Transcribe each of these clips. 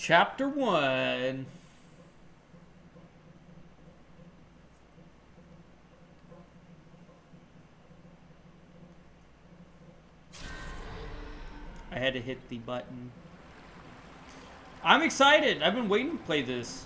Chapter 1. I had to hit the button. I'm excited. I've been waiting to play this.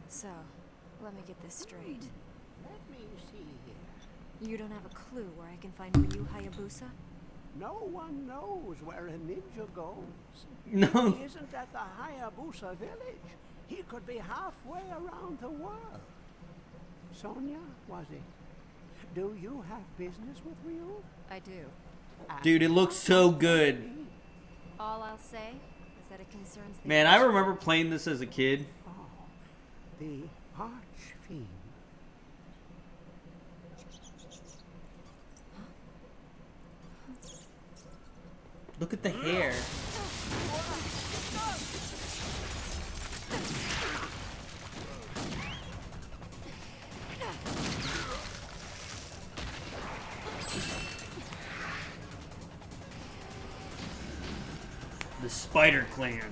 So, let me get this straight. Let me see here. You don't have a clue where I can find Ryu Hayabusa? No one knows where a ninja goes. No. He isn't at the Hayabusa village. He could be halfway around the world. Sonia, was it? Do you have business with Ryu? I do. Dude, it looks so good. All I'll say is that it concerns the... Man, I remember playing this as a kid. The Archfiend. Look at the hair. The Spider Clan.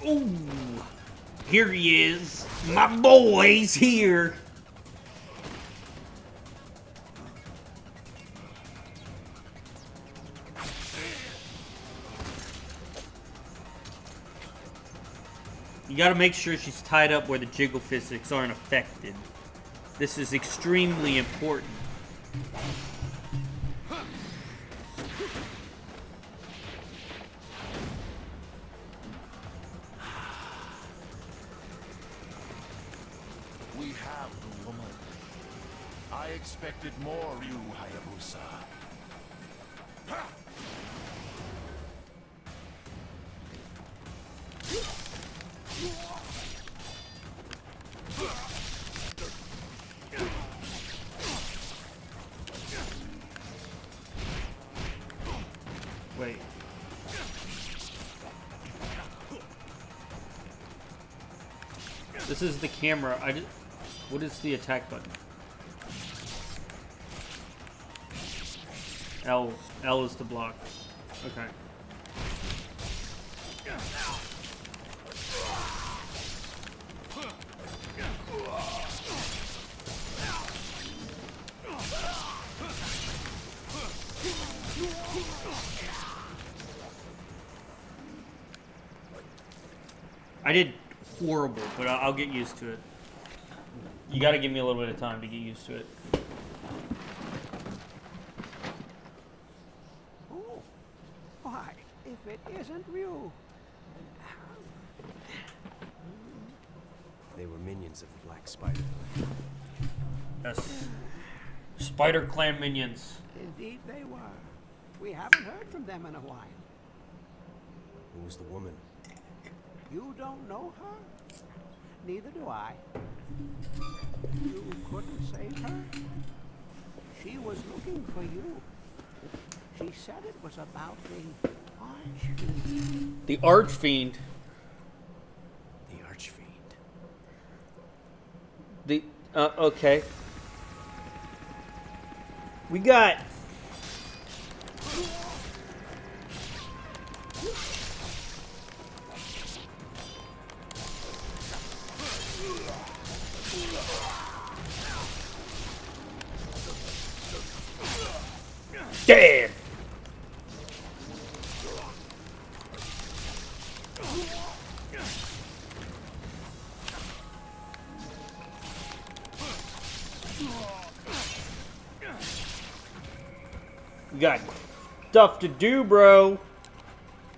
Ooh, here he is. My boy's here. You gotta make sure she's tied up where the jiggle physics aren't affected. This is extremely important. We have the woman. I expected more, Ryu Hayabusa. Wait. This is the camera. What is the attack button? L. L is to block. Okay. I did horrible, but I'll get used to it. You gotta give me a little bit of time to get used to it. Oh, why, if it isn't Ryu. They were minions of the Black Spider. Yes. Spider Clan minions. Indeed they were. We haven't heard from them in a while. Who was the woman? You don't know her? Neither do I. You couldn't save her? She was looking for you. She said it was about the Archfiend. The Archfiend. The Archfiend. The okay. We got damn. We got stuff to do, bro.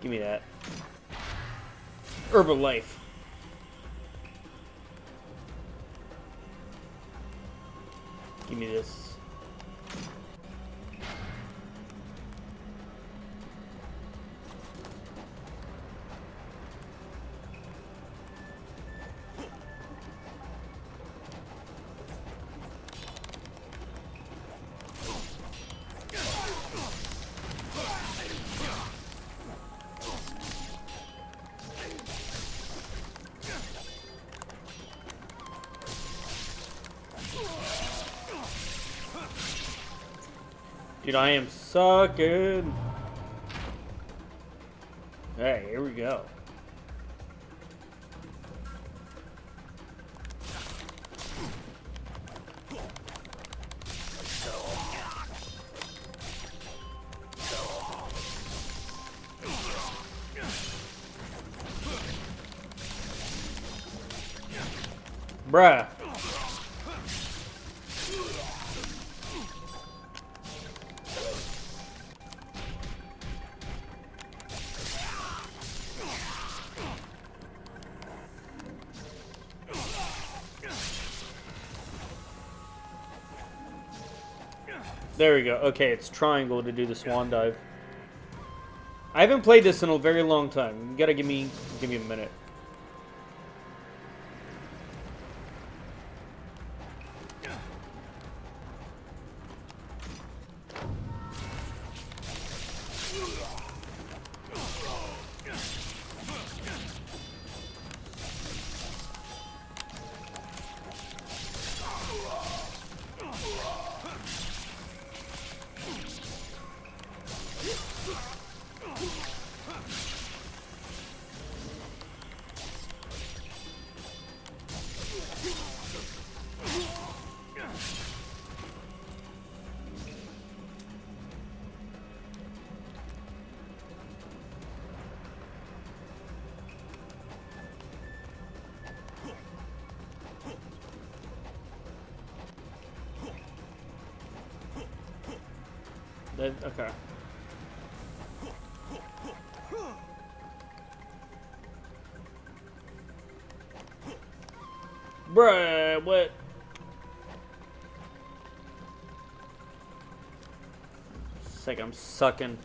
Give me that. Herbalife. Give me this. Dude, I am sucking. Hey, here we go. Bruh. There we go. Okay, it's triangle to do the swan dive. I haven't played this in a very long time. You gotta give me a minute. Okay. Bruh, what? It's like I'm sucking.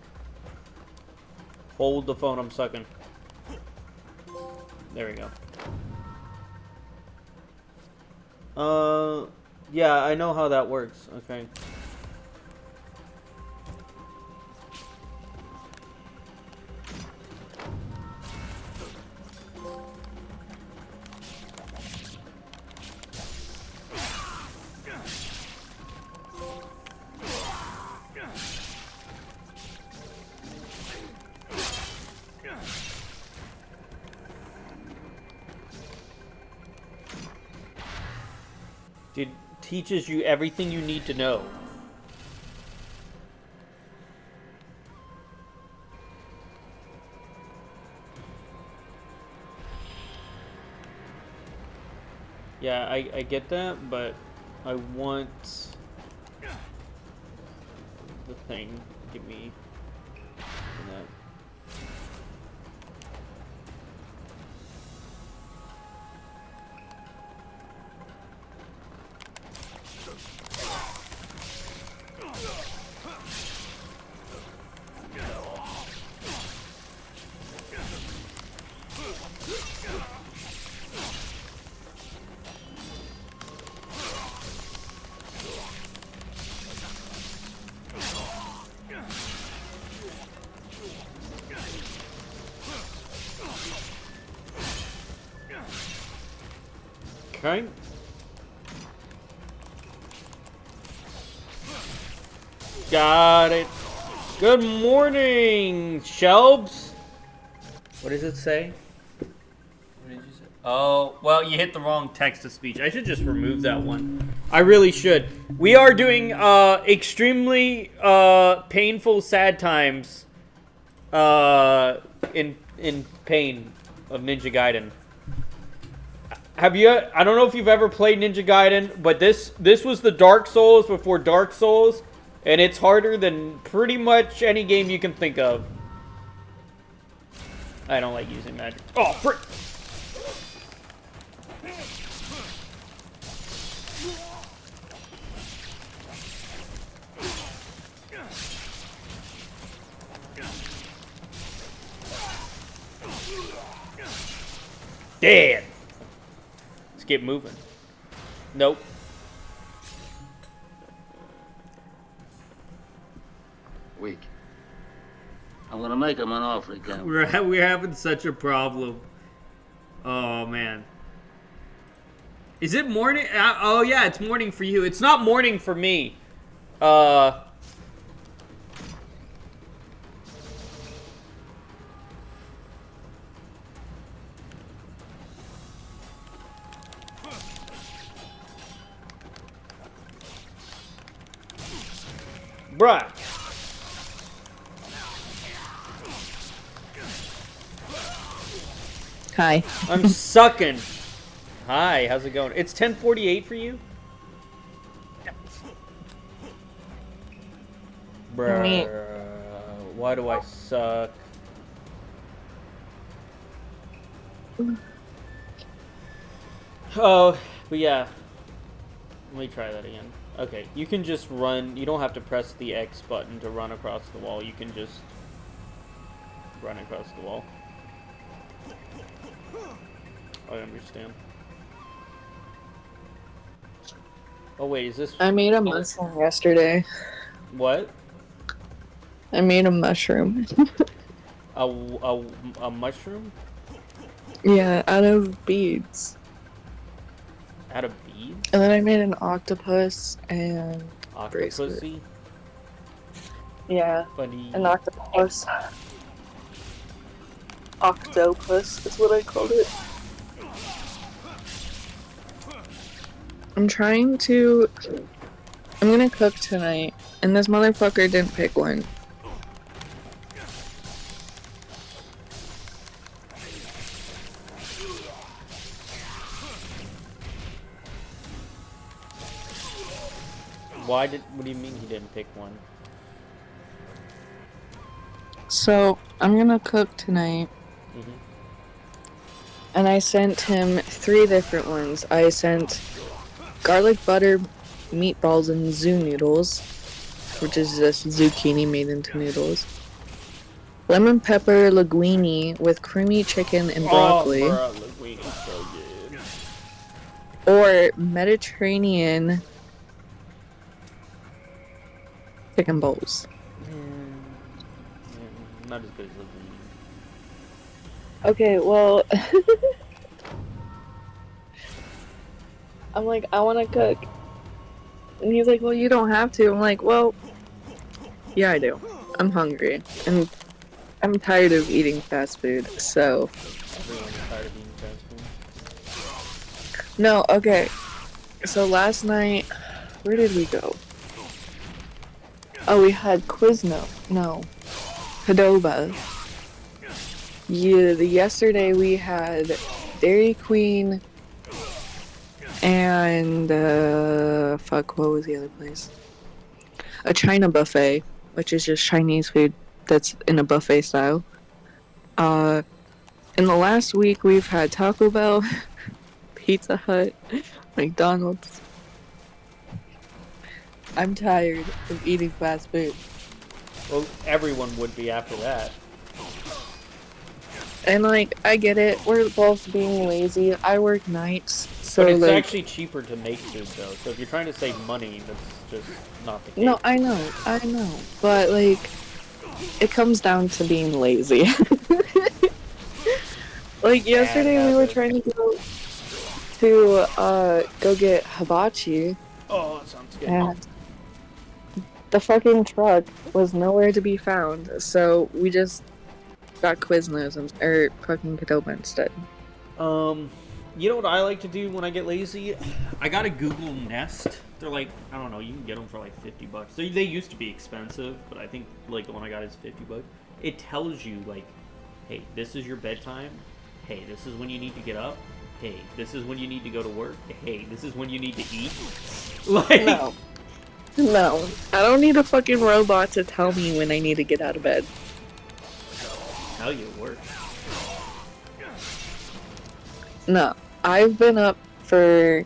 Hold the phone, I'm sucking. There we go. Yeah, I know how that works. Okay. It teaches you everything you need to know. Yeah, I get that, but I want the thing. Give me that. Okay. Got it. Good morning, Shelbs. What does it say? What did you say? Oh, well, you hit the wrong text-to-speech. I should just remove that one. I really should. We are doing extremely painful, sad times in pain of Ninja Gaiden. Have you? I don't know if you've ever played Ninja Gaiden, but this was the Dark Souls before Dark Souls. And it's harder than pretty much any game you can think of. I don't like using magic. Oh, frick! Dead! Let's get moving. Nope. Weak. I'm gonna make him an offer again. We're having such a problem. Oh, man. Is it morning? Oh, yeah, it's morning for you. It's not morning for me. Bruh. Hi. I'm sucking. Hi, how's it going? It's 10:48 for you? Bruh. Why do I suck? Oh, but yeah. Let me try that again. Okay, you can just run. You don't have to press the X button to run across the wall. You can just run across the wall. I understand. Oh wait, is this... I made a mushroom yesterday. What? I made a mushroom. A mushroom? Yeah, out of beads. Out of beads? And then I made an octopus and bracelet. Octopusy? Yeah, Funny. an octopus. Octopus is what I called it. I'm gonna cook tonight, and this motherfucker didn't pick one. What do you mean he didn't pick one? So, I'm gonna cook tonight. Mm-hmm. And I sent him 3 different ones. I sent garlic butter meatballs and zoo noodles, which is just zucchini made into noodles. Lemon pepper linguine with creamy chicken and broccoli. Oh, bro, linguine's so good. Or Mediterranean chicken bowls. Not as good as linguine. Okay, well... I'm like, I want to cook. And he's like, well, you don't have to. I'm like, well, yeah, I do. I'm hungry. And I'm tired of eating fast food, so... Everyone's tired of eating fast food. No, okay. So last night, where did we go? Oh, we had Quizno. No. Padova. Yeah, yesterday we had Dairy Queen and, fuck, what was the other place? A China buffet, which is just Chinese food that's in a buffet style. In the last week we've had Taco Bell, Pizza Hut, McDonald's. I'm tired of eating fast food. Well, everyone would be after that. And like, I get it. We're both being lazy. I work nights, so But it's like, actually cheaper to make food, though. So if you're trying to save money, that's just not the case. no, I know, but like, it comes down to being lazy. Like yesterday, we were trying to go get hibachi, Oh, that sounds good. and the fucking truck was nowhere to be found. So we just got Quiznos or fucking Qdoba instead. You know what I like to do when I get lazy? I got a Google Nest. They're like, I don't know, you can get them for like $50. They used to be expensive, but I think like the one I got is $50. It tells you like, hey, this is your bedtime. Hey, this is when you need to get up. Hey, this is when you need to go to work. Hey, this is when you need to eat. Like, No. No, I don't need a fucking robot to tell me when I need to get out of bed. How you work? No, I've been up for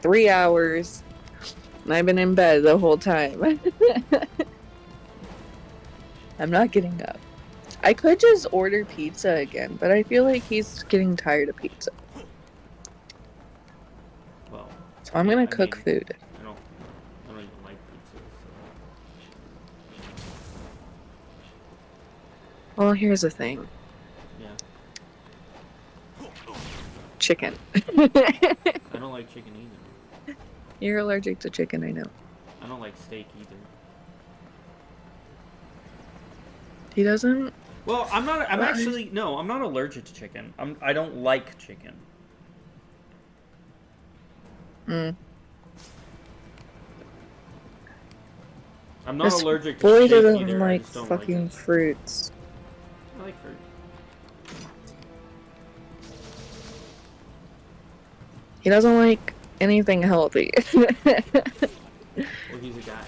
3 hours, and I've been in bed the whole time. I'm not getting up. I could just order pizza again, but I feel like he's getting tired of pizza. Well, So I'm gonna cook food. I don't even like pizza. So. Well, here's the thing. Yeah. Chicken. I don't like chicken either. You're allergic to chicken, I know. I don't like steak either. He doesn't? Well, I'm not. I'm actually no. I'm not allergic to chicken. I don't like chicken. Mm. I'm not allergic to boy steak doesn't either. like I just don't fucking like it. fruits. I like fruit. He doesn't like anything healthy. Well, he's a guy.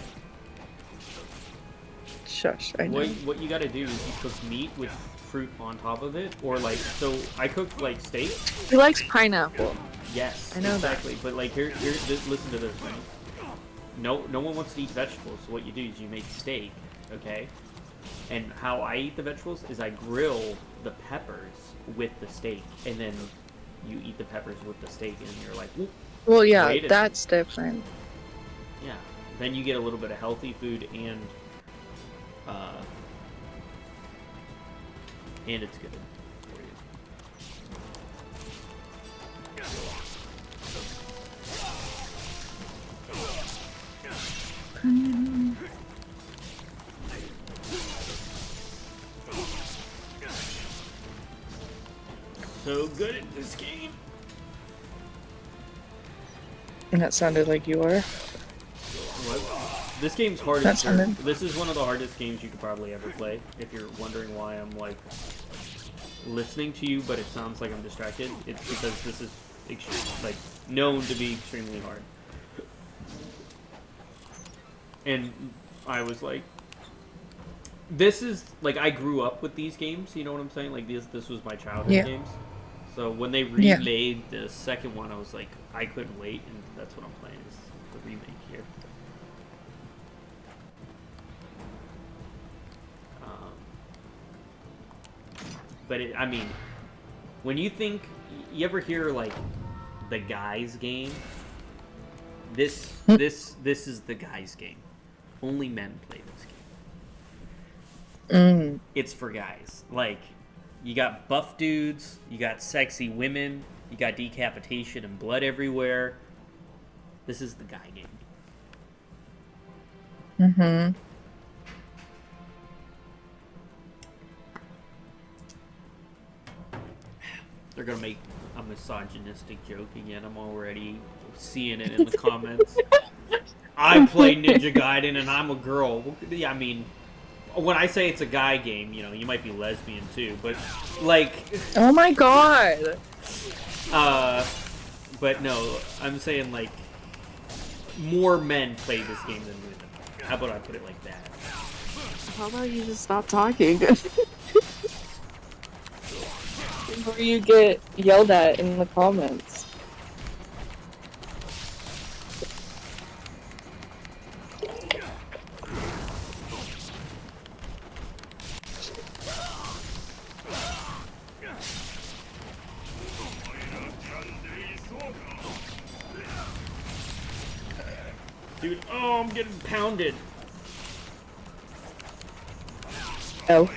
Shush, I know. What you gotta do is you cook meat with fruit on top of it, or like, so I cook like steak. He likes pineapple. Yes, I know exactly. That. But like, here, listen to this, man. No one wants to eat vegetables. So what you do is you make steak, okay? And how I eat the vegetables is I grill the peppers with the steak, and then you eat the peppers with the steak, and you're like, well, yeah, that's different. Yeah. Then you get a little bit of healthy food, and it's good for you. So good at this game. And that sounded like you are. What? This game's hard That as sounded... This is one of the hardest games you could probably ever play. If you're wondering why I'm like listening to you, but it sounds like I'm distracted, it's because this is like known to be extremely hard. And I was like, this is like, I grew up with these games, you know what I'm saying? Like this was my childhood games. So when they remade the second one, I was like, I couldn't wait, and that's what I'm playing, is the remake here. But I mean, when you think, you ever hear like the guys game? This is the guys game. Only men play this game. It's for guys. Like, you got buff dudes, you got sexy women, you got decapitation and blood everywhere. This is the guy game. Mm-hmm. They're gonna make a misogynistic joke again. I'm already seeing it in the comments. I play Ninja Gaiden and I'm a girl. Well, yeah, I mean, when I say it's a guy game, you know, you might be lesbian too, but like... Oh my god! But no, I'm saying like, more men play this game than women. How about I put it like that? How about you just stop talking? Before you get yelled at in the comments. Dude, oh, I'm getting pounded. Oh.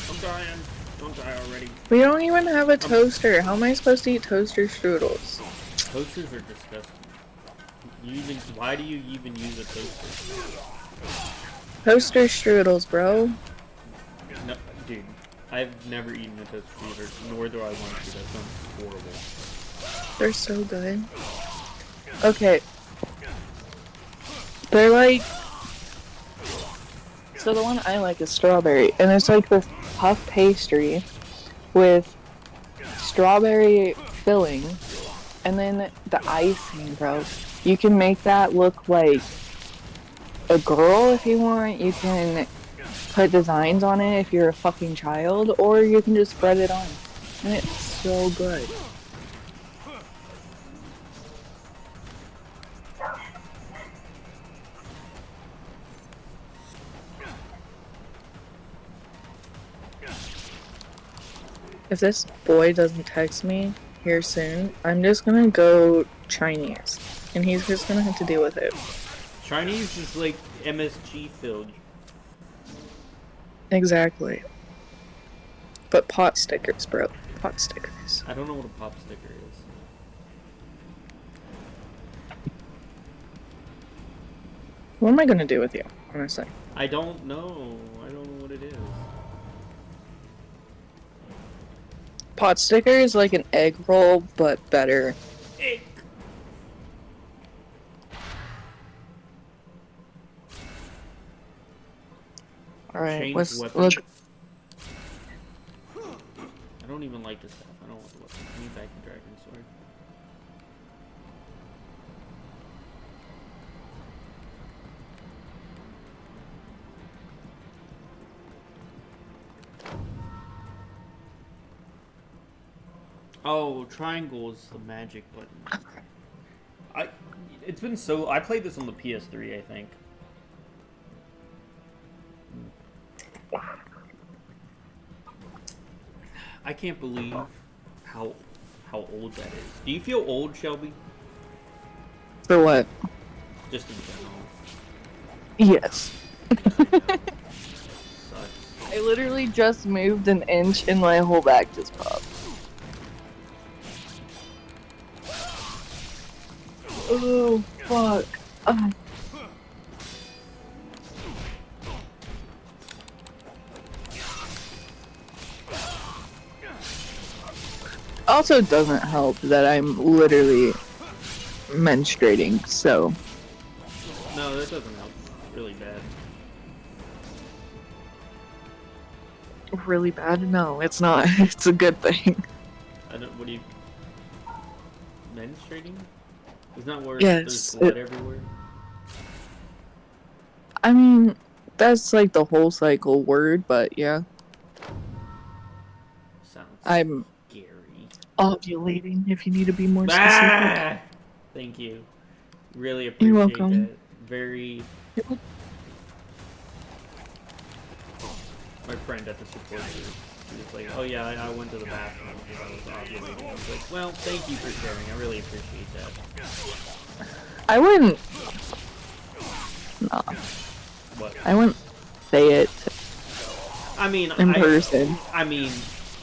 I'm dying. Don't die already. We don't even have a toaster. How am I supposed to eat toaster strudels? Toasters are disgusting. Why do you even use a toaster? Toaster strudels, bro. No, dude. I've never eaten a toaster either, nor do I want to. That sounds horrible. They're so good. Okay. They're like... So the one I like is strawberry, and it's like this puff pastry with strawberry filling And then the icing, bro. You can make that look like a girl if you want. You can put designs on it if you're a fucking child, or you can just spread it on. And it's so good. If this boy doesn't text me here soon, I'm just gonna go Chinese. And he's just gonna have to deal with it. Chinese is like MSG filled. Exactly. But pot stickers, bro. Pot stickers. I don't know what a pop sticker is. What am I gonna do with you, honestly? I don't know. I don't know what it is. Pot sticker is like an egg roll, but better. Egg. Alright, Change let's weapon. look. I don't even like this stuff. I don't want the weapon. I need back the dragon sword. Oh, triangle is the magic button. It's been so... I played this on the PS3, I think. I can't believe how old that is. Do you feel old, Shelby? For what? Just in general. Yes. Sucks. I literally just moved an inch and my whole back just popped. Oh, fuck. Also doesn't help that I'm literally menstruating, so... No, that doesn't help. Really bad. Really bad? No, it's not. It's a good thing. I don't... What do you... Menstruating? Isn't that where Yes, there's blood everywhere? I mean, that's like the whole cycle word, but yeah. Sounds I'm scary. ovulating, if you need to be more specific. Ah! Thank you. Really appreciate You're welcome. that. Very... My friend at the support group, she was like, oh yeah, I went to the bathroom because I was ovulating. I was like, well, thank you for sharing. I really appreciate that. I wouldn't... No. What? I wouldn't say it I mean, in person. I mean,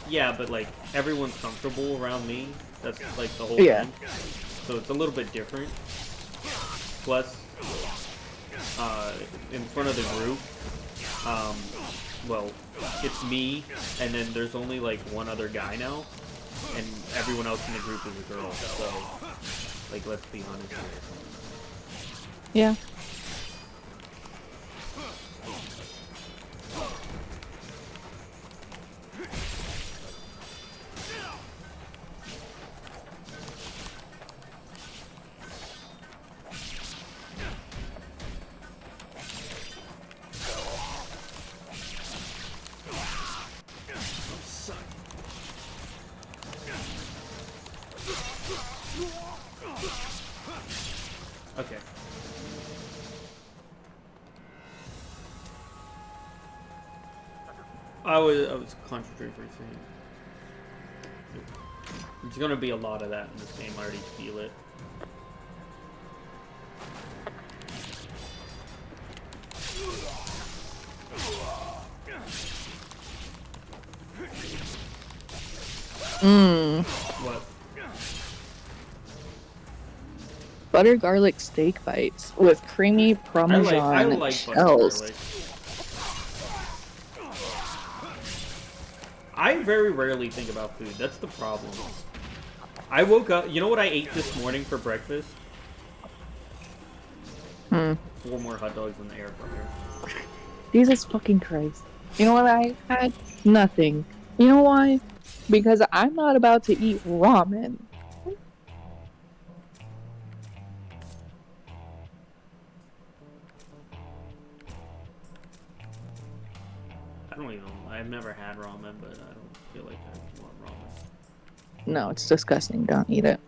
yeah, but like, everyone's comfortable around me. That's like the whole Yeah. thing. So it's a little bit different. Plus, in front of the group, well, it's me, and then there's only like one other guy now, and everyone else in the group is a girl, so, like, let's be honest here. Yeah. Okay. I was concentrating for a second. There's gonna be a lot of that in this game. I already feel it. What? Butter garlic steak bites with creamy Parmesan I like butter shells. garlic. I very rarely think about food. That's the problem. I woke up... You know what I ate this morning for breakfast? 4 more hot dogs in the air fryer. Jesus fucking Christ. You know what I had? Nothing. You know why? Because I'm not about to eat ramen. I don't even. I've never had ramen, but I don't feel like I want ramen. No, it's disgusting. Don't eat it.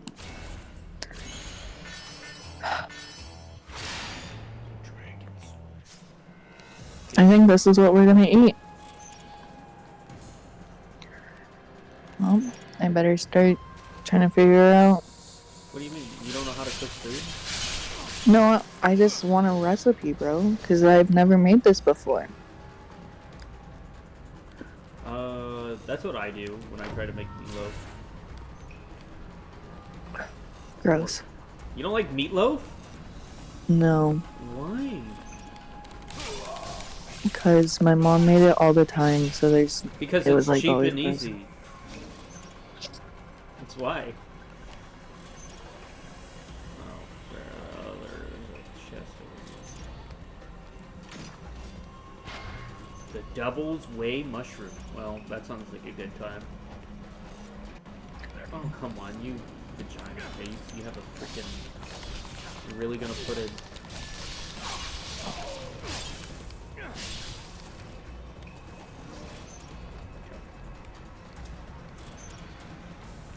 I think this is what we're gonna eat. Well, I better start trying to figure out. What do you mean? You don't know how to cook food? No, I just want a recipe, bro, because I've never made this before. That's what I do when I try to make meatloaf. Gross. You don't like meatloaf? No, Why? because my mom made it all the time, so Because it it's was like cheap always and gross. easy. That's why. Oh, there's a chest over here. The Devil's Way mushroom. Well, that sounds like a good time. Oh, come on, you vagina face. You have a freaking... You're really gonna put it...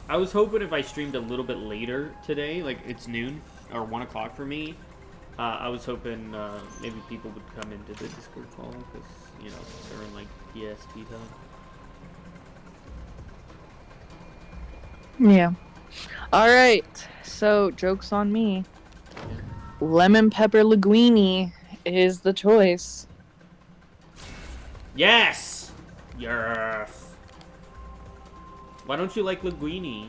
I was hoping if I streamed a little bit later today, like it's noon or 1 o'clock for me, I was hoping maybe people would come into the Discord call because, you know, they're in like PST time. Yeah. All right. So, joke's on me. Lemon pepper linguine is the choice. Yes! Yes! Why don't you like linguine?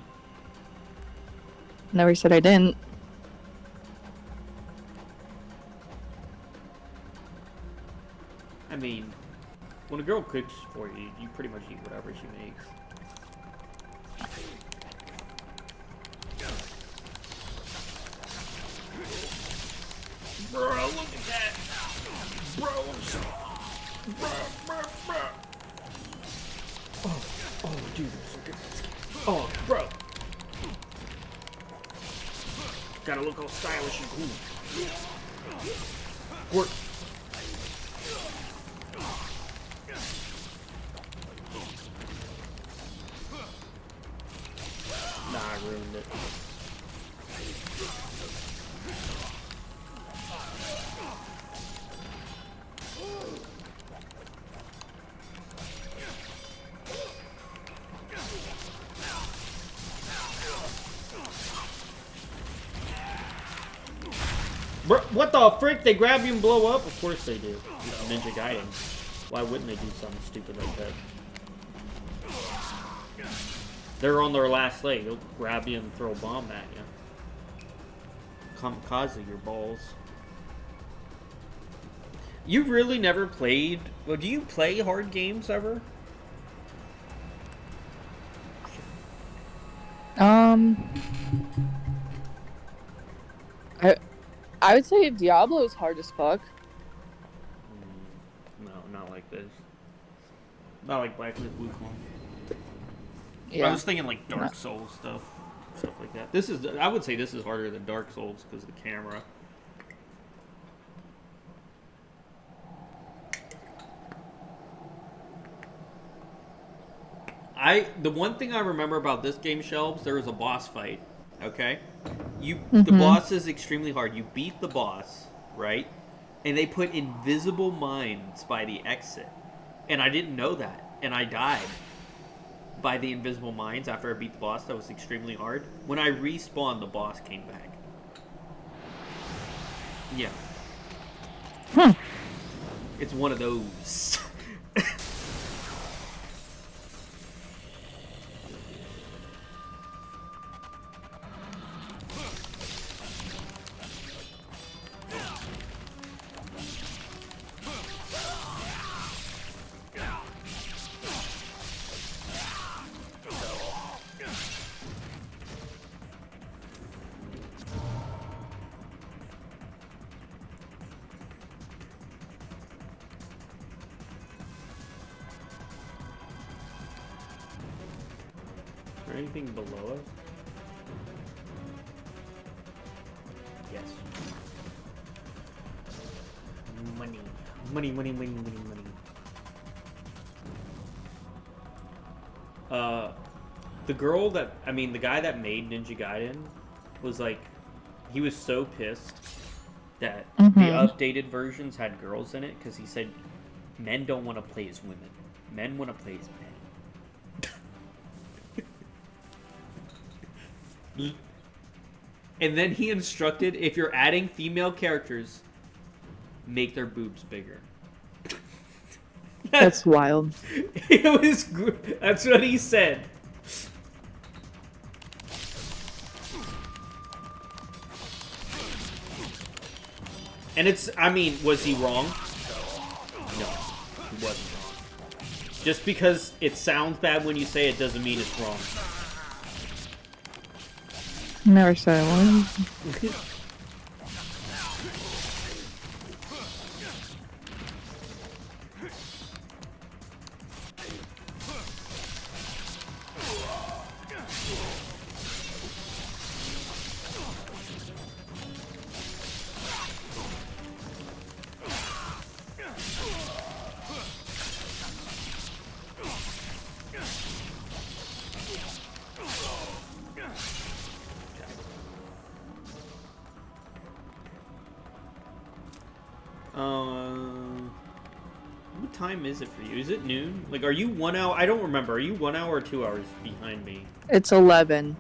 Never said I didn't. I mean, when a girl cooks for you, you pretty much eat whatever she makes. Bro, look at that! Bro, bro. Oh, dude, I'm so good at this game. Oh, bro. Gotta look all stylish and cool. Work. Nah, I ruined it. Bro, what the frick? They grab you and blow up? Of course they do. Ninja Gaiden. Why wouldn't they do something stupid like that? They're on their last leg. They'll grab you and throw a bomb at you. Kamikaze your balls. You've really never played... Well, do you play hard games ever? I would say Diablo is hard as fuck. No, not like this. Not like Black Myth Wukong. Yeah. I was thinking like Dark Souls stuff like that. This is, I would say this is harder than Dark Souls because of the camera. The one thing I remember about this game, Shelves, there was a boss fight. Okay, the boss is extremely hard. You beat the boss, right? And they put invisible mines by the exit, and I didn't know that, and I died by the invisible mines after I beat the boss. That was extremely hard. When I respawned, the boss came back. Yeah. It's one of those. Is there anything below us? Yes. Money. Money, money, money, money, money. The girl that, I mean, the guy that made Ninja Gaiden was like, he was so pissed that the updated versions had girls in it because he said men don't want to play as women. Men want to play as men. And then he instructed, if you're adding female characters, make their boobs bigger. That's wild. It was. That's what he said. And it's. I mean, was he wrong? No, he wasn't wrong. Just because it sounds bad when you say it doesn't mean it's wrong. Never said I was. What time is it for you? Is it noon? Like, are you 1 hour? I don't remember. Are you 1 hour or 2 hours behind me? It's 11.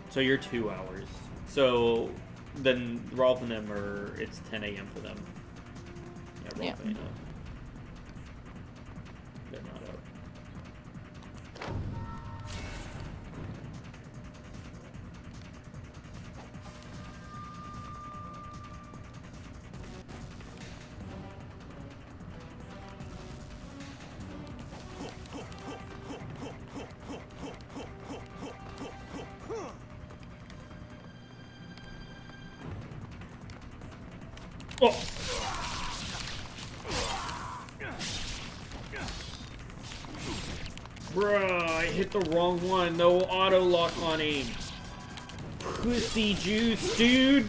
So you're 2 hours. So then Rolf and them are. It's 10 a.m. for them. Yeah, Rolf ain't up. They're not up. Oh. Bruh, I hit the wrong one. No auto lock on aim. Pussy juice, dude.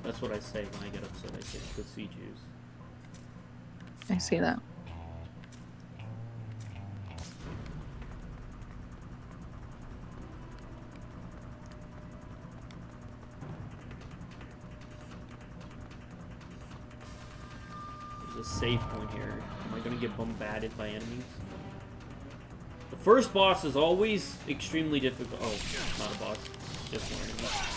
That's what I say when I get upset. I say pussy juice. I see that. There's a save point here. Am I gonna get bombarded by enemies? The first boss is always extremely difficult. Oh, not a boss. Just more enemies.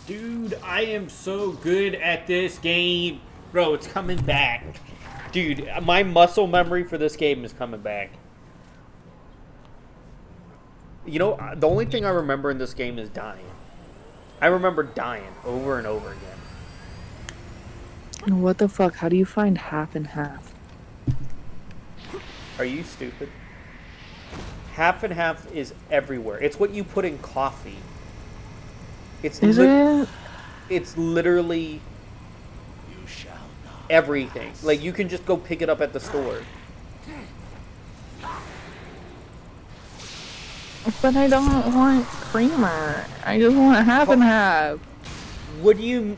Dude, I am so good at this game. Bro, it's coming back. Dude, my muscle memory for this game is coming back. You know, the only thing I remember in this game is dying. I remember dying over and over again. What the fuck? How do you find half and half? Are you stupid? Half and half is everywhere. It's what you put in coffee. It's It's literally everything. Like, you can just go pick it up at the store. But I don't want creamer. I just want half and half. What do you...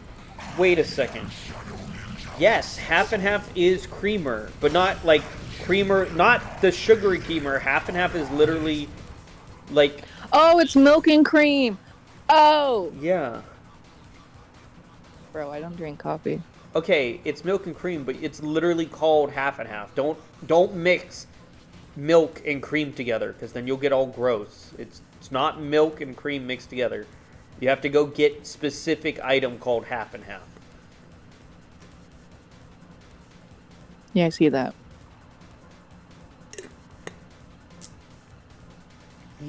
Wait a second. Yes, half and half is creamer, but not like creamer, not the sugary creamer. Half and half is literally like... Oh, it's milk and cream. Oh! Yeah. Bro, I don't drink coffee. Okay, it's milk and cream, but it's literally called half and half. Don't mix milk and cream together, because then you'll get all gross. It's not milk and cream mixed together. You have to go get specific item called half and half. Yeah, I see that.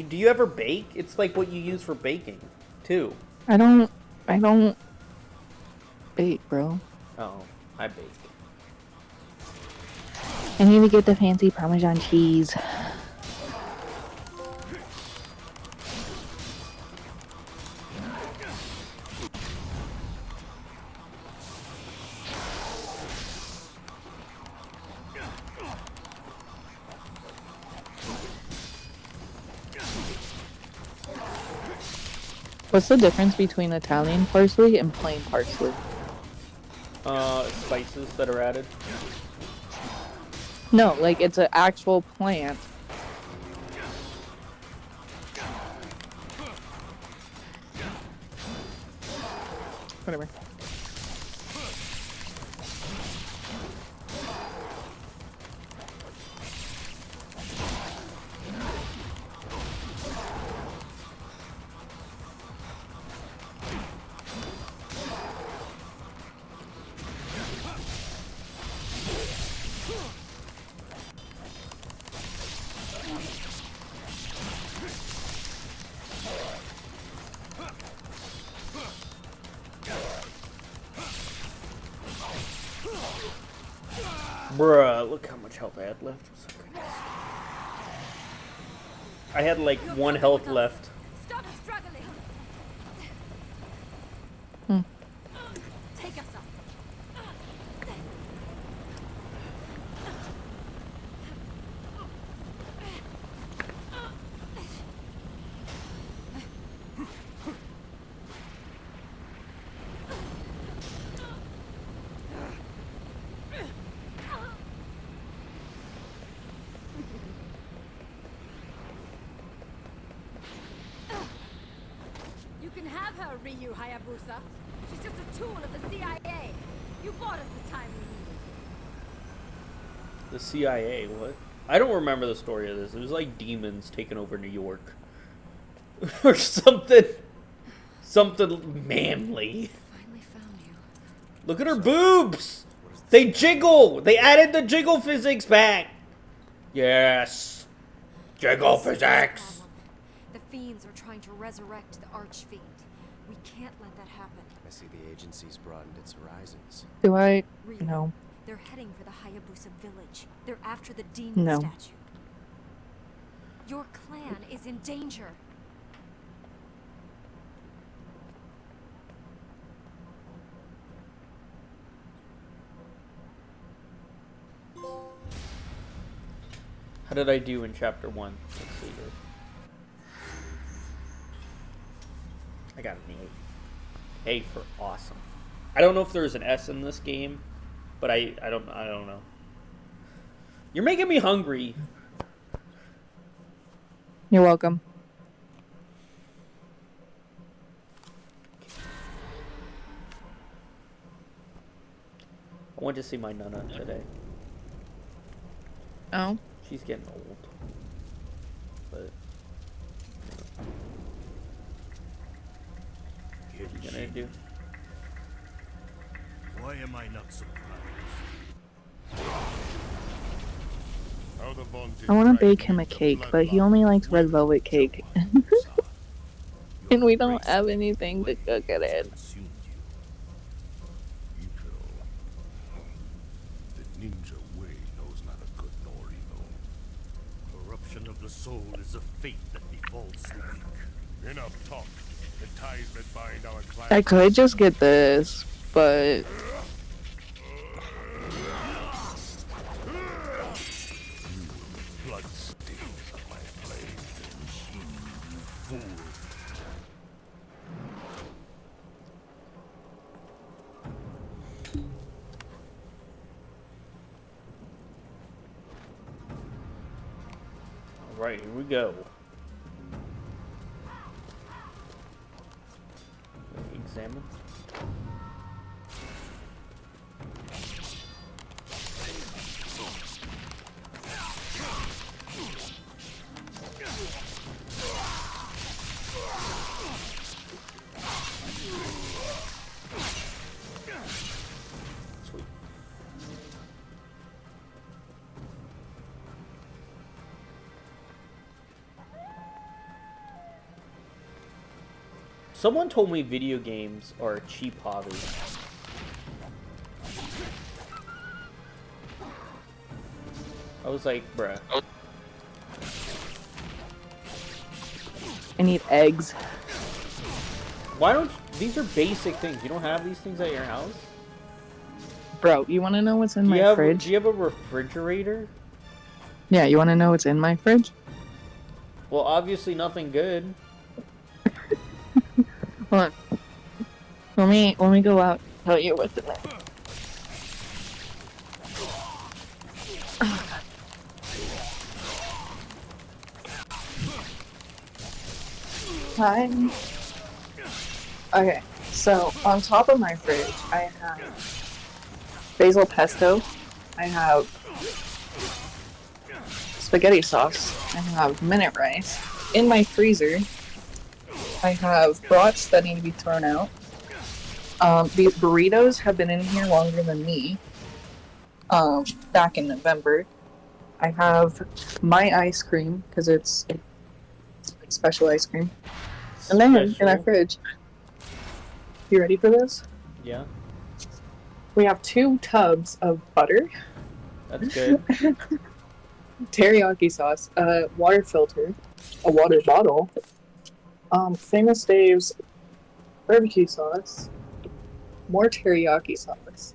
Do you ever bake? It's like what you use for baking, too. I don't I don't bake, bro. Oh, I bake. I need to get the fancy Parmesan cheese. What's the difference between Italian parsley and plain parsley? Spices that are added. No, like it's an actual plant. Whatever. Bruh, look how much health I had left. Oh, goodness. I had like 1 health left. Stop struggling. Hmm. Take us up. You can have her, Ryu Hayabusa. She's just a tool of the CIA. You bought us the time we needed. The CIA, what? I don't remember the story of this. It was like demons taking over New York. Or something. Something manly. Finally found you. Look at her boobs! They jiggle! They added the jiggle physics back! Yes! Jiggle This is the physics! problem. The fiends are trying to resurrect the Archfiend. We can't let that happen. I see the agency's broadened its horizons. Do I? Ryu, No. they're heading for the Hayabusa village. They're after the demon No. statue. Your clan is in danger. How did I do in chapter 1? Let's see here. I got an A. A for awesome. I don't know if there's an S in this game, but I don't know. You're making me hungry. You're welcome. I went to see my Nana today. Oh. She's getting old. But what are you gonna do? Why am I not surprised? How the vaunted I want to dragon bake him a of the cake, but he bloodline only likes red will velvet cake. Your And we don't race have of anything to cook it in. consumed you. Evil. The ninja way knows neither good nor evil. Corruption of the soul is a fate that befalls the weak. Enough talk. The ties that bind our clans. I could just get this, but Blood stains on my blade. You fool. Alright, here we go. Examine. Sweet. Someone told me video games are a cheap hobby. I was like, bruh. I need eggs. Why don't these are basic things? You don't have these things at your house? Bro, you want to know what's in my fridge? Do you have a refrigerator? Yeah, you want to know what's in my fridge? Well, obviously nothing good. Hold on. Let me go out and tell you what's in there. Hi. Okay, so on top of my fridge, I have basil pesto. I have spaghetti sauce. I have minute rice. In my freezer, I have brats that need to be thrown out. These burritos have been in here longer than me. Back in November. I have my ice cream, because it's special ice cream. And then, in our fridge, you ready for this? Yeah. We have 2 tubs of butter. That's good. Teriyaki sauce, a water filter, a water bottle, Famous Dave's barbecue sauce, more teriyaki sauce,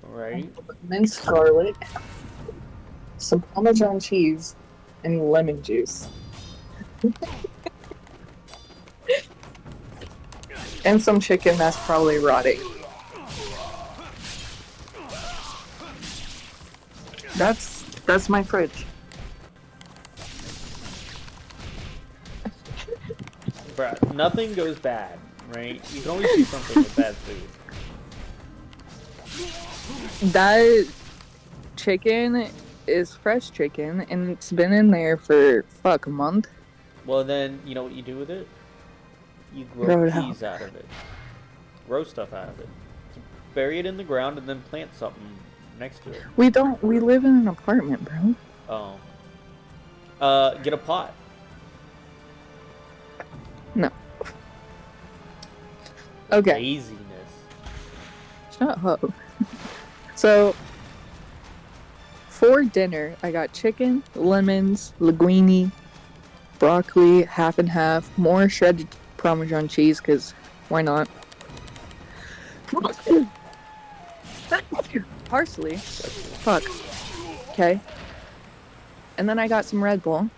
Right. minced garlic, some Parmesan cheese, and lemon juice. And some chicken that's probably rotting. That's my fridge. Bruh, nothing goes bad, right? You can always do something with bad food. That chicken is fresh chicken, and it's been in there for, a month. Well, then, you know what you do with it? You Grow grow it peas out of it. Grow stuff out of it. Bury it in the ground and then plant something next to it. We live in an apartment, bro. Oh. Get a pot. No. Okay. Laziness. Shut up. So, for dinner, I got chicken, lemons, linguine, broccoli, half and half, more shredded Parmesan cheese, because why not? Parsley. Fuck. Okay. And then I got some Red Bull.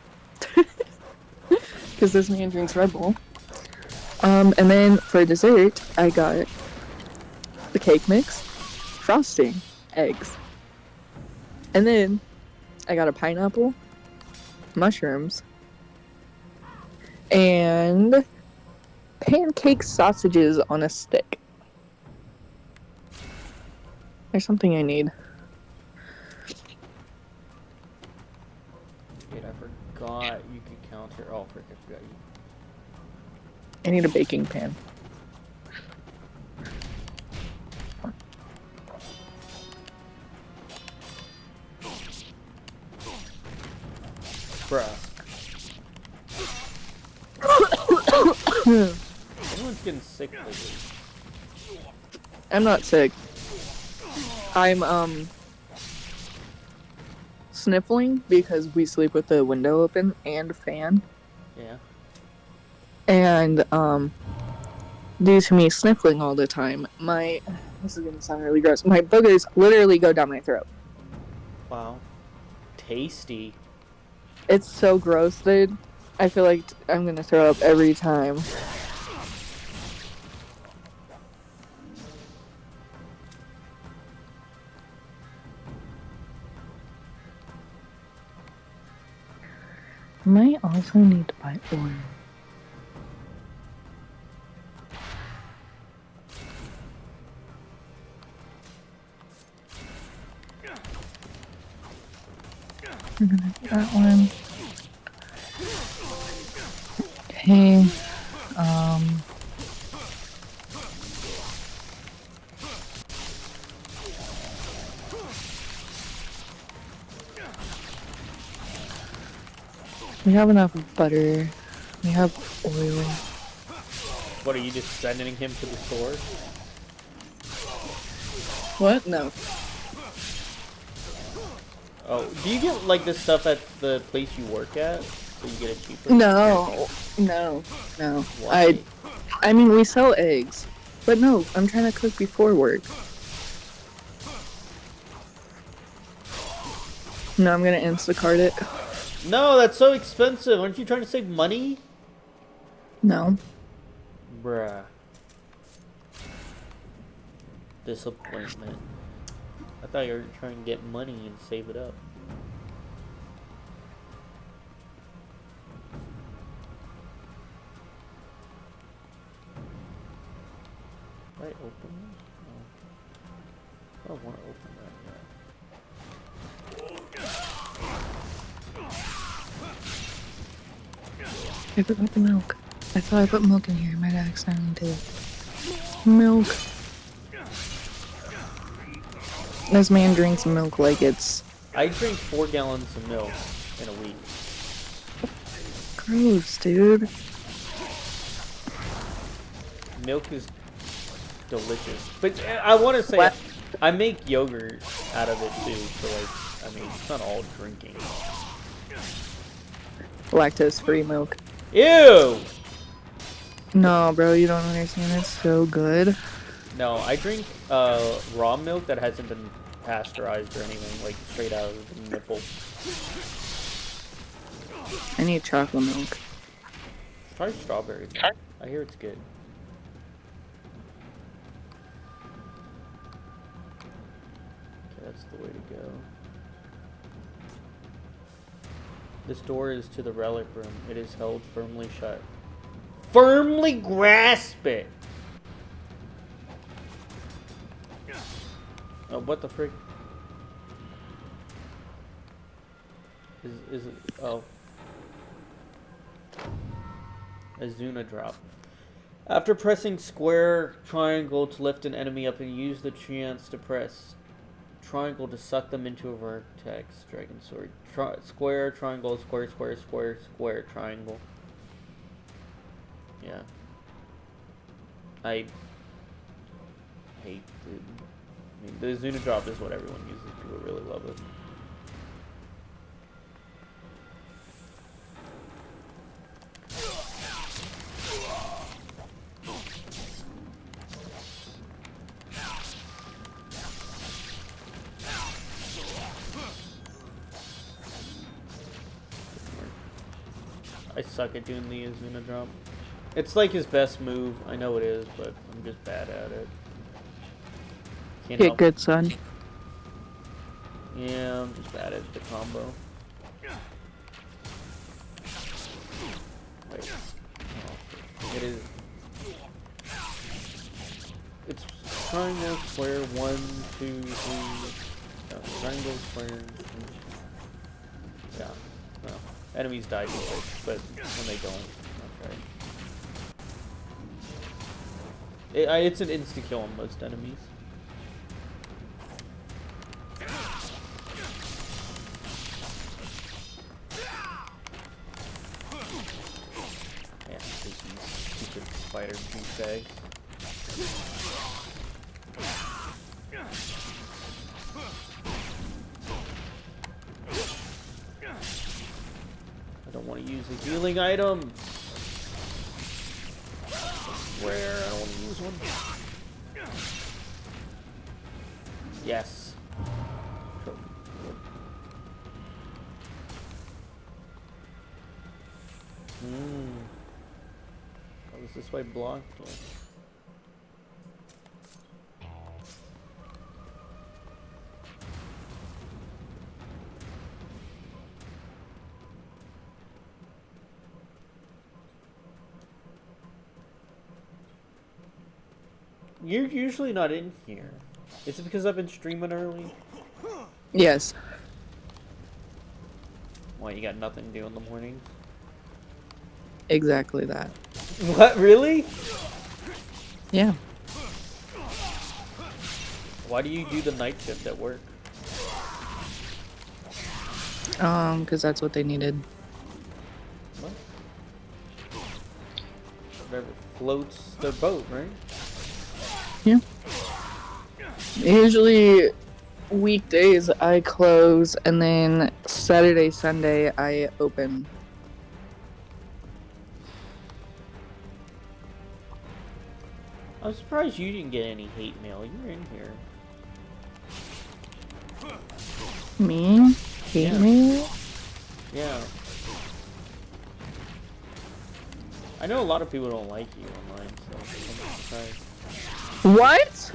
Because this man drinks Red Bull. And then for dessert, I got the cake mix, frosting, eggs. And then I got a pineapple, mushrooms, and pancake sausages on a stick. There's something I need. Wait, I forgot you could counter. Oh, frick, I forgot you. I need a baking pan. Bruh. Everyone's getting sick lately. I'm not sick. I'm sniffling because we sleep with the window open and a fan. Yeah. And due to me sniffling all the time, this is gonna sound really gross. My boogers literally go down my throat. Wow. Tasty. It's so gross, dude. I feel like I'm gonna throw up every time. Might also need to buy oil. We're gonna do that one. Okay. We have enough butter. We have oil. What, are you just sending him to the store? What? No. Oh, do you get like this stuff at the place you work at? So you get it cheaper? No. Why? I mean, we sell eggs. But no, I'm trying to cook before work. No, I'm gonna Instacart it. No, that's so expensive. Aren't you trying to save money? No. Bruh. Disappointment. I thought you were trying to get money and save it up. Did I open this? No. I don't want to open that yet. I forgot the milk. I thought I put milk in here. I might have accidentally did. Milk. This man drinks milk like it's I drink 4 gallons of milk in a week. gross, dude. Milk is delicious. But I want to say, What? I make yogurt out of it too. So like, I mean, it's not all drinking. Lactose-free milk. Ew! No, bro, you don't understand. It's so good. No, I drink raw milk that hasn't been pasteurized or anything, like straight out of the nipple. I need chocolate milk. Try strawberry milk. I hear it's good. Okay, that's the way to go. This door is to the relic room. It is held firmly shut. Firmly grasp it! Oh, what the frick? Is it? Oh. A Zuna drop. After pressing square triangle to lift an enemy up and use the chance to press triangle to suck them into a vertex. Dragon sword. Square, triangle, square, square, square, square, triangle. Yeah. I hate the... I mean, the Zuna drop is what everyone uses. People really love it. I suck at doing the Azuna drop. It's like his best move. I know it is, but I'm just bad at it. Can't Get help. good, son. Yeah, I'm just bad at the combo. Wait. Oh, it is. It's triangle, square, 1, 2, 3. No, triangle, square. Yeah. Well, enemies die too quick, but when they don't, that's right. It's an insta-kill on most enemies. Yeah, these stupid spider douchebags. I don't want to use a healing item. Where? I don't want to use one. Yes. Oh, is this way blocked? Or... You're usually not in here. Is it because I've been streaming early? Yes. Why, you got nothing to do in the morning? Exactly that. What, really? Yeah. Why do you do the night shift at work? Because that's what they needed. What? Whatever floats their boat, right? Yeah. Usually weekdays I close, and then Saturday, Sunday I open. I'm surprised you didn't get any hate mail. You're in here. Me? Hate Yeah. me? Yeah. I know a lot of people don't like you online, so I'm surprised. What?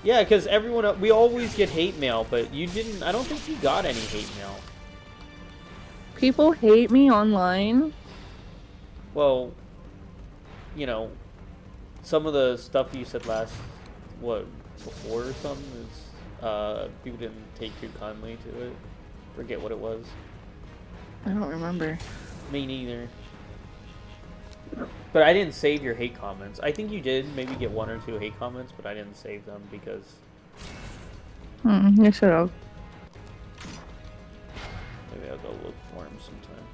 Yeah, because everyone, we always get hate mail, but you didn't, I don't think you got any hate mail. People hate me online? Well, you know, some of the stuff you said before or something is, people didn't take too kindly to it. Forget what it was. I don't remember. Me neither. But I didn't save your hate comments. I think you did maybe get 1 or 2 hate comments, but I didn't save them because... You should have. Maybe I'll go look for him sometime.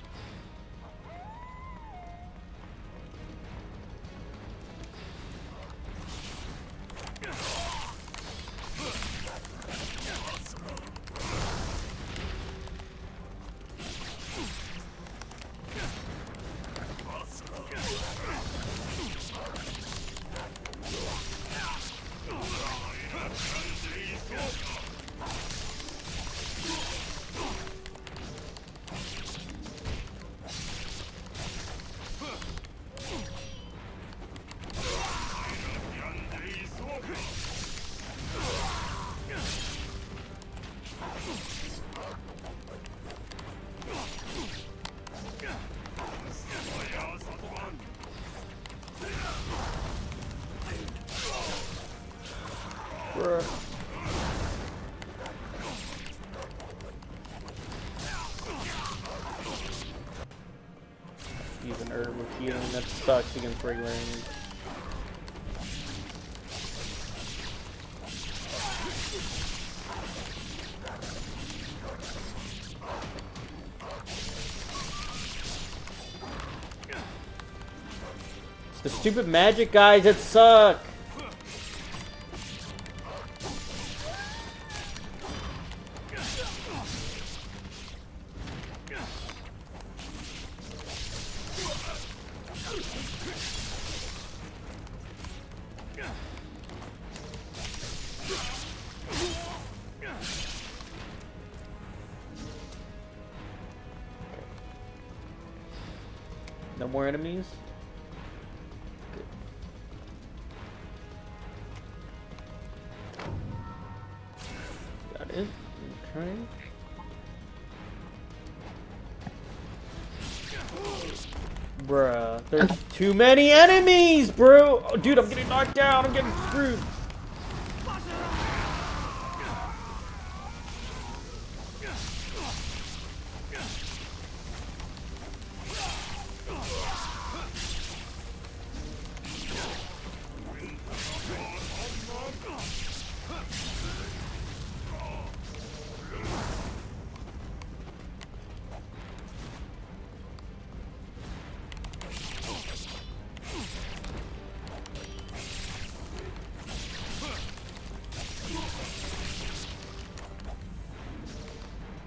Bruh. Use an herb with healing. That sucks against regular enemies. It's the stupid magic guys that suck. No more enemies? Good. Got it. Okay. Bruh, there's too many enemies, bro! Oh, dude, I'm getting knocked down. I'm getting screwed.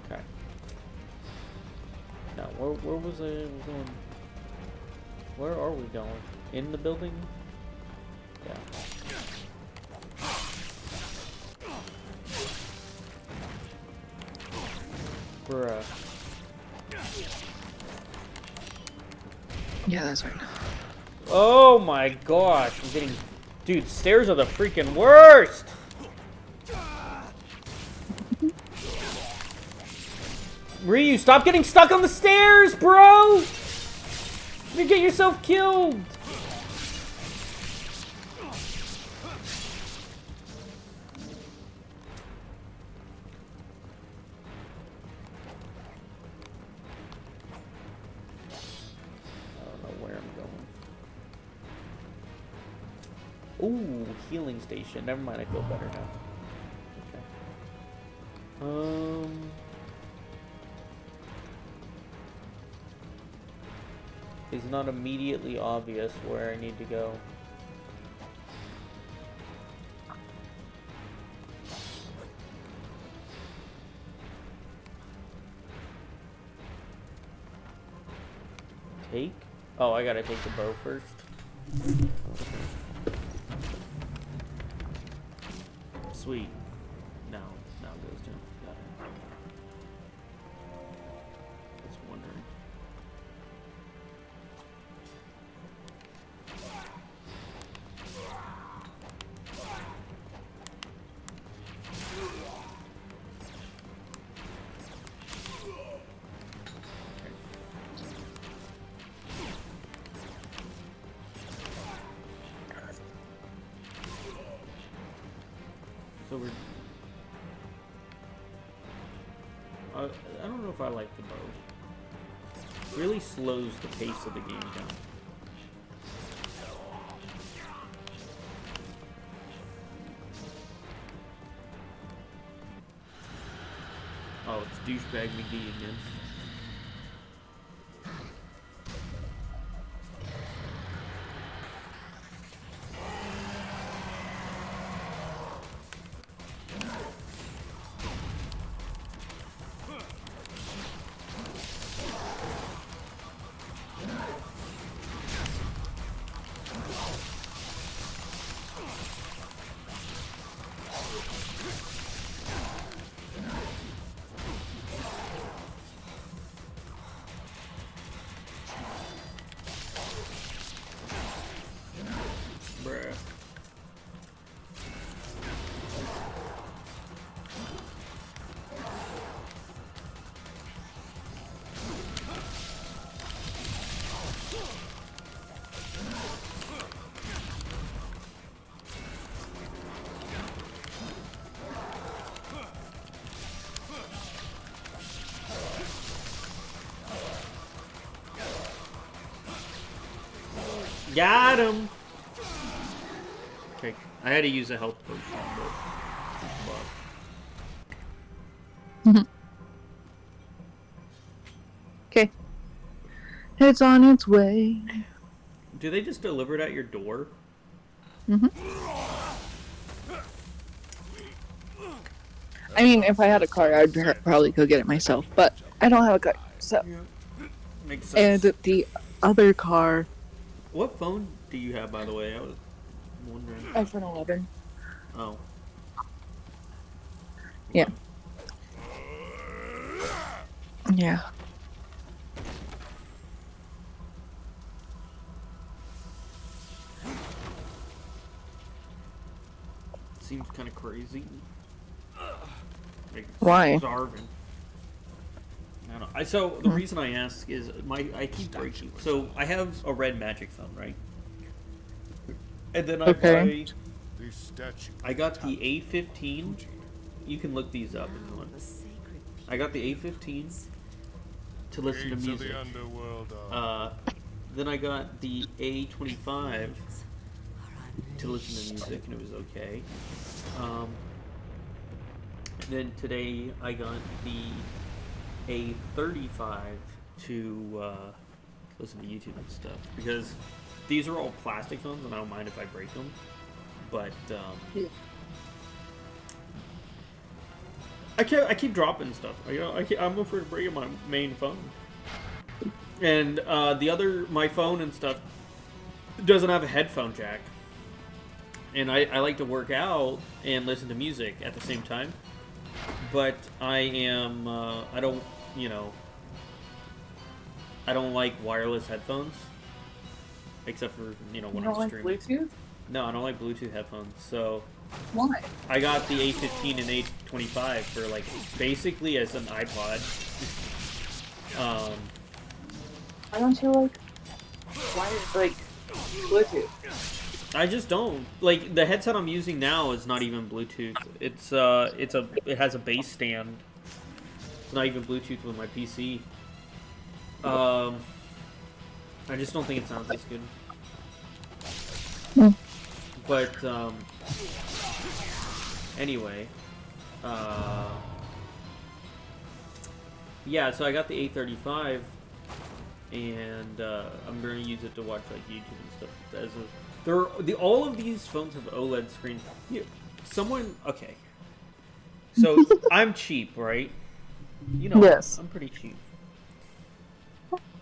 Okay. Now, where was I going? Where are we going? In the building? Yeah. Bruh. Yeah, that's right. Oh my gosh, I'm getting... Dude, stairs are the freaking worst! Ryu, stop getting stuck on the stairs, bro! You get yourself killed! Ooh, healing station. Never mind, I feel better now. Okay. is not immediately obvious where I need to go. Take? Oh, I gotta take the bow first. Sweet. Now it goes down. Got it. Just wondering. So we're... I don't know if I like the bow. It really slows the pace of the game down. Oh, it's douchebag McGee again. Bruh. Got him! Okay, I had to use a health potion, but... Okay. It's on its way. Do they just deliver it at your door? Mm-hmm. I mean, if I had a car, I'd probably go get it myself, but I don't have a car, so. Yeah. Makes sense. And the other car... What phone do you have, by the way? I was wondering. iPhone 11. Oh. Yeah. Yeah. Seems kind of crazy. Like, Why? Starving. I don't know. So the reason I ask is I keep breaking. So I have a red magic phone, right? And then I got the A15. You can look these up if you want. I got the A15 to listen to music. Then I got the A25 to listen to music, and it was okay. Then today I got the A35 to listen to YouTube and stuff, because these are all plastic phones and I don't mind if I break them, but I keep dropping stuff. I'm afraid of breaking my main phone, and my phone and stuff doesn't have a headphone jack, and I like to work out and listen to music at the same time, but I don't like wireless headphones, except for when I'm streaming. Like Bluetooth? No, I don't like Bluetooth headphones. So Why? I got the A15 and A25 for like basically as an iPod. Why don't you like Bluetooth? I just don't like the headset I'm using now is not even Bluetooth. It has a bass stand. It's not even Bluetooth with my PC. I just don't think it sounds as good. But anyway, yeah. So I got the A35 and I'm going to use it to watch like YouTube and stuff. As all of these phones have OLED screens. Okay. So I'm cheap, right? You know, Yes. I'm pretty cheap.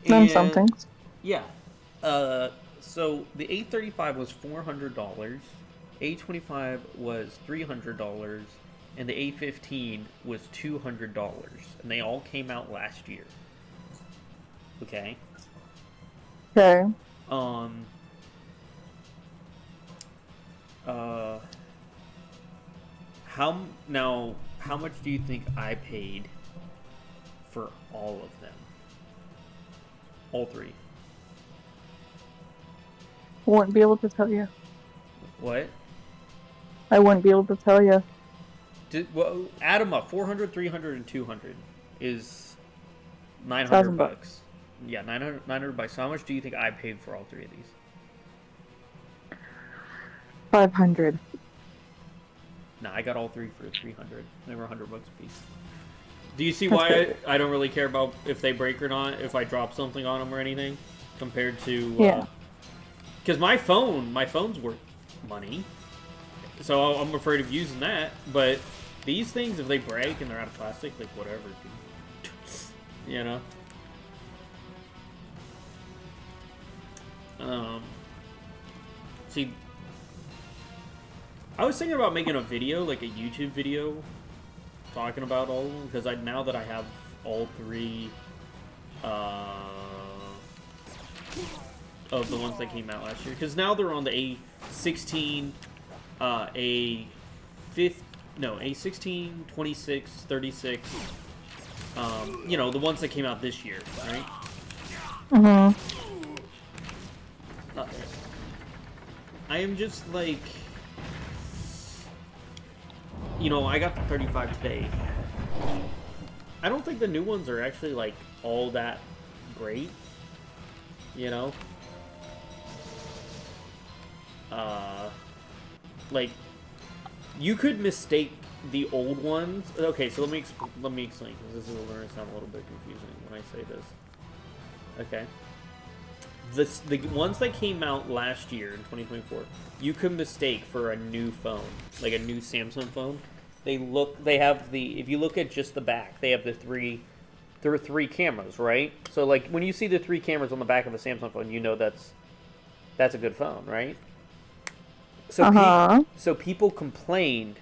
Done some things. Yeah. So the A35 was $400, A25 was $300, and the A15 was $200, and they all came out last year. Okay. Okay. How much do you think I paid for all of them? All three. Wouldn't be able to tell you. What? I wouldn't be able to tell you. Well, add them up. 400, 300, and 200 is 900 bucks. Yeah, 900 bucks. So how much do you think I paid for all three of these? 500. Nah, I got all three for 300. They were $100 a piece. Do you see why I don't really care about if they break or not, if I drop something on them or anything, compared to... Yeah. Because my phone's worth money, so I'm afraid of using that. But these things, if they break and they're out of plastic, like whatever, dude. You know. See, I was thinking about making a video, like a YouTube video, talking about all of them, because now that I have all three, of the ones that came out last year, because now they're on the A16, A16, 26, 36, you know, the ones that came out this year, right? Mm-hmm. I am just like, you know, I got the 35 today. I don't think the new ones are actually like all that great, you know? Like, you could mistake the old ones. Okay, so let me explain, because this is going to sound a little bit confusing when I say this. Okay. The ones that came out last year in 2024, you could mistake for a new phone, like a new Samsung phone. They have the, if you look at just the back, they have there are three cameras, right? So like when you see the three cameras on the back of a Samsung phone, you know that's a good phone, right? So so people complained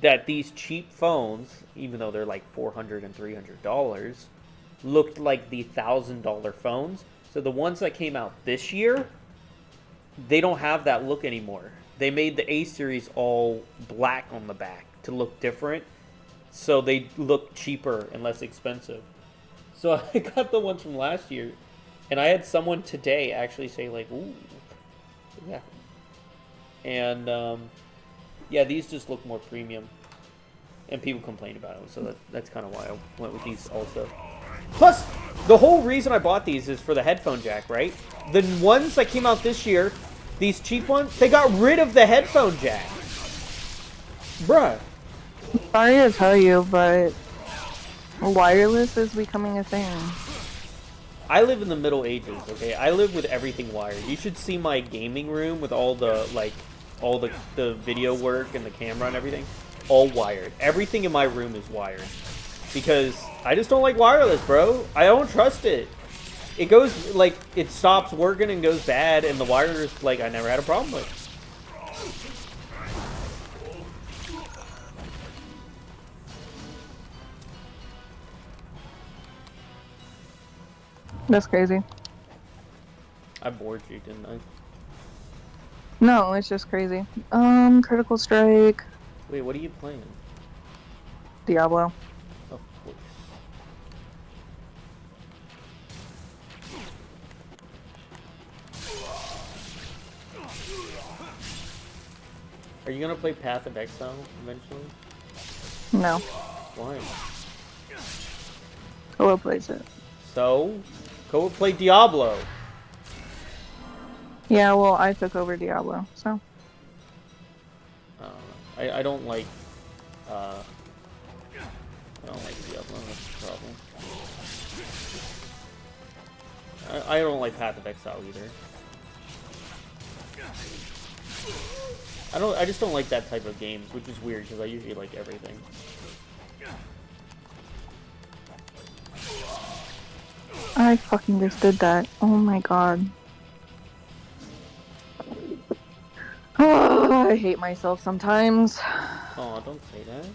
that these cheap phones, even though they're like $400 and $300, looked like the $1,000 phones. So the ones that came out this year, they don't have that look anymore. They made the A series all black on the back to look different, so they look cheaper and less expensive. So I got the ones from last year, and I had someone today actually say like, "Ooh, yeah," and yeah, these just look more premium, and people complain about it. So that's kind of why I went with these also. Plus, the whole reason I bought these is for the headphone jack, right? The ones that came out this year, these cheap ones, they got rid of the headphone jack. Bruh. Sorry to tell you, but wireless is becoming a thing. I live in the Middle Ages, okay? I live with everything wired. You should see my gaming room with all the, like, all the video work and the camera and everything. All wired. Everything in my room is wired. Because I just don't like wireless, bro. I don't trust it. It goes, like, it stops working and goes bad, and the wires, like, I never had a problem with. That's crazy. I bored you, didn't I? No, it's just crazy. Critical Strike. Wait, what are you playing? Diablo. Of course. Are you gonna play Path of Exile eventually? No. Why? Koa plays it. So, go play Diablo. Yeah, well, I took over Diablo, so. I don't like. I don't like Diablo. That's the problem. I don't like Path of Exile either. I just don't like that type of games, which is weird because I usually like everything. I fucking just did that. Oh my god. Oh, I hate myself sometimes. Oh, don't say that.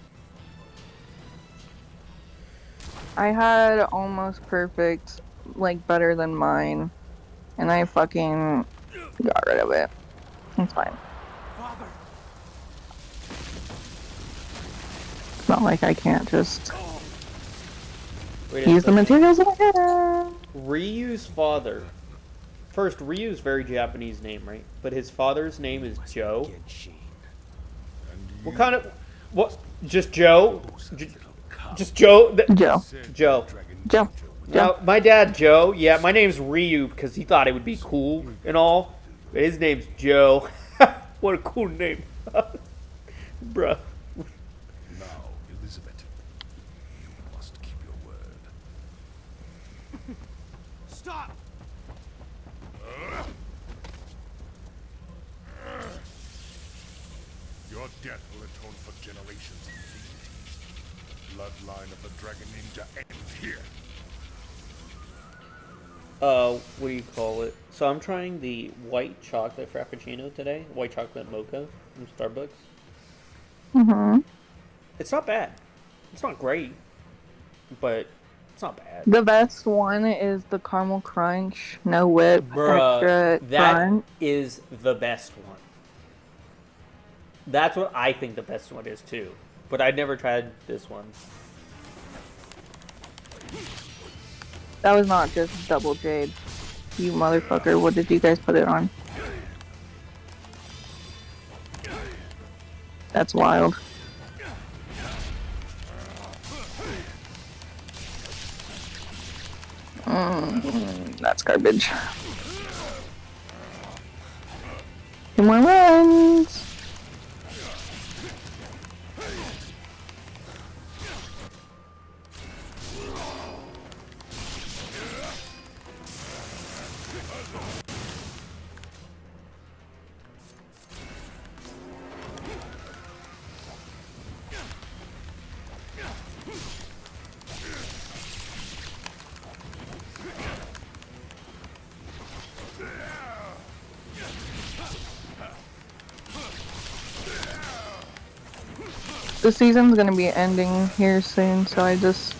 I had almost perfect, like better than mine, and I fucking got rid of it. It's fine. Father, It's not like I can't just Wait a use the second. materials that I have. Ryu's father. First, Ryu's very Japanese name, right? But his father's name is Joe. Get Sheen. What kind of... What? Just Joe? Just Joe? Joe. Joe. Joe. Now, my dad, Joe, yeah, my name's Ryu because he thought it would be cool and all. But his name's Joe. What a cool name. Bruh. Now, Elizabeth, you must keep your word. stop! Your death will atone for generations of deities. Bloodline of the Dragon Ninja ends here. What do you call it? So I'm trying the white chocolate frappuccino today. White chocolate mocha from Starbucks. Mm-hmm. It's not bad. It's not great, but it's not bad. The best one is the caramel crunch, no whip, extra That crunch. is the best one. That's what I think the best one is too. But I'd never tried this one. That was not just double jade. You motherfucker, what did you guys put it on? That's wild. That's garbage. 2 more runs! The season's gonna be ending here soon, so I just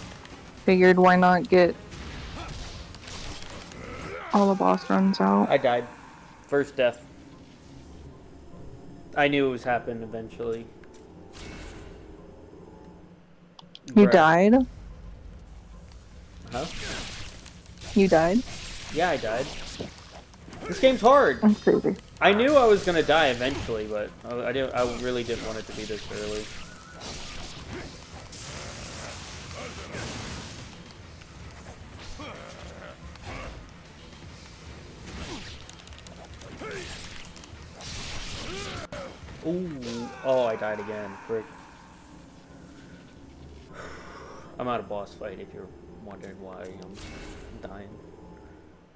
figured why not get all the boss runs out. I died. First death. I knew it was happening eventually. You Bruh. died? Huh? You died? Yeah, I died. This game's hard. That's crazy. I knew I was gonna die eventually, but I really didn't want it to be this early. Ooh. Oh, I died again. Frick. I'm out of boss fight if you're wondering why I'm dying.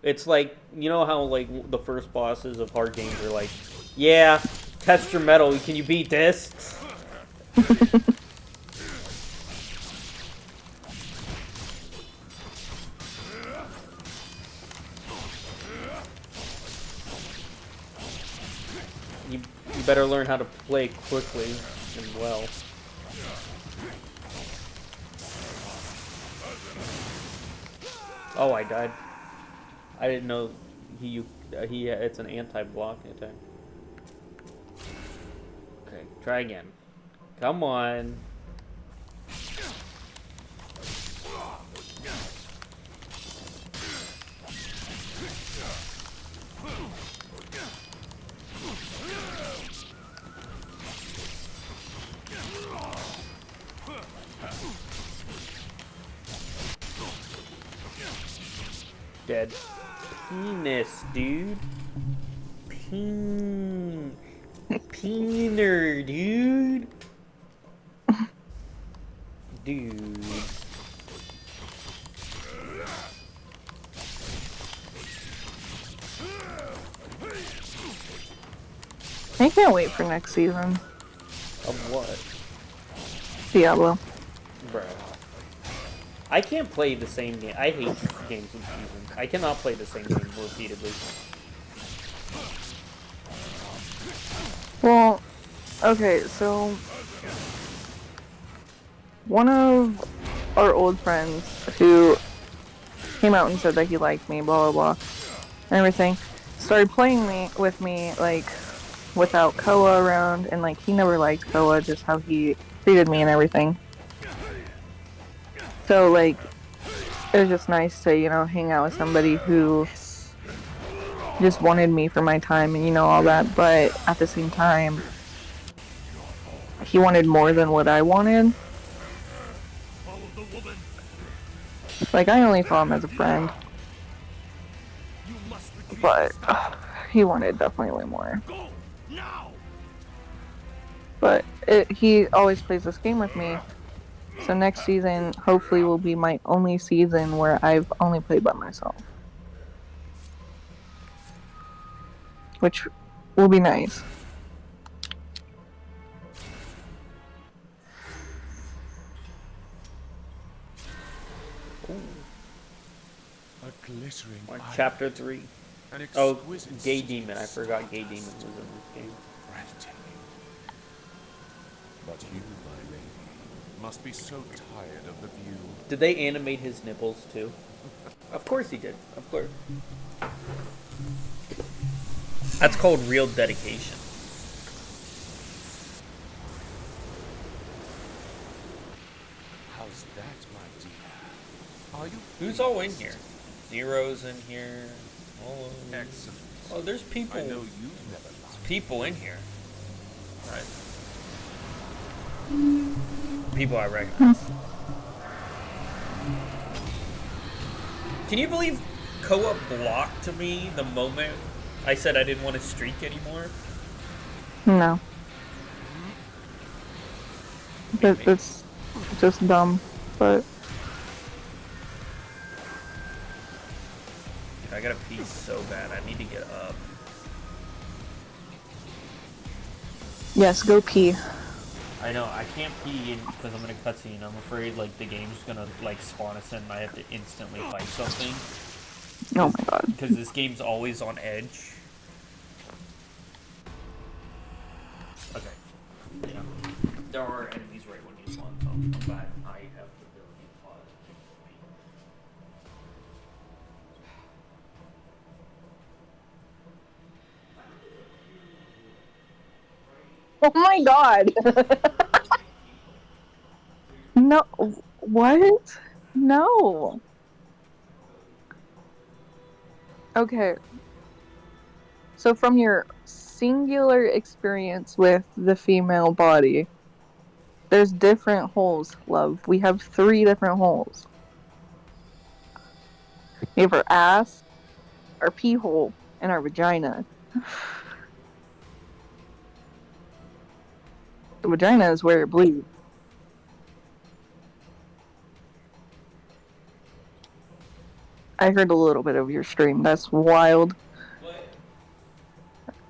It's like, you know how like the first bosses of hard games are like, yeah, test your metal, can you beat this? You better learn how to play quickly and well. Oh, I died. I didn't know it's an anti-block attack. Okay, try again. Come on. Dead. Penis, dude. Peener, dude. Dude. I can't wait for next season. Of what? Diablo. Bro. I can't play the same game. I hate games with seasons. I cannot play the same game repeatedly. Well, okay, so one of our old friends who came out and said that he liked me, blah blah blah, and everything, started playing with me like without Koa around, and like he never liked Koa, just how he treated me and everything. So like it was just nice to, you know, hang out with somebody who just wanted me for my time and, you know, all that, but at the same time he wanted more than what I wanted. Like, I only saw him as a friend, but he wanted definitely way more. But he always plays this game with me, so next season hopefully will be my only season where I've only played by myself, which will be nice. A glittering On eye, chapter 3. an Oh, exquisite Gay state Demon. I of forgot Gay Demon was in stardust. this game. Breathtaking. But you, my lady, must be so tired of the view. Did they animate his nipples too? Of course he did. Of course. That's called real dedication. How's that, my dear? Are you Who's all in here? Zero's in here. Oh, excellent? oh there's people. I know you've never lied. People in here. Right. People I recognize. Can you believe Koa blocked me the moment I said I didn't want to streak anymore? No. It's just dumb, but... Dude, I gotta pee so bad. I need to get up. Yes, go pee. I know, I can't pee because I'm in a cutscene. I'm afraid, like, the game's gonna, like, spawn us in and I have to instantly fight something. Oh my god. Because this game's always on edge. Okay. Yeah. There are enemies right when you spawn, so I'm glad I have the ability to pause. Oh my god! No, what? No. Okay. So from your singular experience with the female body, there's different holes, love. We have 3 different holes. We have our ass, our pee hole, and our vagina. The vagina is where it bleeds. I heard a little bit of your stream. That's wild. What?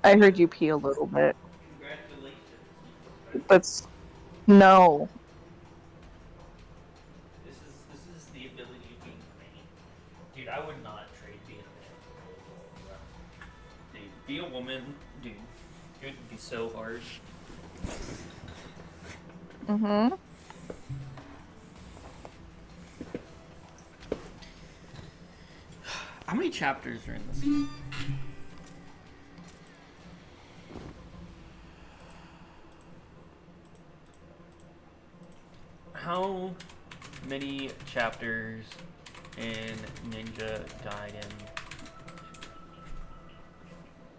I heard you pee a little bit. Congratulations. That's... No. This is the ability of being clean. Dude, I would not trade being a man. Dude, be a woman, dude. It would be so hard. Mm-hmm. How many chapters are in this game? How many chapters in Ninja Gaiden?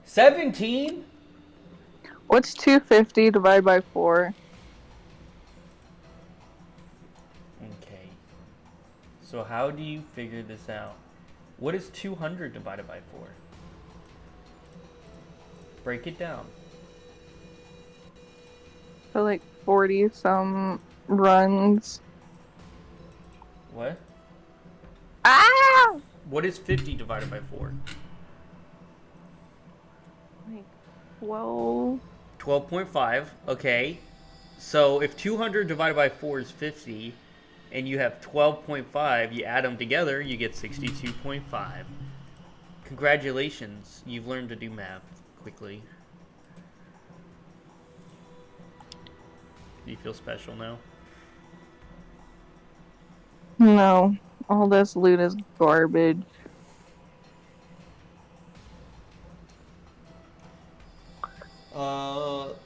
17? What's 250 divided by 4? Okay. So how do you figure this out? What is 200 divided by 4? Break it down. So like 40 some runs. What? Ah! What is 50 divided by 4? Like 12. 12.5. Okay. So if 200 divided by 4 is 50, and you have 12.5, you add them together, you get 62.5. Congratulations, you've learned to do math quickly. Do you feel special now? No, all this loot is garbage.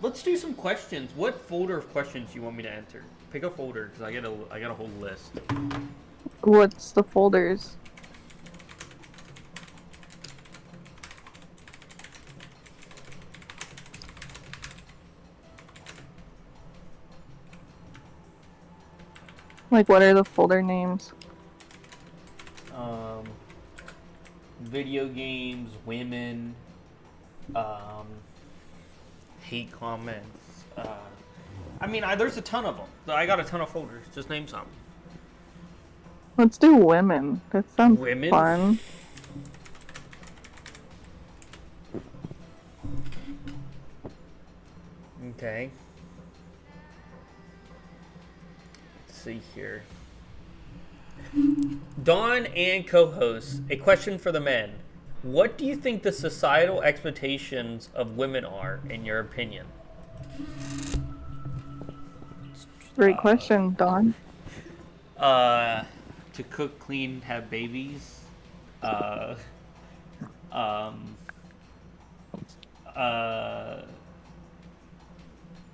Let's do some questions. What folder of questions do you want me to enter? Pick a folder, because I got a whole list. What's the folders? Like, what are the folder names? Video games, women, hate comments. I mean, there's a ton of them. I got a ton of folders. Just name some. Let's do women. That sounds Women? fun. Okay. Let's see here. Dawn and co-host, a question for the men. What do you think the societal expectations of women are, in your opinion? Great question, Dawn. To cook, clean, have babies.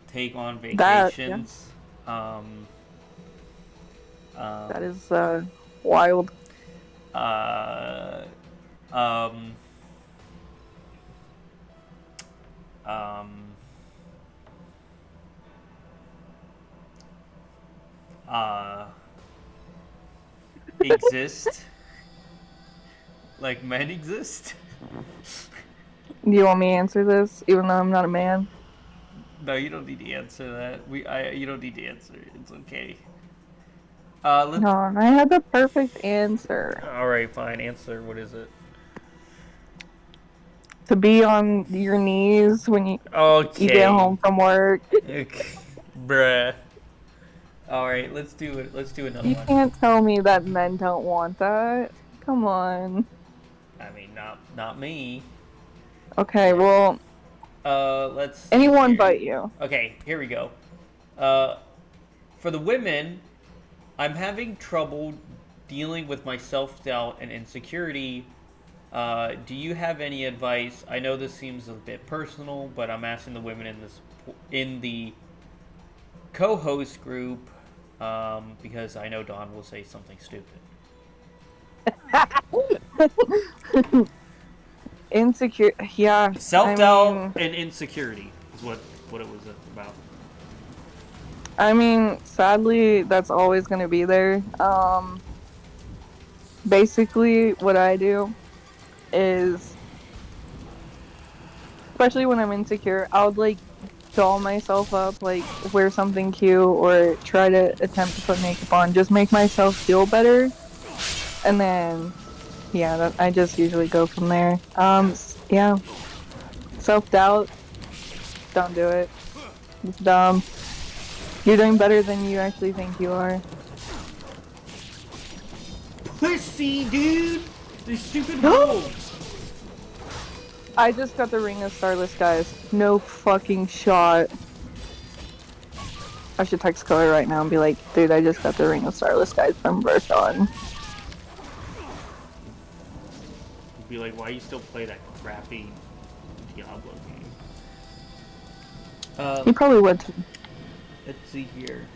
Take on vacations. That is wild. Exist. Like men exist. Do you want me to answer this, even though I'm not a man? No, you don't need to answer that. You don't need to answer. It's okay. No, I had the perfect answer. All right, fine. Answer. What is it? To be on your knees when you get home from work. Okay. Bruh. All right, let's do it. Let's do another You one. can't tell me that men don't want that. Come on. I mean, not me. Okay, well, Let's see anyone here. but you. Okay, here we go. For the women, I'm having trouble dealing with my self-doubt and insecurity. Do you have any advice? I know this seems a bit personal, but I'm asking the women in the co-host group because I know Dawn will say something stupid. Insecure, yeah. Self-doubt and insecurity is what it was about. I mean, sadly, that's always going to be there. Basically, what I do is, especially when I'm insecure, I would, like, doll myself up, like, wear something cute, or try to attempt to put makeup on, just make myself feel better, and then, yeah, I just usually go from there. Yeah. Self-doubt, don't do it. It's dumb. You're doing better than you actually think you are. Pussy, dude! These stupid rules! I just got the Ring of Starless Skies. No fucking shot. I should text Color right now and be like, dude, I just got the Ring of Starless Skies from Berthon. Be like, why you still play that crappy Diablo game? He probably would too. Let's see here.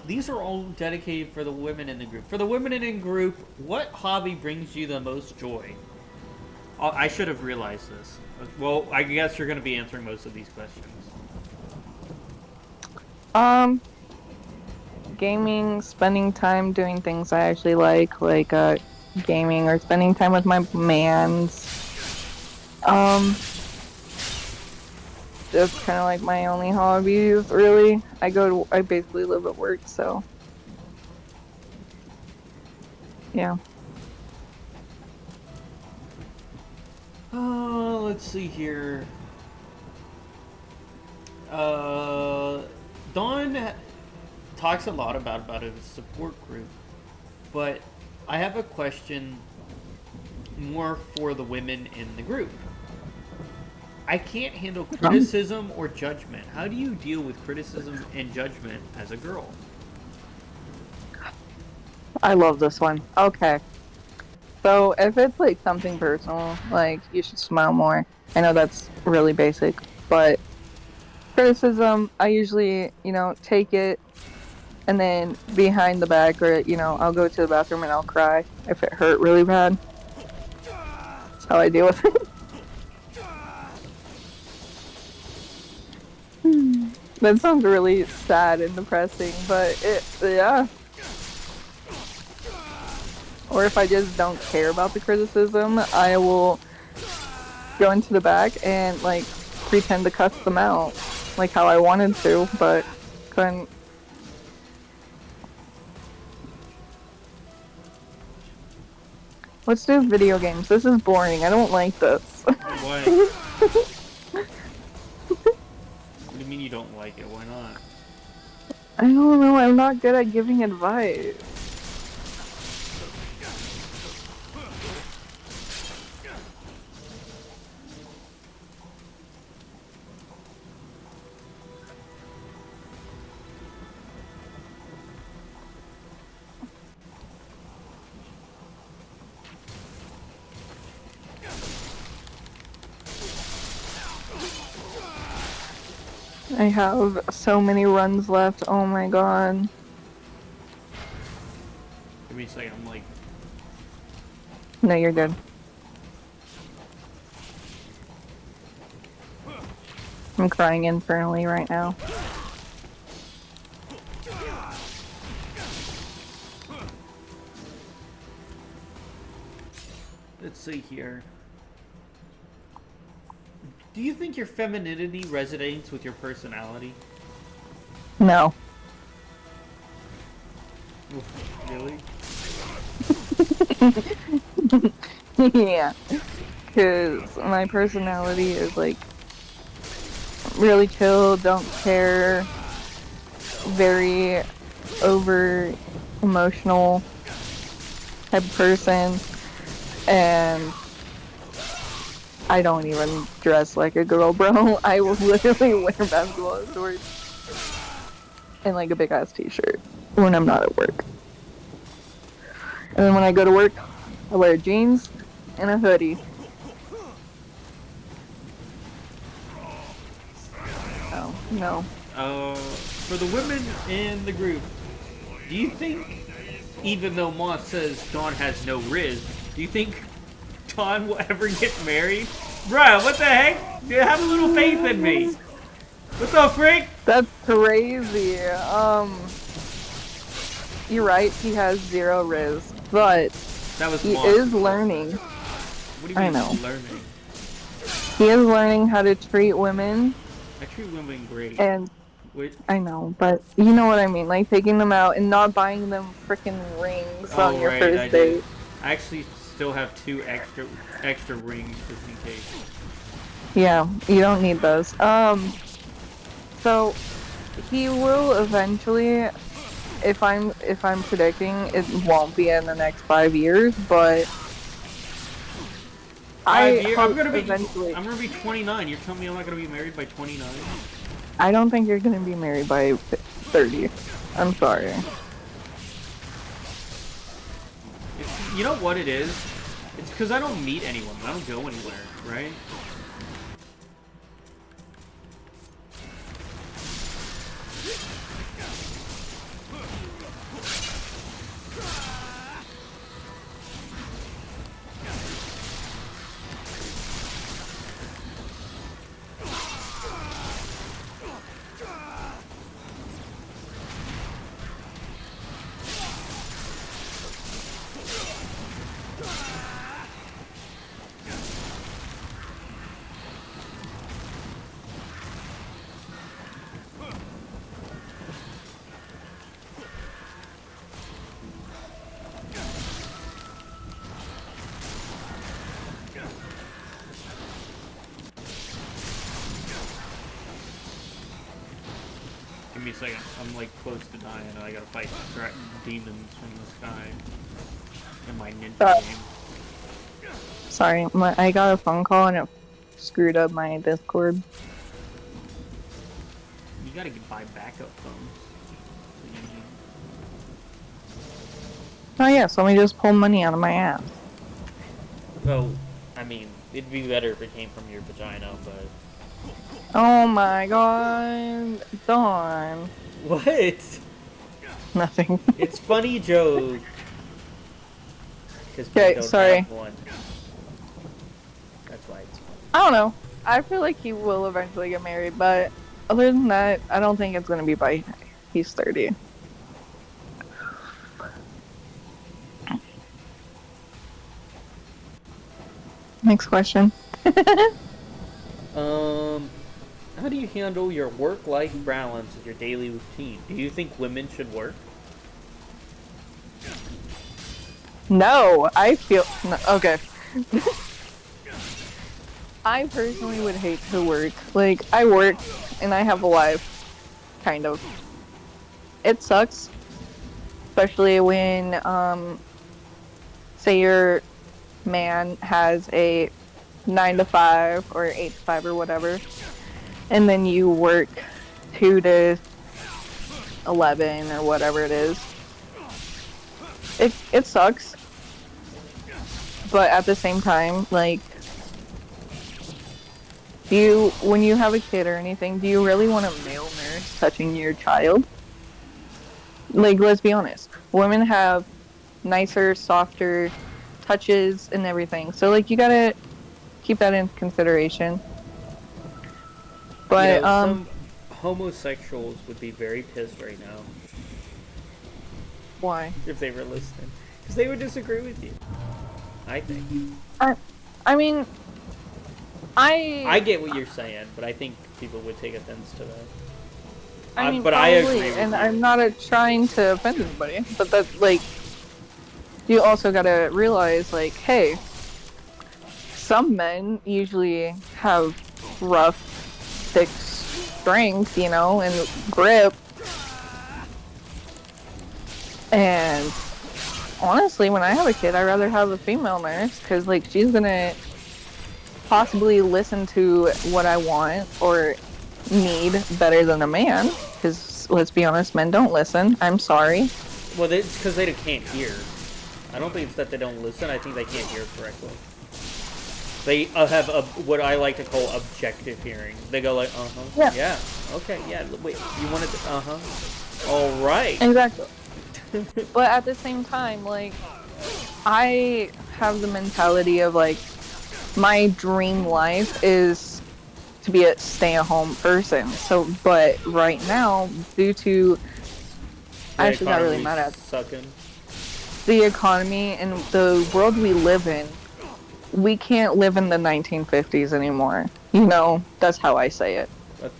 These are all dedicated for the women in the group. For the women in the group, what hobby brings you the most joy? I should have realized this. Well, I guess you're going to be answering most of these questions. Gaming, spending time doing things I actually like gaming, or spending time with my mans. That's kind of like my only hobbies, really. I basically live at work, so yeah. Let's see here. Dawn talks a lot about a support group, but I have a question more for the women in the group. I can't handle criticism or judgment. How do you deal with criticism and judgment as a girl? I love this one. Okay. So if it's like something personal, like you should smile more. I know that's really basic, but criticism, I usually, take it and then behind the back or, I'll go to the bathroom and I'll cry if it hurt really bad. That's how I deal with it. That sounds really sad and depressing, but yeah. Or if I just don't care about the criticism, I will go into the back and like pretend to cuss them out, like how I wanted to, but couldn't. Let's do video games. This is boring. I don't like this. Why? What do you mean you don't like it? Why not? I don't know. I'm not good at giving advice. I have so many runs left. Oh my god. Give me a second. I'm like, No, you're good. I'm crying internally right now. let's see here. Do you think your femininity resonates with your personality? No. Really? Yeah. Because my personality is like really chill, don't care, very over emotional type of person, and I don't even dress like a girl, bro. I will literally wear basketball shorts and like a big ass t-shirt when I'm not at work. And then when I go to work, I wear jeans and a hoodie. Oh, no. For the women in the group, do you think, even though Moss says Dawn has no riz, do you think Dawn will ever get married? Bruh, what the heck? You have a little faith in me. What the freak? That's crazy. You're right, he has 0 riz, but That was he Moss. is learning. What do you mean I know. learning? He is learning how to treat women, I treat women great. and Wait. I know, but you know what I mean, like taking them out and not buying them freaking rings on your I first did. date. I actually still have 2 extra rings just in case. Yeah, you don't need those. So he will eventually, if I'm predicting, it won't be in the next 5 years, but I'm hope gonna be eventually. I'm gonna be 29. You're telling me I'm not gonna be married by 29? I don't think you're gonna be married by 30. I'm sorry. You know what it is? It's because I don't meet anyone. I don't go anywhere, right? me a second. I'm like close to dying and I gotta fight demons from the sky in my ninja game. Sorry, I got a phone call and it screwed up my Discord. You gotta buy backup phones. Oh yeah, so let me just pull money out of my ass. Well, I mean, it'd be better if it came from your vagina, but... Oh my god, Dawn. What? Nothing. It's funny joke. Because we Okay, don't sorry. have one. That's why it's funny. I don't know. I feel like he will eventually get married, but other than that, I don't think it's gonna be by he's 30. Next question. How do you handle your work-life balance with your daily routine? Do you think women should work? No, I feel no, okay. I personally would hate to work. Like, I work and I have a life, kind of. It sucks, especially when say your man has a 9 to 5 or 8 to 5 or whatever, and then you work 2 to 11 or whatever it is. It sucks, but at the same time, like, when you have a kid or anything, do you really want a male nurse touching your child? Like, let's be honest, women have nicer, softer touches and everything, so like, you gotta keep that in consideration. But you know, some homosexuals would be very pissed right now why? if they were listening, because they would disagree with you. I think. I mean, I get what you're saying, but I think people would take offense to that. I mean, but probably, I agree with and you. I'm not trying to offend anybody, but that, like, you also gotta realize, like, hey, some men usually have rough, thick strength, you know, and grip. And honestly, when I have a kid, I'd rather have a female nurse, because, like, she's gonna possibly listen to what I want or need better than a man, because, let's be honest, men don't listen. I'm sorry. Well, it's because they can't hear. I don't think it's that they don't listen. I think they can't hear correctly. They have what I like to call objective hearing. They go like, yeah, okay, yeah, wait, you wanted to, all right. Exactly. But at the same time, like, I have the mentality of, like, my dream life is to be a stay-at-home person. So, but right now, due to, I actually got really mad at the economy and the world we live in. We can't live in the 1950s anymore. You know, that's how I say it.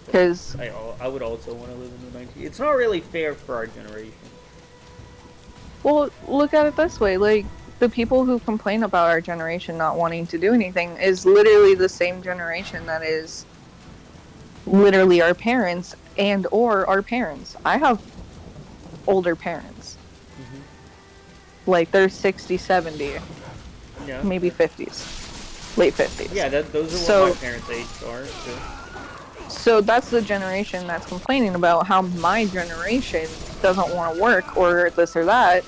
Because I would also want to live in the 1950s. It's not really fair for our generation. Well, look at it this way, like, the people who complain about our generation not wanting to do anything is literally the same generation that is literally our parents and or our parents. I have older parents. Mm-hmm. Like, they're 60, 70, yeah, maybe 50s, late 50s. Yeah, those are what my parents' age are, too. So that's the generation that's complaining about how my generation doesn't want to work or this or that.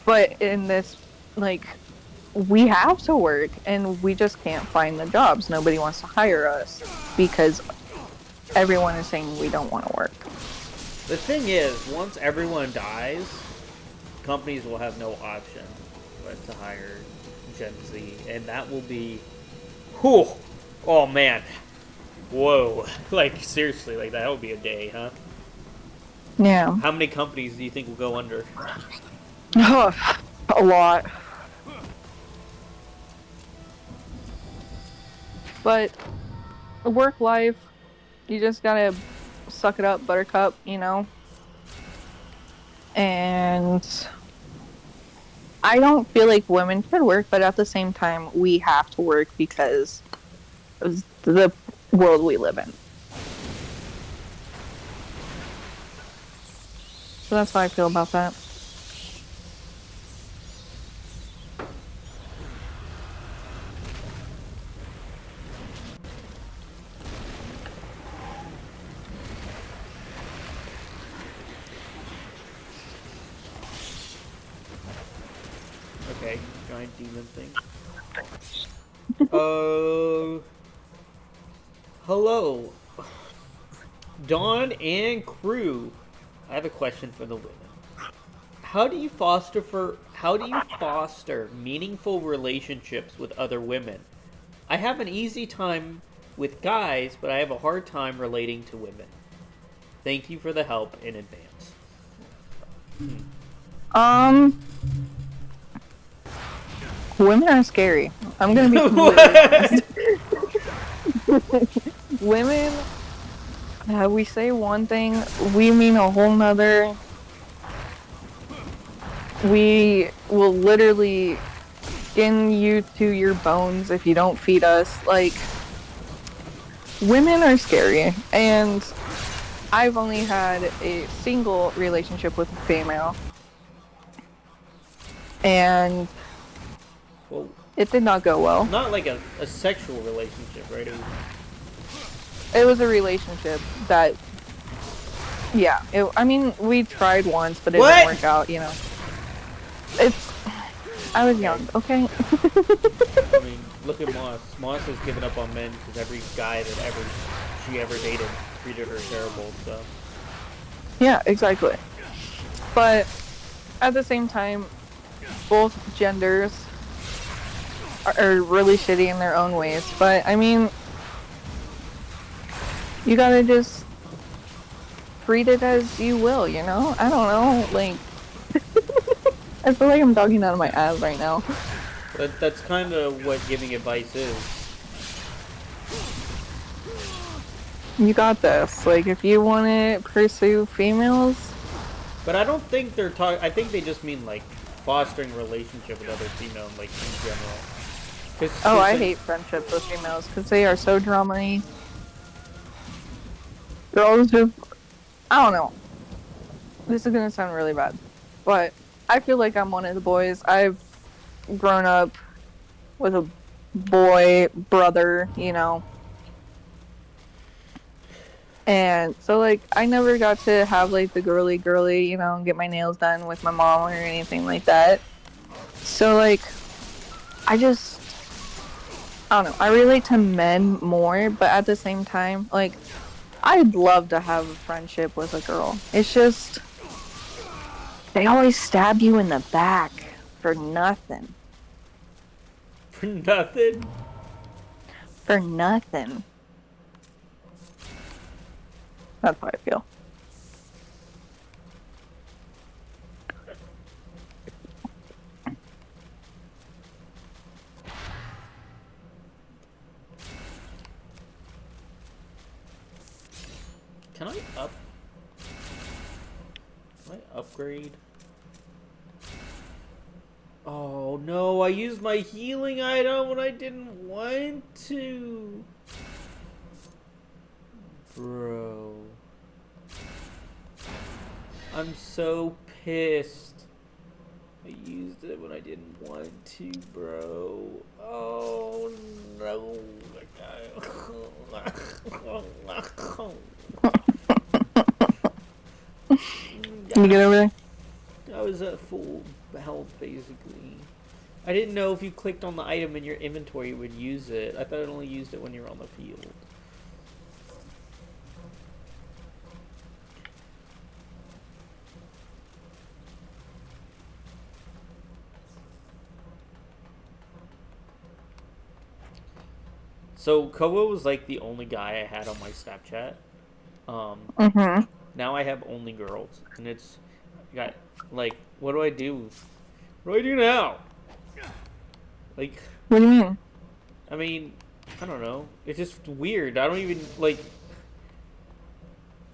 But in this, like, we have to work and we just can't find the jobs. Nobody wants to hire us because everyone is saying we don't want to work. The thing is, once everyone dies, companies will have no option but to hire Gen Z. And that will be, whew, oh man. Whoa, like, seriously, like, that would be a day, huh? Yeah. How many companies do you think will go under? A lot. But work life, you just gotta suck it up, buttercup, you know? And I don't feel like women should work, but at the same time, we have to work because of the world we live in. So that's how I feel about that. Okay, giant demon thing. Hello, Dawn and crew. I have a question for the women. How do you foster meaningful relationships with other women? I have an easy time with guys, but I have a hard time relating to women. Thank you for the help in advance. Women are scary. I'm gonna be completely honest. Women, we say one thing, we mean a whole nother. We will literally skin you to your bones if you don't feed us. Like, women are scary, and I've only had a single relationship with a female, and Well, it did not go well. not like a sexual relationship, right? It was a relationship that, yeah. I mean, we tried once, but it didn't work out. You know, I was young. Okay. I mean, look at Moss. Moss has given up on men because every guy that she ever dated treated her terrible. So. Yeah, exactly. But at the same time, both genders are really shitty in their own ways. But I mean, you gotta just treat it as you will, you know? I don't know, like, I feel like I'm talking out of my ass right now. That's kind of what giving advice is. You got this. Like, if you want to pursue females. But I don't think they're talking. I think they just mean like fostering a relationship with other females, like in general. Oh, I hate friendships with females because they are so drama-y. Girls just, I don't know. This is gonna sound really bad, but I feel like I'm one of the boys. I've grown up with a boy brother, you know. And so, like, I never got to have, like, the girly, you know, get my nails done with my mom or anything like that. So, like, I don't know. I relate to men more, but at the same time, like, I'd love to have a friendship with a girl. It's just, they always stab you in the back for nothing. For nothing? For nothing. That's how I feel. Can I upgrade? Oh no, I used my healing item when I didn't want to. Bro. I'm so pissed. I used it when I didn't want to, bro. Oh no. Can you get over there? I was at full health, basically. I didn't know if you clicked on the item in your inventory, you would use it. I thought it only used it when you were on the field. So, Koa was like the only guy I had on my Snapchat. Now I have only girls. And it's got, like, what do I do? What do I do now? Like, what do you mean? I mean, I don't know. It's just weird. I don't even, like,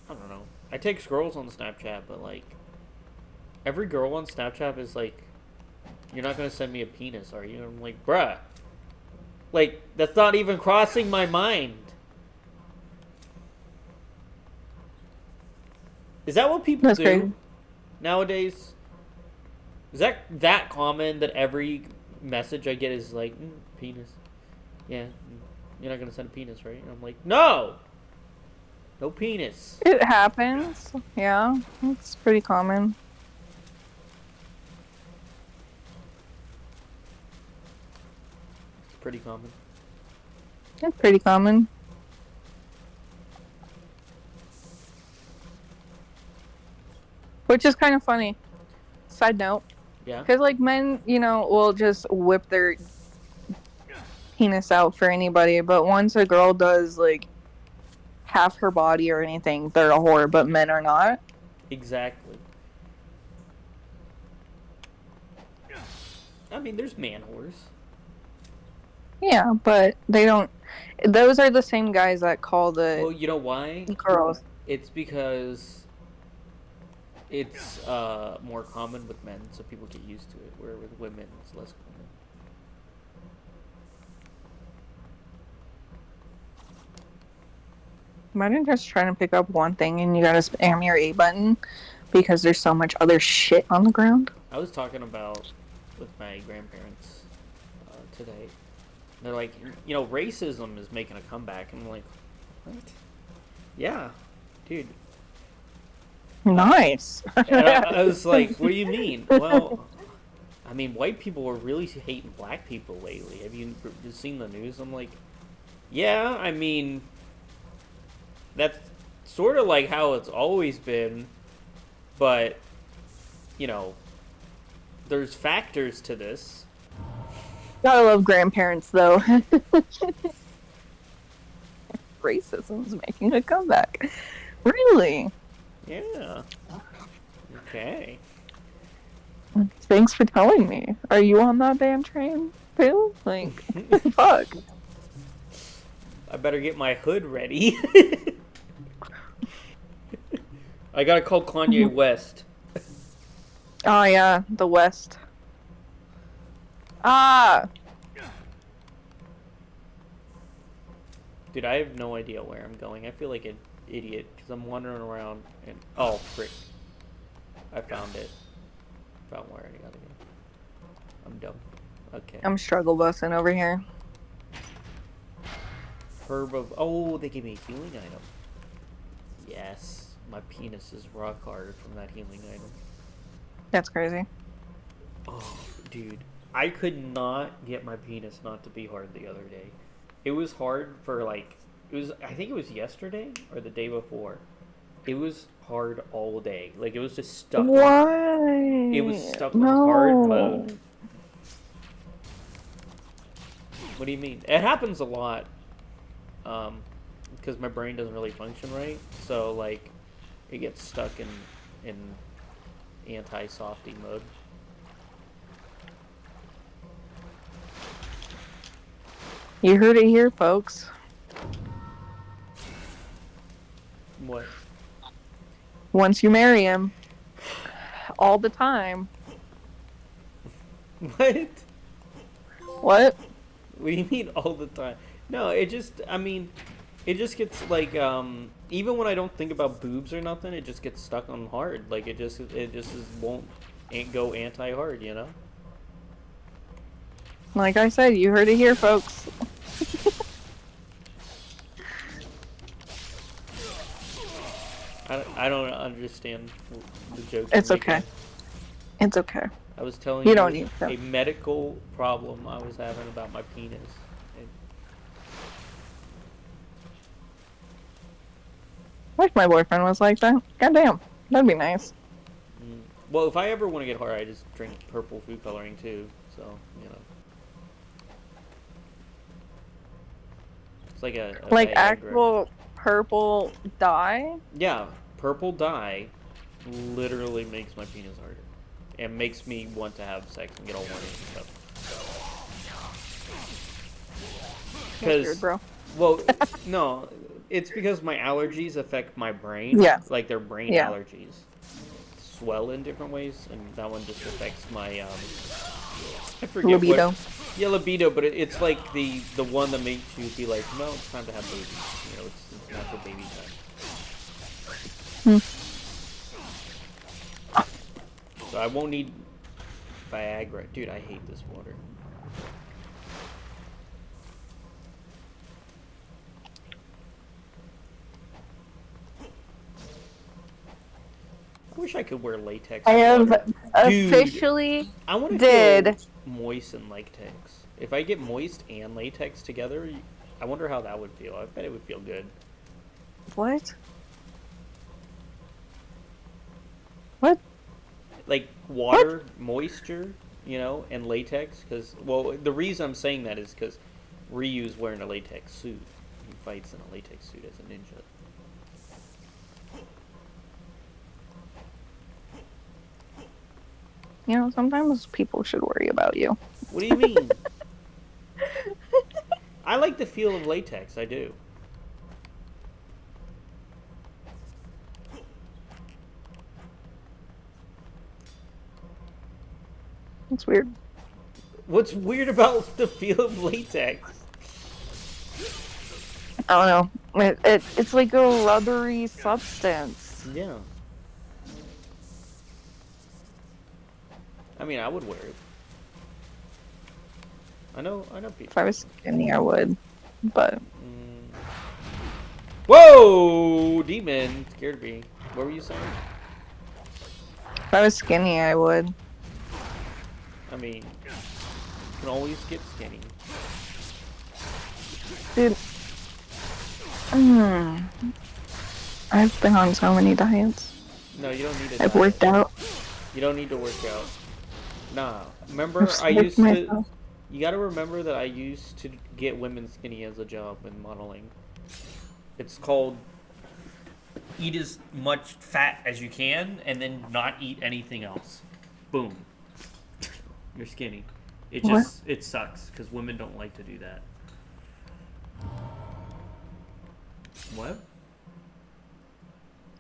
I don't know. I take girls on Snapchat, but, like, every girl on Snapchat is like, you're not going to send me a penis, are you? I'm like, bruh. Like, that's not even crossing my mind. Is that what people do? Crazy. nowadays? Is that common that every message I get is like, penis? Yeah, you're not gonna send a penis, right? And I'm like, no! No penis. It happens. Yeah, it's pretty common. It's pretty common. It's pretty common. Which is kind of funny. Side note. Yeah. Because, like, men, you know, will just whip their penis out for anybody, but once a girl does, like, half her body or anything, they're a whore, but men are not. Exactly. I mean, there's man whores. Yeah, but they don't. Those are the same guys that call the Well, you know why? girls. It's because it's more common with men, so people get used to it, where with women it's less common. Imagine just trying to pick up one thing and you gotta spam your A button because there's so much other shit on the ground. I was talking about with my grandparents today. They're like, you know, racism is making a comeback. And I'm like, what? Yeah, dude. Nice. And I was like, what do you mean? Well, I mean, white people are really hating black people lately. Have you seen the news? I'm like, yeah, I mean, that's sort of like how it's always been, but, you know, there's factors to this. Gotta love grandparents, though. Racism's making a comeback. Really? Yeah. Okay. Thanks for telling me. Are you on that damn train, too? Like, fuck. I better get my hood ready. I gotta call Kanye West. Oh, yeah, the West. Ah! Dude, I have no idea where I'm going. I feel like an idiot because I'm wandering around and... Oh, frick. I found it. Found where I gotta go. I'm dumb. Okay. I'm struggle busing over here. Herb of... Oh, they gave me a healing item. Yes. My penis is rock hard from that healing item. That's crazy. Oh, dude. I could not get my penis not to be hard the other day. It was hard for like... I think it was yesterday or the day before. It was hard all day. Like, it was just stuck. Why? It was stuck on hard mode. What do you mean? It happens a lot. Because my brain doesn't really function right. So, like, it gets stuck in anti-softy mode. You heard it here, folks. What? Once you marry him, all the time. What? What? What do you mean all the time? No, it just, I mean, it just gets like, even when I don't think about boobs or nothing, it just gets stuck on hard. Like, it just won't go anti-hard, you know? Like I said, you heard it here, folks. I don't understand the joke. It's okay. It's okay. I was telling you don't need to. A medical problem I was having about my penis. Wish my boyfriend was like that. Goddamn, that'd be nice. Well, if I ever want to get hard, I just drink purple food coloring too. So, you know, it's like a like Viagra. actual purple dye. Yeah, purple dye literally makes my penis harder. And makes me want to have sex and get all horny and stuff. Weird, bro. Well, no, it's because my allergies affect my brain. Yeah. Like, they're brain allergies. Swell in different ways, and that one just affects my, I forget libido. Yeah, libido, but it's like the one that makes you be like, no, it's time to have babies. You know, it's natural baby time. So I won't need Viagra. Dude, I hate this water. I wish I could wear latex. I have water. officially Dude, I want to did. feel moist and latex. If I get moist and latex together, I wonder how that would feel. I bet it would feel good. What? What? Like water, moisture, you know, and latex. Because, well, the reason I'm saying that is because Ryu's wearing a latex suit. He fights in a latex suit as a ninja. You know, sometimes people should worry about you. What do you mean? I like the feel of latex. I do. It's weird. What's weird about the feel of latex? I don't know. It's like a rubbery substance. Yeah. I mean, I would wear it. I know people. If I was skinny, I would. But Whoa! Demon scared me. What were you saying? if I was skinny, I would. I mean, you can always get skinny. Dude. I've been on so many diets. No, you don't need to. I've worked out. You don't need to work out. Nah. Remember, I've I used myself. to. You gotta remember that I used to get women skinny as a job in modeling. It's called eat as much fat as you can and then not eat anything else. Boom. You're skinny. It sucks because women don't like to do that. What?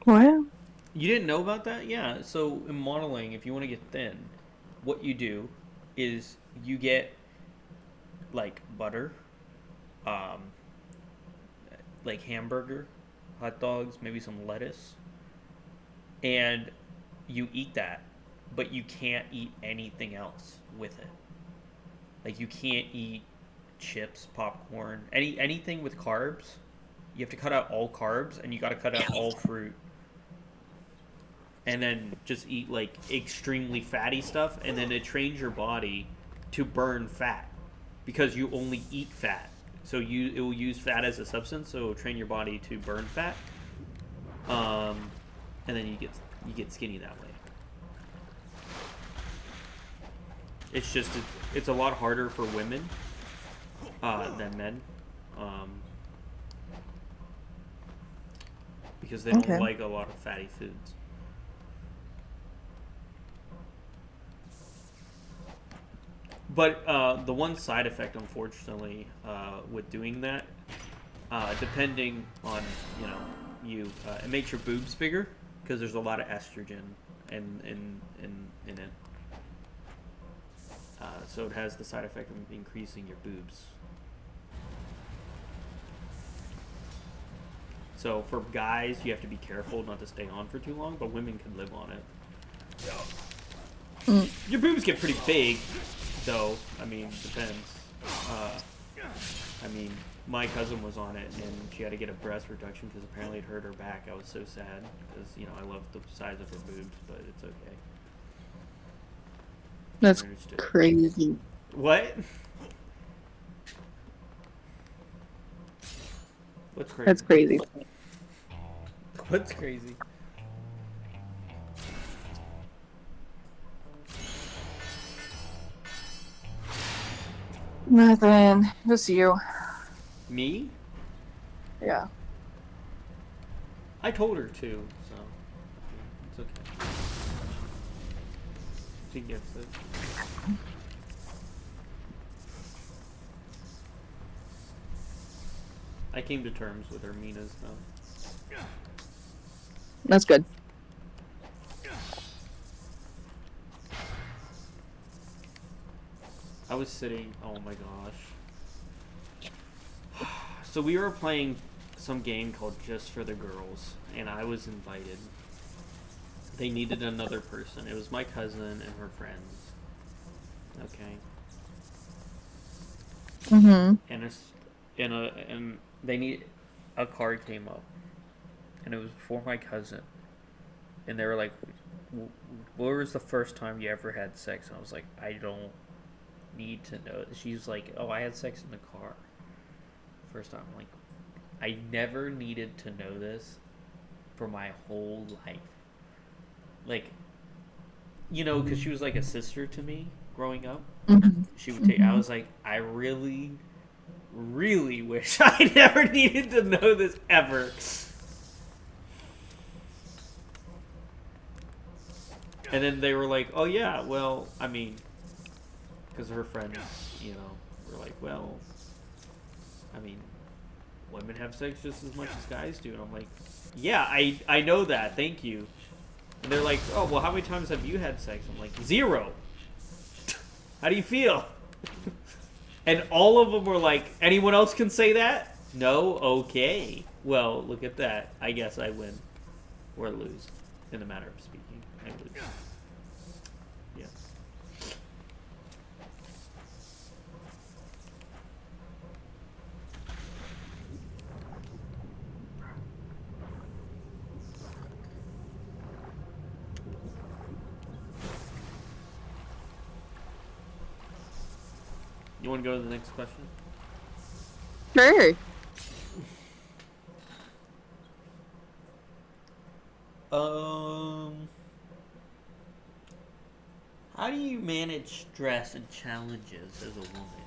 What? You didn't know about that? Yeah. So in modeling, if you want to get thin, what you do is you get like butter, like hamburger, hot dogs, maybe some lettuce, and you eat that, but you can't eat anything else with it. Like you can't eat chips, popcorn, anything with carbs. You have to cut out all carbs, and you got to cut out all fruit. And then just eat like extremely fatty stuff, and then it trains your body to burn fat because you only eat fat. So it will use fat as a substance, so it will train your body to burn fat. And then you get skinny that way. It's just it's a lot harder for women than men. Because they don't like a lot of fatty foods. But the one side effect, unfortunately, with doing that, depending on it makes your boobs bigger because there's a lot of estrogen in it. So it has the side effect of increasing your boobs. So for guys, you have to be careful not to stay on for too long, but women can live on it. Your boobs get pretty big, though. I mean, depends. I mean, my cousin was on it, and she had to get a breast reduction because apparently it hurt her back. I was so sad because, I love the size of her boobs, but it's okay. That's crazy. What? What's crazy? That's crazy. What's crazy? Nothing. Just you. Me? Yeah. I told her to, so it's okay. She gets it. I came to terms with her meanness, though. That's good. I was sitting, oh my gosh. So we were playing some game called Just for the Girls, and I was invited. They needed another person. It was my cousin and her friends. Okay. Mm-hmm. And they need a card came up, and it was for my cousin, and they were like, "What was the first time you ever had sex?" And I was like, "I don't need to know." She's like, "Oh, I had sex in the car." First time, I'm like, I never needed to know this for my whole life. Like, you know, because she was like a sister to me growing up. Mm-hmm. She would take. I was like, I really, really wish I never needed to know this ever. And then they were like, "Oh yeah, well, I mean," because her friends, you know, were like, "Well, I mean, women have sex just as much as guys do." And I'm like, "Yeah, I know that. Thank you." And they're like, "Oh, well, how many times have you had sex?" I'm like, 0. How do you feel? And all of them were like, "Anyone else can say that?" No? Okay. Well, look at that. I guess I win. Or lose. In a matter of speaking. I lose. Yeah. You want to go to the next question? Sure. How do you manage stress and challenges as a woman?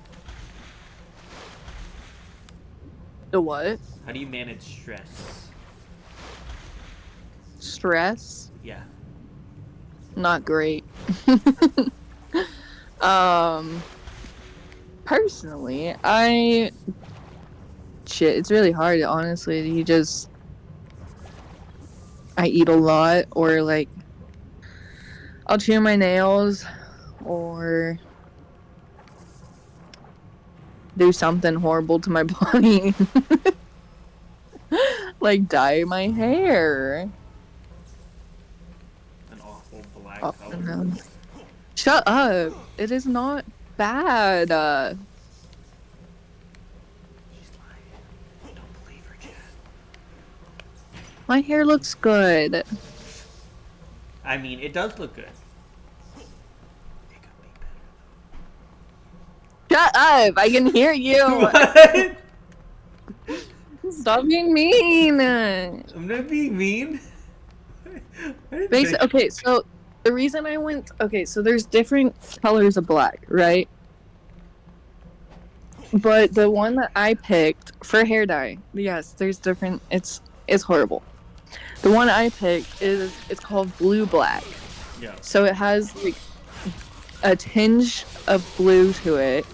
The what? How do you manage stress? Stress? Yeah. Not great. Personally, it's really hard, honestly. I eat a lot, or like, I'll chew my nails, or do something horrible to my body. Like, dye my hair. An awful black Oh, color. no. Shut up. It is not bad. She's lying. Don't believe her, Chad. My hair looks good. I mean, it does look good. It could be better. Shut up. I can hear you. What? Stop being mean. I'm not being mean. Okay, so the reason I went... Okay, so there's different colors of black, right? But the one that I picked for hair dye, yes, there's different... It's horrible. The one I picked it's called blue black. Yeah. So it has like a tinge of blue to it,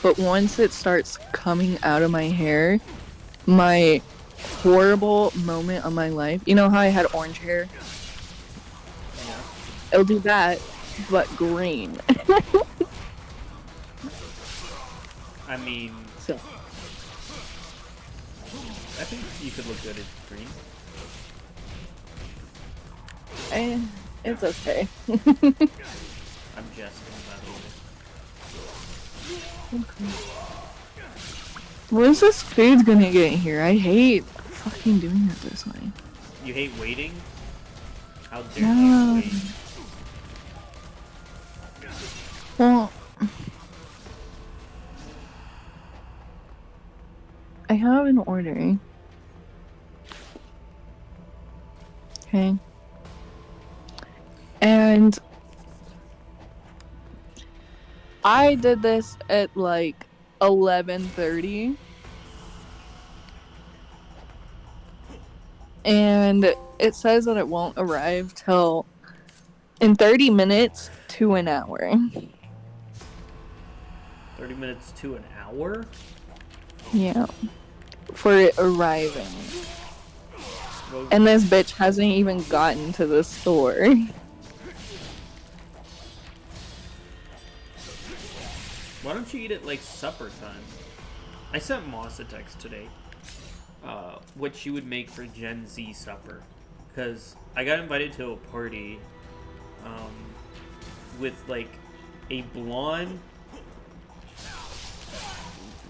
but once it starts coming out of my hair, my horrible moment of my life, you know how I had orange hair? Yeah. It'll do that, but green. I mean, So I think you could look good as green. it's okay. I'm jesting, by the way. What is this food gonna get here? I hate fucking doing it this way. You hate waiting? How dare No. you wait? Well, I have an order. Okay. And I did this at like 11:30. And it says that it won't arrive till in 30 minutes to an hour. 30 minutes to an hour? Yeah. For it arriving. Well, And this bitch hasn't even gotten to the store. why don't you eat it like supper time? I sent Moss a text today. What she would make for Gen Z supper. because I got invited to a party with like a blonde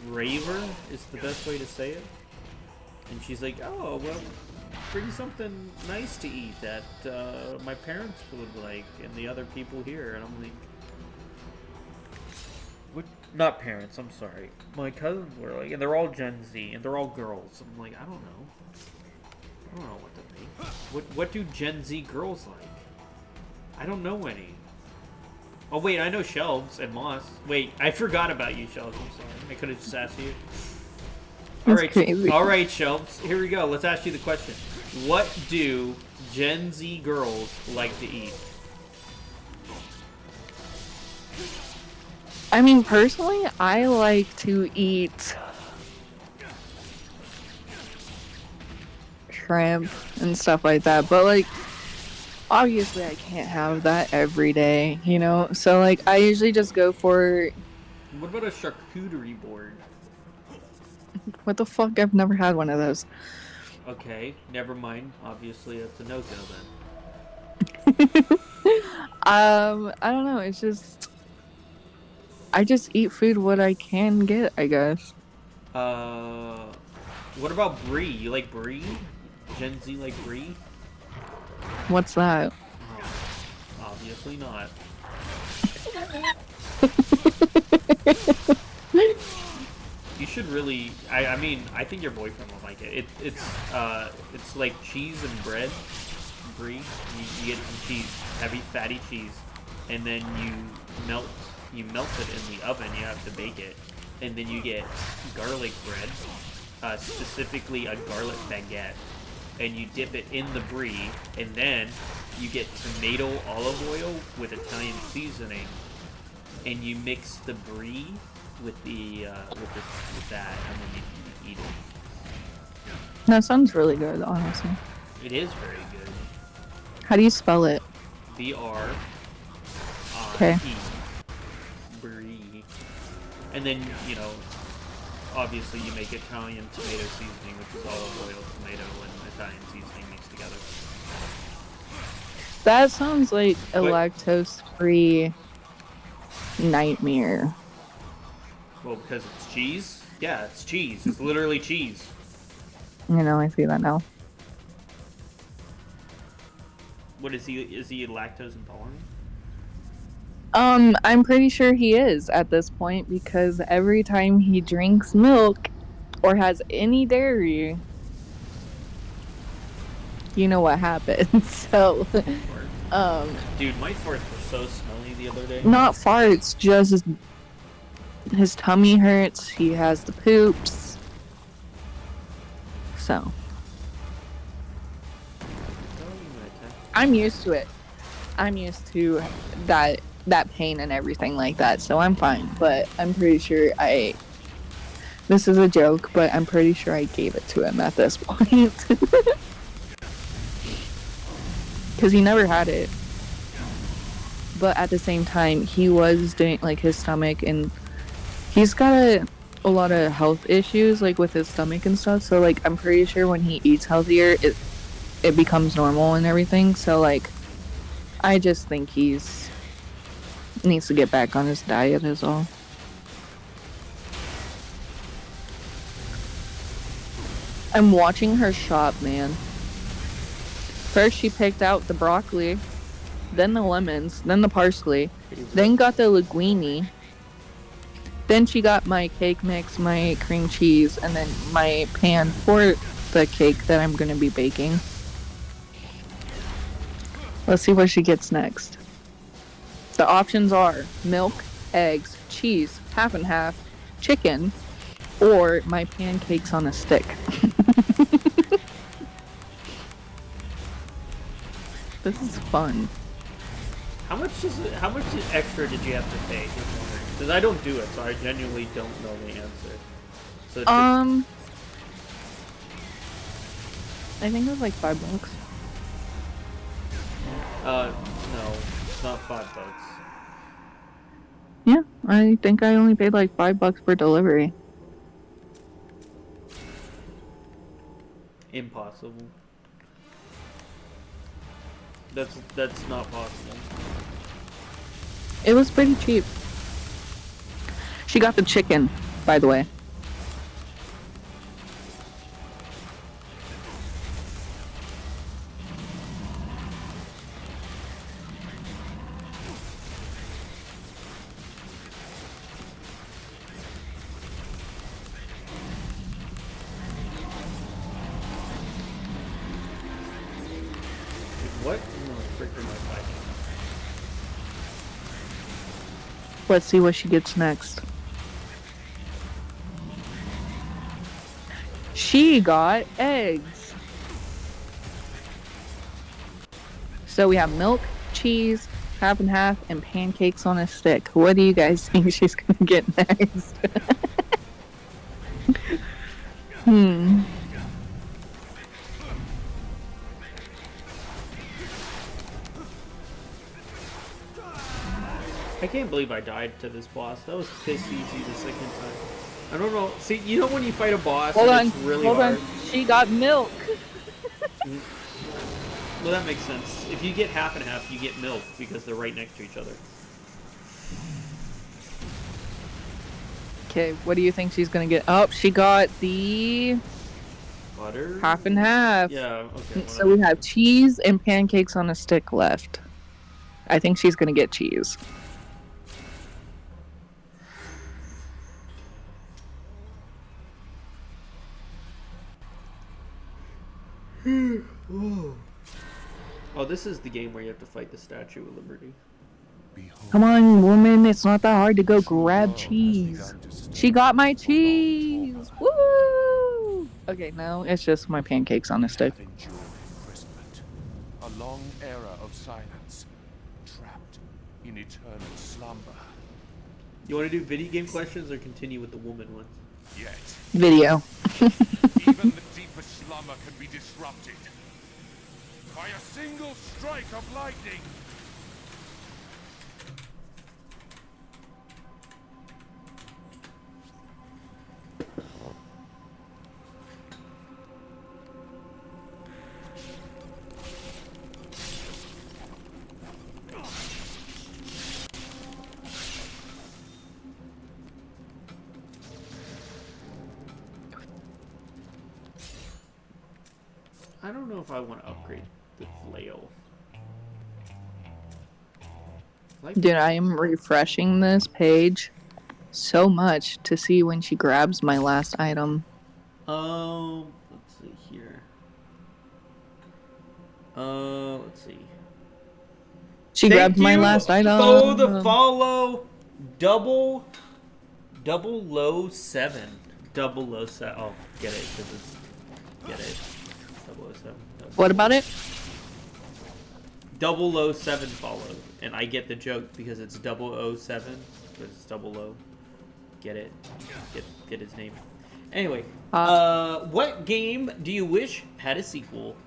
raver is the best way to say it. And she's like, oh, well, bring something nice to eat that my parents would like and the other people here. And I'm like, what? Not parents, I'm sorry. My cousins were like, and they're all Gen Z and they're all girls. I'm like, I don't know. I don't know what to make. What do Gen Z girls like? I don't know any. Oh wait, I know Shelves and Moss. Wait, I forgot about you, Shelves. I'm sorry. I could have just asked you. All right, Shelves. Here we go. Let's ask you the question. What do Gen Z girls like to eat? I mean, personally, I like to eat shrimp and stuff like that, but like, obviously I can't have that every day, you know? So like, I usually just go for... What about a charcuterie board? What the fuck? I've never had one of those. Okay, never mind. Obviously, that's a no-go then. I don't know, it's just... I just eat food what I can get, I guess. What about brie? You like brie? Gen Z like brie? What's that? Oh, obviously not. You should really. I mean, I think your boyfriend will like it. It's like cheese and bread, brie. You get some cheese, heavy fatty cheese, and then you melt it in the oven. You have to bake it, and then you get garlic bread, specifically a garlic baguette, and you dip it in the brie, and then you get tomato olive oil with Italian seasoning, and you mix the brie with the with that, and then you eat it. That sounds really good, honestly. It is very good. How do you spell it? BRIE. Okay. Brie. And then, you know, obviously you make Italian tomato seasoning, which is olive oil, tomato, and Italian seasoning mixed together. That sounds like a lactose-free nightmare. Well, because it's cheese? Yeah, it's cheese. It's literally cheese. You know, I see that now. What is he lactose intolerant? I'm pretty sure he is at this point because every time he drinks milk or has any dairy, you know what happens. So, Dude, my farts were so smelly the other day. not farts, just his tummy hurts, he has the poops. So, I'm used to it. I'm used to that pain and everything like that, so I'm fine. But I'm pretty sure this is a joke, but I'm pretty sure I gave it to him at this point. Because he never had it. But at the same time, he was doing, like, his stomach, and he's got a lot of health issues, like, with his stomach and stuff, so, like, I'm pretty sure when he eats healthier, it becomes normal and everything, so, like, I just think needs to get back on his diet is all. I'm watching her shop, man. First she picked out the broccoli, then the lemons, then the parsley, then got the linguine, then she got my cake mix, my cream cheese, and then my pan for the cake that I'm going to be baking. Let's see what she gets next. The options are milk, eggs, cheese, half and half, chicken, or my pancakes on a stick. This is fun. How much extra did you have to pay? Because I don't do it, so I genuinely don't know the answer. So I think it was like $5. No, it's not $5. Yeah, I think I only paid like $5 for delivery. Impossible. That's not possible. It was pretty cheap. She got the chicken, by the way. What in the frick am I fighting? Let's see what she gets next. She got eggs. So we have milk, cheese, half and half, and pancakes on a stick. What do you guys think she's gonna get next? I can't believe I died to this boss. That was piss easy the second time. I don't know. See, you know when you fight a boss Hold and on, it's really hold hard? on. She got milk. Well, that makes sense. If you get half and half, you get milk because they're right next to each other. Okay, what do you think she's gonna get? Oh, she got the Butter? half and half. Yeah, okay. So we have cheese and pancakes on a stick left. I think she's gonna get cheese. Oh, this is the game where you have to fight the Statue of Liberty. Come on, woman. It's not that hard to go grab cheese. She got my cheese. Woo! Okay, now it's just my pancakes on a stick. Have endured imprisonment, a long era of silence, trapped in eternal slumber. You want to do video game questions or continue with the woman ones? Yet, Video. even the deepest slumber can be disrupted by a single strike of lightning. I don't know if I want to upgrade the flail. Dude, I am refreshing this page so much to see when she grabs my last item. Let's see here. Let's see. She grabbed my last item. Oh, the follow double low 7. Double low 7. Oh, get it, because it's get it. 007. What about it? 007 followed, and I get the joke because it's 007, but it's double low. Get it? Get his name. Anyway, what game do you wish had a sequel?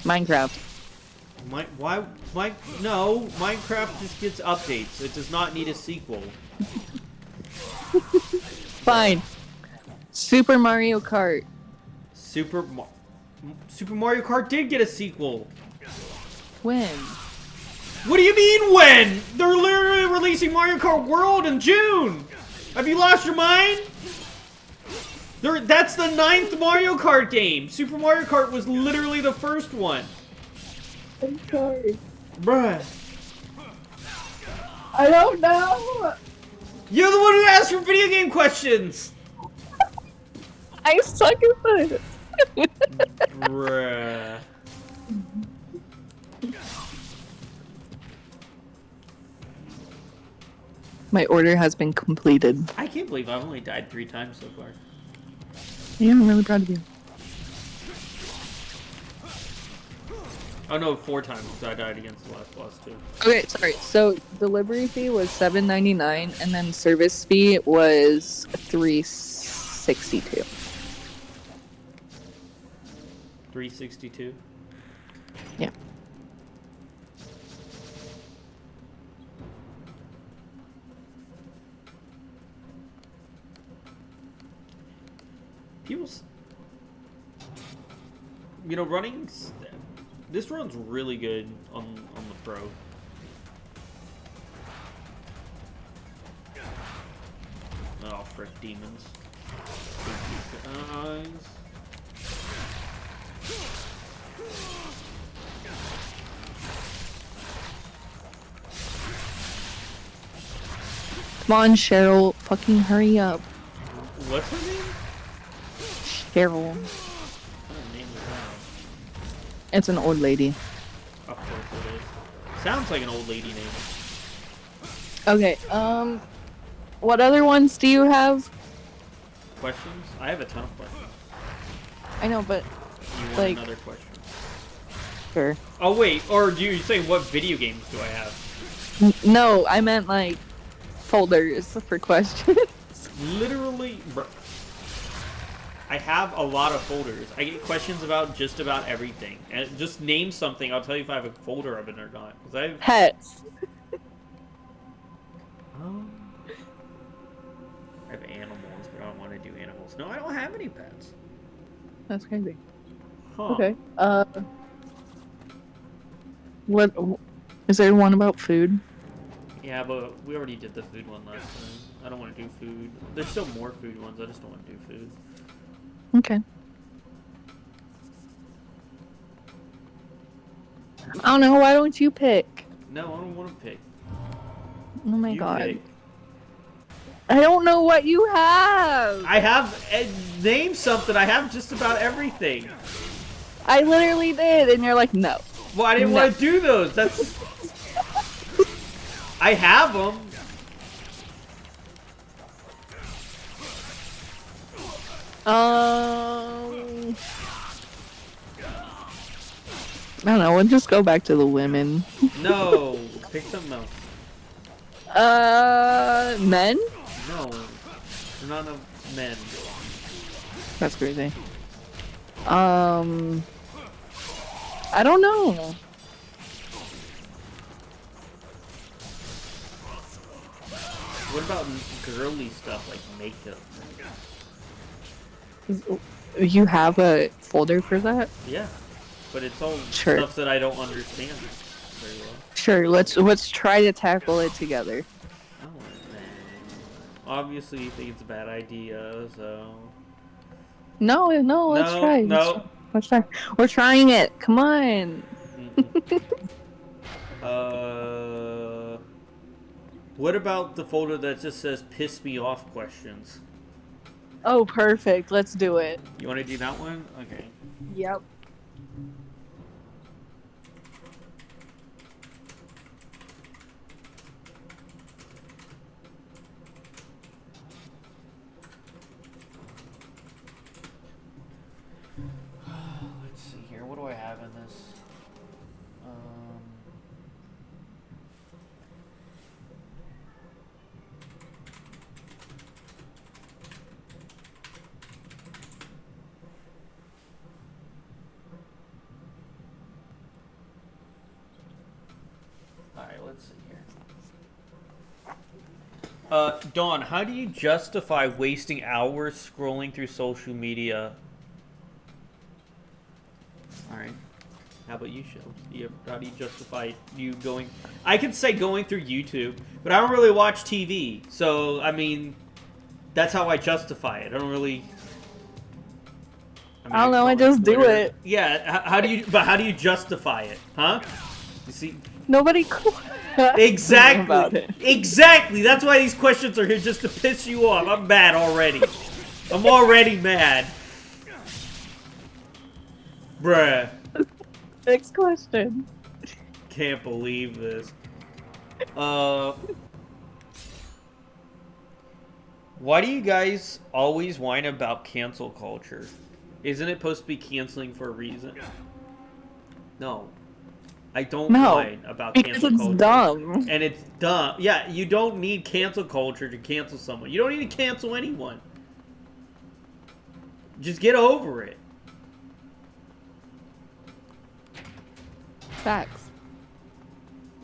Minecraft. No, Minecraft just gets updates. It does not need a sequel. Fine. Super Mario Kart. Super Mario Kart did get a sequel. When? What do you mean when? They're literally releasing Mario Kart World in June. Have you lost your mind? That's the 9th Mario Kart game. Super Mario Kart was literally the first one. I'm sorry. Bruh. I don't know. You're the one who asked for video game questions. I suck at this. Bruh. My order has been completed. I can't believe I've only died 3 times so far. Yeah, I'm really proud of you. Oh no, 4 times because I died against the last boss too. Okay, sorry. So delivery fee was $7.99, and then service fee was $3.62. 362. Yeah. You know, this runs really good on the Pro. Oh, frick, demons. Guys. Come on, Cheryl. Fucking hurry up. What's her name? Cheryl. What kind of name is that? It's an old lady. Of course it is. Sounds like an old lady name. Okay, what other ones do you have? Questions? I have a ton of questions. I know, but, You want like... another question? Sure. Oh, wait. Or do you say what video games do I have? No, I meant, like, folders for questions. Literally, bro. I have a lot of folders. I get questions about just about everything. And just name something, I'll tell you if I have a folder of it or not. Because I have... Pets. I have animals, but I don't want to do animals. No, I don't have any pets. That's crazy. Huh. Okay. What is there one about food? Yeah, but we already did the food one last time. I don't want to do food. There's still more food ones. I just don't want to do food. Okay. I don't know. Why don't you pick? No, I don't want to pick. Oh my You god. pick. I don't know what you have. I have... name something. I have just about everything. I literally did, and you're like, no. Well, I didn't want to do those. That's... I have them. I don't know. We'll just go back to the women. No. Pick something else. Men? No. There's not enough men. That's crazy. I don't know. What about girly stuff like makeup? You have a folder for that? Yeah. But it's all Sure. stuff that I don't understand very well. Sure. Let's try to tackle it together. Oh, man. Obviously, you think it's a bad idea, so... No, let's No, try. no. Let's try. We're trying it. Come on. What about the folder that just says piss me off questions? Oh, perfect. Let's do it. You want to do that one? Okay. Yep. Let's see here. What do I have in this? Alright, let's see here. Dawn, how do you justify wasting hours scrolling through social media? Alright. How about you, Shells? How do you justify you going... I could say going through YouTube, but I don't really watch TV. So, I mean, that's how I justify it. I don't really... I don't know, I just do it. Yeah, how do you justify it? Huh? You see... Nobody Exactly. about it. Exactly. That's why these questions are here, just to piss you off. I'm mad already. I'm already mad. Bruh. Next question. Can't believe this. Why do you guys always whine about cancel culture? Isn't it supposed to be canceling for a reason? No. I don't whine about cancel culture. Because it's dumb. And it's dumb. Yeah, you don't need cancel culture to cancel someone. You don't need to cancel anyone. Just get over it. Facts.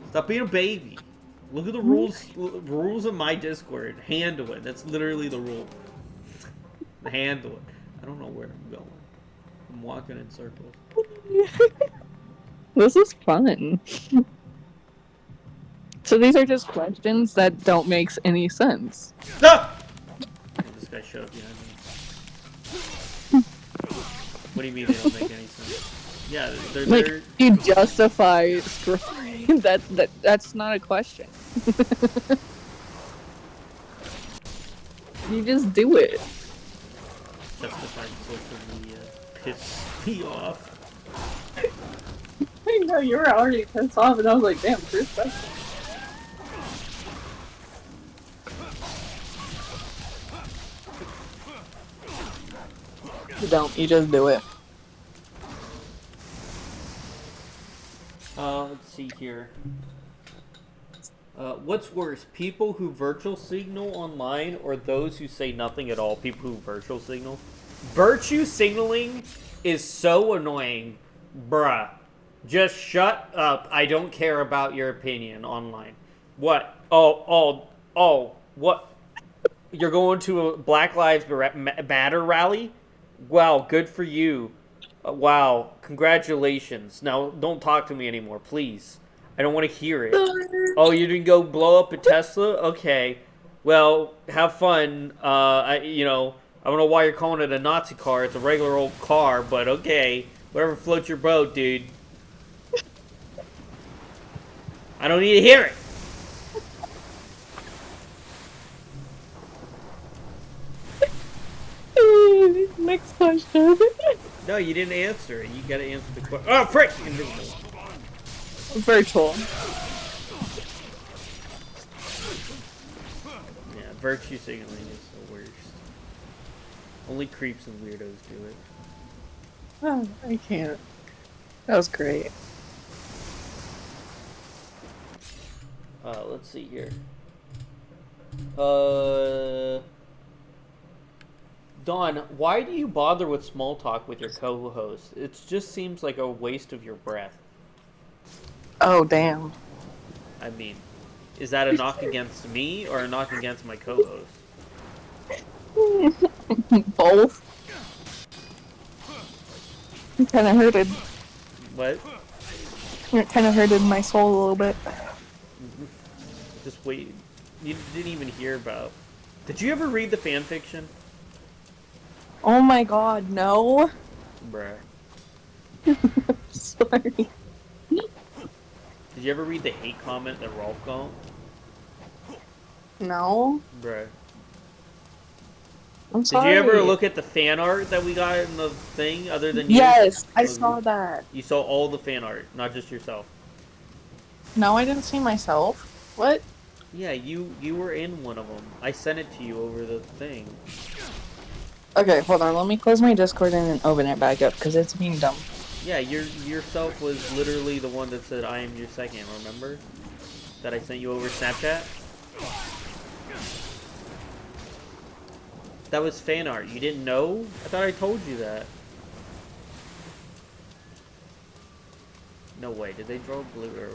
Stop being a baby. Look at the rules of my Discord. Handle it. That's literally the rule. Handle it. I don't know where I'm going. I'm walking in circles. This is fun. So these are just questions that don't make any sense. Ah! This guy showed up behind me. What do you mean they don't make any sense? Yeah, they're Like, you justify scrolling. That's not a question. You just do it. Justified social media piss me off. I know, you were already pissed off, and I was like, damn, first question. You don't, you just do it. Let's see here. What's worse, people who virtual signal online or those who say nothing at all? People who virtual signal? Virtue signaling is so annoying. Bruh. Just shut up. I don't care about your opinion online. What? Oh, what? You're going to a Black Lives Matter rally? Wow, good for you. Wow, congratulations. Now, don't talk to me anymore, please. I don't want to hear it. Oh, you didn't go blow up a Tesla? Okay. Well, have fun. I don't know why you're calling it a Nazi car. It's a regular old car, but okay. Whatever floats your boat, dude. I don't need to hear it. Next question. No, you didn't answer it. You gotta answer the question. Oh, frick! Invisible. Virtual. Yeah, virtue signaling is the worst. Only creeps and weirdos do it. Oh, I can't. That was great. Let's see here. Dawn, why do you bother with small talk with your co-host? It just seems like a waste of your breath. Oh, damn. I mean, is that a knock against me or a knock against my co-host? Both. It kind of hurted. What? It kind of hurted my soul a little bit. Just wait. You didn't even hear about... Did you ever read the fan fiction? Oh my god, no. Bruh. Sorry. Did you ever read the hate comment that Rolf got? No. Bruh. I'm sorry. Did you ever look at the fan art that we got in the thing, other than you? Yes, I saw that. You saw all the fan art, not just yourself. No, I didn't see myself. What? Yeah, you were in one of them. I sent it to you over the thing. Okay, hold on. Let me close my Discord and open it back up, because it's being dumb. Yeah, yourself was literally the one that said, I am your second, remember? That I sent you over Snapchat? That was fan art. You didn't know? I thought I told you that. No way. Did they draw blue arrow?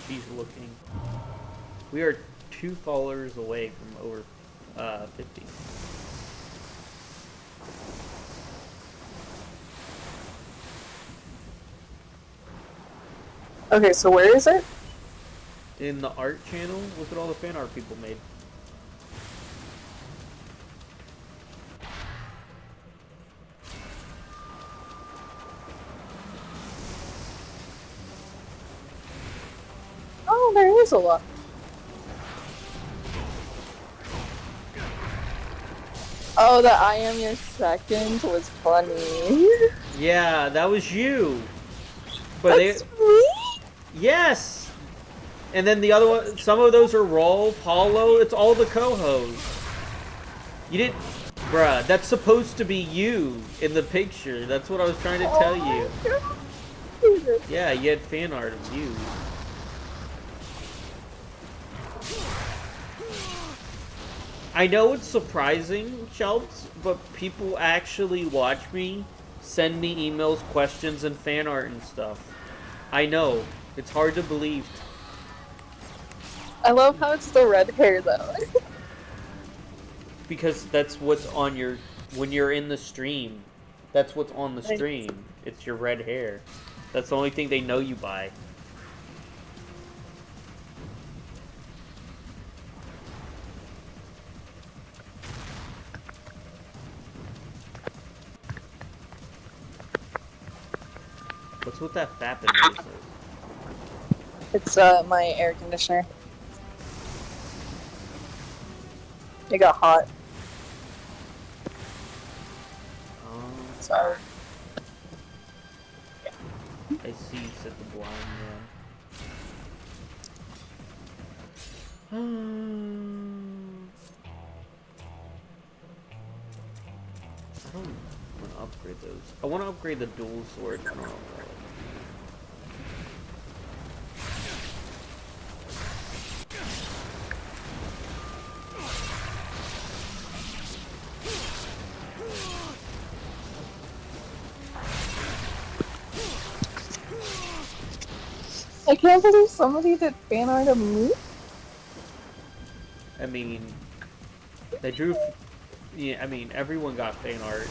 She's looking. We are 2 followers away from over 50. Okay, so where is it? In the art channel, look at all the fan art people made. Oh, there is a lot. Oh, the I am your second was funny. Yeah, that was you. But That's me? Yes! And then the other one, some of those are Rolf, Hollow, it's all the co-hosts. You didn't... Bruh, that's supposed to be you in the picture. That's what I was trying to tell you. Yeah, you had fan art of you. I know it's surprising, Shelps, but people actually watch me, send me emails, questions, and fan art and stuff. I know. It's hard to believe. I love how it's the red hair though. Because that's what's on your... When you're in the stream, that's what's on the stream. It's your red hair. That's the only thing they know you by. What's with that fapping noise? It's my air conditioner. It got hot. Sorry. I see you set the blind there. I don't want to upgrade those. I want to upgrade the dual sword. I don't know. I can't believe somebody did fan art of me. I mean, they drew. Yeah, I mean, everyone got fan art.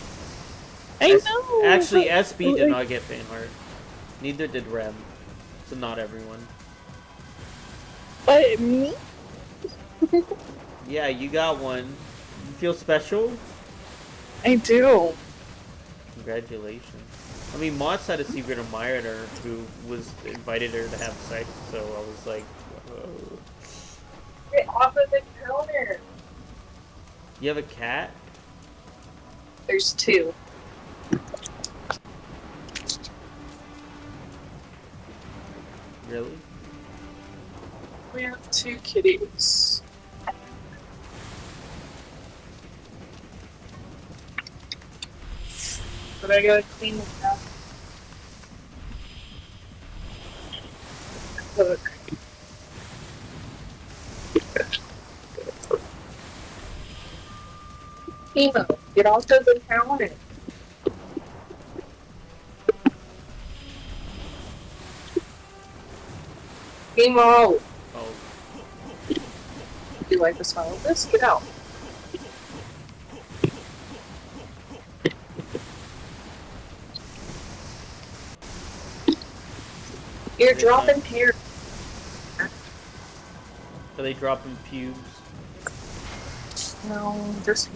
I know. Actually, SB did not get fan art. Neither did Rem. So not everyone. But me? Yeah, you got one. You feel special? I do. Congratulations. I mean, Mott's had a secret admirer who was invited her to have sex, so I was like, whoa. Get off of the counter. You have a cat? There's two. Really? We have two kitties. But I gotta clean them up. Look. Emo, get off of the counter. Emo! Oh. Do you like the smell of this? Get out. You're dropping hair. Are they dropping pubes? No, just.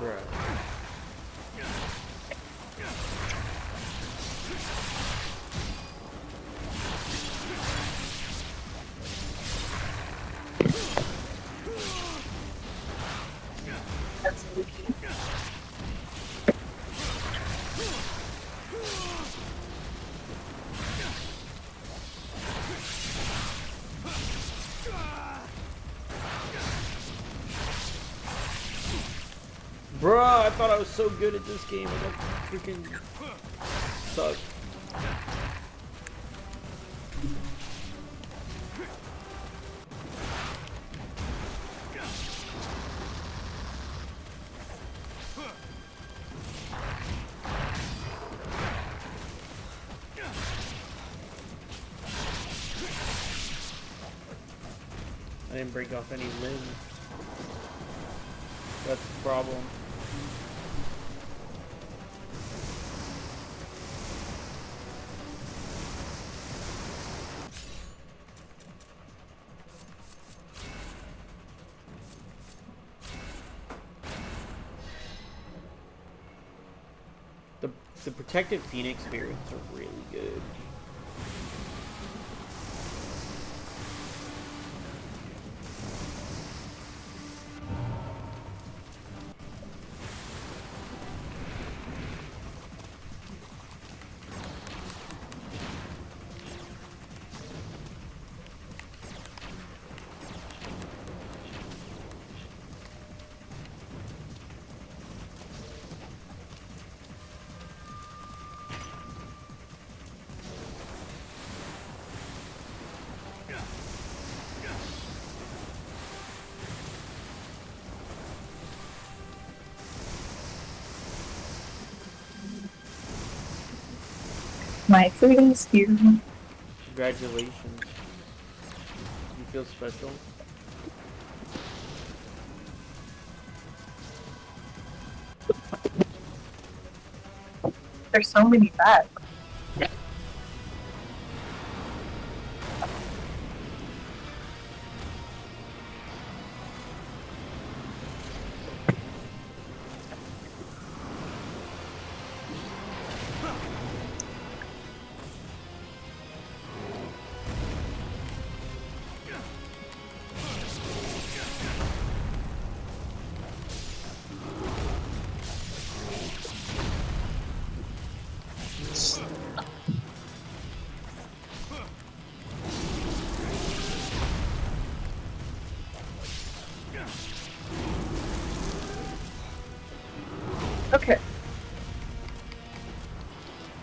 Bruh. Bruh, I thought I was so good at this game. I got freaking suck. I didn't break off any limbs. That's the problem. The protected Phoenix spirits are really good. My freedom's here. Congratulations. You feel special? There's so many bags. Okay.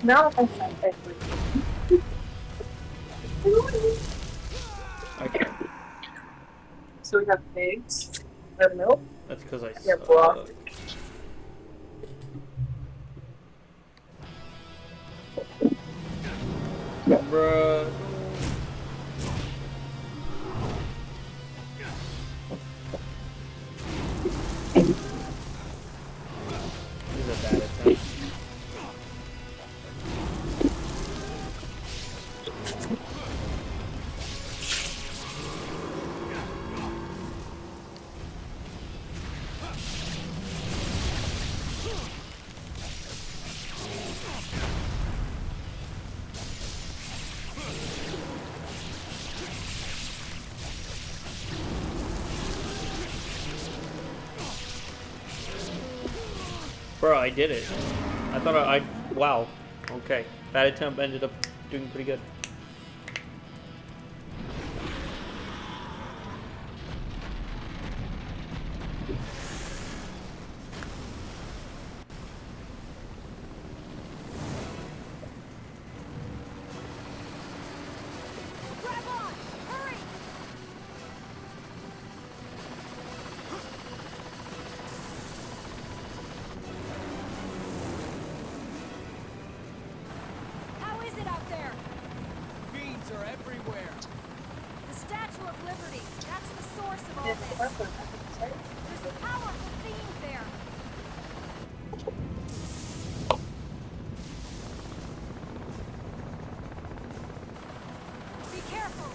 Now if I find everything. Okay. So we have eggs, we have milk, That's because I we have suck. broccoli. Bruh. This is a bad attempt. Bro, I did it. I thought wow. Okay. That attempt ended up doing pretty good. Grab on! Hurry! How is it out there? Fiends are everywhere. The Statue of Liberty. That's the source of all this. There's a powerful fiend there. Be careful.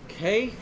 Okay.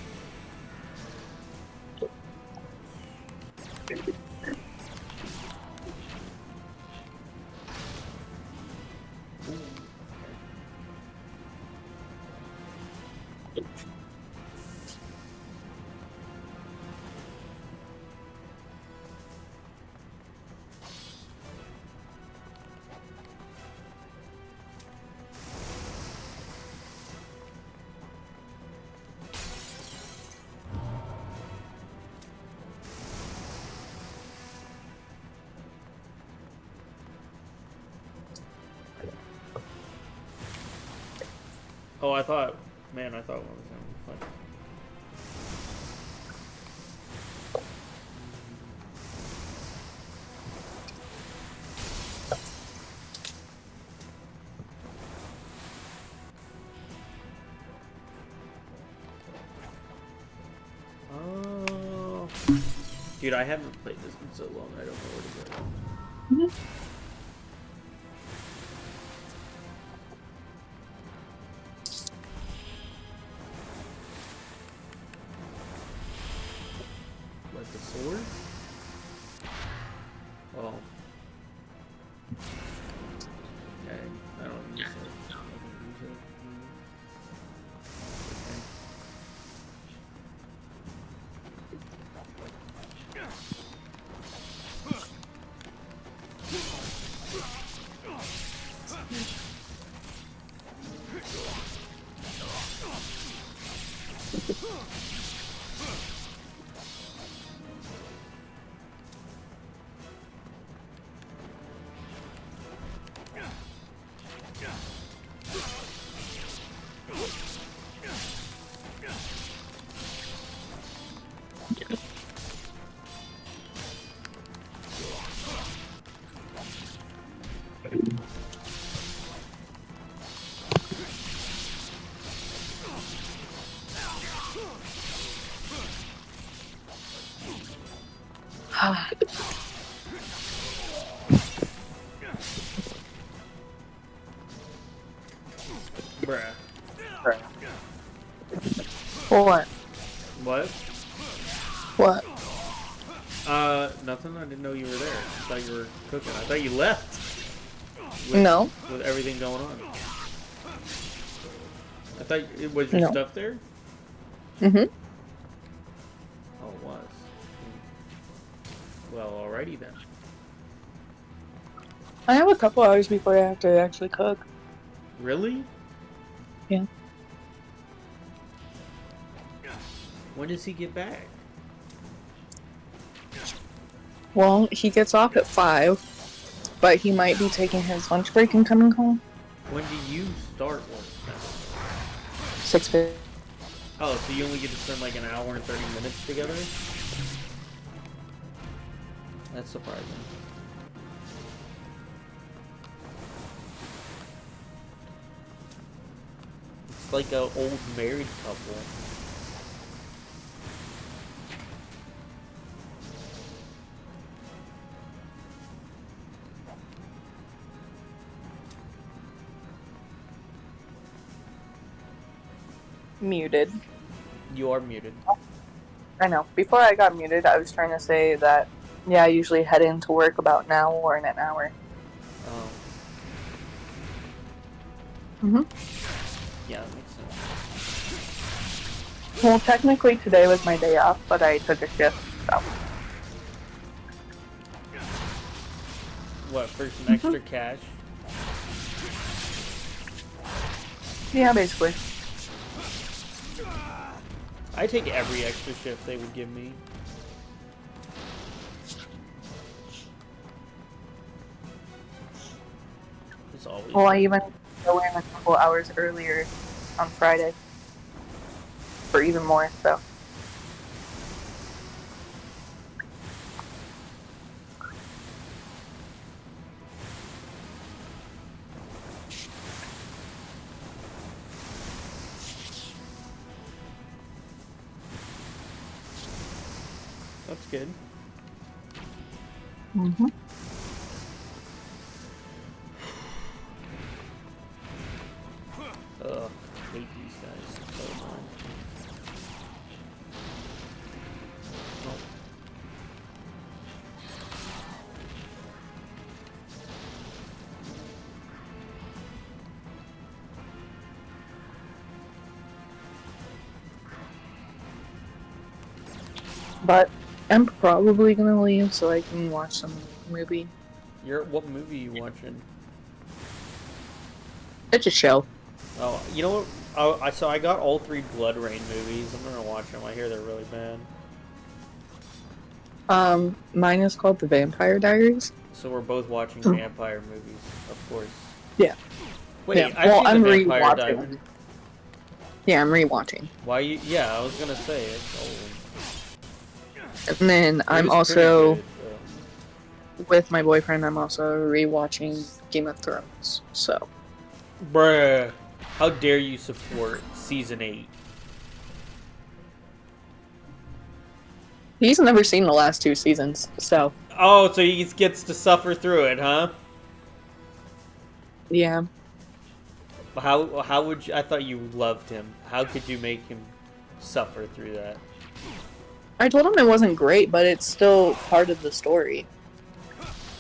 Oh, I thought one was gonna be fun. Oh. Dude, I haven't played this in so long, I don't know where to go. What, the sword? Oh. Okay, I don't use it. I don't use it. Okay. Bruh. What? What? What? Nothing. I didn't know you were there. I thought you were cooking. I thought you left. No. With everything going on. I thought it was your No. stuff there? Mm-hmm. Oh, it was. Well, alrighty then. I have a couple hours before I have to actually cook. Really? Yeah. When does he get back? Well, he gets off at 5, but he might be taking his lunch break and coming home. When do you start work then? 6:50. Oh, so you only get to spend like an hour and 30 minutes together? That's surprising. It's like an old married couple. Muted. You are muted. I know. Before I got muted, I was trying to say that, yeah, I usually head into work about an hour or in an hour. Oh. Mm-hmm. Yeah, that makes sense. Well, technically today was my day off, but I took a shift, so. What, for some extra cash? Yeah, basically. I take every extra shift they would give me. It's always. Well, I even go in a couple hours earlier on Friday. For even more, so. That's good. Mm-hmm. Ugh, I hate these guys. They're so annoying. Oh. But I'm probably gonna leave so I can watch some movie. What movie are you watching? It's a show. Oh, you know what? Oh, I got all 3 Blood Rain movies. I'm gonna watch them. I hear they're really bad. Mine is called The Vampire Diaries. So we're both watching vampire movies, of course. Yeah. Wait, Yeah. I've Well, seen I'm the Vampire rewatching. Diaries. Yeah, I'm rewatching. Why you? Yeah, I was gonna say it's old. And then It I'm was also, pretty good, with my boyfriend, I'm also rewatching Game of Thrones, so. bruh, how dare you support season 8? He's never seen the last 2 seasons, so. Oh, so he gets to suffer through it, huh? Yeah. How would you? I thought you loved him. How could you make him suffer through that? I told him it wasn't great, but it's still part of the story.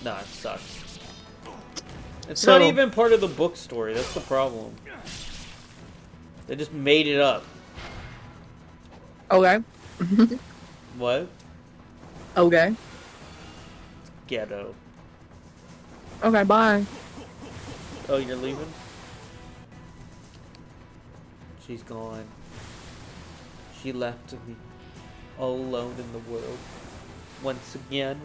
Nah, it sucks. It's So- not even part of the book story. That's the problem. They just made it up. Okay. What? Okay. Ghetto. Okay, bye. Oh, you're leaving? She's gone. She left me all alone in the world once again.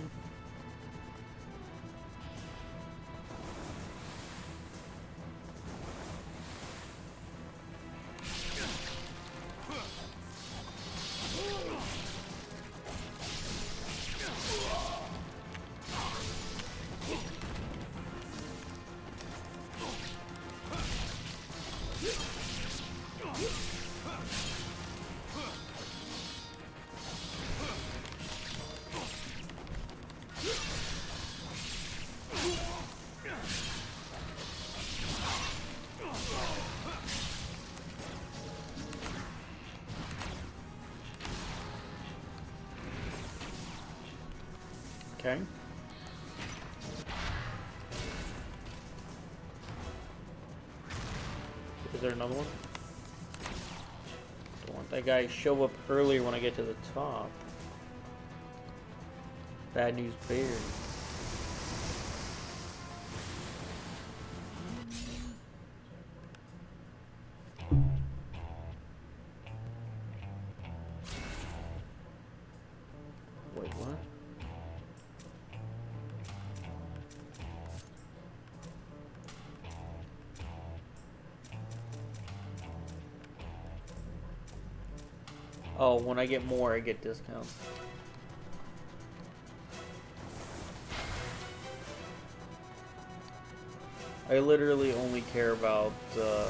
Okay. Is there another one? Don't want that guy to show up earlier when I get to the top. Bad news bears. Wait, what? Oh, when I get more, I get discounts. I literally only care about the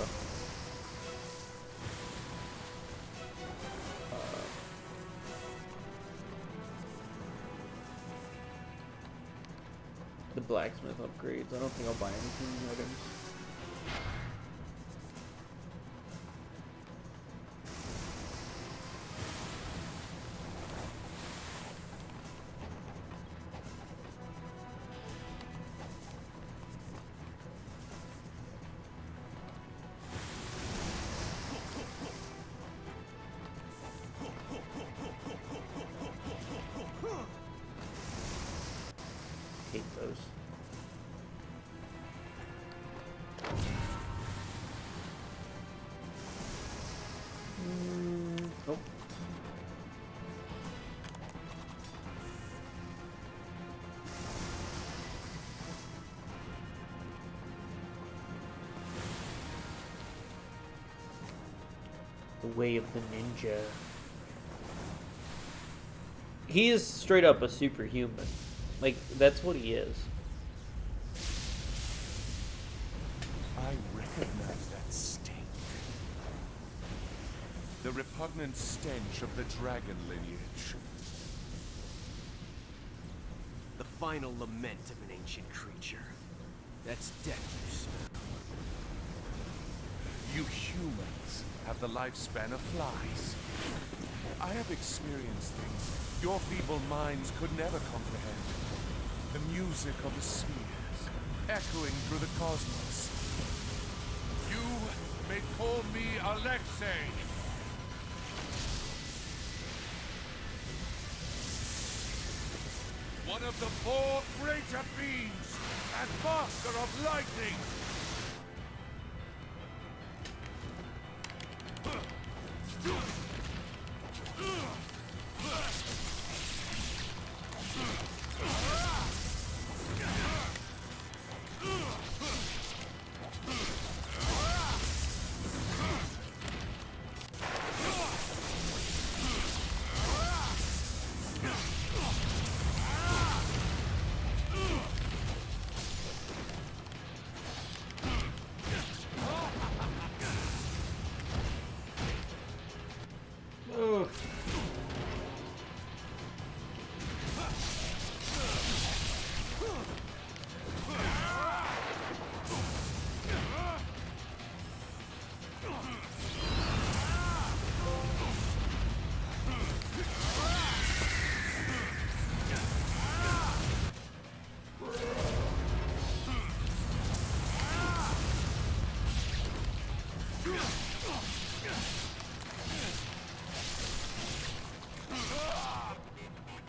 blacksmith upgrades. I don't think I'll buy anything items. Hate those. Nope. The way of the ninja. He is straight up a superhuman. Like, that's what he is. I recognize that stink. The repugnant stench of the dragon lineage. The final lament of an ancient creature. That's death you smell. You humans have the lifespan of flies. I have experienced things your feeble minds could never comprehend. The music of the spheres, echoing through the cosmos. You may call me Alexei. One of the four greater beings, and master of lightning.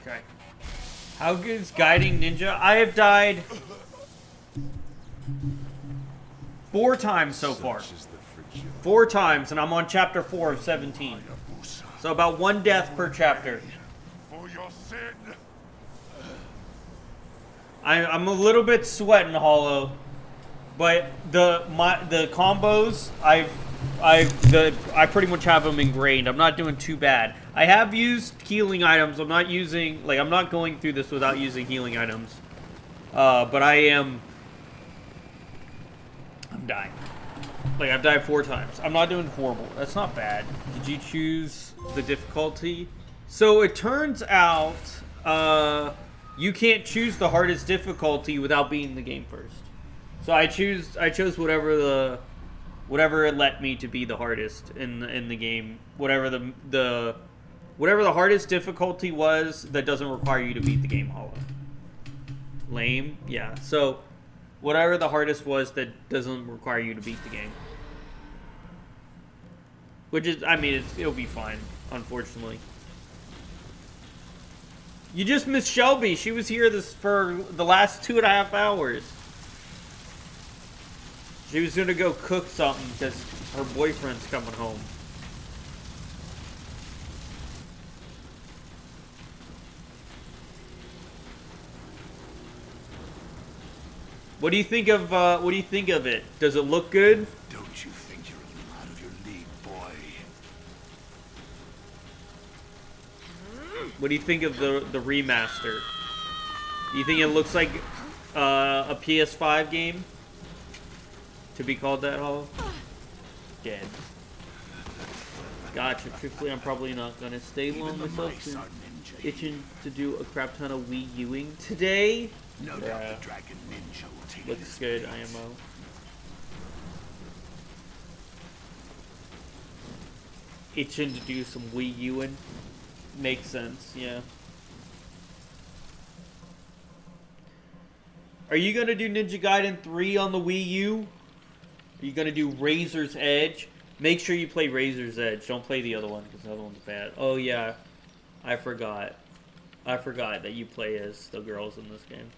Okay. How good is Guiding Ninja? I have died 4 times so far. 4 times, and I'm on chapter 4 of 17. So about 1 death per chapter. For your sin. I'm a little bit sweating, Hollow, but the combos I pretty much have them ingrained. I'm not doing too bad. I have used healing items. I'm not going through this without using healing items. But I'm dying. Like, I've died 4 times. I'm not doing horrible. That's not bad. Did you choose the difficulty? So it turns out, you can't choose the hardest difficulty without beating the game first. So I chose whatever it let me to be the hardest in the game. Whatever the hardest difficulty was that doesn't require you to beat the game, Hollow. Lame? Yeah. So whatever the hardest was that doesn't require you to beat the game. Which is, I mean, it'll be fine, unfortunately. You just missed Shelby. She was here for the last 2.5 hours. She was gonna go cook something because her boyfriend's coming home. What do you think of it? Does it look good? Don't you think you're a little out of your league, boy? What do you think of the remaster? Do you think it looks like a PS5 game? To be called that, Hollow? Dead. Gotcha. Truthfully, I'm probably not gonna stay long myself. Itching to do a crap ton of Wii U-ing today. No doubt the Dragon Ninja will take Looks good, IMO. Itching to do some Wii U-ing. Makes sense, yeah. Are you gonna do Ninja Gaiden 3 on the Wii U? Are you gonna do Razor's Edge? Make sure you play Razor's Edge. Don't play the other one, because the other one's bad. Oh yeah, I forgot. I forgot that you play as the girls in this game.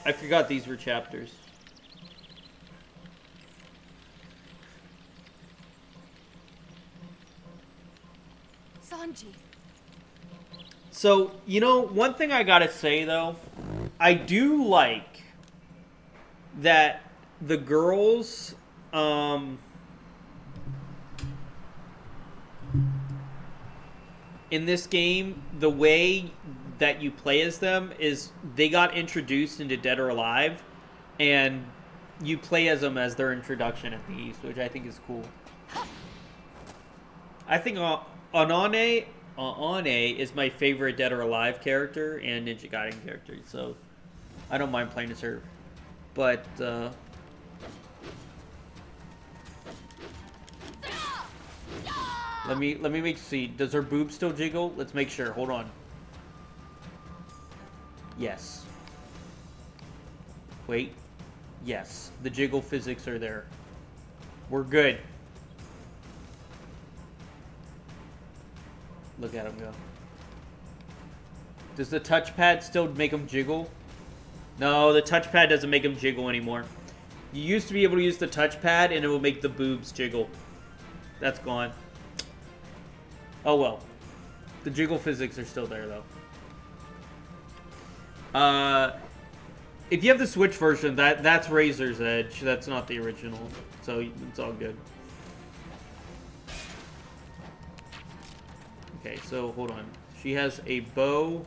I forgot these were chapters. Sanji. So, you know, one thing I gotta say, though, I do like that the girls, in this game, the way that you play as them is they got introduced into Dead or Alive, and you play as them as their introduction at the East, which I think is cool. I think Anane is my favorite Dead or Alive character and Ninja Gaiden character, so I don't mind playing as her. But, let me make see. Does her boob still jiggle? Let's make sure. Hold on. Yes. Wait. Yes. The jiggle physics are there. We're good. Look at him go. Does the touchpad still make him jiggle? No, the touchpad doesn't make him jiggle anymore. You used to be able to use the touchpad and it will make the boobs jiggle. That's gone. Oh well. The jiggle physics are still there though. If you have the Switch version, that's Razor's Edge. That's not the original. So it's all good. Okay, so hold on. She has a bow.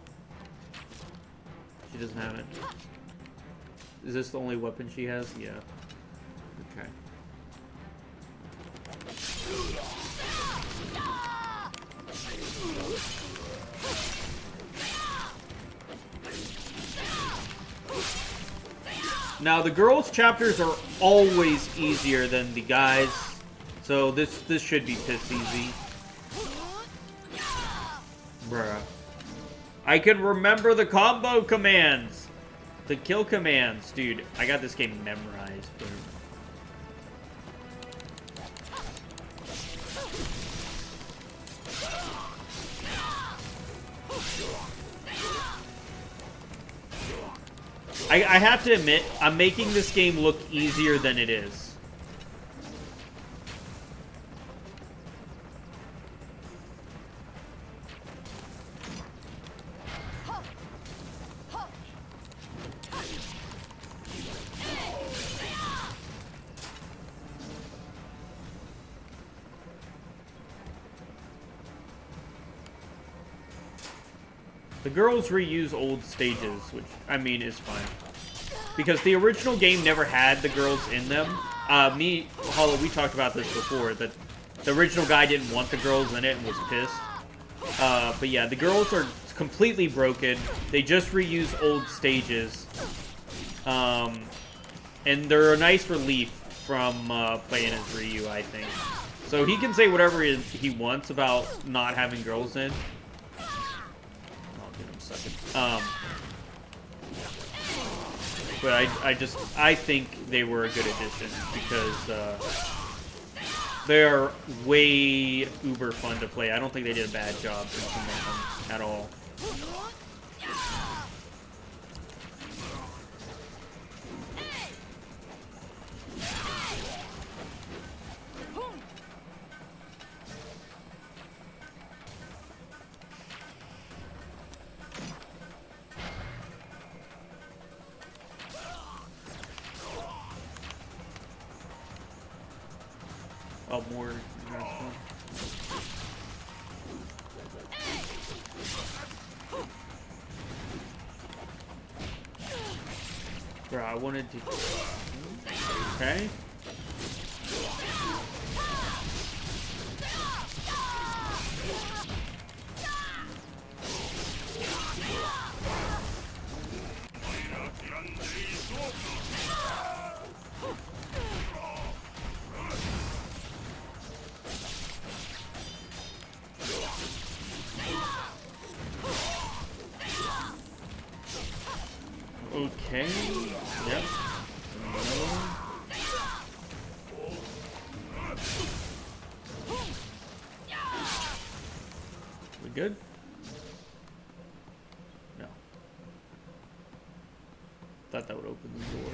She doesn't have it. Is this the only weapon she has? Yeah. Okay. Now the girls' chapters are always easier than the guys, so this should be piss easy. Bruh. I can remember the combo commands. The kill commands. Dude, I got this game memorized, bro. I have to admit, I'm making this game look easier than it is. The girls reuse old stages, which, I mean, is fine. Because the original game never had the girls in them. Hollow, we talked about this before, that the original guy didn't want the girls in it and was pissed. But yeah, the girls are completely broken. They just reuse old stages. And they're a nice relief from playing as Ryu, I think. So he can say whatever he wants about not having girls in. But I think they were a good addition because they are way uber fun to play. I don't think they did a bad job implementing them at all. Oh, more. Bro, I wanted to. Okay. Okay. Yep. We good? No. Thought that would open the door.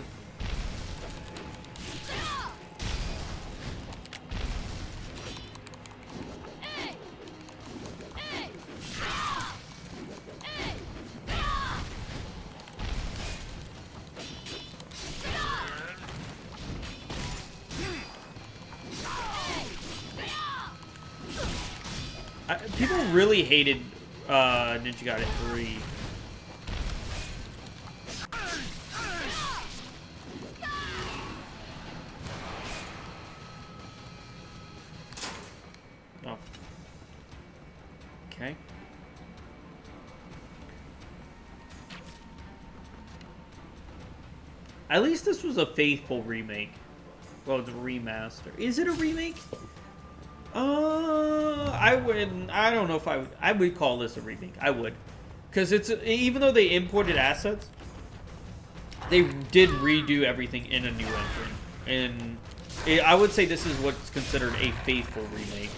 People really hated Ninja Gaiden 3. Oh. Okay. At least this was a faithful remake. Well, it's a remaster. Is it a remake? I don't know if I would call this a remake. I would. Because it's, even though they imported assets, they did redo everything in a new engine. And I would say this is what's considered a faithful remake.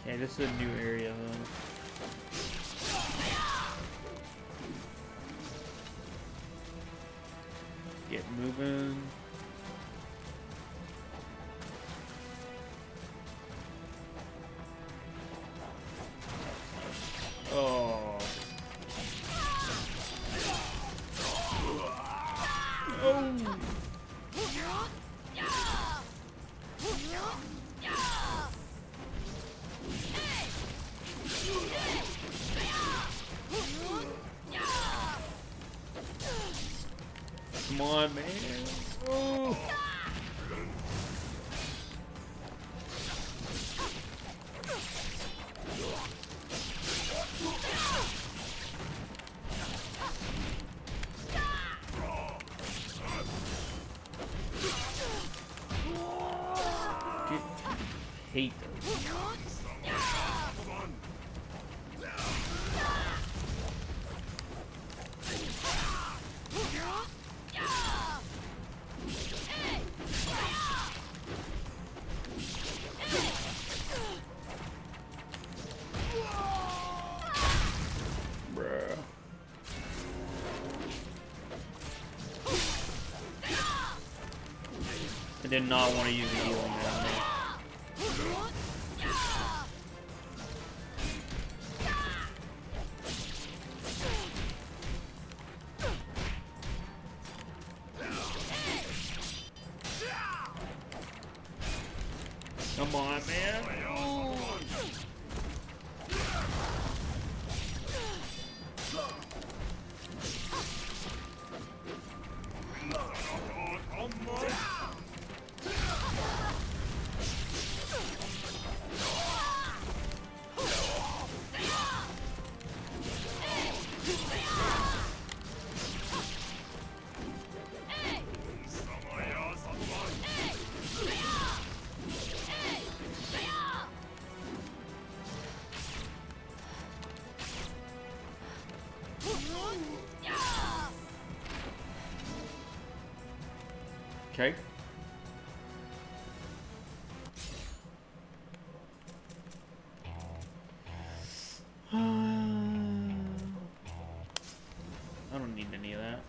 Okay, this is a new area though. Get moving. Oh. Oh. Come on, man. Ooh. Hate those. Bruh. I did not want to use the healing down there. Come on, man. Okay. I don't need any of that.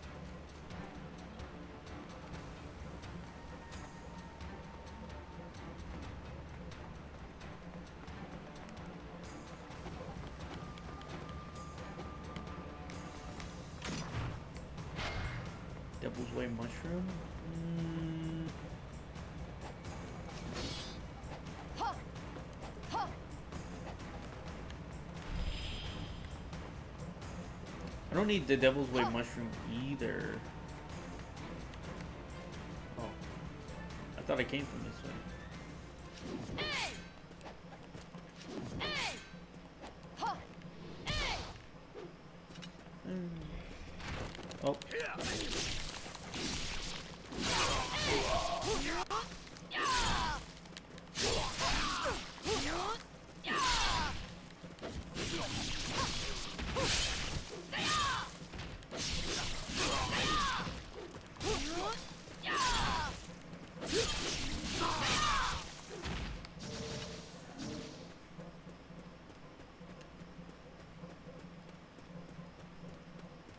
Devil's Way mushroom? I don't need the Devil's Way mushroom either. Oh. I thought I came from this way. Oh.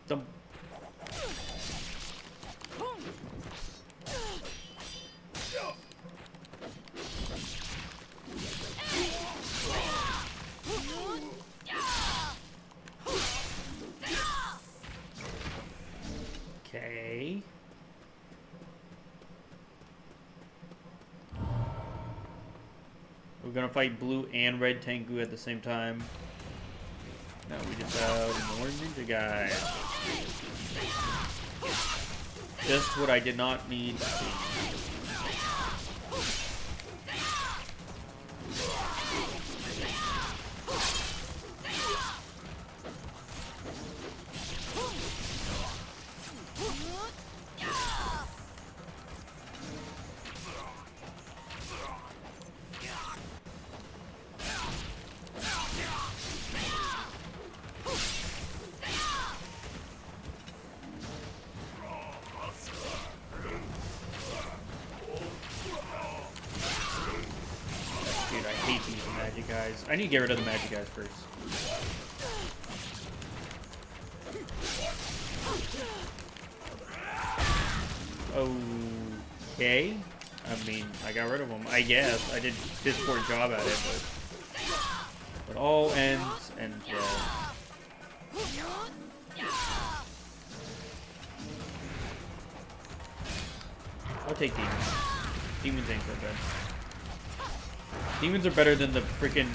Some. Okay. We're gonna fight blue and red Tengu at the same time. Now we just have more ninja guys. Just what I did not need to see. Dude, I hate these magic guys. I need to get rid of the magic guys first. Okay. I mean, I got rid of them. I guess. I did a piss poor job at it, but all ends well. I'll take demons. Demons ain't so bad. Demons are better than the freaking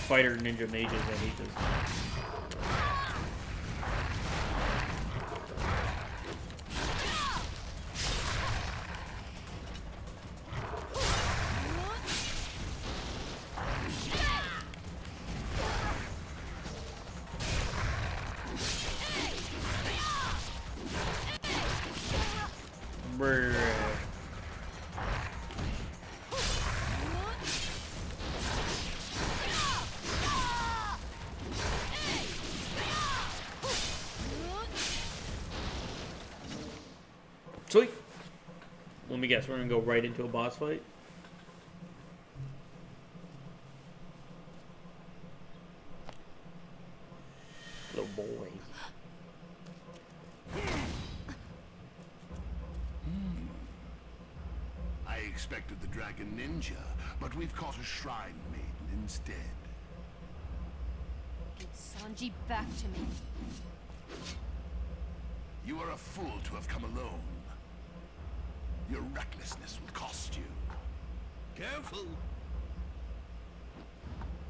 fighter ninja mages. I hate this. Brr. Sweet. Let me guess, we're gonna go right into a boss fight. Little boy. I expected the dragon ninja, but we've caught a shrine maiden instead. Give Sanji back to me. You are a fool to have come alone. Your recklessness will cost you. Careful.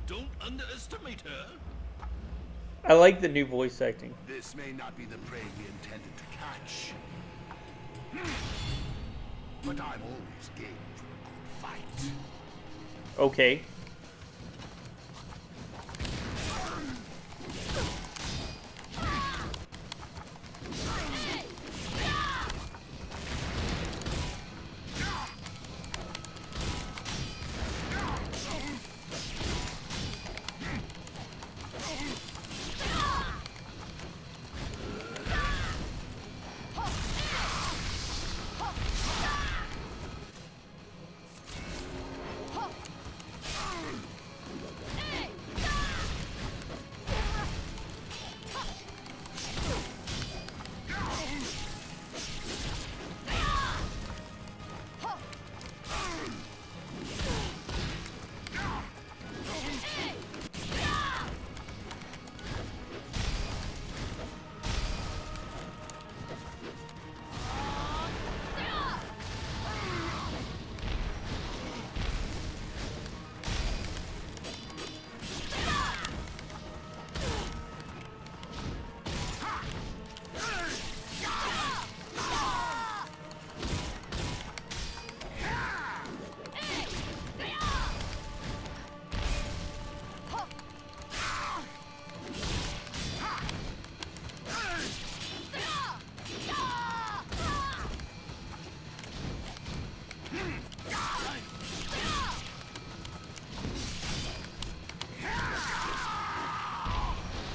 Don't underestimate her. I like the new voice acting. This may not be the prey we intended to catch. But I'm always game for a good fight. Okay.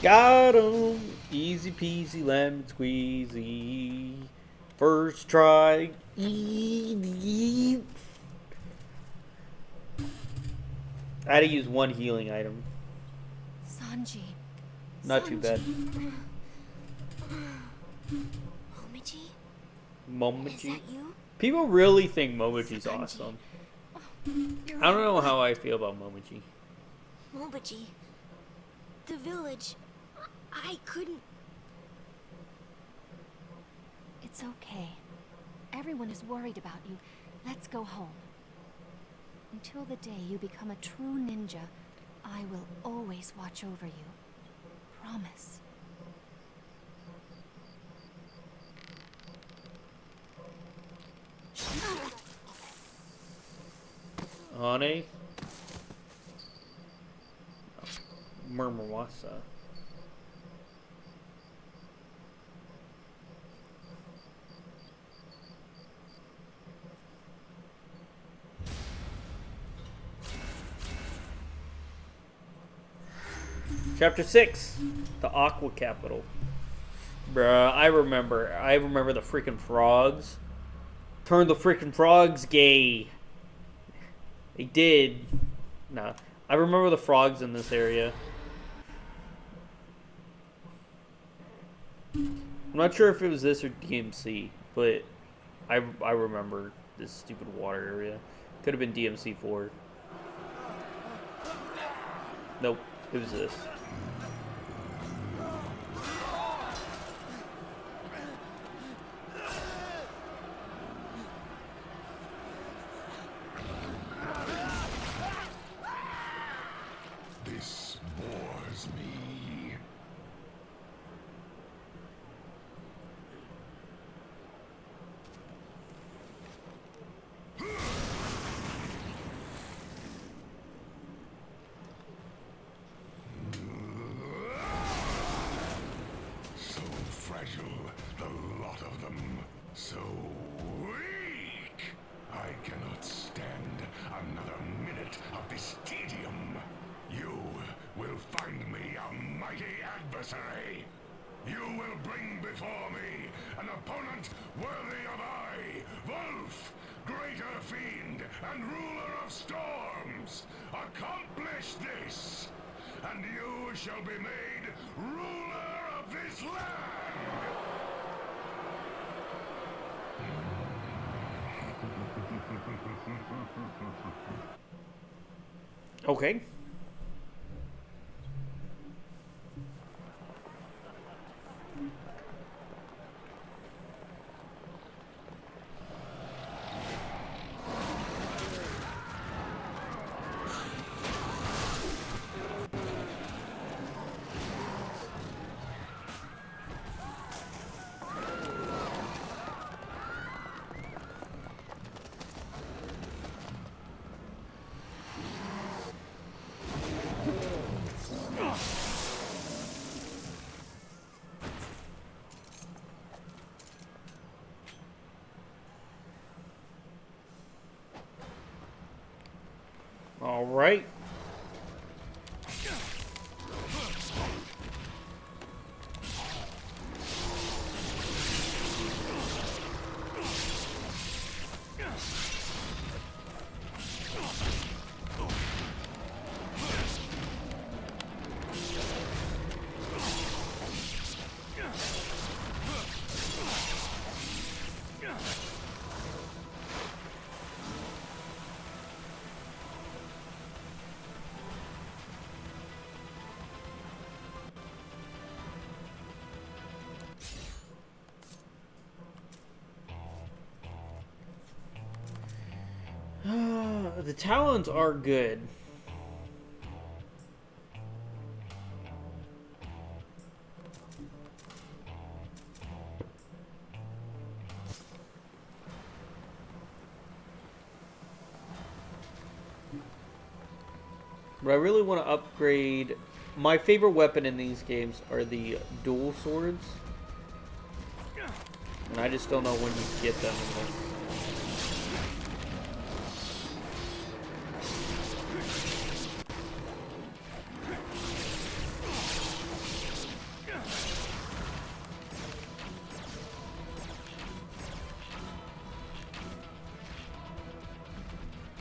Got him! Easy peasy lemon squeezy. First try. I had to use one healing item. Sanji. Not too bad. Momiji? Momoji. Is that you? People really think Momoji's Sanji. awesome. You're I don't know how I feel about Momoji. Momiji. The village. I couldn't. It's okay. Everyone is worried about you. Let's go home. Until the day you become a true ninja, I will always watch over you. Promise. Honey? Murmurwasa. Chapter 6, the Aqua Capital. Bruh, I remember the freaking frogs. Turned the freaking frogs gay. They did. Nah, I remember the frogs in this area. I'm not sure if it was this or DMC, but I remember this stupid water area. Could have been DMC 4. Nope, it was this. This So weak! I cannot stand another minute of this tedium. You will find me a mighty adversary. You will bring before me an opponent worthy of I, Wolf, greater fiend and ruler of storms. Accomplish this, and you shall be made ruler of this land. Okay. All right. The talons are good. But I really want to upgrade. My favorite weapon in these games are the dual swords. And I just don't know when you get them in this.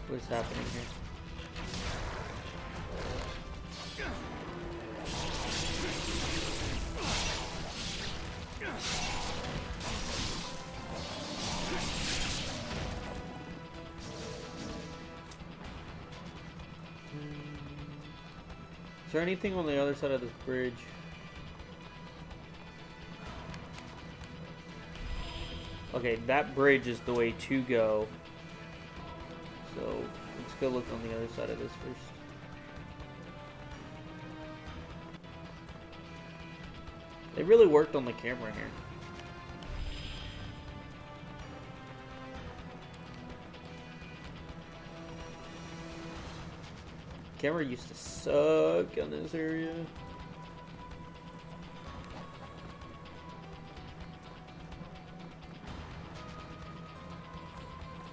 What's happening here? Is there anything on the other side of this bridge? Okay, that bridge is the way to go. So, let's go look on the other side of this first. They really worked on the camera here. Camera used to suck in this area.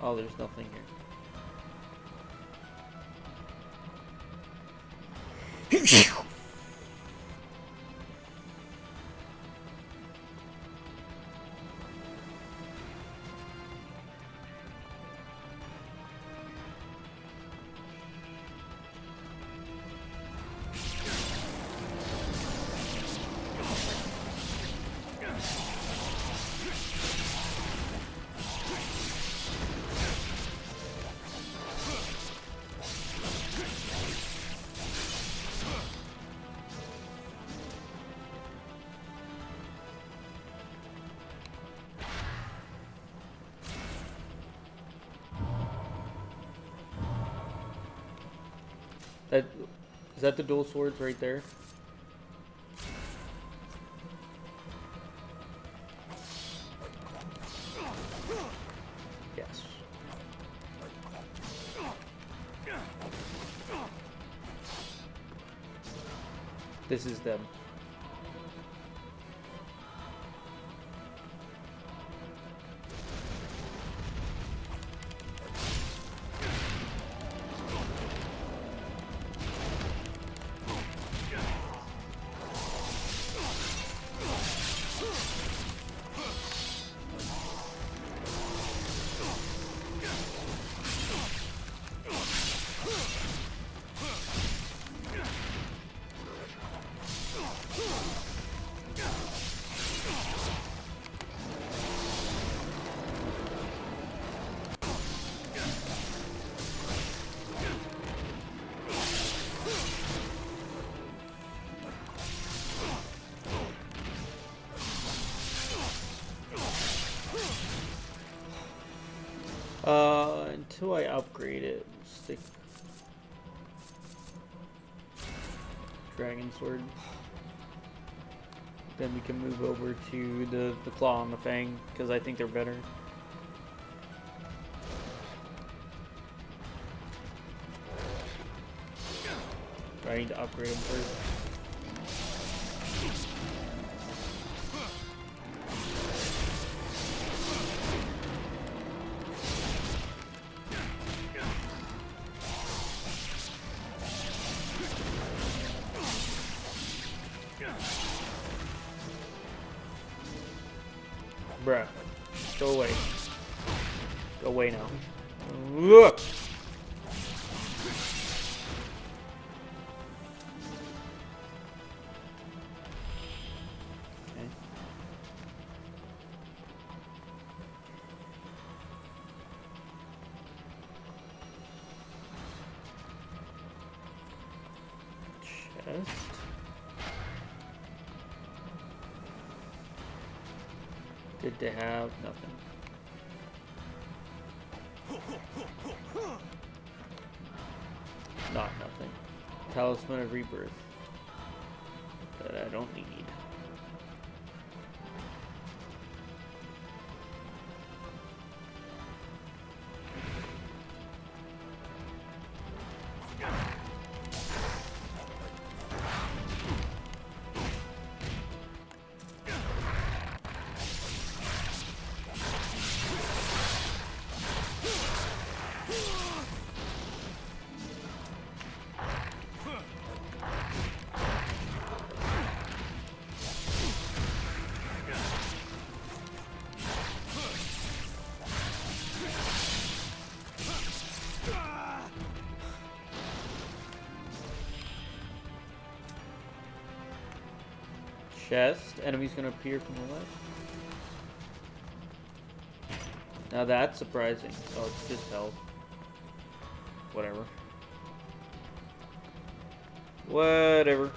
Oh, there's nothing here. Is that the dual swords right there? Yes. This is them. Until I upgrade it, stick Dragon Sword. Then we can move over to the Claw and the Fang, because I think they're better. I need to upgrade them first. Bruh. Go away. Go away now. Look! Okay. Chest. Good to have, nothing. Not nothing. Talisman of Rebirth. That I don't need. Chest. Enemies gonna appear from the left. Now that's surprising. Oh, it's just health. Whatever. Whatever.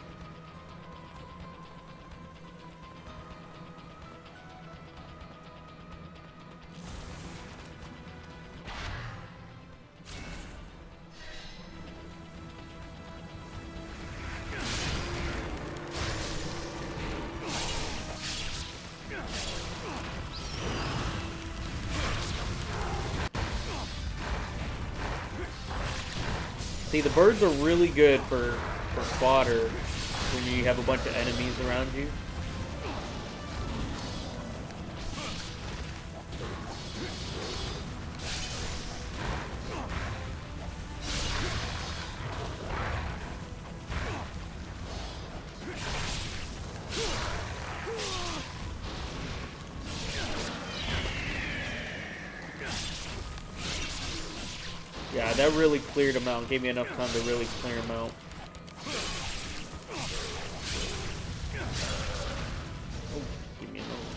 See, the birds are really good for fodder when you have a bunch of enemies around you. Yeah, that really cleared them out. Gave me enough time to really clear them out. Oh, give me another one.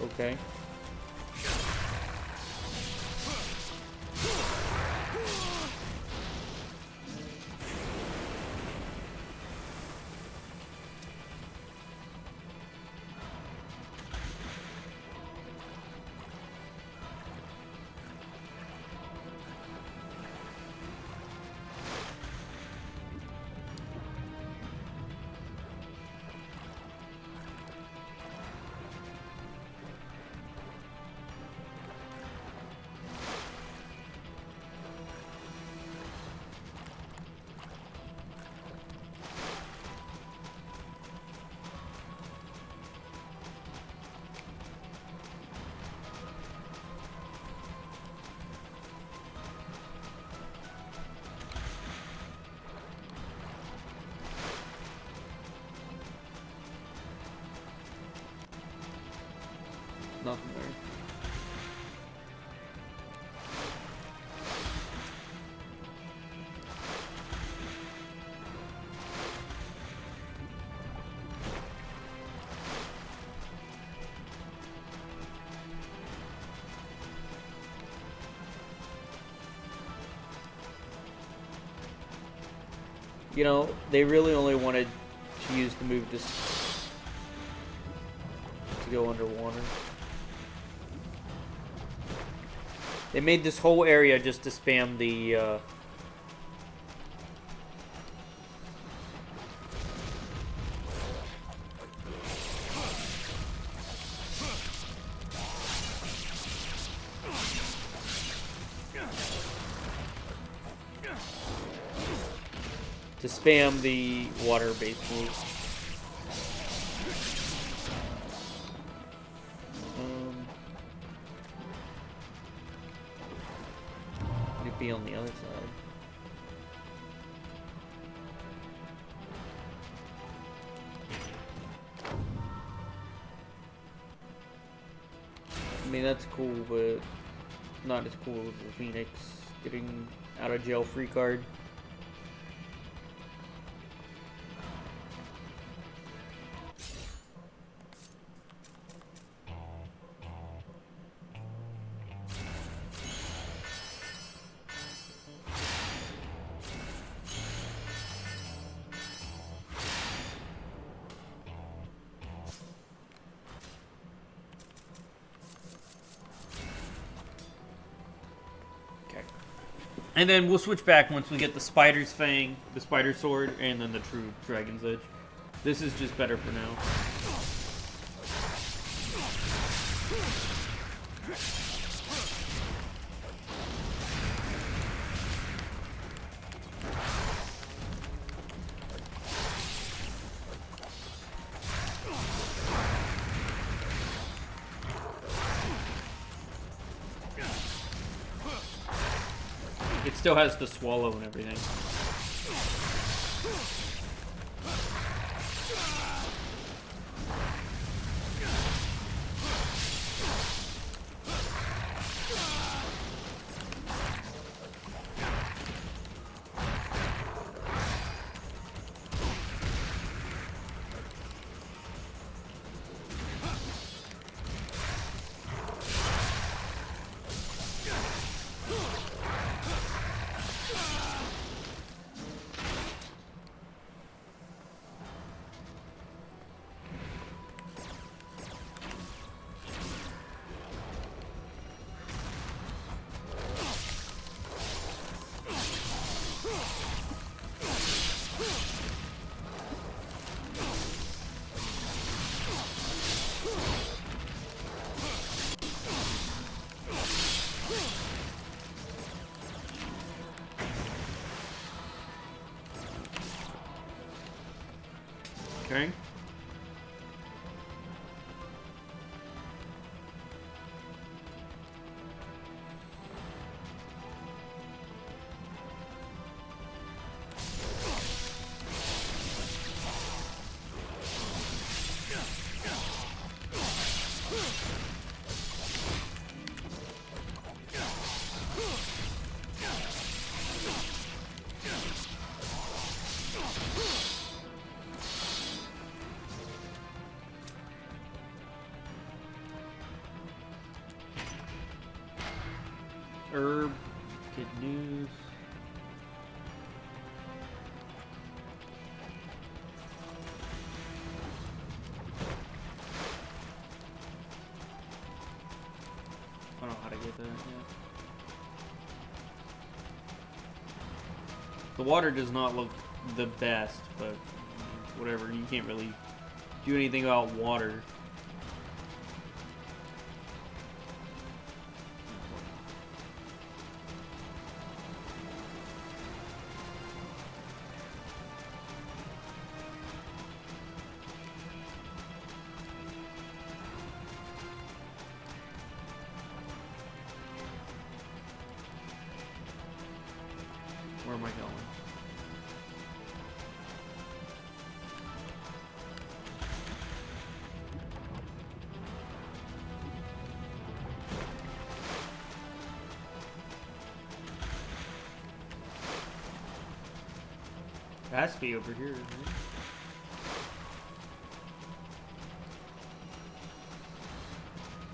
Okay. Nothing there. You know, they really only wanted to use the move to go underwater. They made this whole area just to spam the water-based moves. It'd be on the other side. I mean, that's cool, but not as cool as the Phoenix getting out of jail free card. And then we'll switch back once we get the Spider's Fang, the Spider Sword, and then the true Dragon's Edge. This is just better for now. It still has the swallow and everything. Okay. Herb, good news. I don't know how to get that yet. The water does not look the best, but whatever. You can't really do anything about water. Where am I going? It has to be over here, isn't it?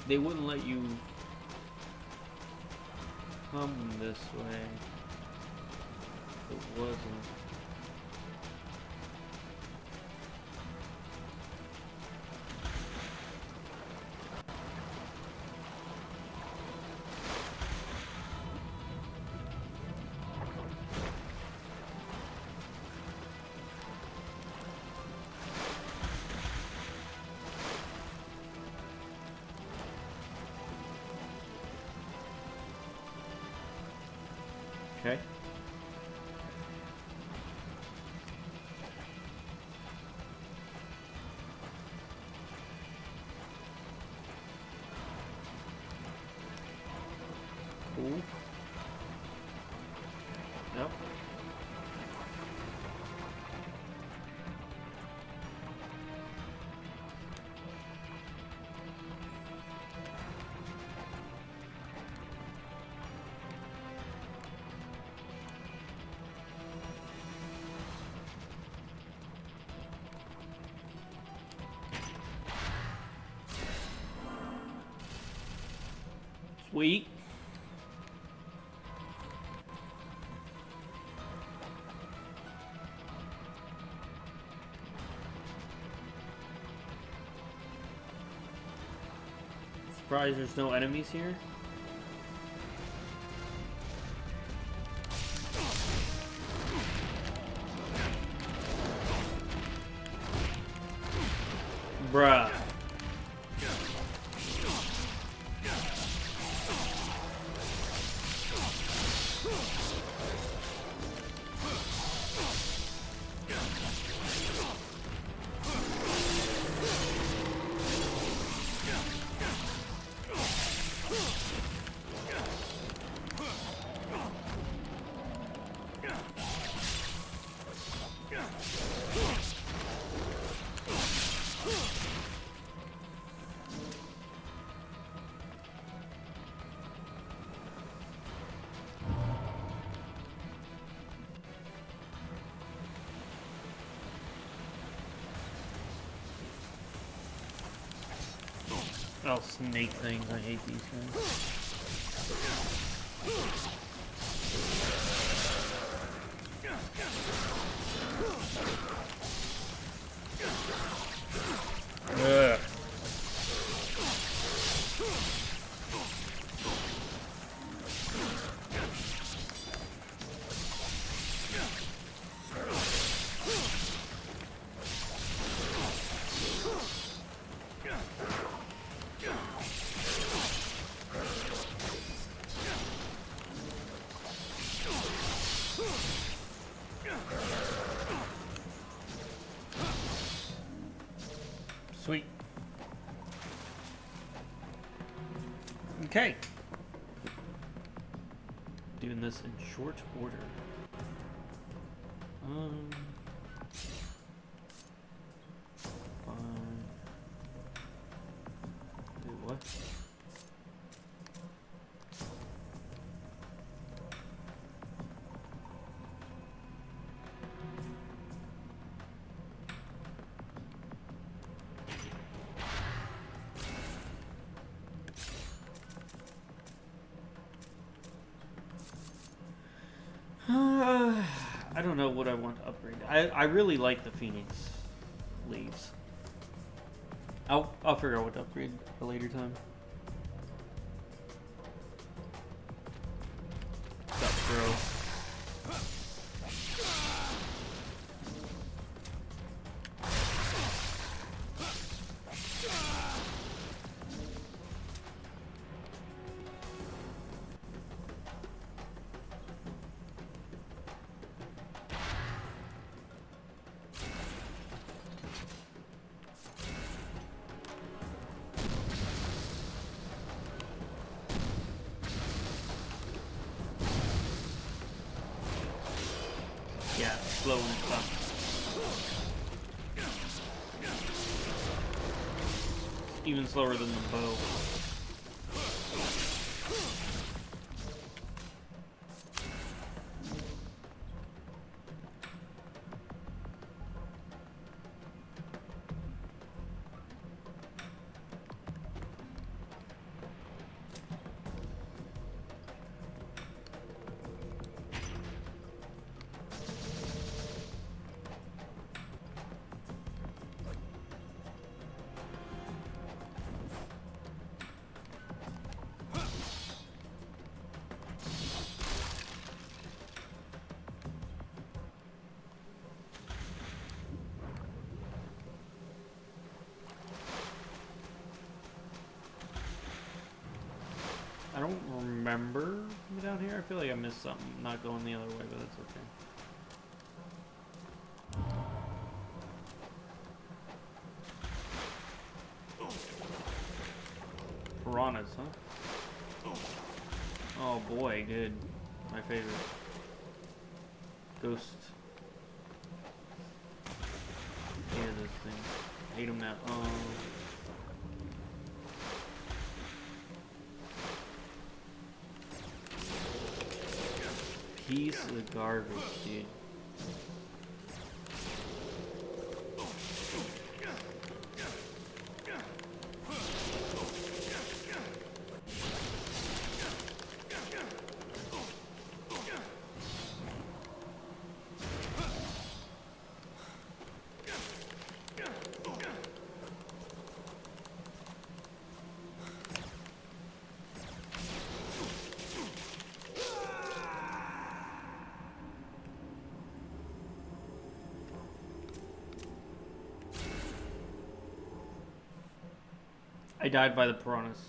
They wouldn't let you come this way. It wasn't. Okay. Cool. Yep. Sweet. Surprised there's no enemies here. Bruh. Oh, snake things. I hate these things. Ugh. Sweet. Okay. Doing this in short order. Do what? I don't know what I want to upgrade. I really like the Phoenix leaves. I'll figure out what to upgrade at a later time. What's up, bro? Yeah, slow and stuff. Even slower than the bow. I don't remember something down here? I feel like I missed something. Not going the other way, but that's okay. Piranhas, huh? Oh boy, good. My favorite. Ghost. Hate this thing. Hate them now. Oh. Piece of garbage, dude. I died by the piranhas.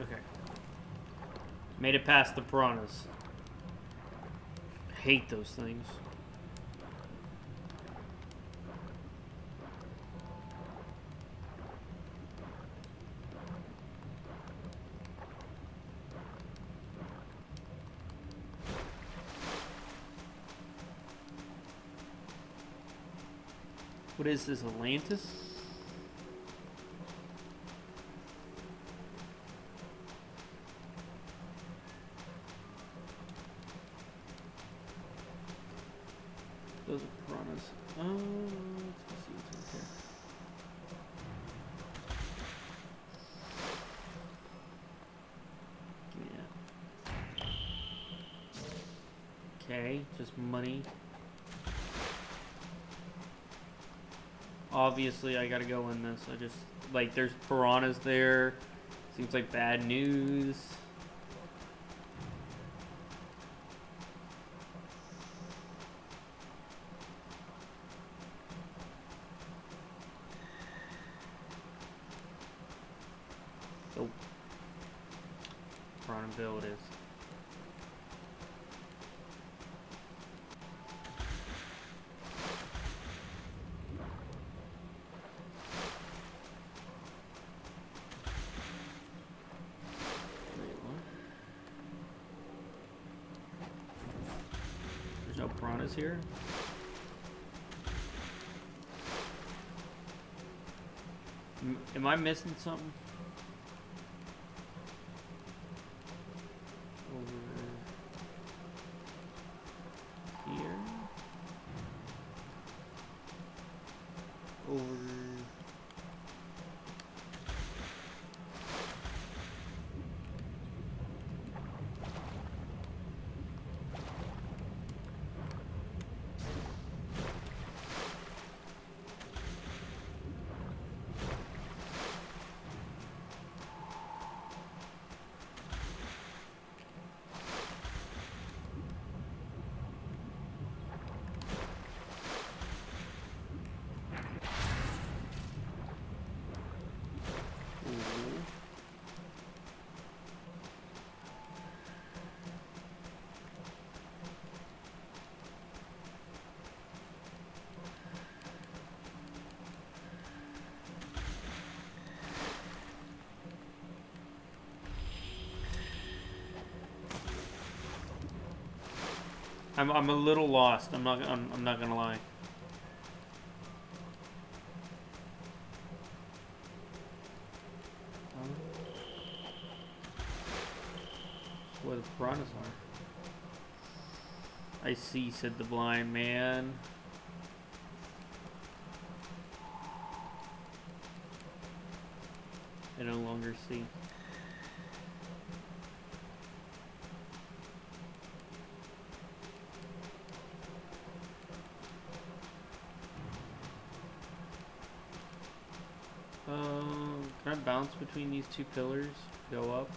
Okay. Made it past the piranhas. Hate those things. What is this, Atlantis? Those are piranhas. Let's see what's in here. Give me that. Okay, just money. Obviously, I gotta go in this. I just, like, there's piranhas there. Seems like bad news. Oh. Piranhaville it is. No piranhas here. Am I missing something? Over here. Over. I'm a little lost. I'm not gonna lie. That's where the piranhas are. I see, said the blind man. I no longer see. Can I bounce between these two pillars? Go up?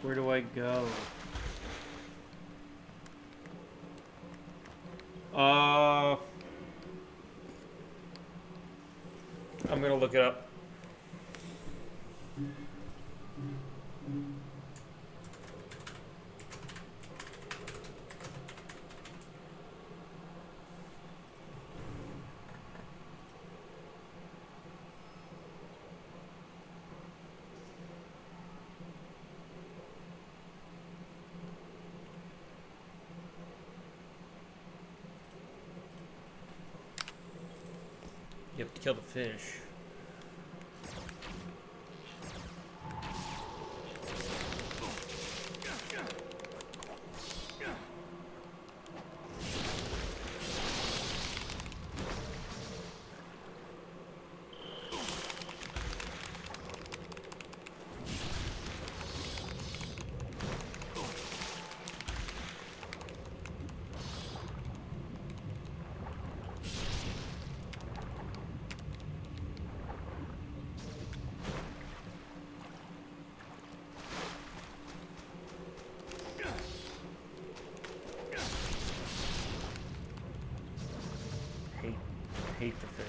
Where do I go? I'm gonna look it up. You have to kill the fish. Hate the fish.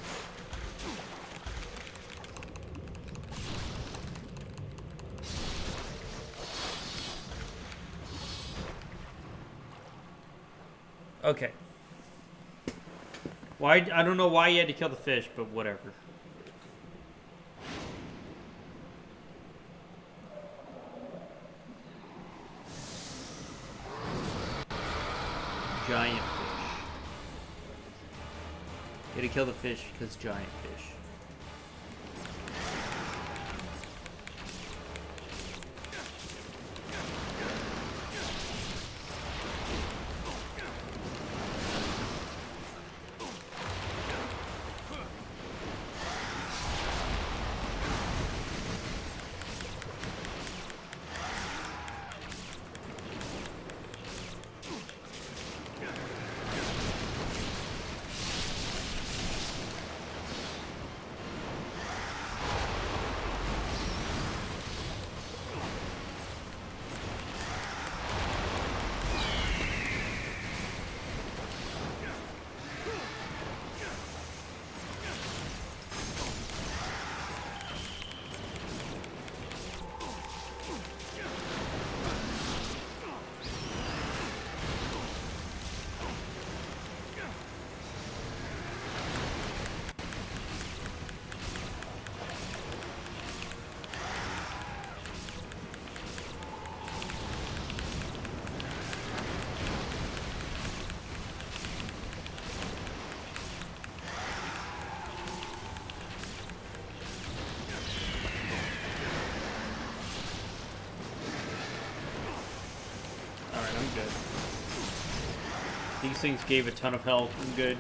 Okay. Why? I don't know why you had to kill the fish, but whatever. Giant fish. You had to kill the fish because giant fish. I'm good. These things gave a ton of health. I'm good.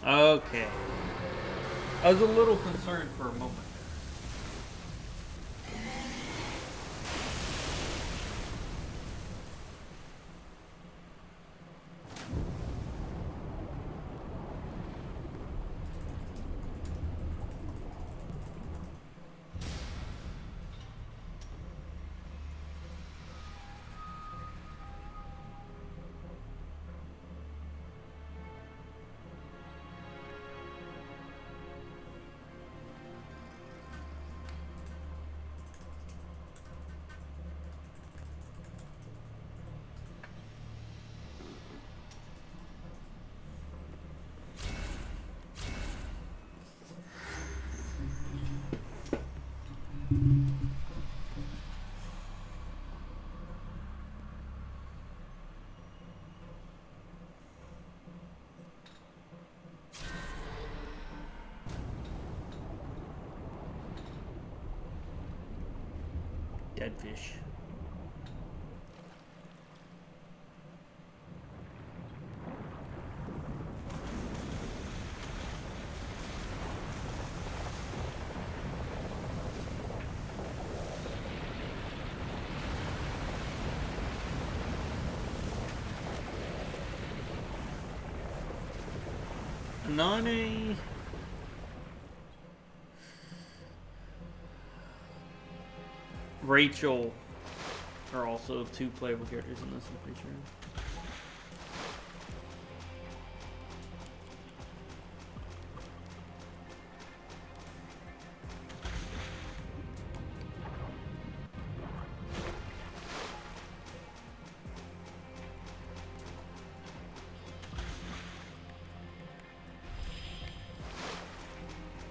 Okay. I was a little concerned for a moment. Dead fish. Nani? Rachel are also two playable characters in this, I'm pretty sure.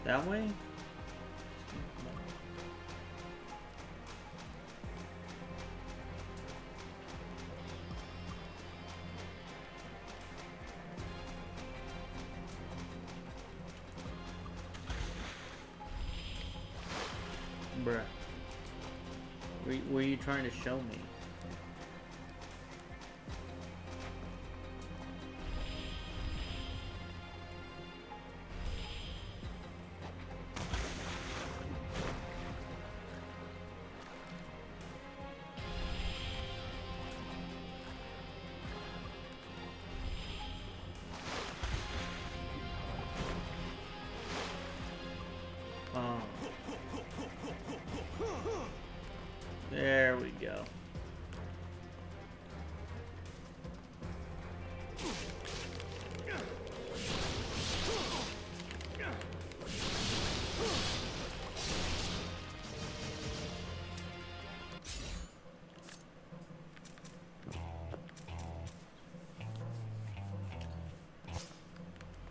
That way? Bruh. What are you trying to show me? There we go.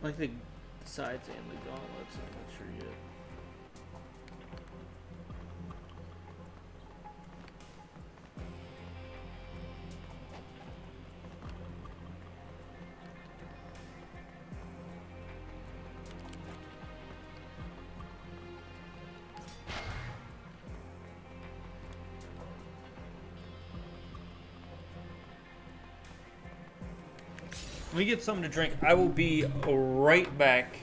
Like the sides and the gauntlets, I'm not sure yet. Let me get something to drink. I will be right back.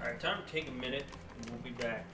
Alright, time to take a minute and we'll be back.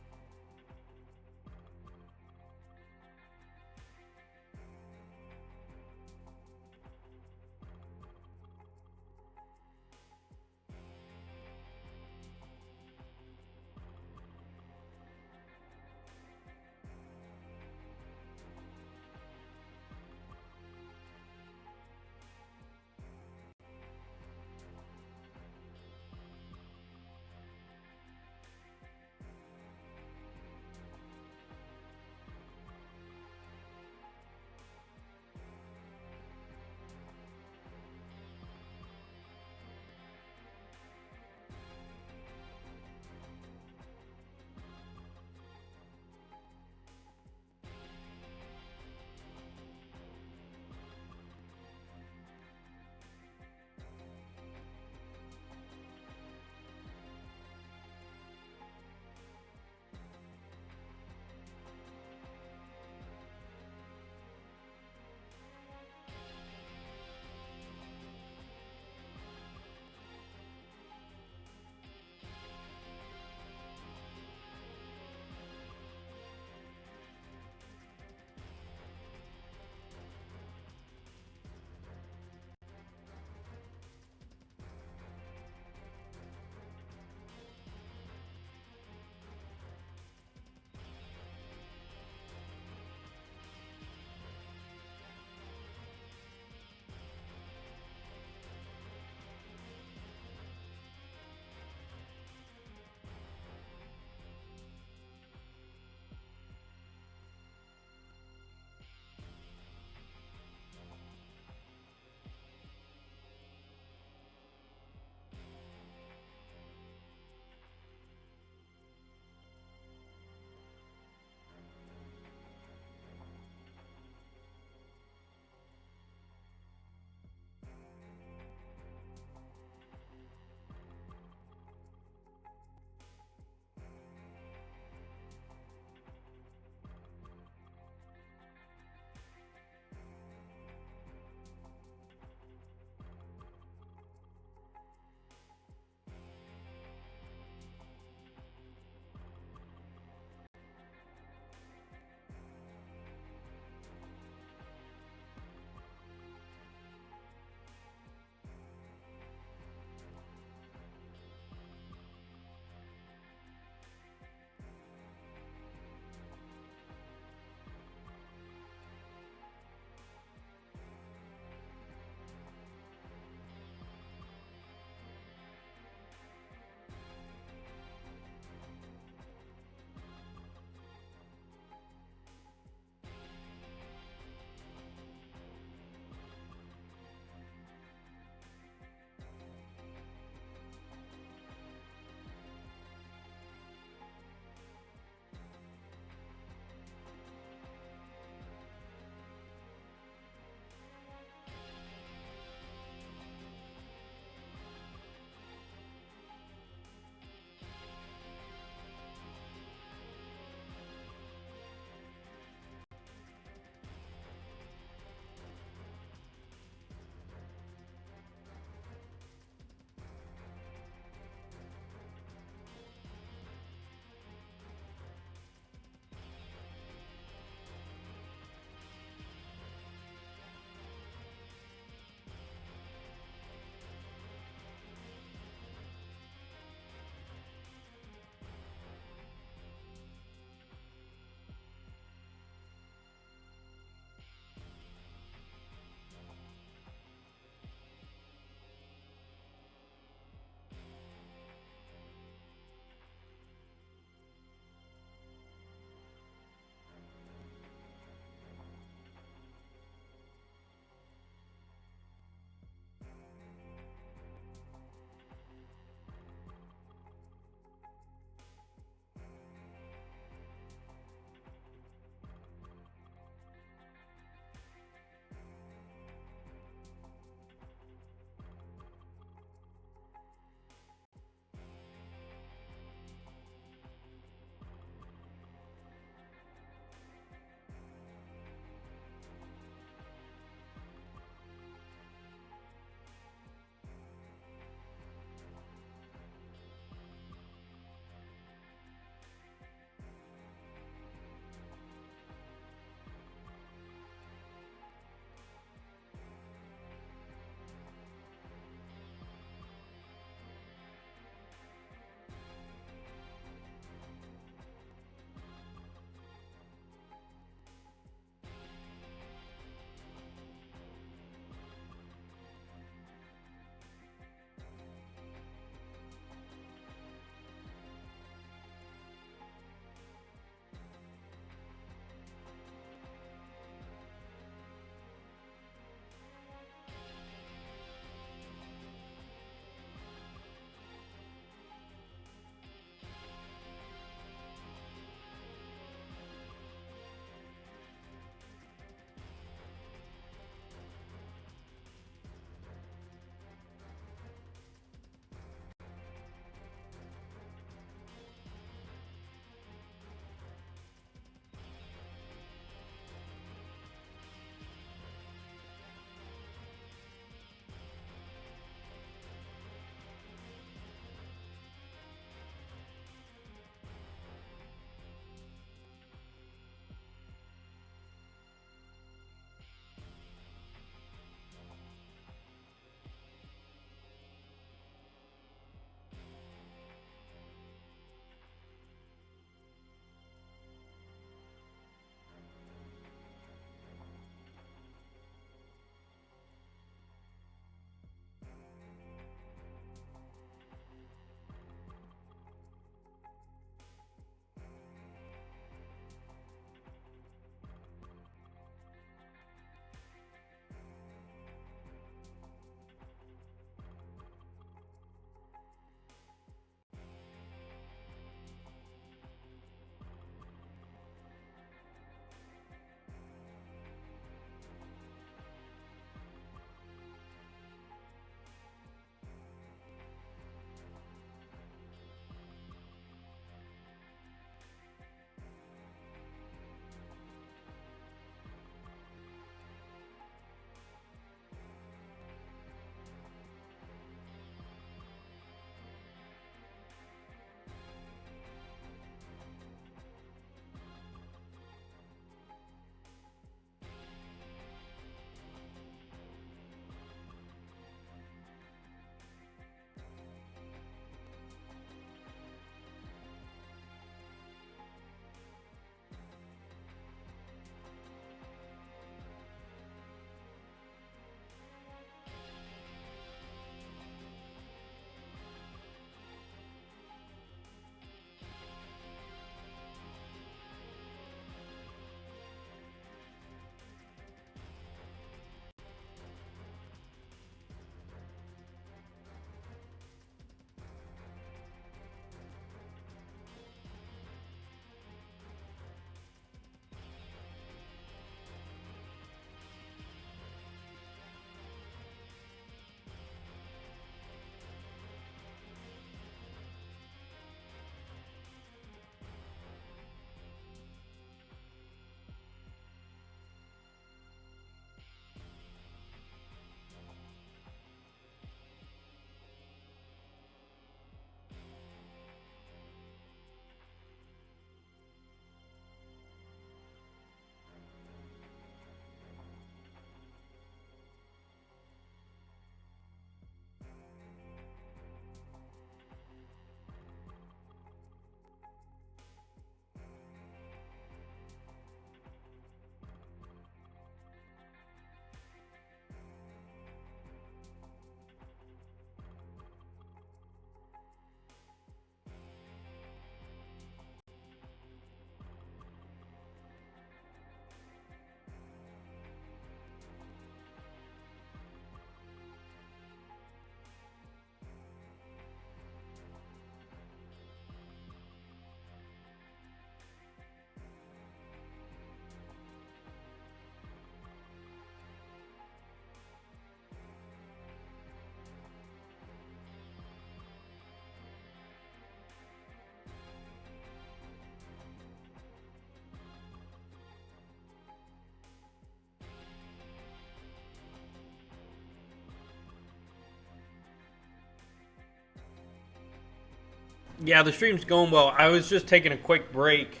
Yeah, the stream's going well. I was just taking a quick break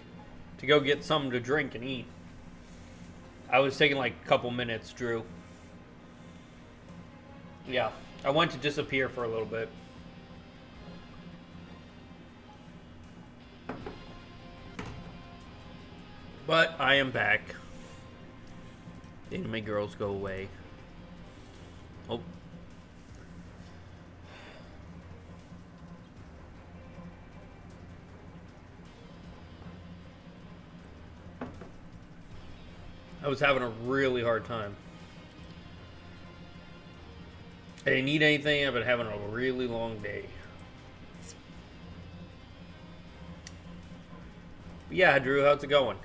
to go get something to drink and eat. I was taking like a couple minutes, Drew. Yeah, I went to disappear for a little bit. But I am back. Anime girls go away. Oh. I was having a really hard time. I didn't eat anything. I've been having a really long day. But yeah, Drew, how's it going?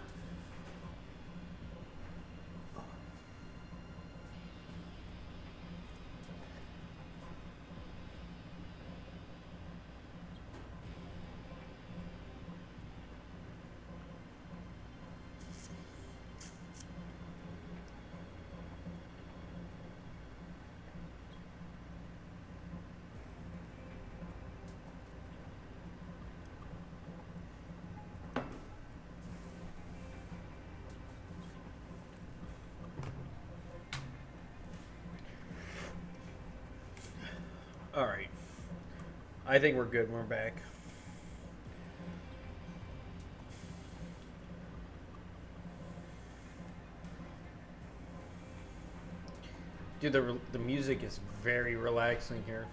Alright. I think we're good. We're back. Dude, the music is very relaxing here.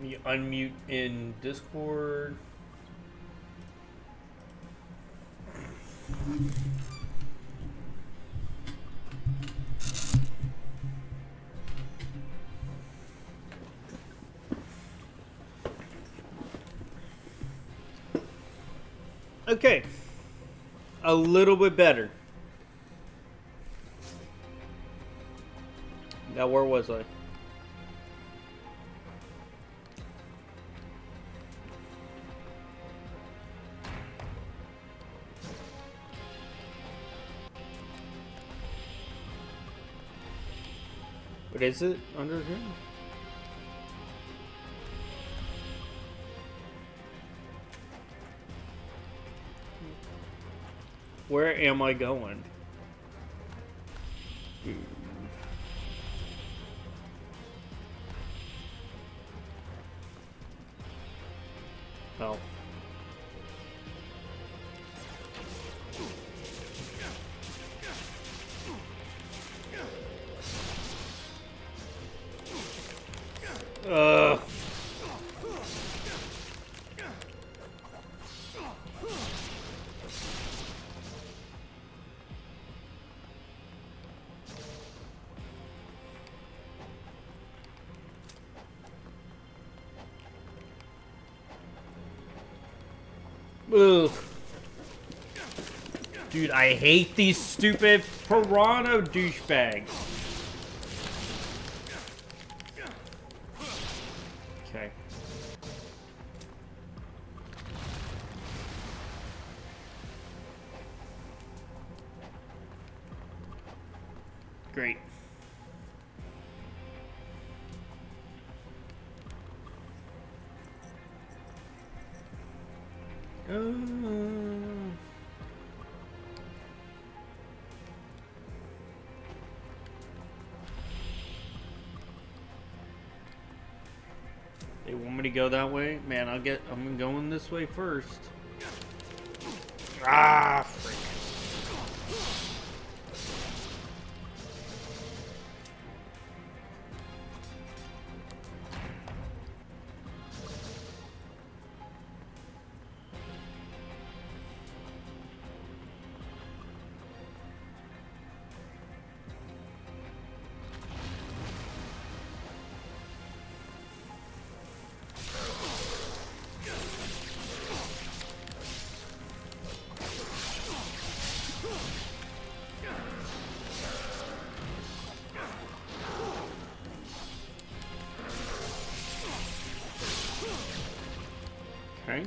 You unmute in Discord. Okay. A little bit better. Now, where was I? What is it under here? Where am I going? Oh. Ugh. Dude, I hate these stupid piranha douchebags. Okay. Great. They want me to go that way? Man, I'm going this way first. Ah, frick. Okay.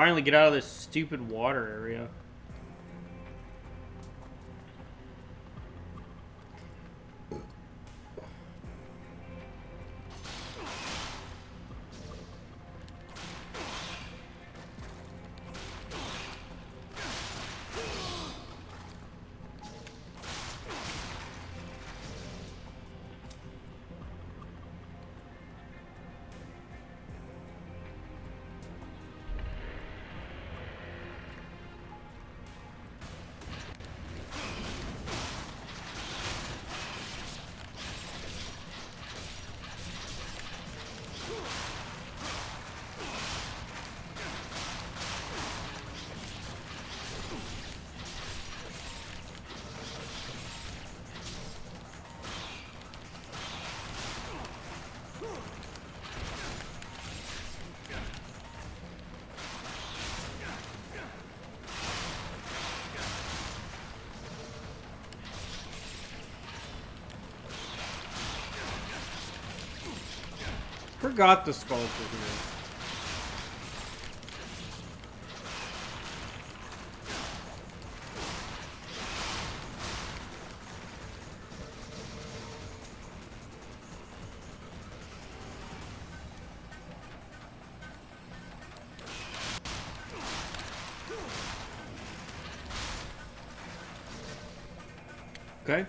Finally get out of this stupid water area. Forgot the skulls were here. Okay.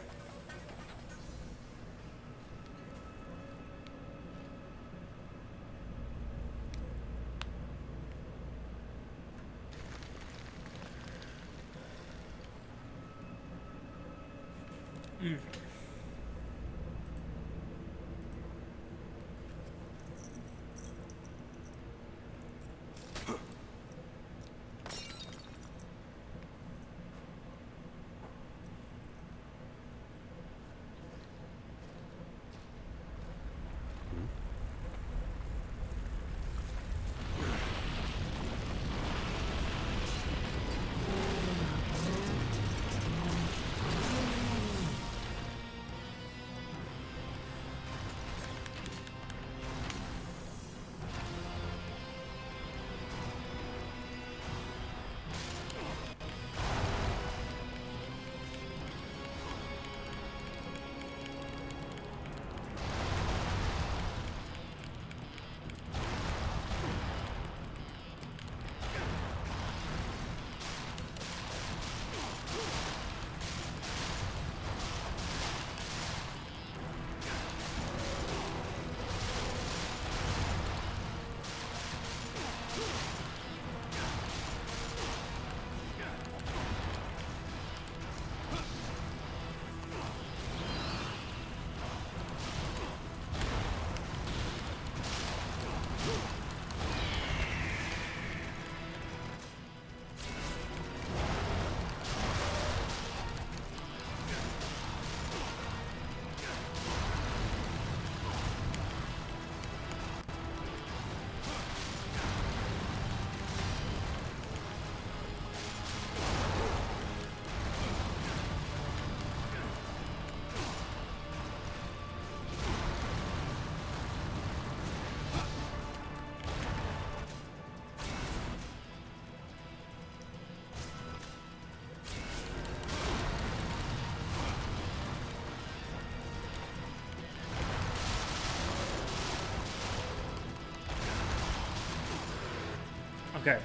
Okay.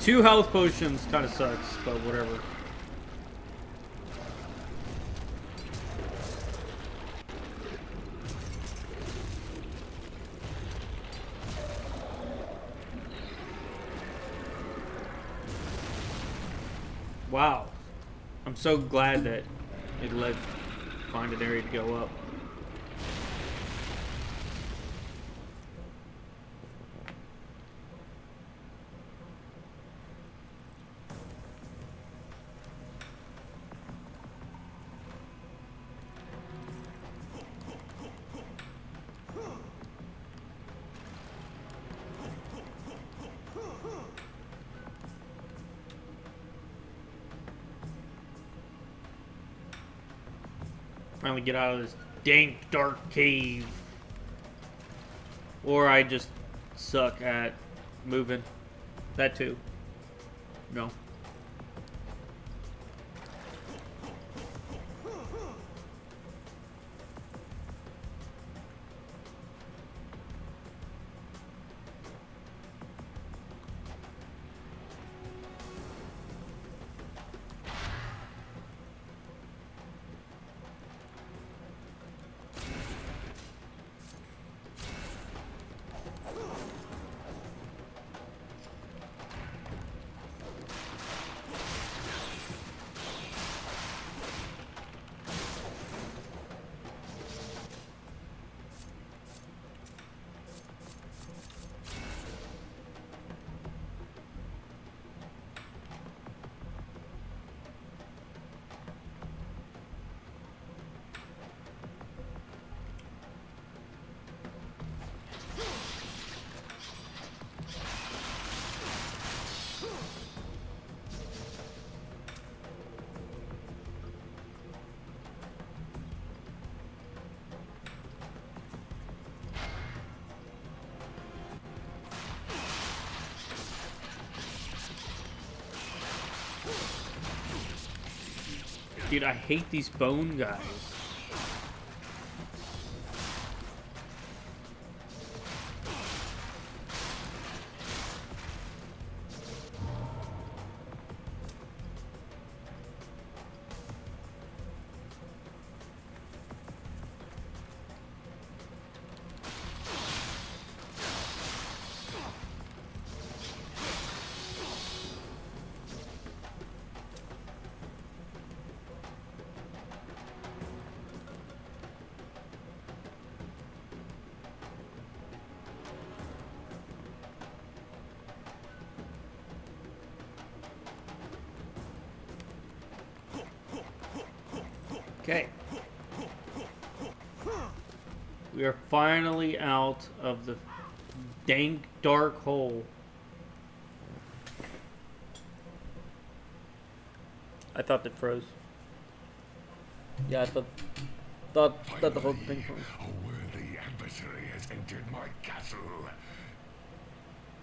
2 health potions kind of sucks, but whatever. Wow. I'm so glad that it let find an area to go up. Finally get out of this dank, dark cave. Or I just suck at moving. That too. No. Dude, I hate these bone guys. Okay. We are finally out of the dank dark hole. I thought it froze. Yeah, I thought the whole thing froze. A worthy adversary has entered my castle.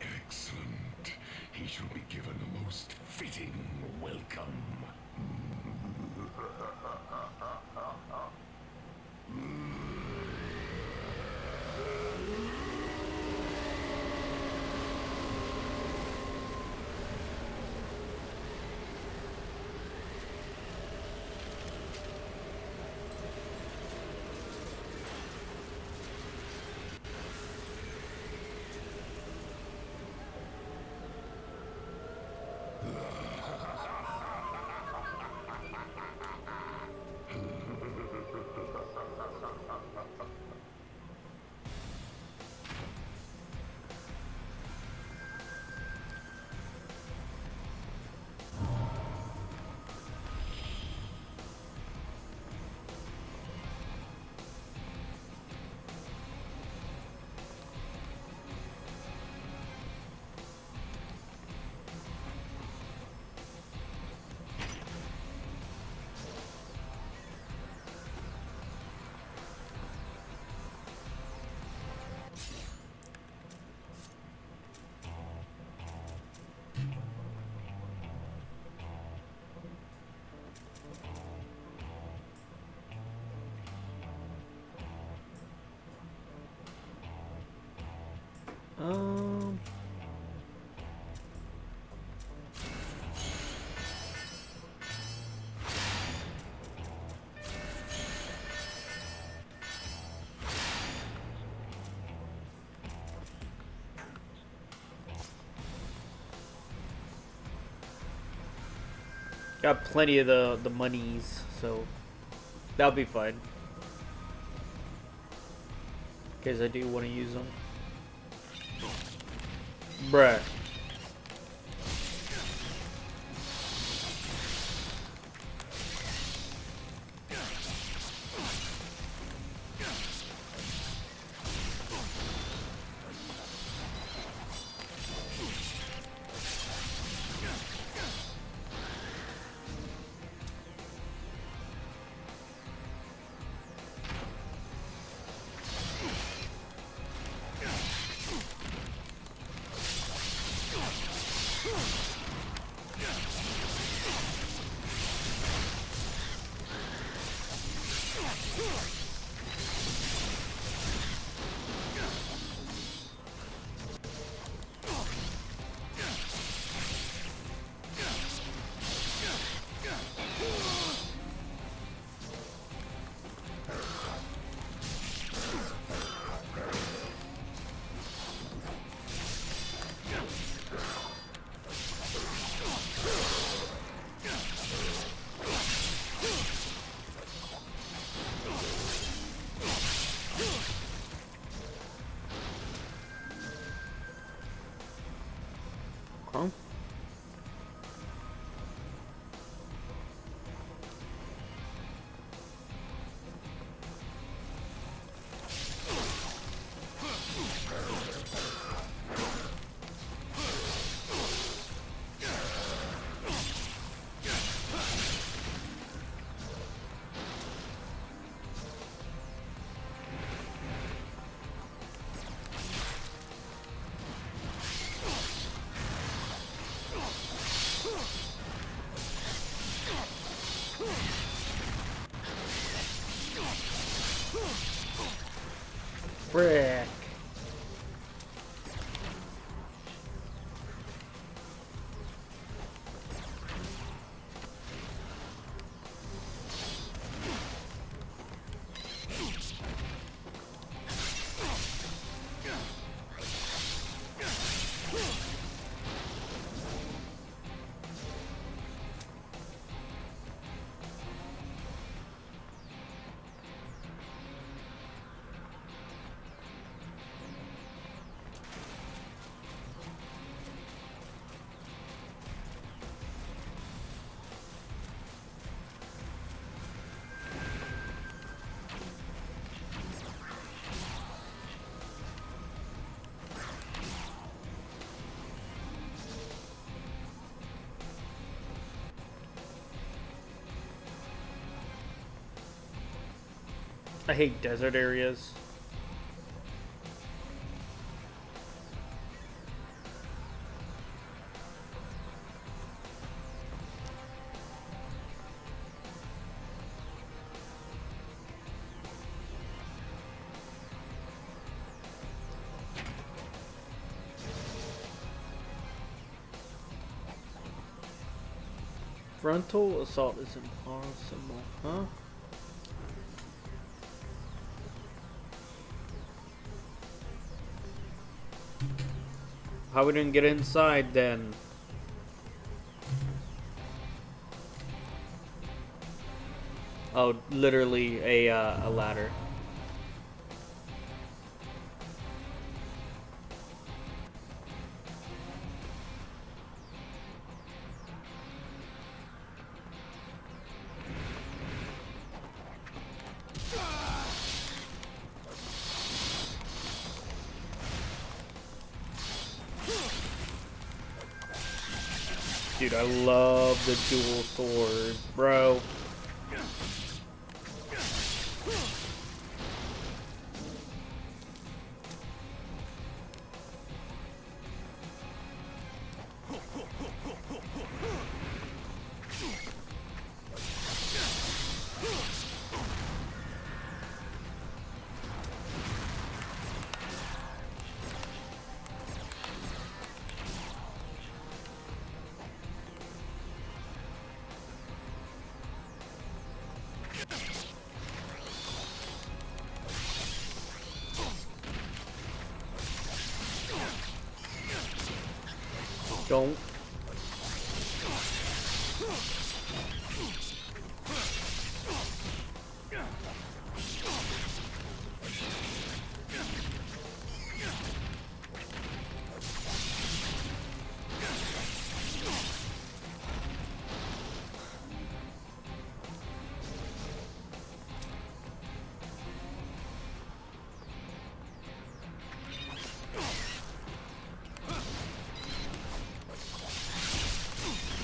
Excellent. He shall be given a most fitting welcome. Got plenty of the monies, so that'll be fine. Because I do want to use them. Bruh. Frick. I hate desert areas. Frontal assault is impossible, huh? How we didn't get inside then? Oh, literally a ladder. Dude, I love the dual swords, bro. Don't.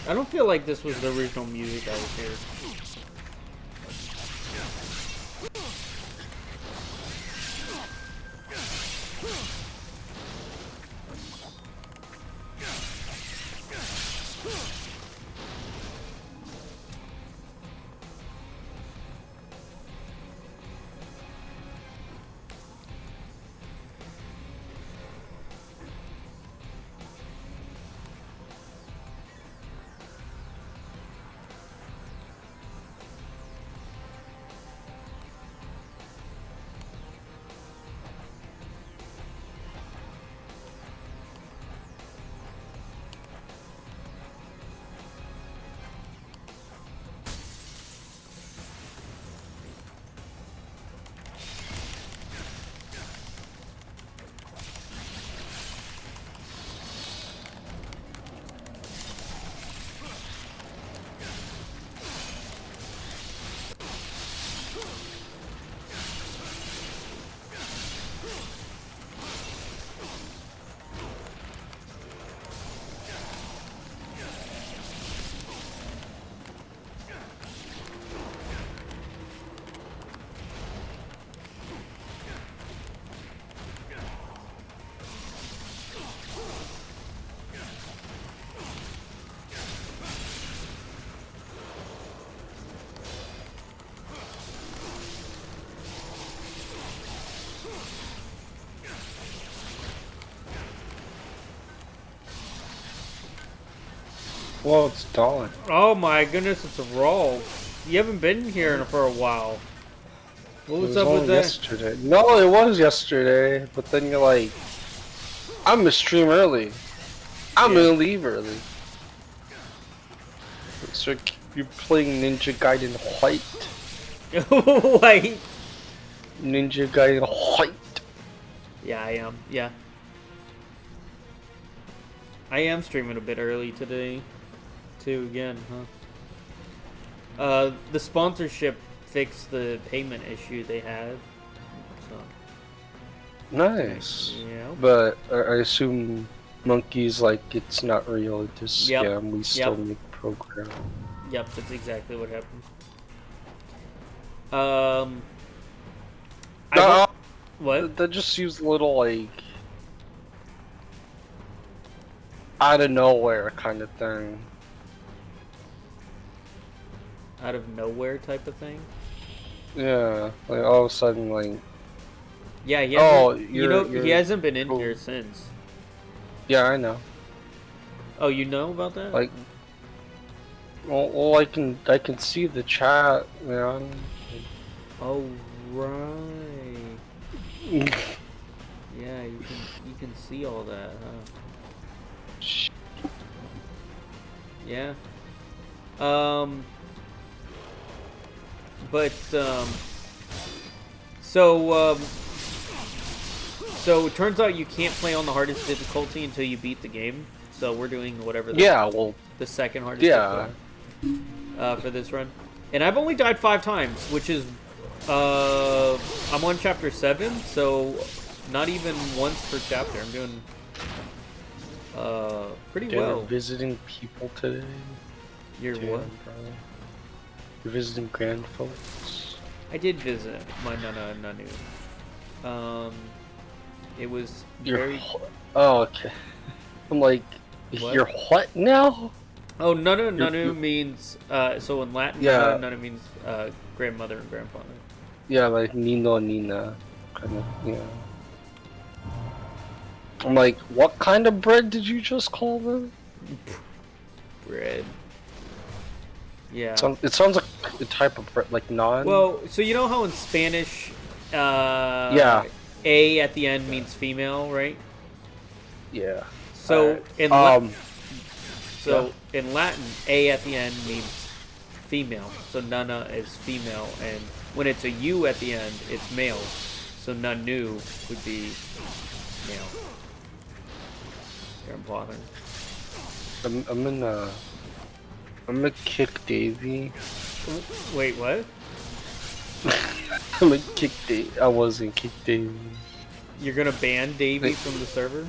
I don't feel like this was the original music I was hearing. Well, it's dawn. Oh my goodness, it's a roll. You haven't been here for a while. What was up with that? Yesterday. No, it was yesterday. But then you're like, I'm gonna stream early. I'm gonna leave early. So you're playing Ninja Gaiden White. White. Ninja Gaiden White. Yeah, I am. Yeah. I am streaming a bit early today, too, again, huh? The sponsorship fixed the payment issue they had, so. Nice. Yeah. But I assume Monkey's like, it's not real, it's a scam, Yep. we still make program. Yep, that's exactly what happened. What? That just seems a little like out of nowhere kind of thing. Out of nowhere type of thing? Yeah, like all of a sudden, like. Yeah, he hasn't, he hasn't been in here since. Yeah, I know. Oh, you know about that? Like, well, I can see the chat, man. Oh right. Yeah, you can see all that, huh? Yeah. So it turns out you can't play on the hardest difficulty until you beat the game. So we're doing whatever. The second hardest. Yeah. For this run, and I've only died 5 times, which is I'm on chapter 7, so not even once per chapter. I'm doing pretty well. You're visiting people today. You're what? You're visiting grand folks. I did visit my Nana and Nanu. It was very. Oh, okay. I'm like, what? You're what now? Oh, Nanu means so in Latin. Yeah. Nanu means grandmother and grandfather. Yeah, like Nino, Nina, kind of. Yeah. I'm like, what kind of bread did you just call them? Bread. Yeah. It sounds like a type of bread, like naan. Well, so you know how in Spanish, yeah, A at the end means female, right? Yeah. So in Latin, A at the end means female. So Nana is female, and when it's a U at the end, it's male. So Nanu would be male. Grandfather. I'm gonna kick Davey. Wait, what? I'm gonna kick Davey. I wasn't kick Davey. You're gonna ban Davey from the server?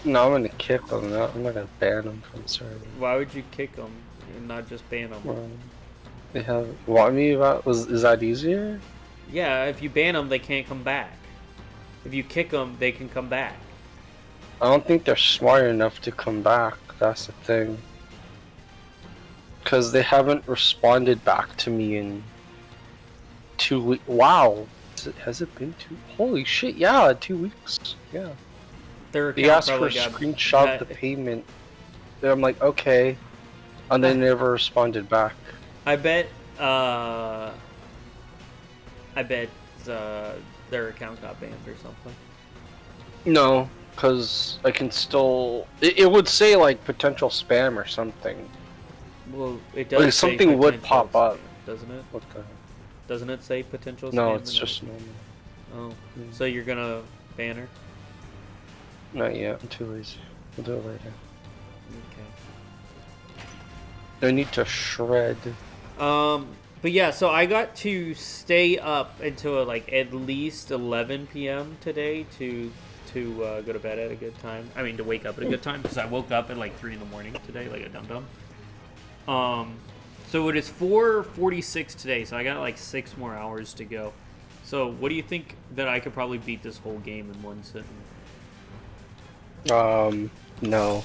No, I'm gonna kick him. I'm not gonna ban him from the server. Why would you kick him and not just ban him? Well, they have want me about. Is that easier? Yeah, if you ban them, they can't come back. If you kick them, they can come back. I don't think they're smart enough to come back. That's the thing. Because they haven't responded back to me in 2 weeks. Wow. Has it been 2? Holy shit, yeah, 2 weeks. Yeah. They asked for a screenshot of the payment. And I'm like, okay. And they never responded back. I bet their account got banned or something. No, because I can still... It would say, like, potential spam or something. Well, it does. Like, something would pop spam, up. doesn't it? What the? Doesn't it say potential spam? No, it's just normal. Oh, so you're gonna ban her? Not yet. I'm too lazy. We'll do it later. Okay. I need to shred. But yeah, so I got to stay up until like at least 11 p.m. today to go to bed at a good time. I mean, to wake up at a good time, because I woke up at like 3 in the morning today, like a dum-dum. So it is 4:46 today, so I got like 6 more hours to go. So what do you think that I could probably beat this whole game in one sitting? No.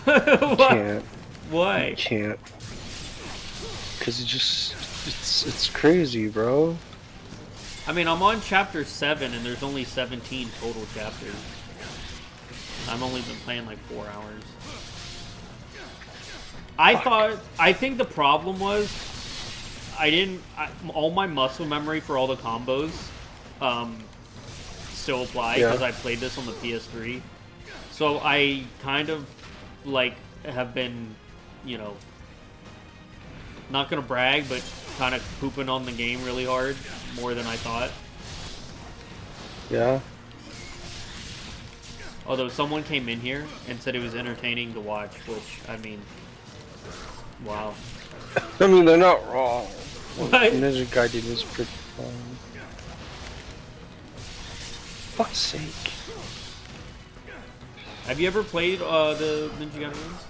What? Can't. Why? Can't. Because it's crazy, bro. I mean, I'm on chapter 7, and there's only 17 total chapters. I've only been playing like 4 hours. I think the problem was all my muscle memory for all the combos still apply because I played this on the PS3. So I kind of like have been, you know, not gonna brag, but kind of pooping on the game really hard, more than I thought. Yeah. Although someone came in here and said it was entertaining to watch, which, I mean, wow. I mean, they're not wrong. What? Ninja Gaiden is pretty fun. Fuck's sake. Have you ever played the Ninja Gaiden ones?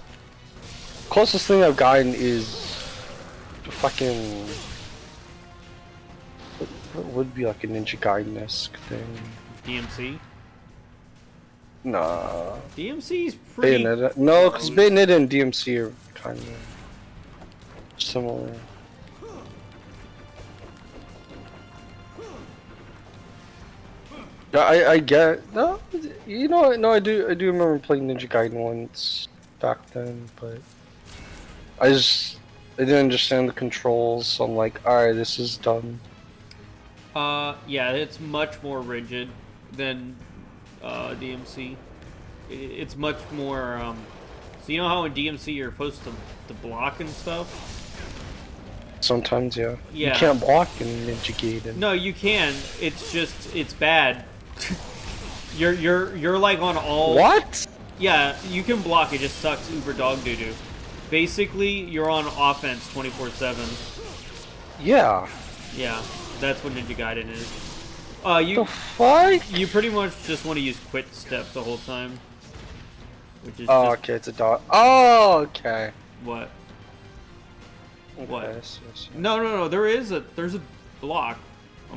Closest thing I've gotten is fucking... What would be like a Ninja Gaiden-esque thing? DMC? Nah. DMC's pretty... Bayonetta. No, because Bayonetta and DMC are kind of similar. I get no, you know, no, I do remember playing Ninja Gaiden once back then, but I didn't understand the controls, so I'm like, alright, this is done. Yeah, it's much more rigid than DMC. It's much more so you know how in DMC you're supposed to block and stuff? Sometimes, yeah. Yeah. You can't block in Ninja Gaiden. No, you can. It's just it's bad. You're like on all. What? Yeah, you can block. It just sucks uber dog doo doo. Basically, you're on offense 24/7. Yeah. Yeah, that's what Ninja Gaiden is. The fuck? You pretty much just want to use quick step the whole time. Which is okay, it's a dog. Oh, okay. What? Okay, What? yes. No. There's a block.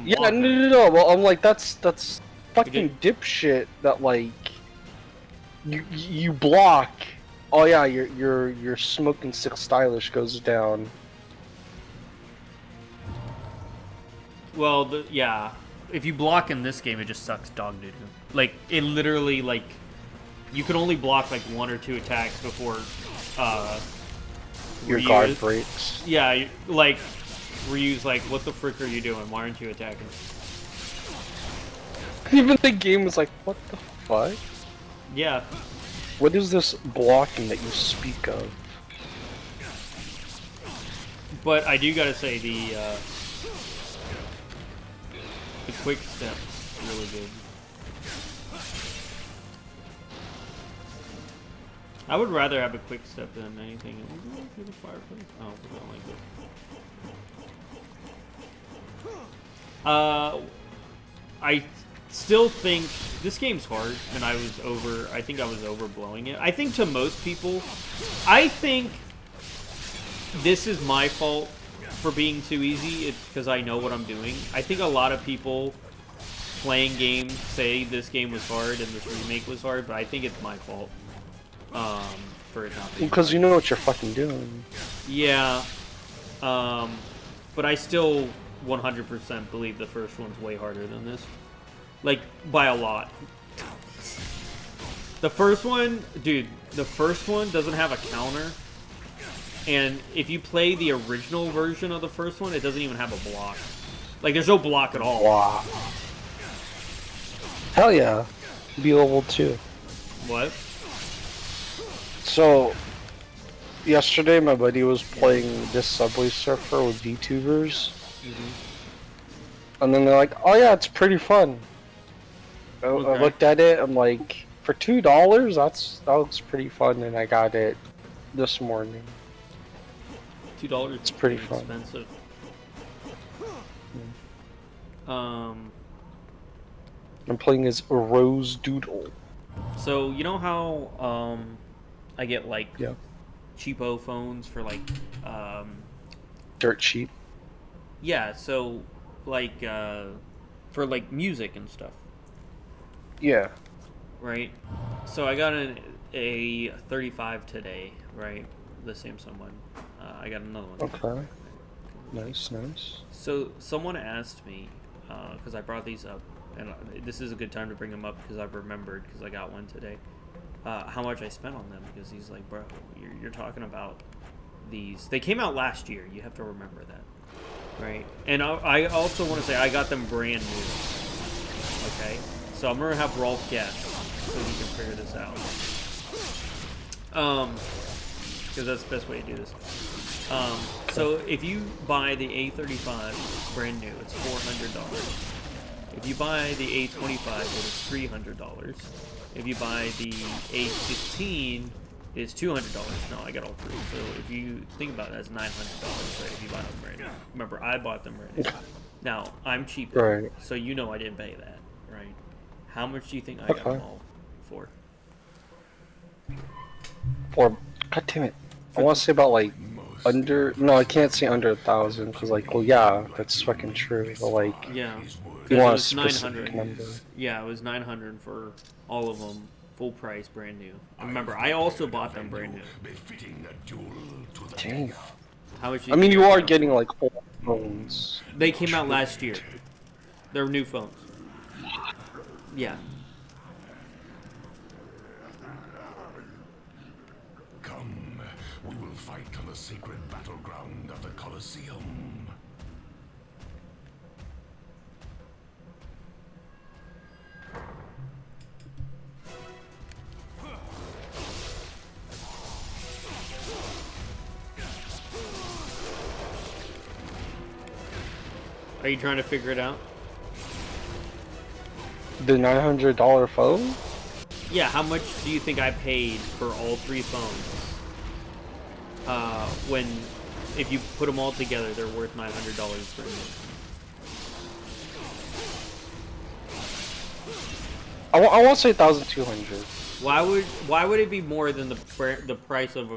Yeah, no. Well, I'm like, that's fucking dipshit that like you block. Oh yeah, your smoking sick stylish goes down. Well, yeah. If you block in this game, it just sucks dog doo doo. Like it literally like you can only block like 1 or 2 attacks before your guard breaks. Yeah, like Ryu's like, what the frick are you doing? Why aren't you attacking? Even the game was like, what the fuck? Yeah. What is this blocking that you speak of? But I do gotta say the quick step is really good. I would rather have a quick step than anything. Through the fireplace. Oh, I don't like it. I still think this game's hard, and I think I was overblowing it. I think to most people, I think this is my fault for being too easy. It's because I know what I'm doing. I think a lot of people playing games say this game was hard and this remake was hard, but I think it's my fault. For it not being because you know what you're fucking doing. Yeah. But I still 100% believe the first one's way harder than this. Like, by a lot. The first one, dude, the first one doesn't have a counter. And if you play the original version of the first one, it doesn't even have a block. Like, there's no block at all. Wow. Hell yeah. Be level 2. What? So, yesterday my buddy was playing this Subway Surfer with VTubers. And then they're like, oh yeah, it's pretty fun. I looked at it, I'm like, for $2, that looks pretty fun, and I got it this morning. $2 it's pretty fun. Expensive. I'm playing as Rose Doodle. So, you know how, I get, like, cheapo phones for, like, dirt cheap? Yeah, so, like, for, like, music and stuff. Yeah. Right? So I got a 35 today, right? The Samsung one. I got another one. Okay. Nice. So someone asked me, because I brought these up, and this is a good time to bring them up because I've remembered, because I got one today, how much I spent on them, because he's like, bro, you're talking about these. They came out last year. You have to remember that, right? And I also want to say I got them brand new. Okay, so I'm gonna have Rolf guess so he can figure this out. Because that's the best way to do this. So if you buy the A35 brand new, it's $400. If you buy the A25, it is $300. If you buy the A15, it's $200. No, I got all three. So if you think about it, that's $900, right? If you buy them brand new. Remember, I bought them brand new. Now, I'm cheap, Right. so you know I didn't pay that, right? How much do you think I got them all for? God damn it. I want to say about like under. No, I can't say under 1,000 because like, well, yeah, that's fucking true. But like, Yeah, you want a it was specific 900. number. Yeah, it was 900 for all of them, full price, brand new. Remember, I also bought them brand new. Dang. How much? I mean, you are getting like old phones. They came out last year. They're new phones. Yeah. Come, we will fight on the sacred battleground of the Colosseum. Are you trying to figure it out? The $900 phone? Yeah, how much do you think I paid for all three phones? When, if you put them all together, they're worth $900 for me. I want to say 1,200. Why would it be more than the price of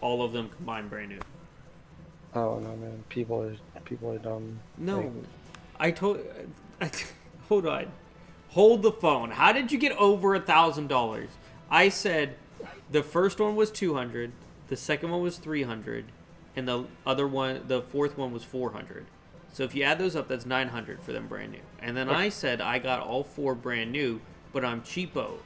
all of them combined brand new? Oh no, man! People are dumb. No, hold on, hold the phone. How did you get over $1,000? I said the first one was 200, the second one was 300, and the fourth one was 400. So if you add those up, that's 900 for them brand new. And then I said I got all four brand new, but I'm cheapo,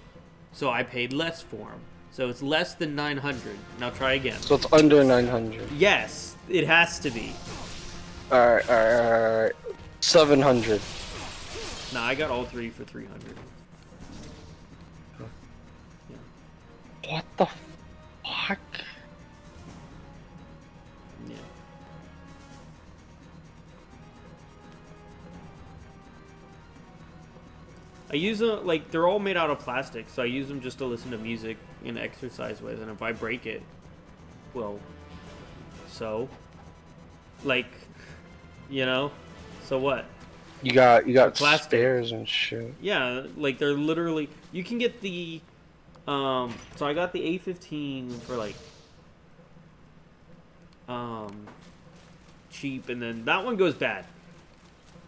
so I paid less for them. So it's less than 900. Now try again. So it's under 900. Yes, it has to be. Alright. 700. Nah, I got all three for 300. Yeah. What the fuck? Yeah. I use them, like, they're all made out of plastic, so I use them just to listen to music and exercise with, and if I break it, well, so, like, you know, so what? You got plastic. spares and shit. Yeah, like, they're literally, you can get the, so I got the A15 for, like, cheap, and then that one goes bad.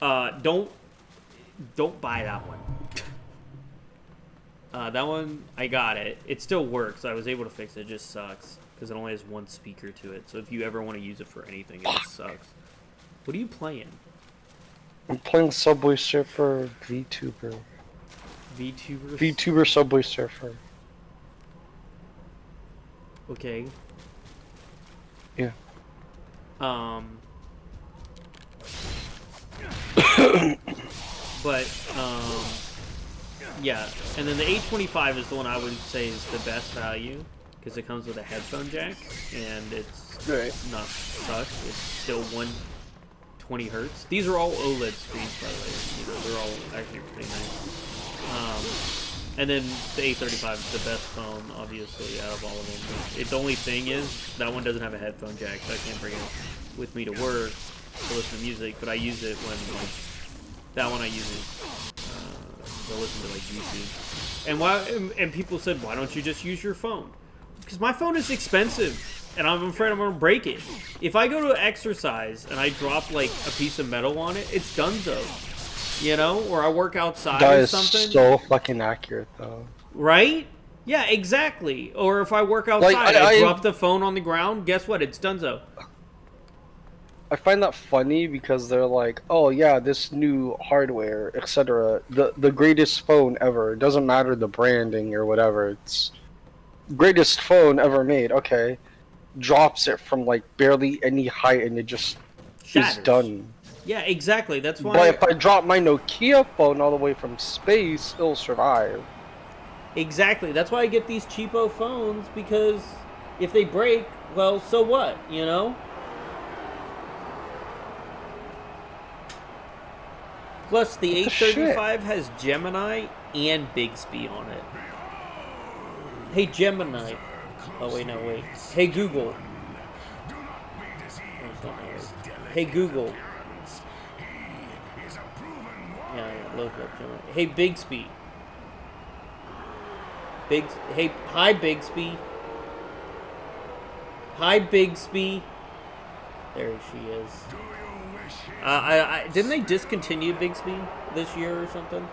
Don't buy that one. That one, I got it. It still works. I was able to fix it. It just sucks because it only has one speaker to it. So if you ever want to use it for anything, it just sucks. What are you playing? I'm playing Subway Surfer VTuber. VTuber? VTuber Subway Surfer. Okay. Yeah. But, yeah, and then the A25 is the one I would say is the best value because it comes with a headphone jack and it's not such. It's still 120 hertz. These are all OLED screens, by the way. You know, they're all actually pretty nice. And then the A35 is the best phone, obviously, out of all of them. The only thing is that one doesn't have a headphone jack, so I can't bring it with me to work to listen to music. But I use it when like that one I use it. To listen to like YouTube, and people said, why don't you just use your phone? Because my phone is expensive, and I'm afraid I'm gonna break it. If I go to exercise and I drop like a piece of metal on it, it's donezo, you know, or I work outside or something. That is so fucking accurate, though. Right? Yeah, exactly. Or if I work outside, Like, I drop the phone on the ground. Guess what? It's donezo. I find that funny because they're like, oh yeah, this new hardware, etc. The greatest phone ever. It doesn't matter the branding or whatever. It's greatest phone ever made. Okay. drops it from like barely any height and it just Shatters. is done. Yeah, exactly. That's why. But if I drop my Nokia phone all the way from space, it'll survive. Exactly. That's why I get these cheapo phones, because if they break, well, so what, you know? Plus, the A35 has Gemini and Bixby on it. Hey, Gemini. Oh, wait, no, wait. Hey, Google. Hey, Google. Yeah, look up Gemini. Hey, Bixby. Hi, Bixby. Hi, Bixby. There she is. Didn't they discontinue Bixby this year or something?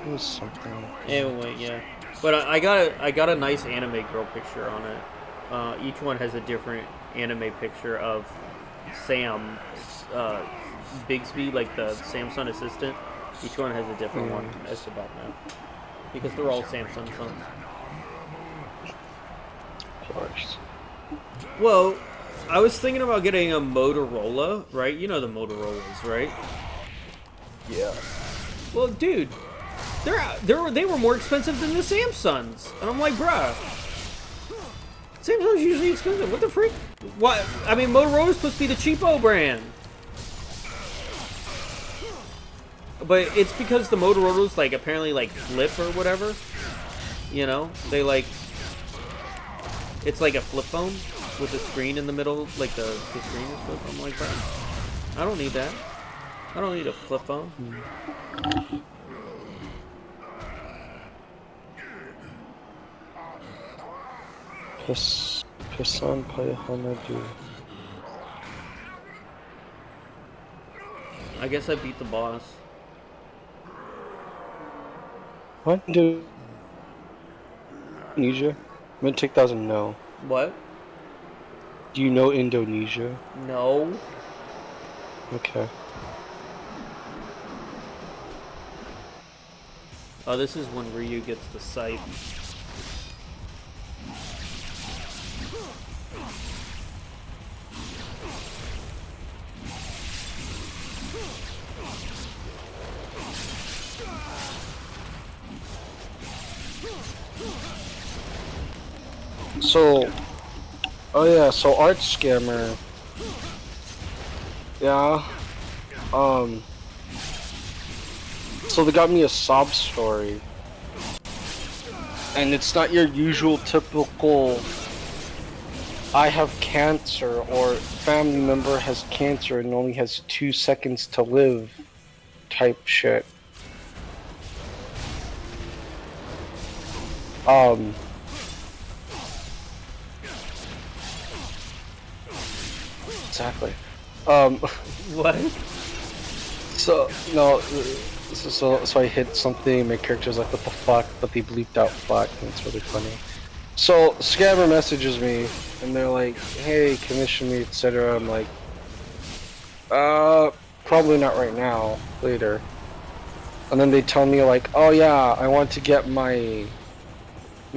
It was something. Anyway, yeah. But I got a nice anime girl picture on it. Each one has a different anime picture of Sam, Bixby, like the Samsung assistant. Each one has a different one. That's about now. Because they're all Samsung phones. Of course. Well, I was thinking about getting a Motorola, right? You know the Motorola's, right? Yeah. Well, dude, they were more expensive than the Samsungs, and I'm like, bruh, Samsung's usually expensive. What the freak? What? I mean, Motorola's supposed to be the cheapo brand, but it's because the Motorola's like apparently like flip or whatever. You know, they like it's like a flip phone with a screen in the middle, like the screen is flip. I'm like, bruh, I don't need that. I don't need a flip phone. Pisan Payahanadu. I guess I beat the boss. What? Do Indonesia? I'm gonna take that as a no. What? Do you know Indonesia? No. Okay. Oh, this is when Ryu gets the sight. So, oh yeah, so Art Scammer. Yeah. So they got me a sob story. And it's not your usual typical I have cancer or family member has cancer and only has 2 seconds to live type shit. Exactly. What? So no, so I hit something. My character's like, "What the fuck?" But they bleeped out "fuck," and it's really funny. So Scammer messages me, and they're like, "Hey, commission me, etc." I'm like, probably not right now. Later." And then they tell me like, "Oh yeah, I want to get my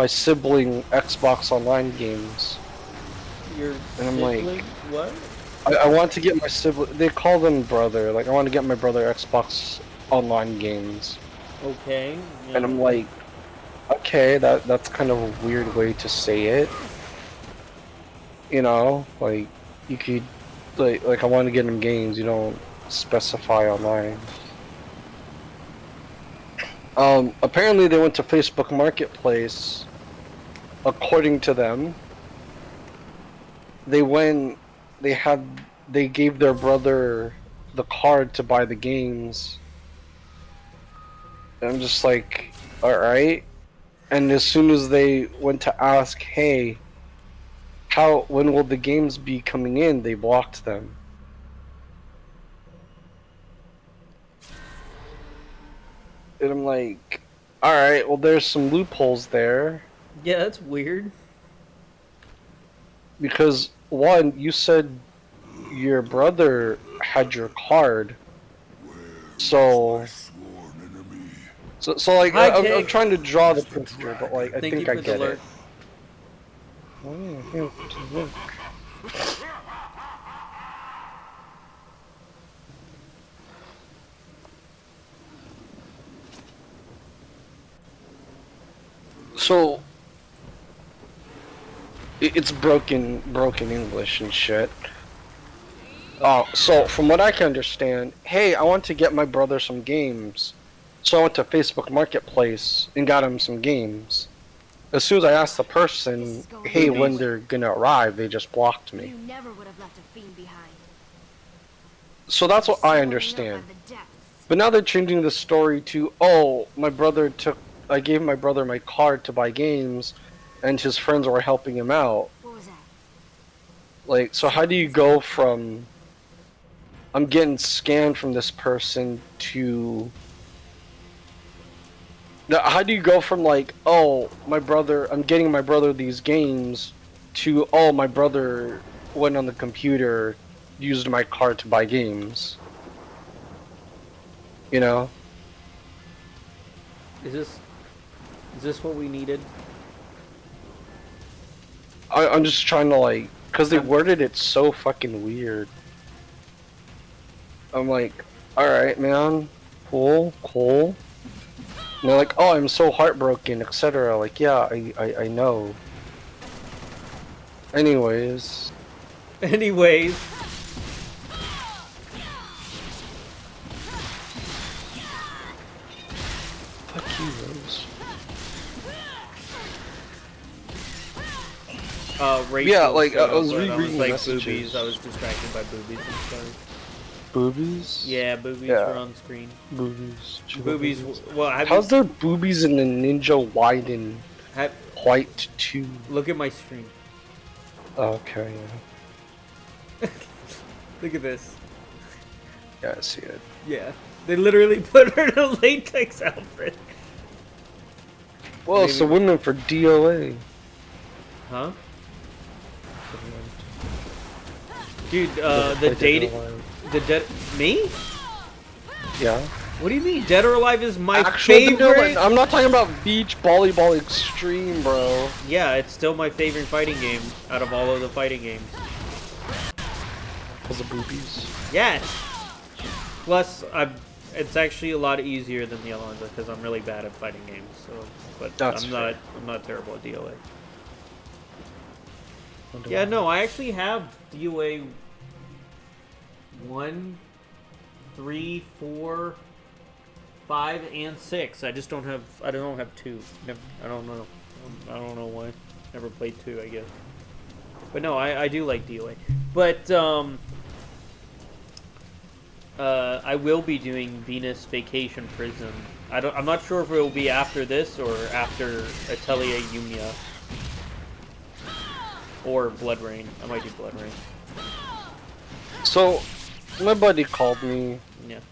sibling Xbox Online games." Your and I'm sibling? like, what? I want to get my sibling. They call them brother. Like I want to get my brother Xbox Online games. Okay. Yeah. And I'm like, okay, that's kind of a weird way to say it. You know, like you could like I want to get him games. You don't specify online. Apparently they went to Facebook Marketplace. According to them, they gave their brother the card to buy the games. And I'm just like, alright. And as soon as they went to ask, hey, when will the games be coming in, they blocked them. And I'm like, alright, well there's some loopholes there. Yeah, that's weird. Because, one, you said your brother had your card. So like, I'm trying to draw the picture, but like, I think I get it. So it's broken English and shit. Oh, so from what I can understand, hey, I want to get my brother some games. So I went to Facebook Marketplace and got him some games. As soon as I asked the person, hey, when they're gonna arrive, they just blocked me. You never would have left a fiend behind. So that's what I understand. But now they're changing the story to, oh, I gave my brother my card to buy games, and his friends were helping him out. What was that? Like, so how do you go from, I'm getting scammed from this person to, how do you go from like, oh, I'm getting my brother these games, to, oh, my brother went on the computer, used my card to buy games? You know? Is this what we needed? I'm just trying to like, cause they worded it so fucking weird. I'm like, alright man, cool. And they're like, oh, I'm so heartbroken, etc. Like, yeah, I know. Anyways. Fuck you, Rose. Yeah, like, I was rereading messages. Boobies. I was distracted by boobies, I'm sorry. Boobies? Yeah, boobies were on screen. Boobies. Well, how's there boobies in the Ninja Gaiden White 2? Look at my screen. Okay, yeah. Look at this. Yeah, I see it. Yeah. They literally put her in a latex outfit. Well, it's the women for DOA. Huh? Dude, me? Yeah. What do you mean? Dead or Alive is my favorite. I'm not talking about Beach Volleyball Extreme, bro. Yeah, it's still my favorite fighting game out of all of the fighting games. Because of boobies? Yes. Plus, it's actually a lot easier than the other ones because I'm really bad at fighting games. So, but I'm not terrible at DOA. Yeah, no, I actually have DOA 1, 3, 4, 5, and 6. I just don't have. I don't have 2. I don't know. I don't know why. Never played 2, I guess. But no, I do like DOA. But I will be doing Venus Vacation Prison. I'm not sure if it will be after this or after Atelier Unia. Or Blood Rain. I might do Blood Rain. So, my buddy called me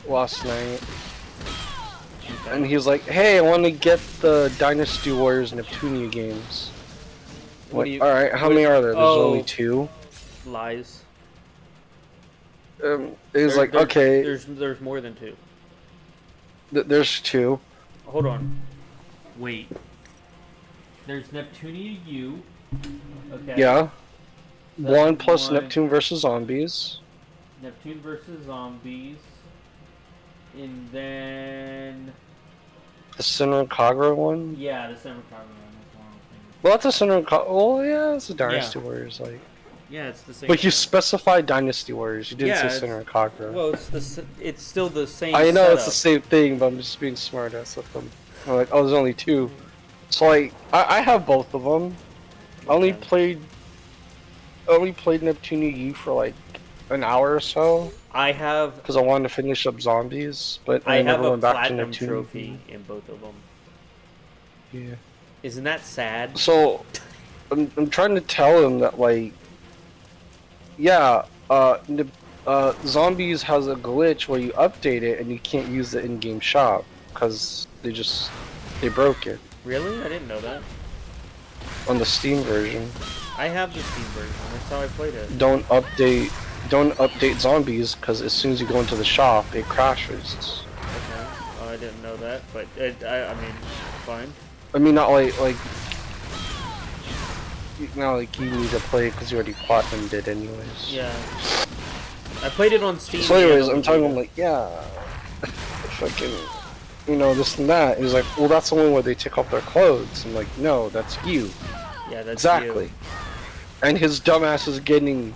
last night. Okay. And he was like, hey, I want to get the Dynasty Warriors Neptunia games. Alright, how many are there? There's only 2? Lies. He's like, okay. There's more than 2. There's 2. Hold on. Wait. There's Neptunia U. Okay. Yeah. 1 plus Neptune versus Zombies. Neptune versus Zombies. And then... The Senran Kagura one? Yeah, the Senran Kagura one. That's one thing. Well, that's a Senran Kagura. Oh, yeah, it's a Dynasty Warriors, like. Yeah, it's the same. But you specified Dynasty Warriors. You didn't say Senran Kagura. Well, it's still the same. I know setup. It's the same thing, but I'm just being smart ass with them. I'm like, oh, there's only 2. So like, I have both of them. I only played Neptunia U for like an hour or so. I have because I wanted to finish up Zombies, but I never have went a back to platinum Neptunia. trophy in both of them. Yeah. Isn't that sad? So, I'm trying to tell him that like, yeah, Zombies has a glitch where you update it and you can't use the in-game shop because they broke it. Really? I didn't know that. On the Steam version. I have the Steam version. That's how I played it. Don't update Zombies because as soon as you go into the shop, it crashes. Okay. Oh, I didn't know that, but I mean, fine. I mean, not like not like you need to play it because you already platinumed it anyways. Yeah. I played it on Steam. So anyways, I'm talking about like, yeah, fucking, you know, this and that. He's like, well, that's the one where they take off their clothes. I'm like, no, that's you. Yeah, that's exactly. You. And his dumbass is getting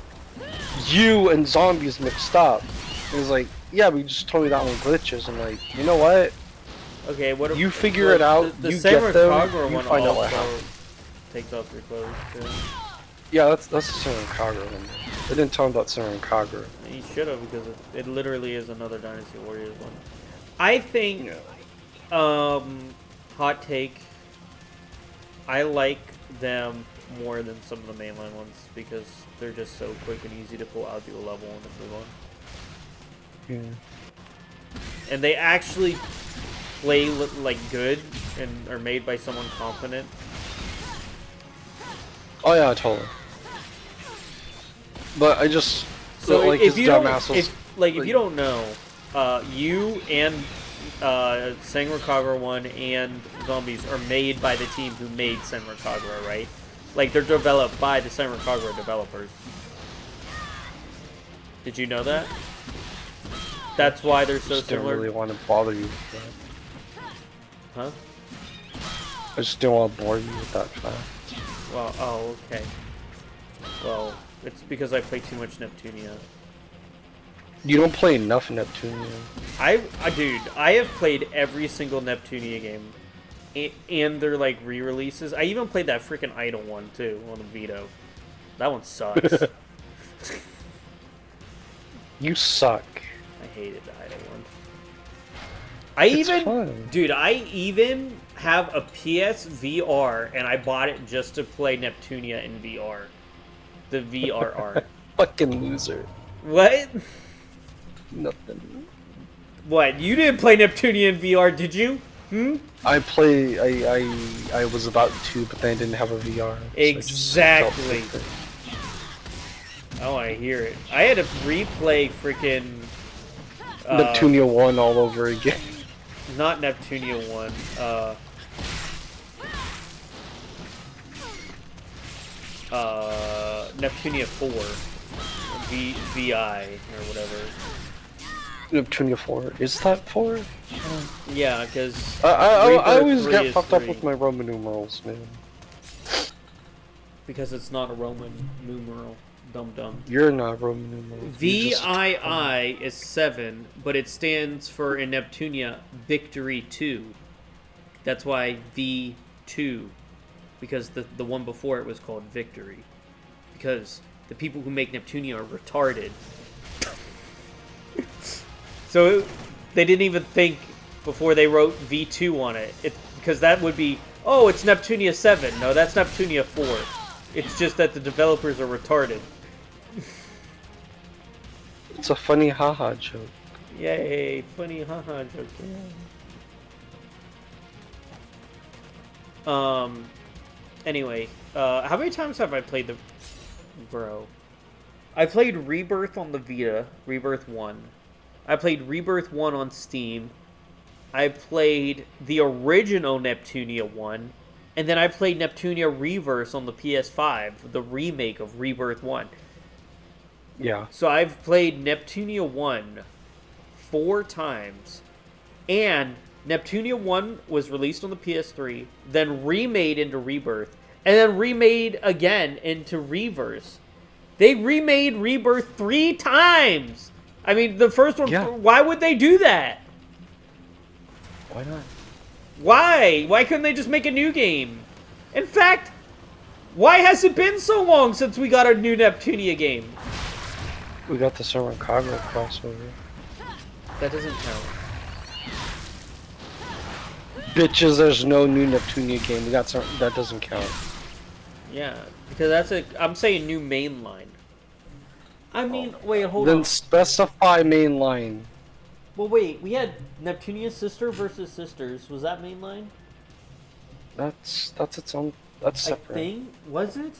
you and zombies mixed up. He's like, yeah, but you just told me that one glitches. I'm like, you know what? Okay, what? You figure it out. The you get them. You one find out also what happened. takes off your clothes too. Yeah, that's the Senran Kagura one. They didn't tell him about Senran Kagura. He should have, because it literally is another Dynasty Warriors one. I think, hot take, I like them more than some of the mainline ones because they're just so quick and easy to pull out to a level and then move on. Yeah. And they actually play like good and are made by someone confident. Oh yeah, totally. But I just so like if his you don't, dumbass was, if you don't know, you and Senran Kagura 1 and Zombies are made by the team who made Senran Kagura, right? Like they're developed by the Senran Kagura developers. Did you know that? That's why they're so just similar. Didn't really want to bother you with that. Huh? I just didn't want to bore you with that fact. Well, oh, okay. Well, it's because I play too much Neptunia. You don't play enough Neptunia. Dude, I have played every single Neptunia game. And they're like re-releases. I even played that freaking Idol one, too, on the Vito. That one sucks. You suck. I hated the Idol one. Dude, I even have a PS VR, and I bought it just to play Neptunia in VR. The VRR. Fucking loser. What? Nothing. What? You didn't play Neptunia in VR, did you? I was about to, but then I didn't have a VR. Exactly. Oh, I hear it. I had to replay freaking Neptunia 1 all over again. Not Neptunia 1. Neptunia 4. VI or whatever. Neptunia 4. Is that 4? Yeah, because I always get fucked up with my Roman numerals, man. Because it's not a Roman numeral. Dum-dum. You're not Roman numerals. VII is 7, but it stands for, in Neptunia, Victory 2. That's why V2. Because the one before it was called Victory. Because the people who make Neptunia are retarded. So they didn't even think before they wrote V2 on it. Because that would be, oh, it's Neptunia 7. No, that's Neptunia 4. It's just that the developers are retarded. It's a funny haha joke. Yay, funny haha joke. Yeah. Anyway, how many times have I played the... Bro. I played Rebirth on the Vita, Rebirth 1. I played Rebirth 1 on Steam. I played the original Neptunia 1. And then I played Neptunia Reverse on the PS5, the remake of Rebirth 1. Yeah. So I've played Neptunia 1 4 times. And Neptunia 1 was released on the PS3, then remade into Rebirth, and then remade again into Reverse. They remade Rebirth 3 times! I mean, the first one, why would they do that? Why not? Why? Why couldn't they just make a new game? In fact, why has it been so long since we got a new Neptunia game? We got the Senran Kagura crossover. That doesn't count. Bitches, there's no new Neptunia game. We got some. That doesn't count. Yeah, because that's I'm saying new mainline. I mean, wait, hold on. Then specify mainline. Well, wait, we had Neptunia Sister versus Sisters. Was that mainline? That's its own. That's separate. I think, was it?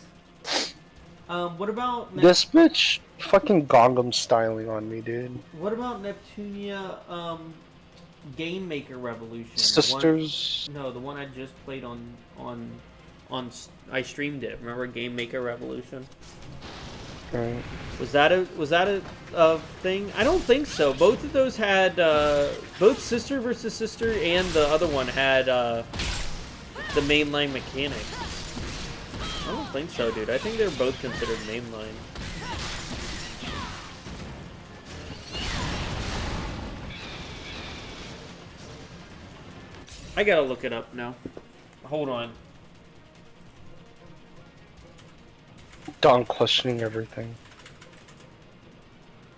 What about this bitch? Fucking Gangnam styling on me, dude. What about Neptunia? Game Maker Revolution. Sisters. The one I just played on I streamed it. Remember Game Maker Revolution? Right. Was that a thing? I don't think so. Both of those had both Sister versus Sister and the other one had the mainline mechanics. I don't think so, dude. I think they're both considered mainline. I gotta look it up now. Hold on. Don questioning everything.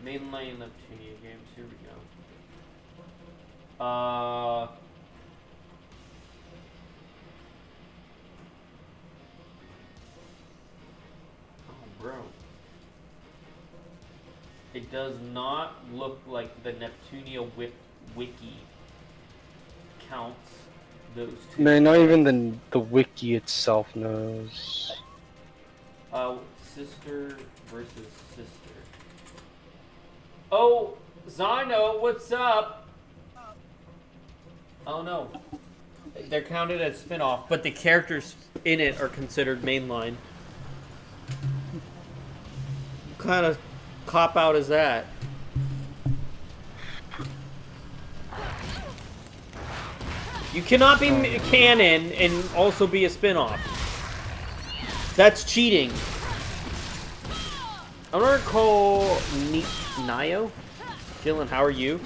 Mainline Neptunia games. Here we go. Oh, bro. It does not look like the Neptunia wiki counts those two. Man, not even the wiki itself knows. Sister versus Sister. Oh, Zino, what's up? Oh no. They're counted as spin-off, but the characters in it are considered mainline. What kind of cop-out is that? You cannot be canon and also be a spin-off. That's cheating. I'm gonna call Nio. Jillian, how are you?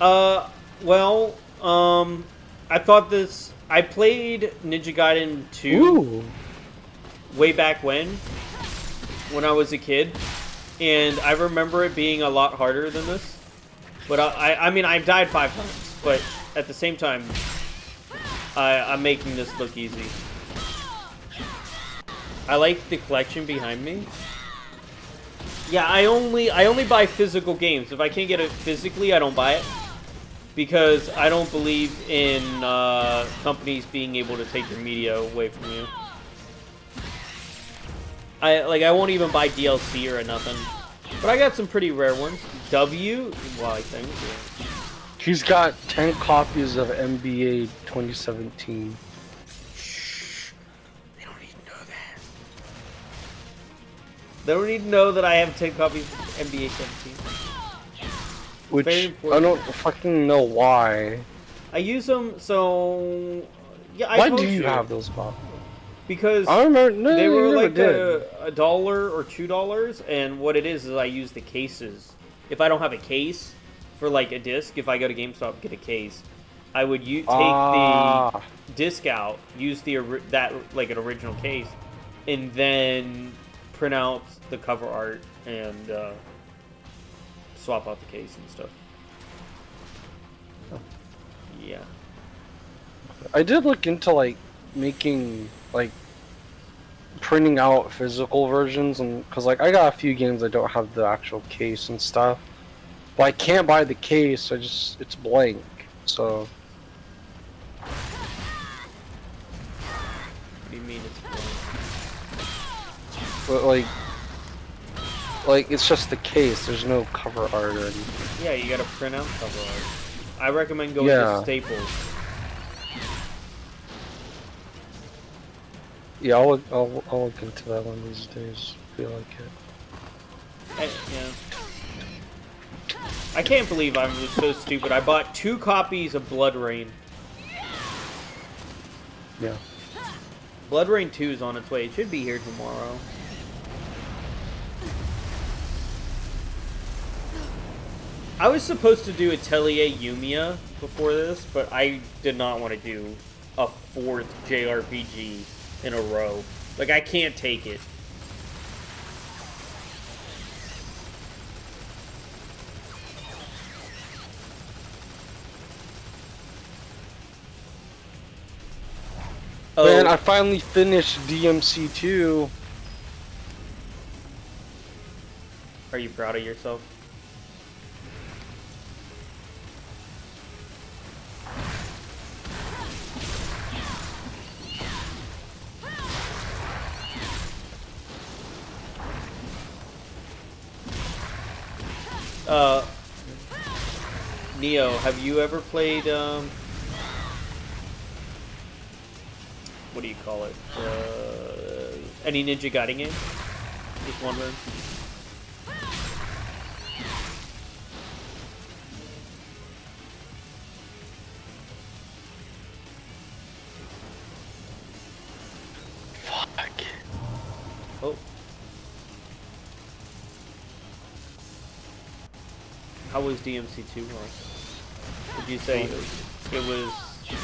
Well, I thought this... I played Ninja Gaiden 2 Ooh. way back when I was a kid. And I remember it being a lot harder than this. But I mean, I died 5 times. But at the same time, I'm making this look easy. I like the collection behind me. Yeah, I only buy physical games. If I can't get it physically, I don't buy it. Because I don't believe in companies being able to take your media away from you. I won't even buy DLC or nothing. But I got some pretty rare ones. W, well, I think. Yeah. He's got 10 copies of NBA 2017. They don't need to know that I have 10 copies of NBA 17. Which, I don't fucking know why. I use them, so... Yeah, why do you have those copies? Because I remember, they were like $1 or $2, and what it is I use the cases. If I don't have a case for like a disc, if I go to GameStop get a case, I would take the disc out, use that like an original case, and then print out the cover art and swap out the case and stuff. Yeah. I did look into like making like printing out physical versions, and because like I got a few games I don't have the actual case and stuff, but I can't buy the case. It's blank. So. What do you mean it's blank? But like it's just the case. There's no cover art or anything. Yeah, you gotta print out cover art. I recommend going to Staples. Yeah, I'll look into that one these days. Feel like it. Yeah. I can't believe I'm just so stupid. I bought 2 copies of Blood Rain. Yeah. Blood Rain 2 is on its way. It should be here tomorrow. I was supposed to do Atelier Yumiya before this, but I did not want to do a 4th JRPG in a row. Like, I can't take it. Man, I finally finished DMC 2. Are you proud of yourself? Neo, have you ever played what do you call it? Any Ninja Gaiden game? Just wondering. Fuck. Oh. How was DMC2 on? Would you say it was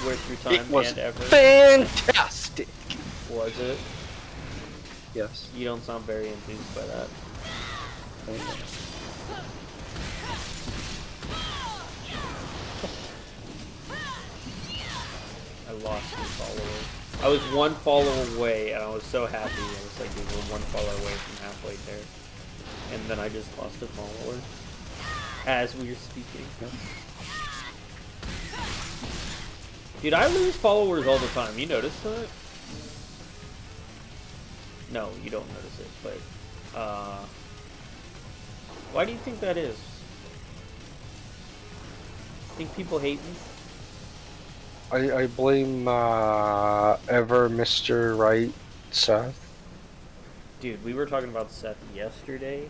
worth your time It was and effort? fantastic. Was it? Yes. You don't sound very enthused by that. I lost 2 followers. I was 1 follower away, and I was so happy. I was like, we were 1 follower away from halfway there. And then I just lost a follower. As we were speaking. Dude, I lose followers all the time. You notice that? No, you don't notice it, but, why do you think that is? Think people hate me? I blame, ever Mr. Right, Seth. Dude, we were talking about Seth yesterday.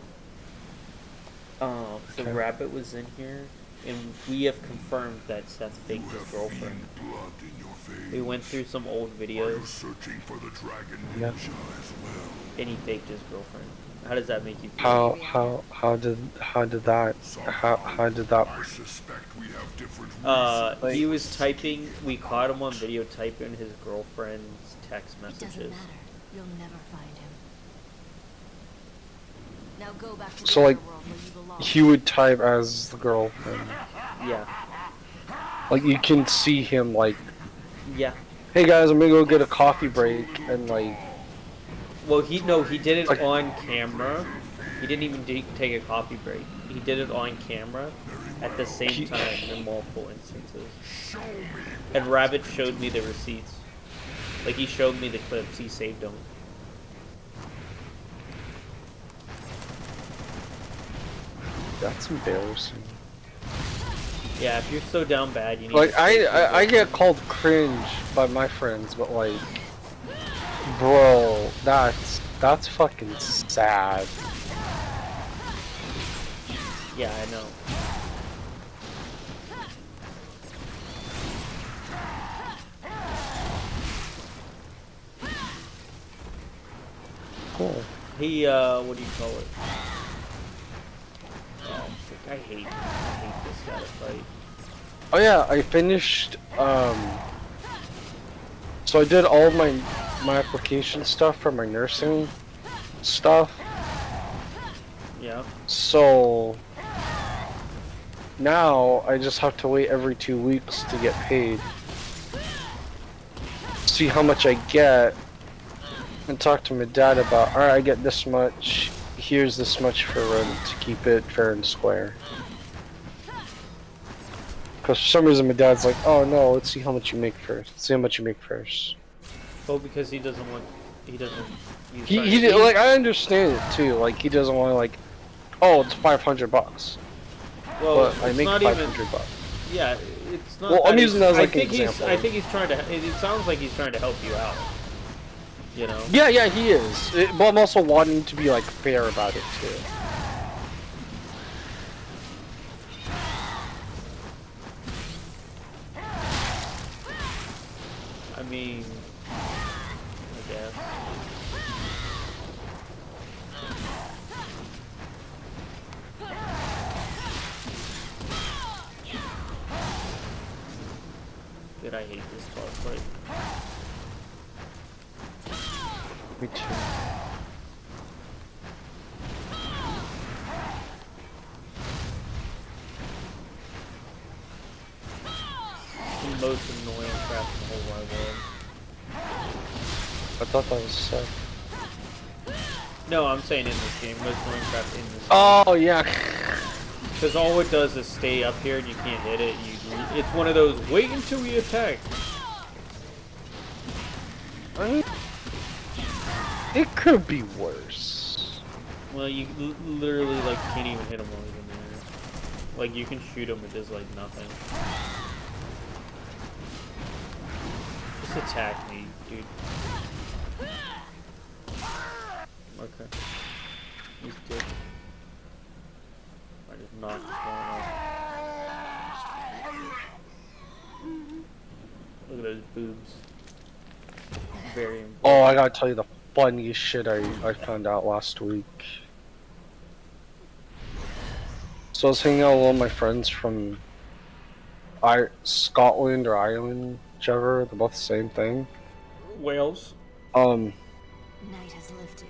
The rabbit was in here, and we have confirmed that Seth faked his girlfriend. We went through some old videos. Yeah. And he faked his girlfriend. How does that make you feel? How did that he was typing, we caught him on video typing his girlfriend's text messages. It doesn't matter. You'll never find him. Now go back to So the like world where you belong. he would type as the girlfriend. Yeah. Like you can see him like, yeah. Hey guys, I'm gonna go get a coffee break, and like. Well, he did it like, on camera. He didn't even take a coffee break. He did it on camera at the same time in multiple instances. And Rabbit showed me the receipts. Like he showed me the clips. He saved them. That's embarrassing. Yeah, if you're so down bad, you need like to I get called cringe by my friends, but like, bro, that's fucking sad. Yeah, I know. Cool. He what do you call it? Oh, I hate this guy to fight. Oh yeah, I finished, so I did all my application stuff for my nursing stuff. Yeah. So, now I just have to wait every 2 weeks to get paid. See how much I get, and talk to my dad about, alright, I get this much, here's this much for rent to keep it fair and square. Because for some reason my dad's like, oh no, let's see how much you make first. Let's see how much you make first. Well, because he doesn't want, he doesn't. He like, I understand it too. Like he doesn't want to like, oh, it's $500. Well, but I make $500. Yeah, it's not. Well, I'm using that as like an example. I think he's trying to. It sounds like he's trying to help you out. You know. Yeah, he is. But I'm also wanting to be like fair about it too. I mean, I guess. Dude, I hate this boss fight. Me too. The most annoying crap in the whole wide world. I thought that was sick. No, I'm saying in this game, most annoying crap in this game. Oh yeah. Because all it does is stay up here and you can't hit it. It's one of those, wait until we attack. I mean, it could be worse. Well, you literally like can't even hit him while he's in the air. Like you can shoot him, it does like nothing. Just attack me, dude. Okay. He's good. I just knocked this one off. Look at those boobs. Very important. Oh, I gotta tell you the funniest shit I found out last week. So I was hanging out with one of my friends from Scotland or Ireland, whichever. They're both the same thing. Wales. Night has lifted.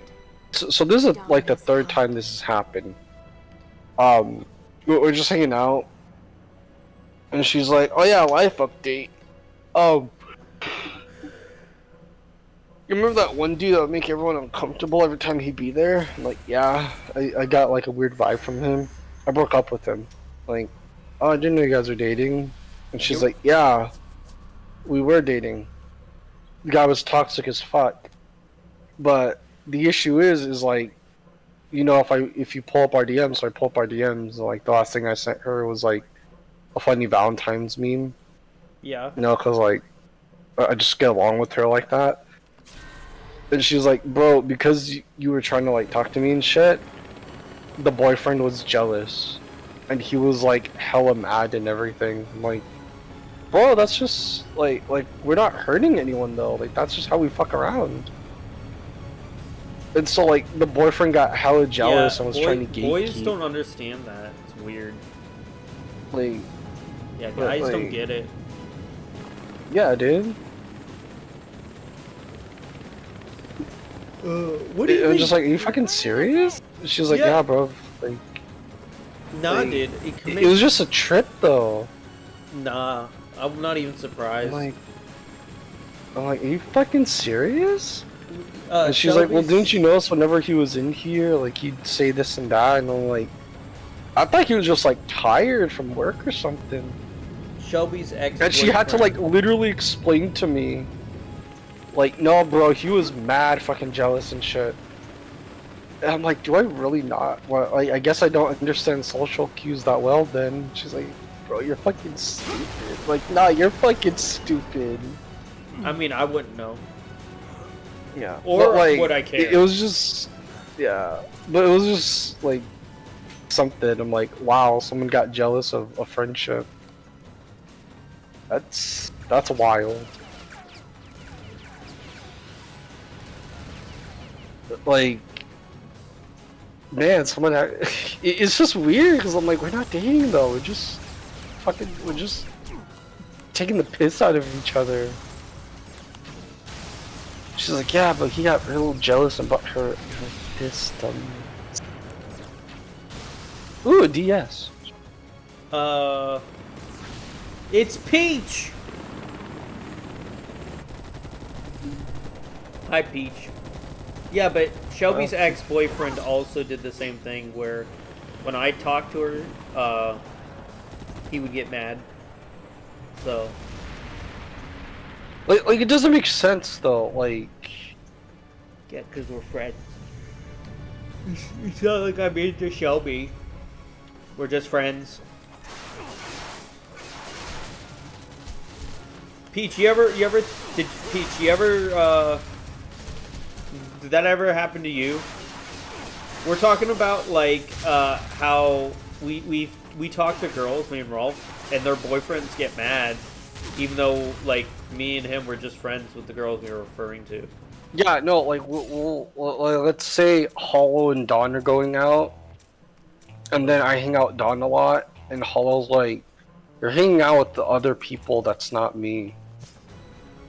So this is like the third time this has happened. We're just hanging out, and she's like, "Oh yeah, life update. You remember that one dude that would make everyone uncomfortable every time he'd be there?" I'm like, yeah, I got like a weird vibe from him. I broke up with him. Like, oh, I didn't know you guys were dating. And she's like, yeah, we were dating. The guy was toxic as fuck. But the issue is like, you know, if you pull up our DMs, so I pull up our DMs, like the last thing I sent her was like a funny Valentine's meme. Yeah. You know, cause like I just get along with her like that. And she's like, bro, because you were trying to like talk to me and shit, the boyfriend was jealous, and he was like hella mad and everything. I'm like, bro, that's just like we're not hurting anyone though. Like that's just how we fuck around. And so like the boyfriend got hella jealous and was trying to gatekeep. Boys don't understand that. It's weird. Like, yeah, guys don't get it. Yeah, dude. What do you I'm mean? just like, are you fucking serious? She's like, yeah, bro. Like, nah, like, dude. It was just a trip, though. Nah, I'm not even surprised. I'm like, are you fucking serious? And she's like, well, didn't you notice whenever he was in here, like, he'd say this and that? And I'm like, I thought he was just, like, tired from work or something. Shelby's ex. And she had to, like, literally explain to me, like, no, bro, he was mad fucking jealous and shit. And I'm like, do I really not? Well, I guess I don't understand social cues that well then. She's like, bro, you're fucking stupid. Like, nah, you're fucking stupid. I mean, I wouldn't know. Yeah. Or but, like, would I care? It was just, yeah. But it was just, like, something. I'm like, wow, someone got jealous of a friendship. That's wild. Like, man, someone it's just weird because I'm like, we're not dating though. We're just taking the piss out of each other. She's like, yeah, but he got real jealous about her. Like, this dumb. Ooh, a DS. It's Peach. Hi, Peach. Yeah, but Shelby's ex-boyfriend also did the same thing where when I talked to her, he would get mad. So. Like it doesn't make sense though, like. Yeah, because we're friends. It's not like I'm into Shelby. We're just friends. Peach, you ever did that ever happen to you? We're talking about like how we talk to girls, me and Rolf, and their boyfriends get mad, even though like me and him were just friends with the girls we were referring to. Yeah, no, like we'll let's say Hollow and Dawn are going out, and then I hang out with Dawn a lot, and Hollow's like, "You're hanging out with the other people. That's not me."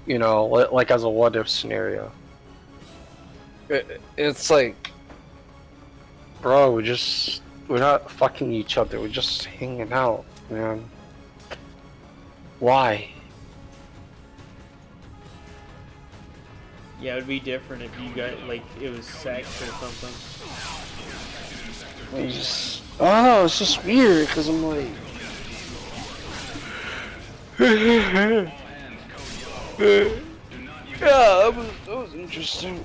You know, like as a what if scenario. It's like, bro, we're not fucking each other. We're just hanging out, man. Why? Yeah, it would be different if you got like it was sex or something. I don't know, it's just weird because I'm like, yeah, that was interesting.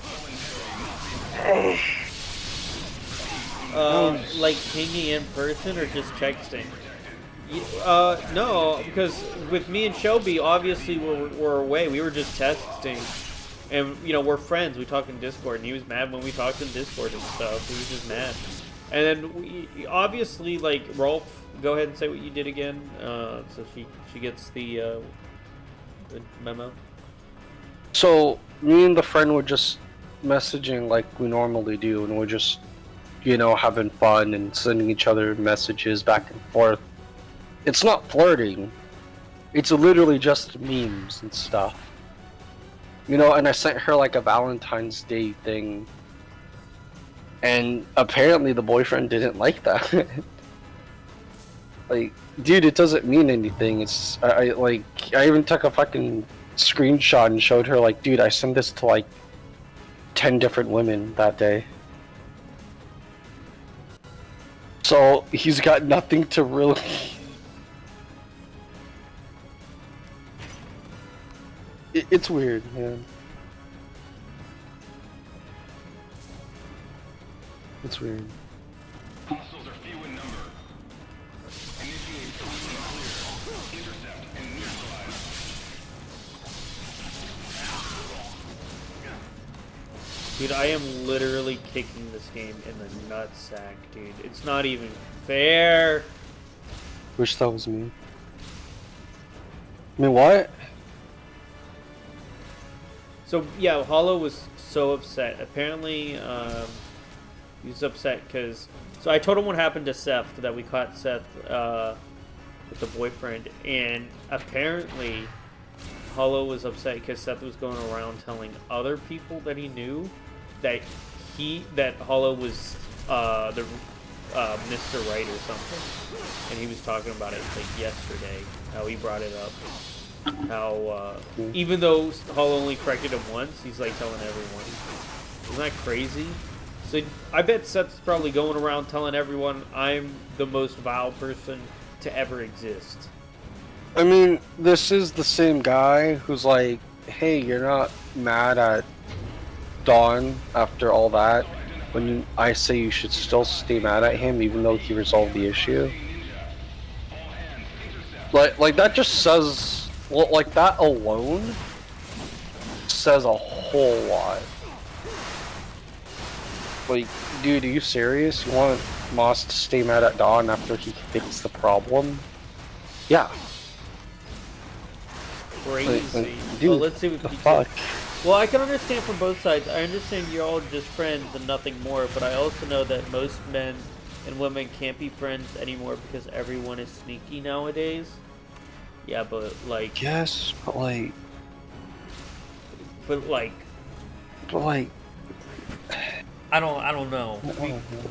Like hanging in person or just texting? No, because with me and Shelby, obviously we're away. We were just texting, and you know we're friends. We talk in Discord, and he was mad when we talked in Discord and stuff. He was just mad. And then we obviously like Rolf. Go ahead and say what you did again, so she gets the memo. So me and the friend were just messaging like we normally do, and we're just, you know, having fun and sending each other messages back and forth. It's not flirting. It's literally just memes and stuff. You know, and I sent her like a Valentine's Day thing. And apparently the boyfriend didn't like that. Like, dude, it doesn't mean anything. It's, I even took a fucking screenshot and showed her like, dude, I sent this to like 10 different women that day. So he's got nothing to really... It's weird, man. It's weird. Hostiles are few in number. Initiate clear. Intercept and neutralize. Dude, I am literally kicking this game in the nutsack, dude. It's not even fair. Wish that was me. I mean, what? So yeah, Hollow was so upset. Apparently, he was upset because. So I told him what happened to Seth, that we caught Seth with the boyfriend, and apparently, Hollow was upset because Seth was going around telling other people that he knew that Hollow was the Mr. Right or something, and he was talking about it like yesterday. How he brought it up. How even though Hollow only corrected him once, he's like telling everyone. Isn't that crazy? So I bet Seth's probably going around telling everyone I'm the most vile person to ever exist. I mean, this is the same guy who's like, hey, you're not mad at Dawn after all that, when I say you should still stay mad at him even though he resolved the issue. Like that just says... Well, like, that alone says a whole lot. Like, dude, are you serious? You want Moss to stay mad at Dawn after he fixed the problem? Yeah. Crazy. Dude, well, let's see what the fuck. Well, I can understand from both sides. I understand you're all just friends and nothing more, but I also know that most men and women can't be friends anymore because everyone is sneaky nowadays. Yeah, but like... Yes, but like... But like... I don't know.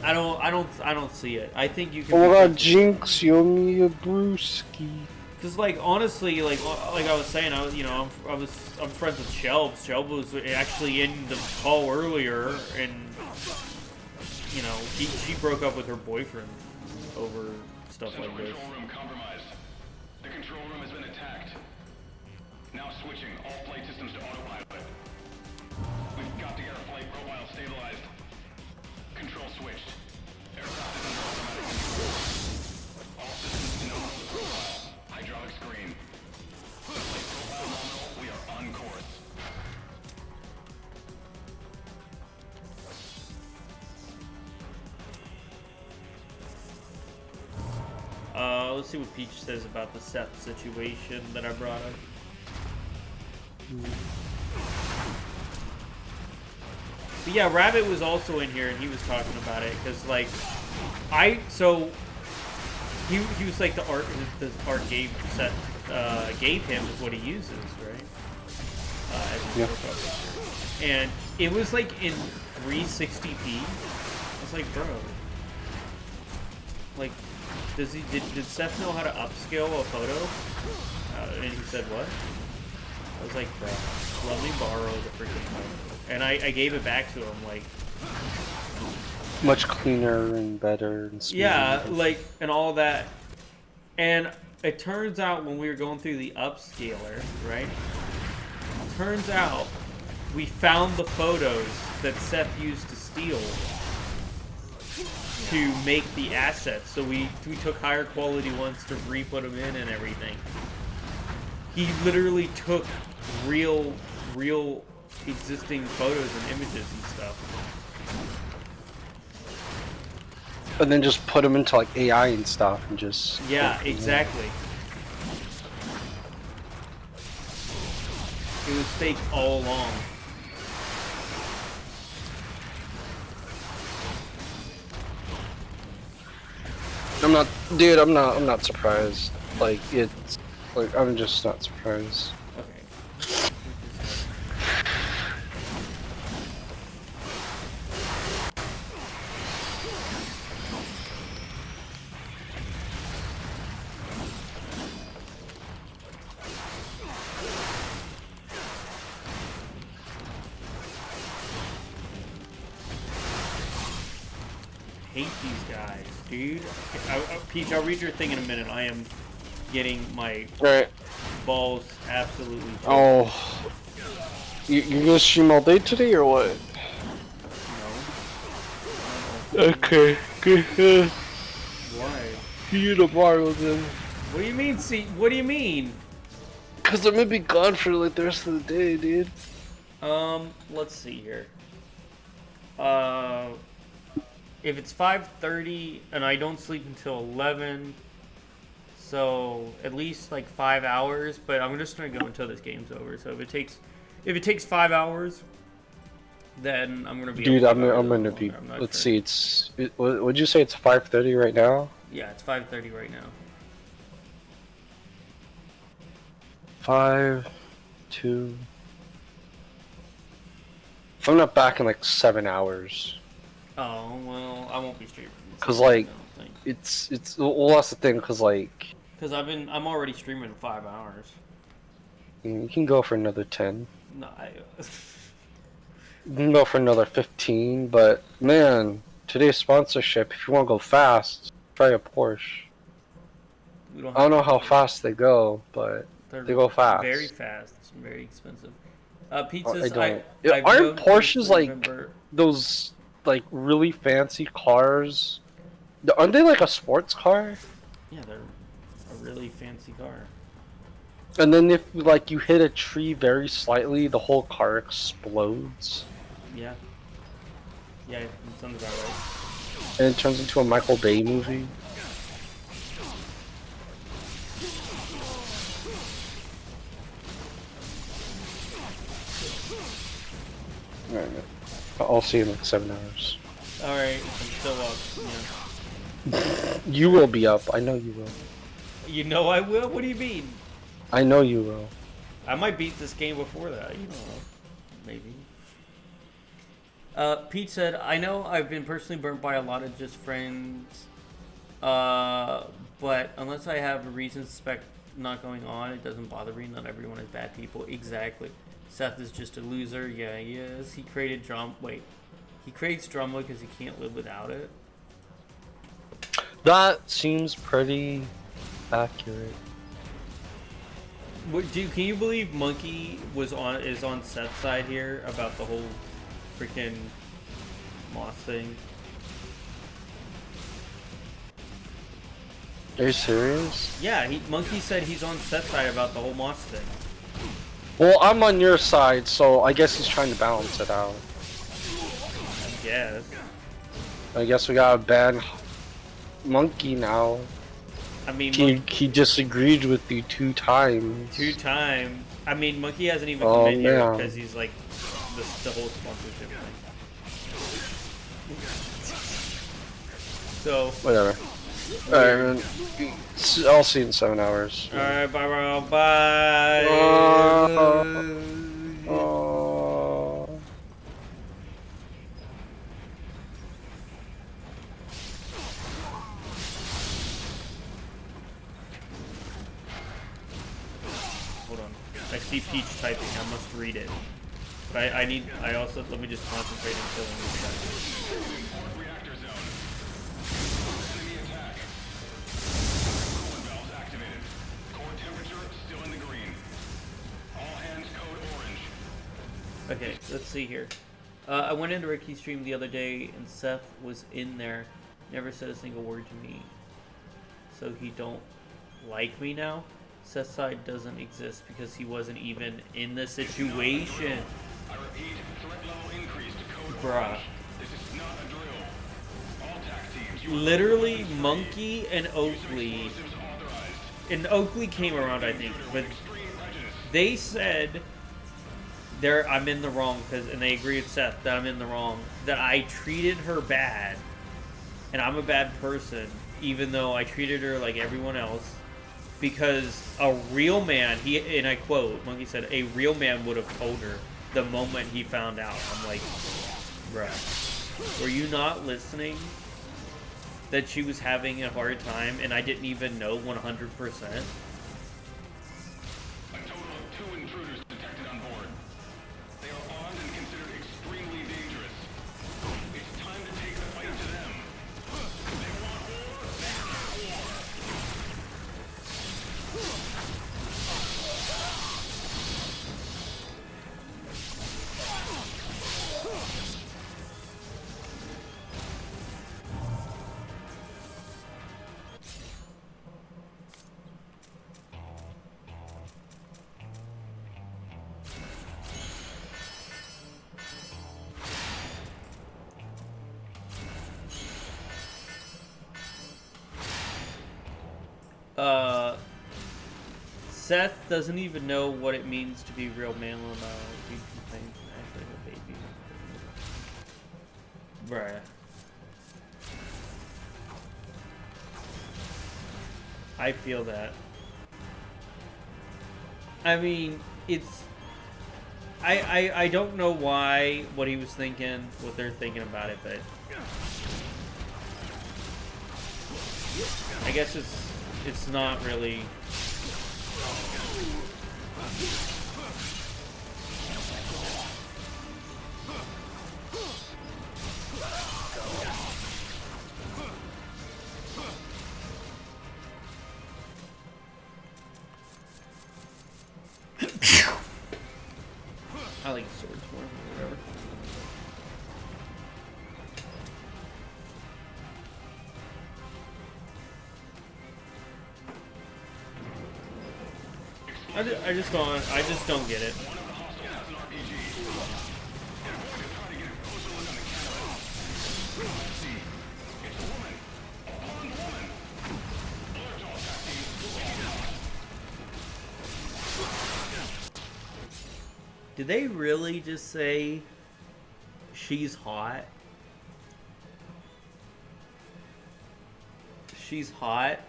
I don't see it. I think you can... Oh my god, Jinx, you owe me a brewski. Cause like honestly, like I was saying, I'm friends with Shelb. Shelb was actually in the call earlier, and you know she broke up with her boyfriend over stuff like this. The control room has been attacked. Now switching all flight systems to autopilot. We've got the air flight profile stabilized. Control switched. Aircraft is under automatic control. All systems to normal profile. Hydraulic screen. Flight profile nominal. We are on course. Let's see what Peach says about the Seth situation that I brought up. But yeah, Rabbit was also in here and he was talking about it because like he was like the art gave Seth gave him is what he uses, right? As yeah. And it was like in 360p. I was like, bro, like. Did Seth know how to upscale a photo? And he said what? I was like, bro, let me borrow the freaking photo. And I gave it back to him, like... Much cleaner and better and smoother. Yeah, like, and all that. And it turns out when we were going through the upscaler, right? Turns out we found the photos that Seth used to steal. to make the assets. So we took higher quality ones to re-put them in and everything. He literally took real existing photos and images and stuff. And then just put them into like AI and stuff and just... Yeah, exactly. It was fake all along. I'm not surprised. Like, it's... Like, I'm just not surprised. Okay. Hate these guys, dude. Peach, I'll read your thing in a minute. I am getting my balls absolutely choked. Oh. You gonna stream all day today or what? No. Okay, good. Why? See you tomorrow then. What do you mean, what do you mean? Cause I'm gonna be gone for like the rest of the day, dude. Let's see here. If it's 5:30 and I don't sleep until 11, so at least like 5 hours. But I'm just gonna go until this game's over. So if it takes 5 hours, then I'm gonna be. Dude, I'm gonna be. Let's see. Would you say it's 5:30 right now? Yeah, it's 5:30 right now. 5, 2. If I'm not back in like 7 hours. Oh well, I won't be streaming. Cause like, it's well, that's the thing. Cause like, cause I'm already streaming 5 hours. You can go for another 10. No, You can go for another 15. But man, today's sponsorship. If you want to go fast, try a Porsche. I don't know how fast they go, but they go fast. Very fast. It's very expensive. Pizzas. Aren't Porsches like those? Like really fancy cars? Aren't they like a sports car? Yeah, they're a really fancy car. And then if like you hit a tree very slightly, the whole car explodes. Yeah. Yeah, that sounds about right. And it turns into a Michael Bay movie. Alright. I'll see you in like 7 hours. Alright, I'm still up, yeah. You will be up, I know you will. You know I will? What do you mean? I know you will. I might beat this game before that, you don't know. Maybe. Pete said, I know I've been personally burnt by a lot of just friends, but unless I have a reason to suspect not going on, it doesn't bother me. Not everyone is bad people. Exactly. Seth is just a loser. Yeah, he is. He created drama. Wait. He creates drama because he can't live without it. That seems pretty accurate. What, dude, can you believe Monkey is on Seth's side here about the whole freaking Moss thing? Are you serious? Yeah, Monkey said he's on Seth's side about the whole Moss thing. Well, I'm on your side, so I guess he's trying to balance it out. Yes. I guess we gotta ban Monkey now. I mean, he disagreed with you 2 times. 2 times. I mean, Monkey hasn't even come in here because he's like the whole sponsorship thing. So. Whatever. Alright, man. I'll see you in 7 hours. Alright, bye, bye, bye. Hold on. I see Peach typing. I must read it. But I also, let me just concentrate on killing this guy. Okay, let's see here. I went into Ricky's stream the other day and Seth was in there Never said a single word to me. So he don't like me now? Seth's side doesn't exist because he wasn't even in the situation. I repeat, threat level increased. Bruh. This is not a drill. All tax teams. Literally, Monkey and Oakley. And Oakley came around, I think, but they said I'm in the wrong and they agreed with Seth that I'm in the wrong. That I treated her bad, and I'm a bad person, even though I treated her like everyone else. Because a real man, and I quote, Monkey said, a real man would have told her the moment he found out. I'm like, bruh, were you not listening? That she was having a hard time and I didn't even know 100%? A total of 2 intruders detected on board. They are armed and considered extremely dangerous. It's time to take the fight to them. They want war, they have war. Seth doesn't even know what it means to be real manly about these things and actually a baby. Bruh. I feel that. I mean, it's... I don't know what he was thinking, what they're thinking about it, but... I guess it's not really... I like swords more, whatever. I just don't get it. Did they really just say she's hot? She's hot?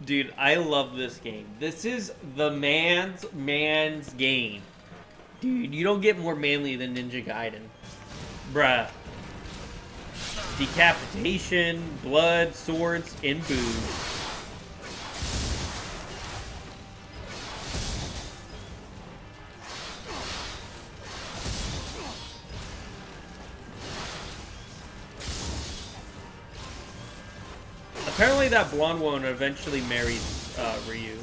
Dude, I love this game. This is the man's game. Dude, you don't get more manly than Ninja Gaiden. Bruh. Decapitation, blood, swords, and booze. Apparently that blonde one eventually married Ryu.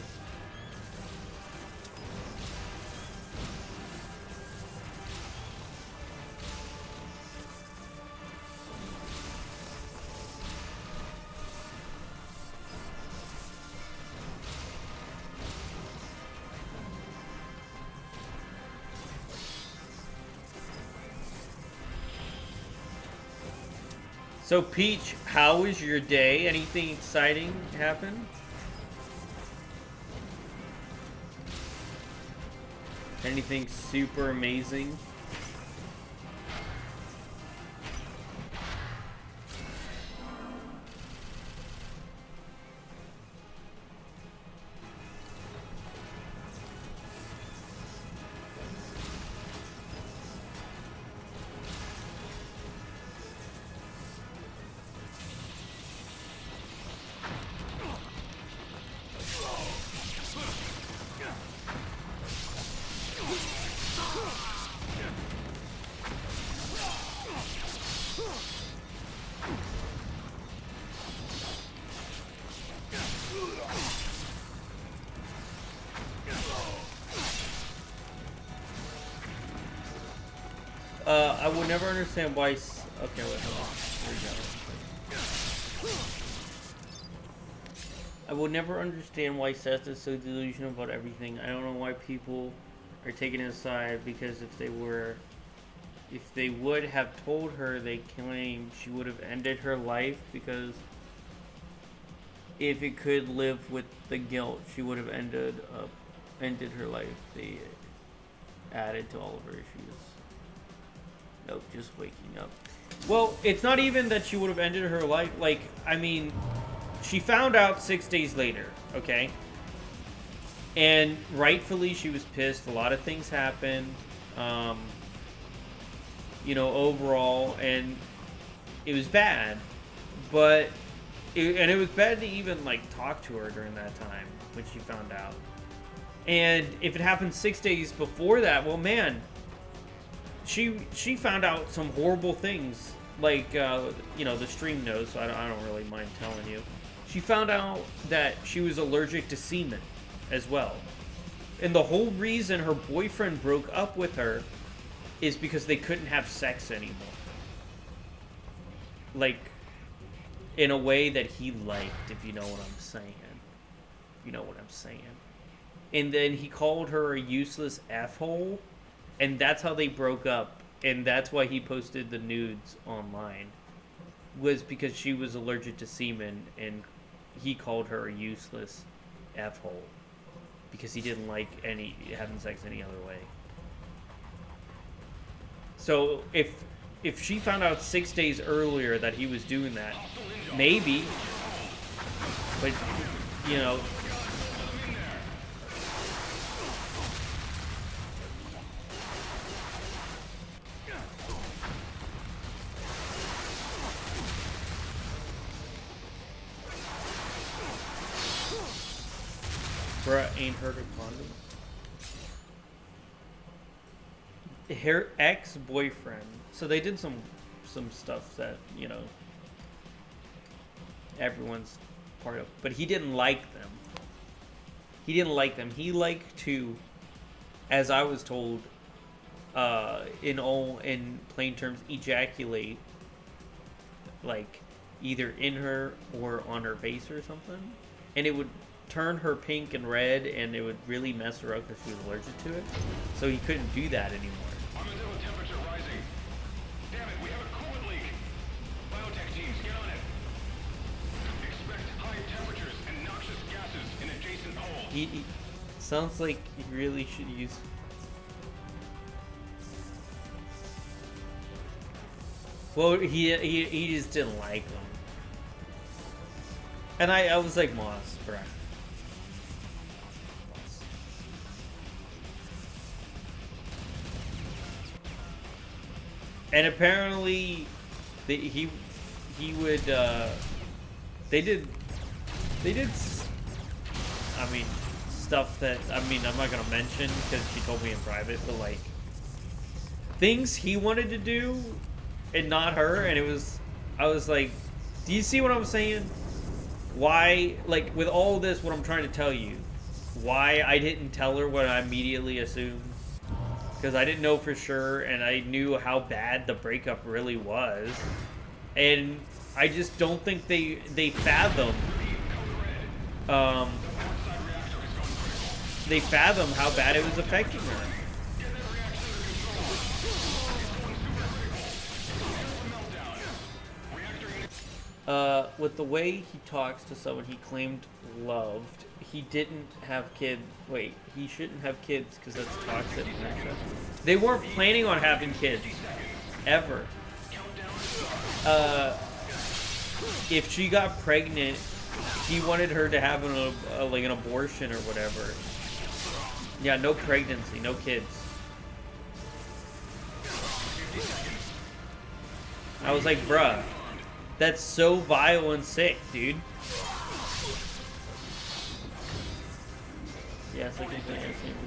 So Peach, how was your day? Anything exciting happen? Anything super amazing? I would never understand why... Okay, wait, hold on. Here we go. I will never understand why Seth is so delusional about everything. I don't know why people are taking his side, because if they would have told her, they claim she would have ended her life, because if it could live with the guilt, she would have ended her life. They added to all of her issues. Nope, just waking up. Well, it's not even that she would have ended her life. Like, I mean, she found out 6 days later, okay? And rightfully, she was pissed. A lot of things happened, you know, overall, and it was bad. But, it was bad to even, like, talk to her during that time when she found out. And if it happened 6 days before that, well, man, she found out some horrible things. Like, you know, the stream knows, so I don't really mind telling you. She found out that she was allergic to semen as well. And the whole reason her boyfriend broke up with her is because they couldn't have sex anymore. Like, in a way that he liked, if you know what I'm saying. You know what I'm saying. And then he called her a useless F-hole, and that's how they broke up. And that's why he posted the nudes online. Was because she was allergic to semen, and he called her a useless F-hole. Because he didn't like having sex any other way. So, if she found out 6 days earlier that he was doing that, maybe. But, you know... Bruh ain't heard of condom. Her ex-boyfriend. So they did some stuff that, you know, everyone's part of. But he didn't like them. He didn't like them. He liked to, as I was told, in plain terms, ejaculate, like, either in her or on her face or something. And it would turn her pink and red, and it would really mess her up because she was allergic to it. So he couldn't do that anymore. Armadillo temperature rising. Damn it, we have a coolant leak. Biotech teams, get on it. Expect high temperatures and noxious gases in adjacent holes. He sounds like he really should use... Well, he just didn't like them. And I was like, Moss, bruh. And apparently, he would, they did, I mean, stuff that, I mean, I'm not gonna mention because she told me in private, but like, things he wanted to do and not her, and I was like, do you see what I'm saying? Why, like, with all this, what I'm trying to tell you, why I didn't tell her what I immediately assumed? Because I didn't know for sure, and I knew how bad the breakup really was. And I just don't think they fathom, how bad it was affecting her. With the way he talks to someone he claimed loved, he didn't have kids. Wait, he shouldn't have kids because that's toxic. They weren't planning on having kids. Ever. If she got pregnant, he wanted her to have like an abortion or whatever. Yeah, no pregnancy, no kids. I was like, bruh, that's so vile and sick, dude. Yes, I can think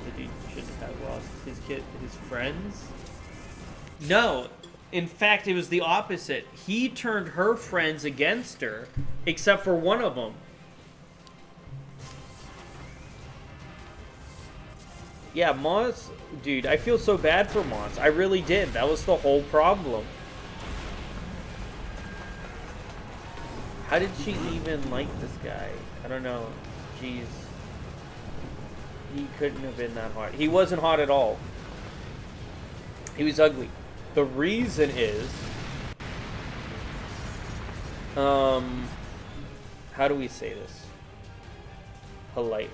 the dude shouldn't have lost his friends. No, in fact, it was the opposite. He turned her friends against her, except for one of them. Yeah, Moss, dude, I feel so bad for Moss. I really did. That was the whole problem. How did she even like this guy? I don't know. Jeez. He couldn't have been that hot. He wasn't hot at all. He was ugly. The reason is... how do we say this? Politely.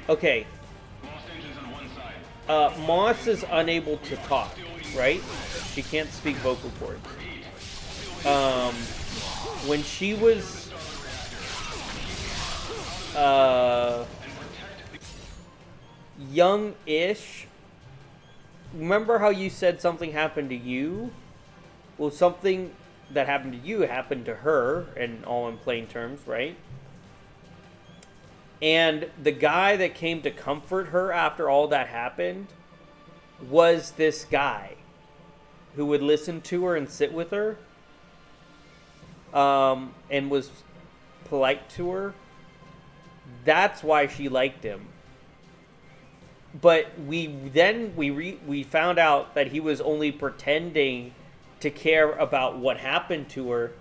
Okay. Moss is unable to talk, right? She can't speak vocal cords. When she was young-ish, remember how you said something happened to you? Well, something that happened to you happened to her, and all in plain terms, right? And the guy that came to comfort her after all that happened was this guy who would listen to her and sit with her, and was polite to her. That's why she liked him. But we found out that he was only pretending to care about what happened to her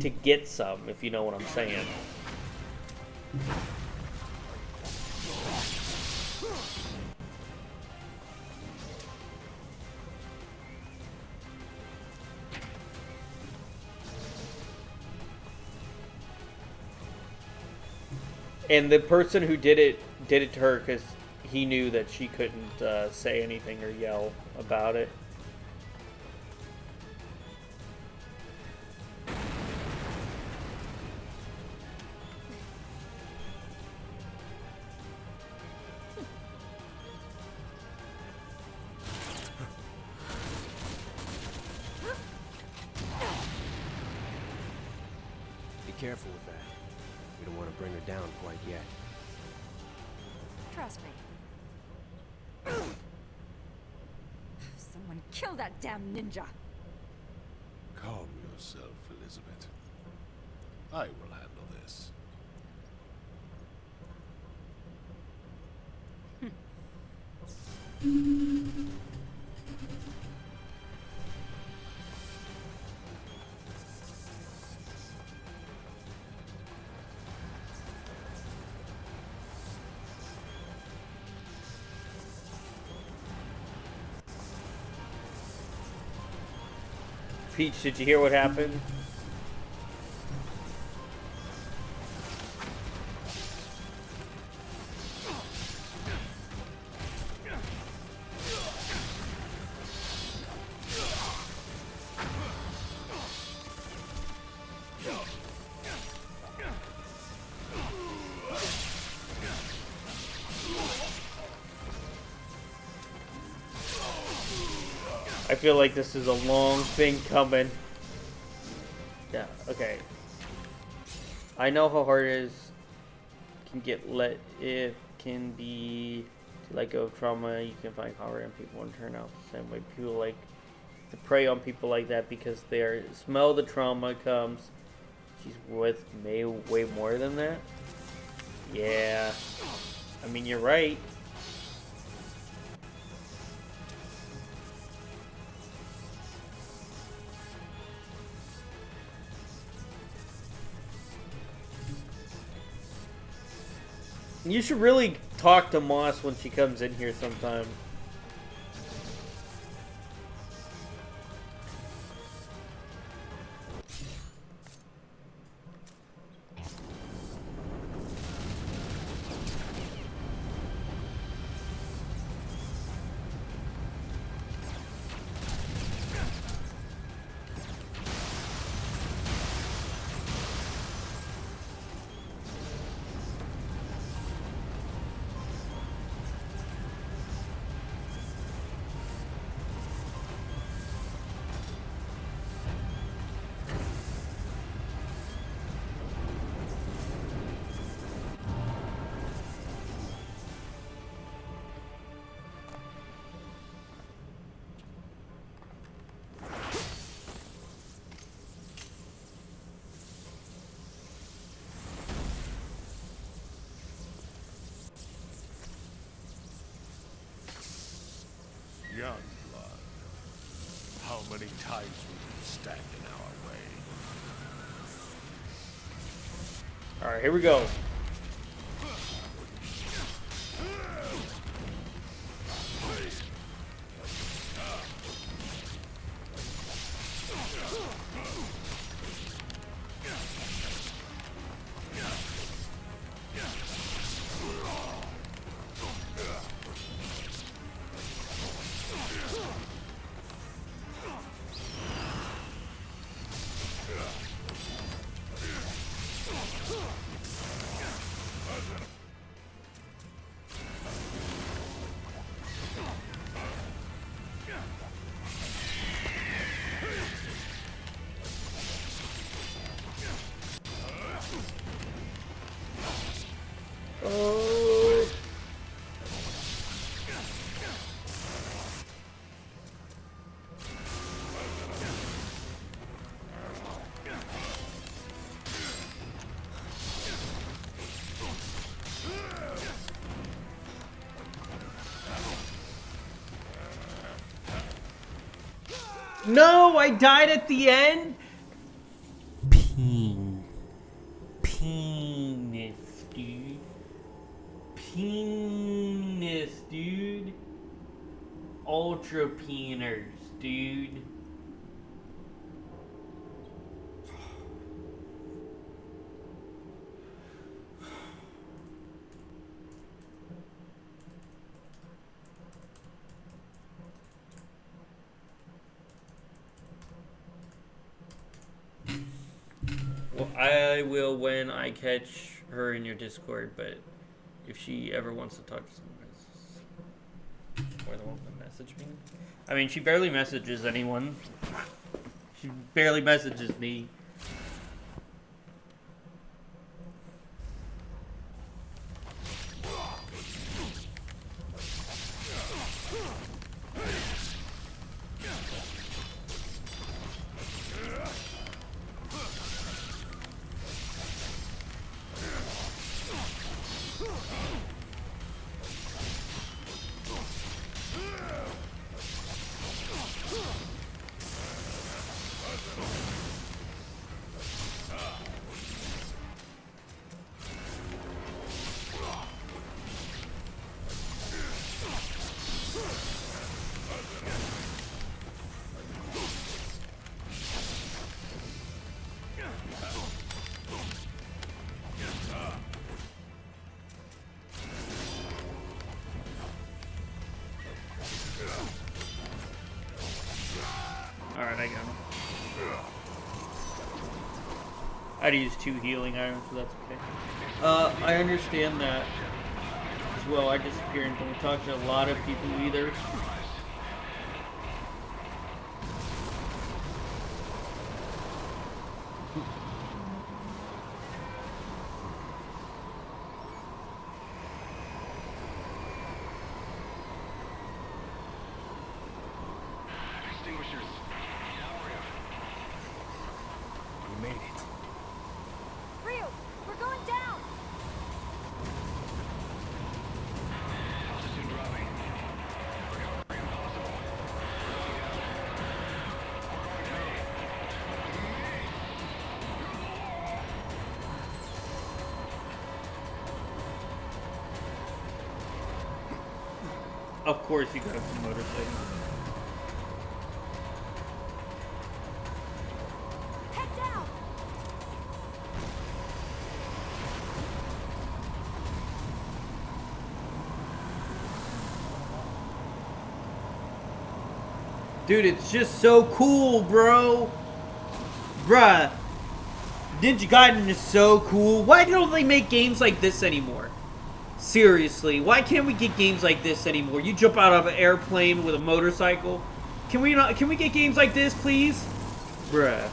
to get some, if you know what I'm saying. And the person who did it to her because he knew that she couldn't say anything or yell about it. Be careful with that. We don't want to bring her down quite yet. Trust me. Someone kill that damn ninja. Calm yourself, Elizabeth. I will handle this. Peach, did you hear what happened? I feel like this is a long thing coming. Yeah, okay. I know how hard it is. It can be to let go of trauma. You can find power in people and turn out the same way. People like to prey on people like that because they smell the trauma comes. She's with way more than that. Yeah. I mean, you're right. You should really talk to Moss when she comes in here sometime. Young blood. How many times will you stand in our way? Alright, here we go. Oh. No, I died at the end. Penis, dude. Penis, dude. Ultra peeners, dude. Well, I will when I catch her in your Discord, but if she ever wants to talk to someone else, more than welcome to message me. I mean, she barely messages anyone. She barely messages me. Alright, I got him. I had to use 2 healing items, so that's okay. I understand that as well. I disappear and don't talk to a lot of people either. Of course you got some motorcycle. Head down. Dude, it's just so cool, bro. Bruh. Ninja Gaiden is so cool. Why don't they make games like this anymore? Seriously, why can't we get games like this anymore? You jump out of an airplane with a motorcycle. Can we not? Can we get games like this, please? Bruh.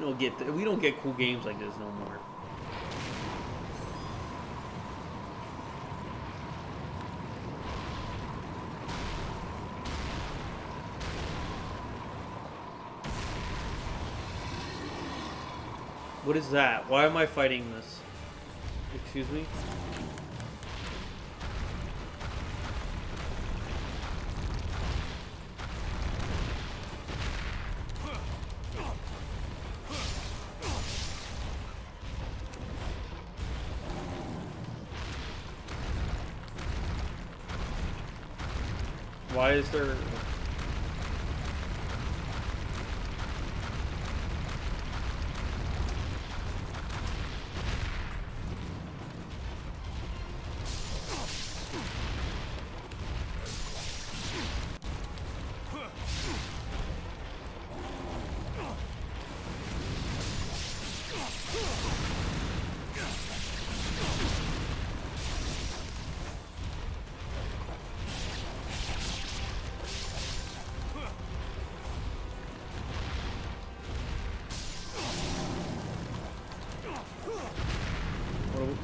We don't get cool games like this no more. What is that? Why am I fighting this? Excuse me? Why is there...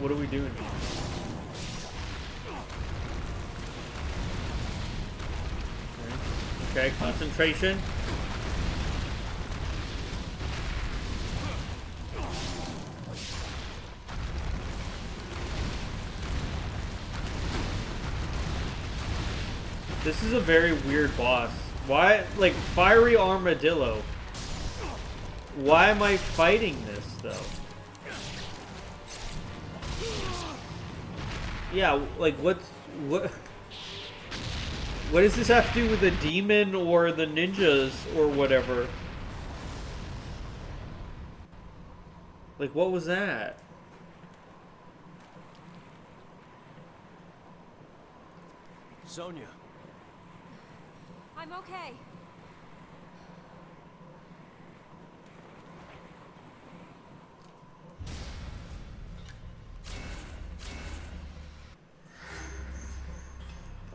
What are we doing here? Okay, concentration. This is a very weird boss. Why, like, fiery armadillo? Why am I fighting this, though? Yeah, like, what does this have to do with the demon or the ninjas or whatever? Like, what was that? Sonia. I'm okay.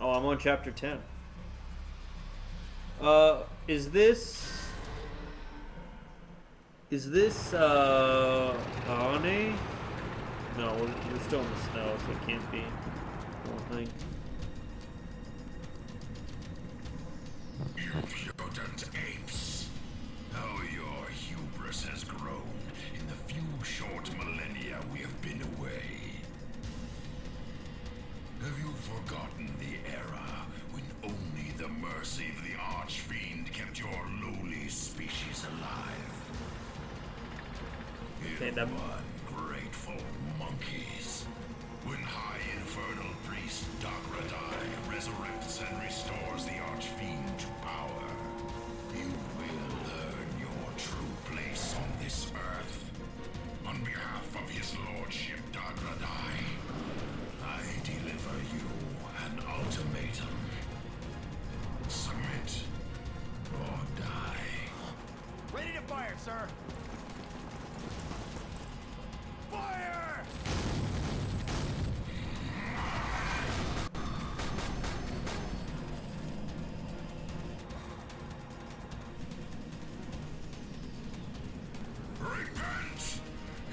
Oh, I'm on chapter 10. Is this Ane? No, we're still in the snow, so it can't be. I don't think. Impudent apes. How your hubris has grown in the few short millennia we have been away. Have you forgotten the era when only the mercy of the Archfiend kept your lowly species alive? Ungrateful monkeys. When High Infernal Priest Dagradai resurrects and restores the Archfiend to power, you will learn your true place on this earth. On behalf of his lordship Dagradai, I deliver you an ultimatum. Submit or die. Ready to fire, sir. Fire! Repent!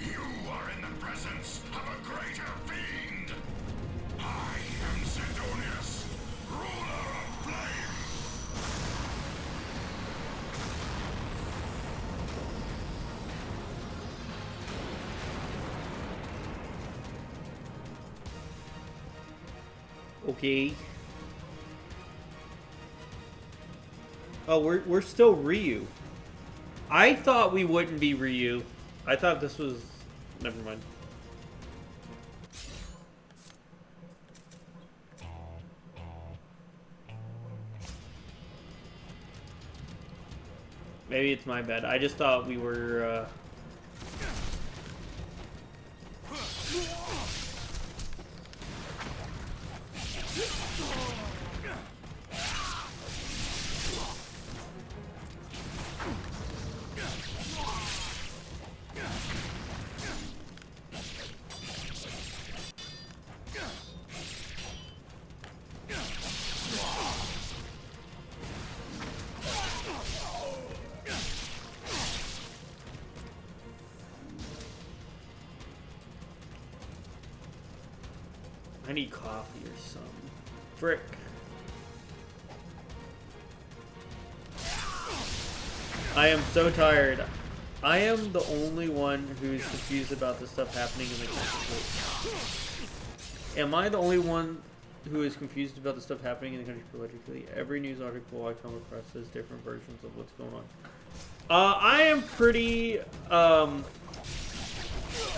You are in the presence of a greater fiend! I am Sidonius, ruler of flame! Okay. Oh, we're still Ryu. I thought we wouldn't be Ryu. I thought this was... Never mind. Maybe it's my bad. I just thought we were, I need coffee or something. Frick. I am so tired. I am the only one who's confused about the stuff happening in the country. Am I the only one who is confused about the stuff happening in the country politically? Every news article I come across says different versions of what's going on. I am pretty,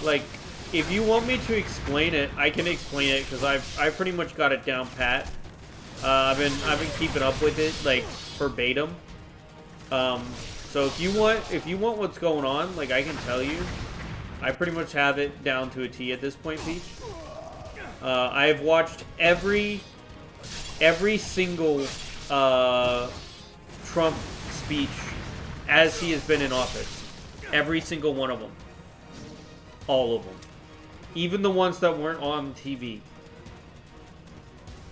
like, if you want me to explain it, I can explain it, because I've pretty much got it down pat. I've been keeping up with it like verbatim. So if you want what's going on, like I can tell you, I pretty much have it down to a T at this point, Peach. I have watched every single Trump speech as he has been in office. Every single one of them. All of them. Even the ones that weren't on TV.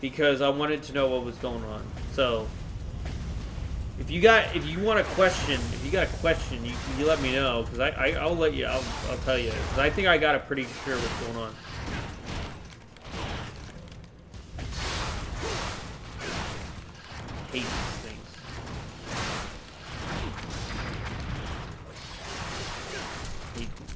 Because I wanted to know what was going on. So if you want a question, you let me know, because I'll let you. I'll tell you, because I think I got it pretty sure what's going on. Hate these things. Hate them.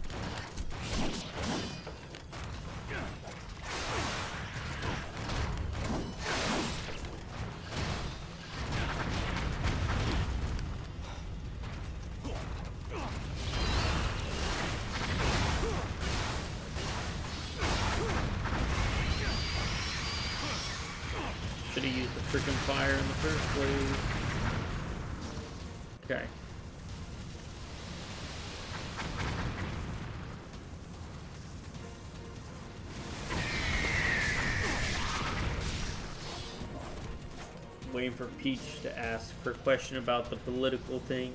Should have used the freaking fire in the first place. Okay. Waiting for Peach to ask her question about the political thing.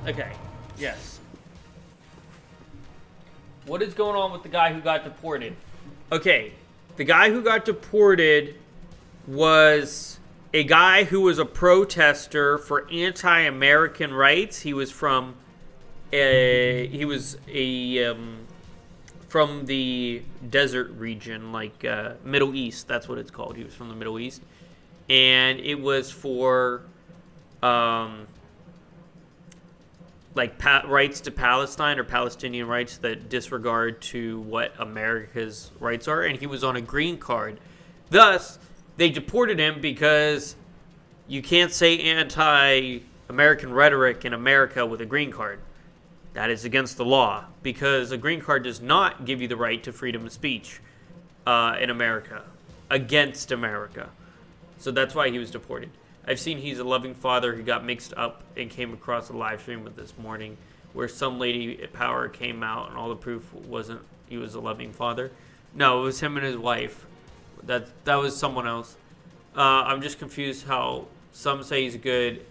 Okay, yes. What is going on with the guy who got deported? Okay, the guy who got deported was a guy who was a protester for anti-American rights. He was from from the desert region, like Middle East. That's what it's called. He was from the Middle East, and it was for like rights to Palestine or Palestinian rights that disregard to what America's rights are, and he was on a green card. Thus, they deported him because you can't say anti-American rhetoric in America with a green card. That is against the law, because a green card does not give you the right to freedom of speech in America, against America. So that's why he was deported. I've seen he's a loving father who got mixed up and came across a live stream with this morning where some lady at Power came out and all the proof wasn't he was a loving father. No, it was him and his wife. That was someone else. I'm just confused how some say he's good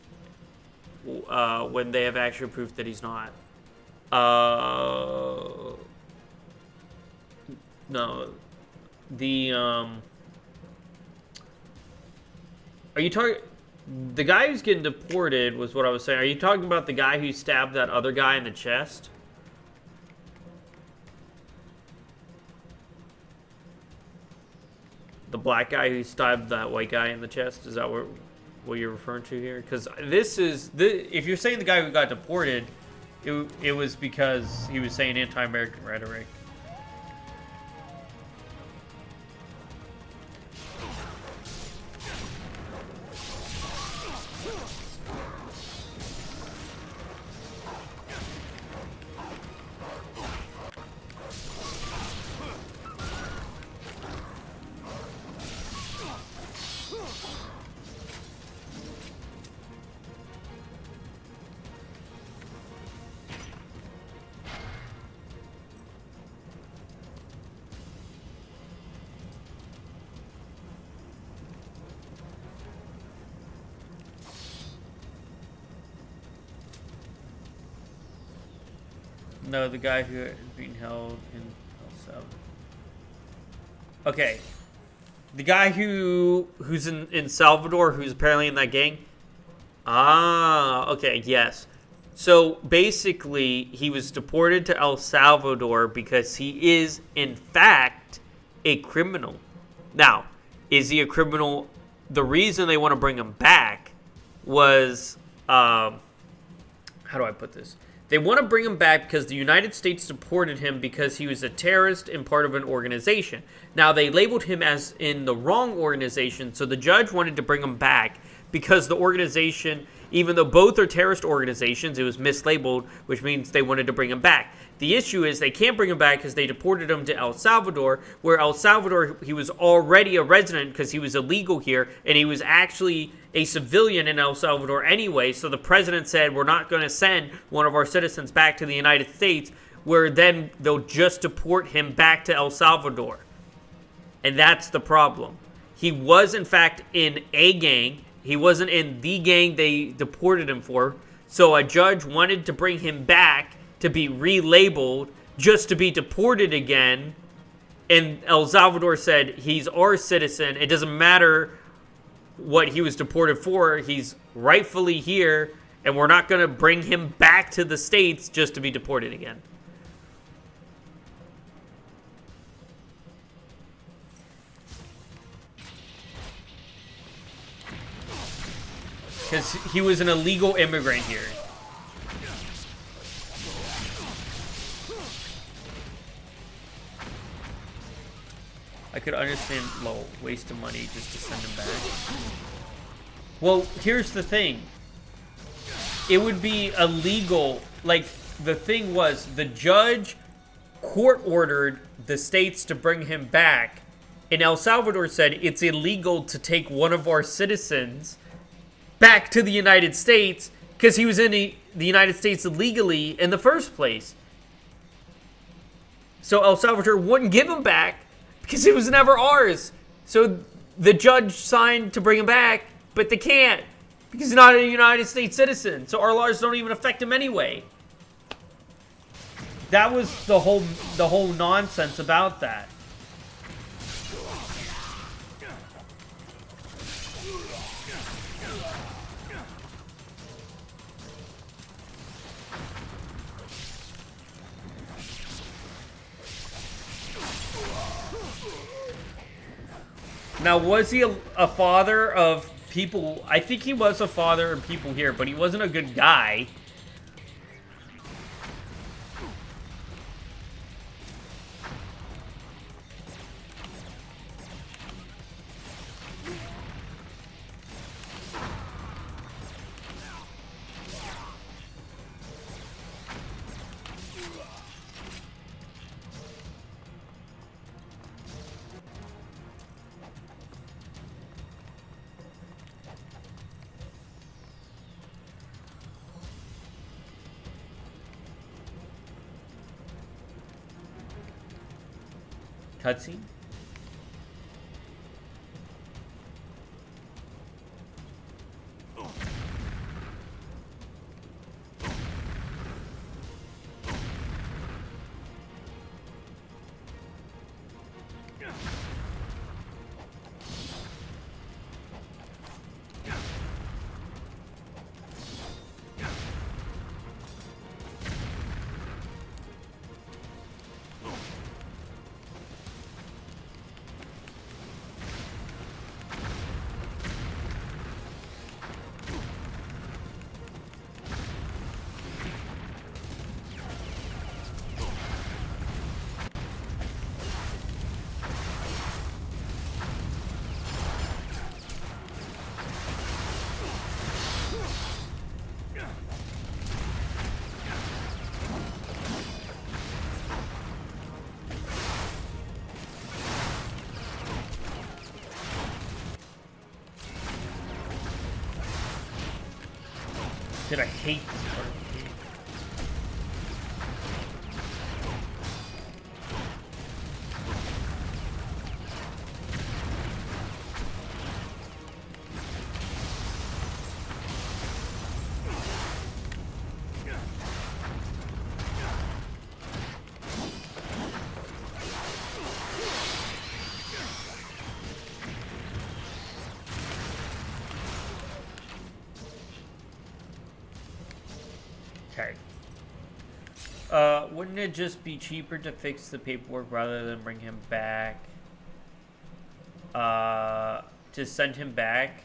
when they have actual proof that he's not. No. Are you talking... The guy who's getting deported was what I was saying. Are you talking about the guy who stabbed that other guy in the chest? The black guy who stabbed that white guy in the chest? Is that what you're referring to here? Because if you're saying the guy who got deported, it was because he was saying anti-American rhetoric. No, the guy who is being held in L7. Okay. The guy who's in Salvador, who's apparently in that gang, Ah, okay, yes. So basically, he was deported to El Salvador because he is, in fact, a criminal. Now, is he a criminal? The reason they want to bring him back was, how do I put this? They want to bring him back because the United States deported him because he was a terrorist and part of an organization. Now, they labeled him as in the wrong organization, so the judge wanted to bring him back because the organization, even though both are terrorist organizations, it was mislabeled, which means they wanted to bring him back. The issue is they can't bring him back because they deported him to El Salvador, where El Salvador, he was already a resident because he was illegal here, and he was actually a civilian in El Salvador anyway, so the president said, we're not going to send one of our citizens back to the United States, where then they'll just deport him back to El Salvador. And that's the problem. He was, in fact, in a gang. He wasn't in the gang they deported him for. So a judge wanted to bring him back to be relabeled just to be deported again. And El Salvador said, he's our citizen. It doesn't matter what he was deported for. He's rightfully here. And we're not going to bring him back to the States just to be deported again. Because he was an illegal immigrant here. I could understand low waste of money just to send him back. Well, here's the thing. It would be illegal. Like, the thing was, the judge court ordered the states to bring him back. And El Salvador said it's illegal to take one of our citizens back to the United States because he was in the United States illegally in the first place. So El Salvador wouldn't give him back because it was never ours. So the judge signed to bring him back, but they can't because he's not a United States citizen. So our laws don't even affect him anyway. That was the whole nonsense about that. Now, was he a father of people? I think he was a father of people here, but he wasn't a good guy. Cutscene? Did I hate this part of the game? Okay. Wouldn't it just be cheaper to fix the paperwork rather than bring him back? To send him back?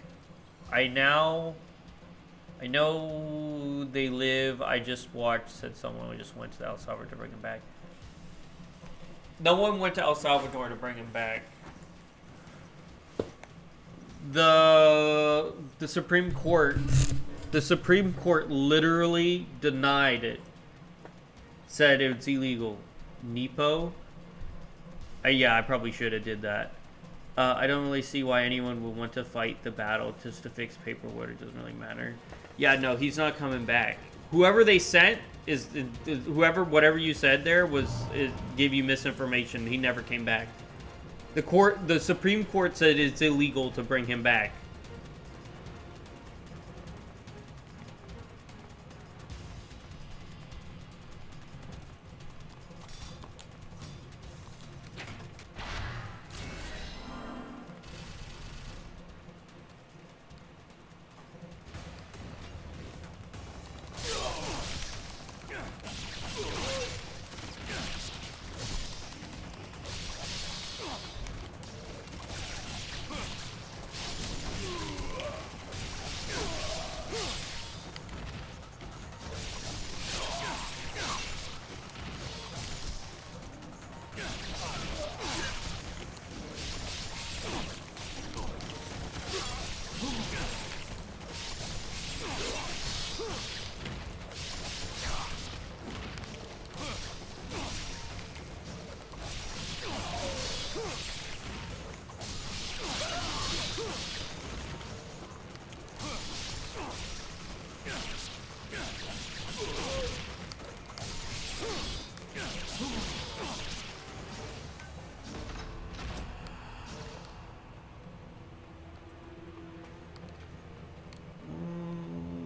I know they live. I just watched, said someone who just went to El Salvador to bring him back. No one went to El Salvador to bring him back. The Supreme Court literally denied it. Said it's illegal. Nepo? Yeah, I probably should have did that. I don't really see why anyone would want to fight the battle just to fix paperwork. It doesn't really matter. Yeah, no, he's not coming back. Whoever they sent is whatever you said there gave you misinformation. He never came back. The Supreme Court said it's illegal to bring him back.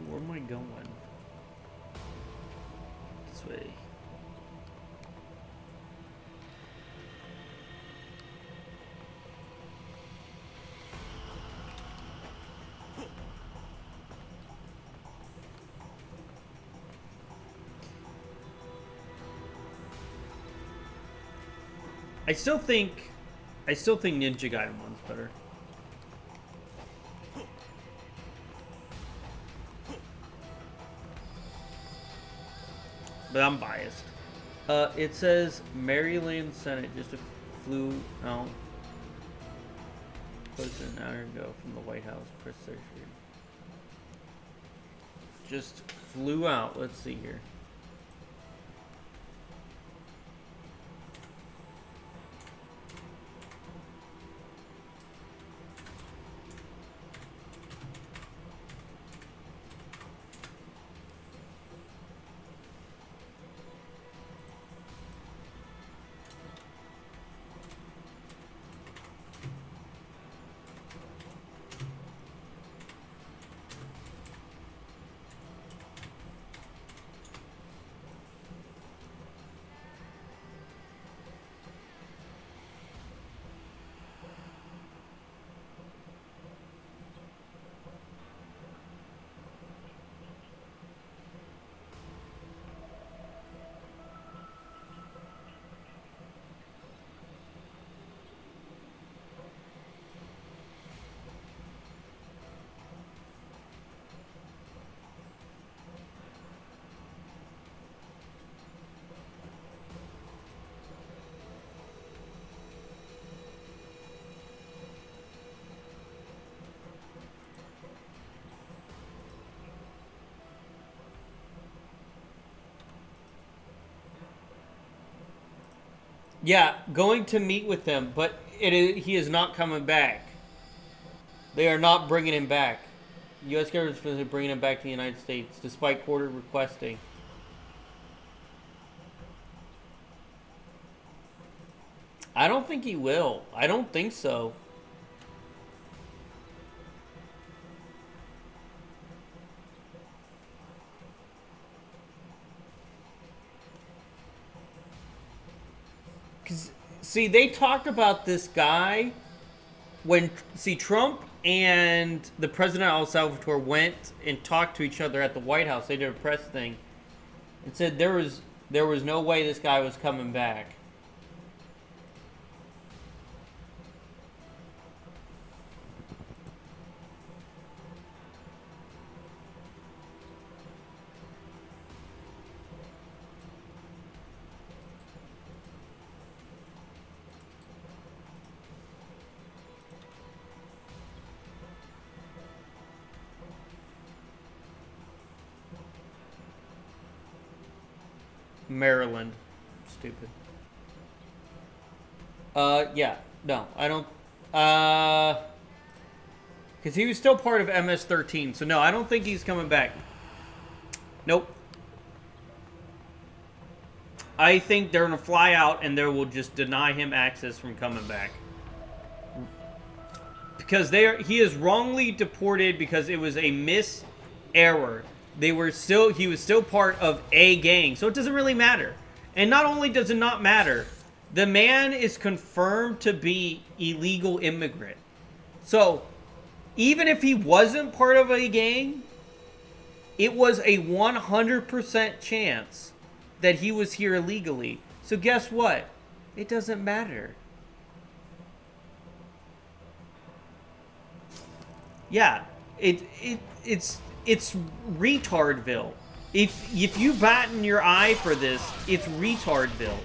Where am I going? This way. I still think Ninja Gaiden 1's better. But I'm biased. It says Maryland Senate just flew out. Close an hour ago from the White House press secretary. Just flew out. Let's see here. Yeah, going to meet with them, but he is not coming back. They are not bringing him back. U.S. government is bringing him back to the United States, despite court requesting. I don't think he will. I don't think so. See, they talked about this guy when, Trump and the president of El Salvador went and talked to each other at the White House. They did a press thing. It said there was no way this guy was coming back. Maryland. Stupid. Yeah. No, I don't. Because he was still part of MS-13. So, no, I don't think he's coming back. Nope. I think they're going to fly out and they will just deny him access from coming back. Because he is wrongly deported because it was a error. He was still part of a gang, so it doesn't really matter. And not only does it not matter, the man is confirmed to be illegal immigrant. So, even if he wasn't part of a gang, it was a 100% chance that he was here illegally. So guess what? It doesn't matter. Yeah, it's retardville. If you batten your eye for this, it's retardville.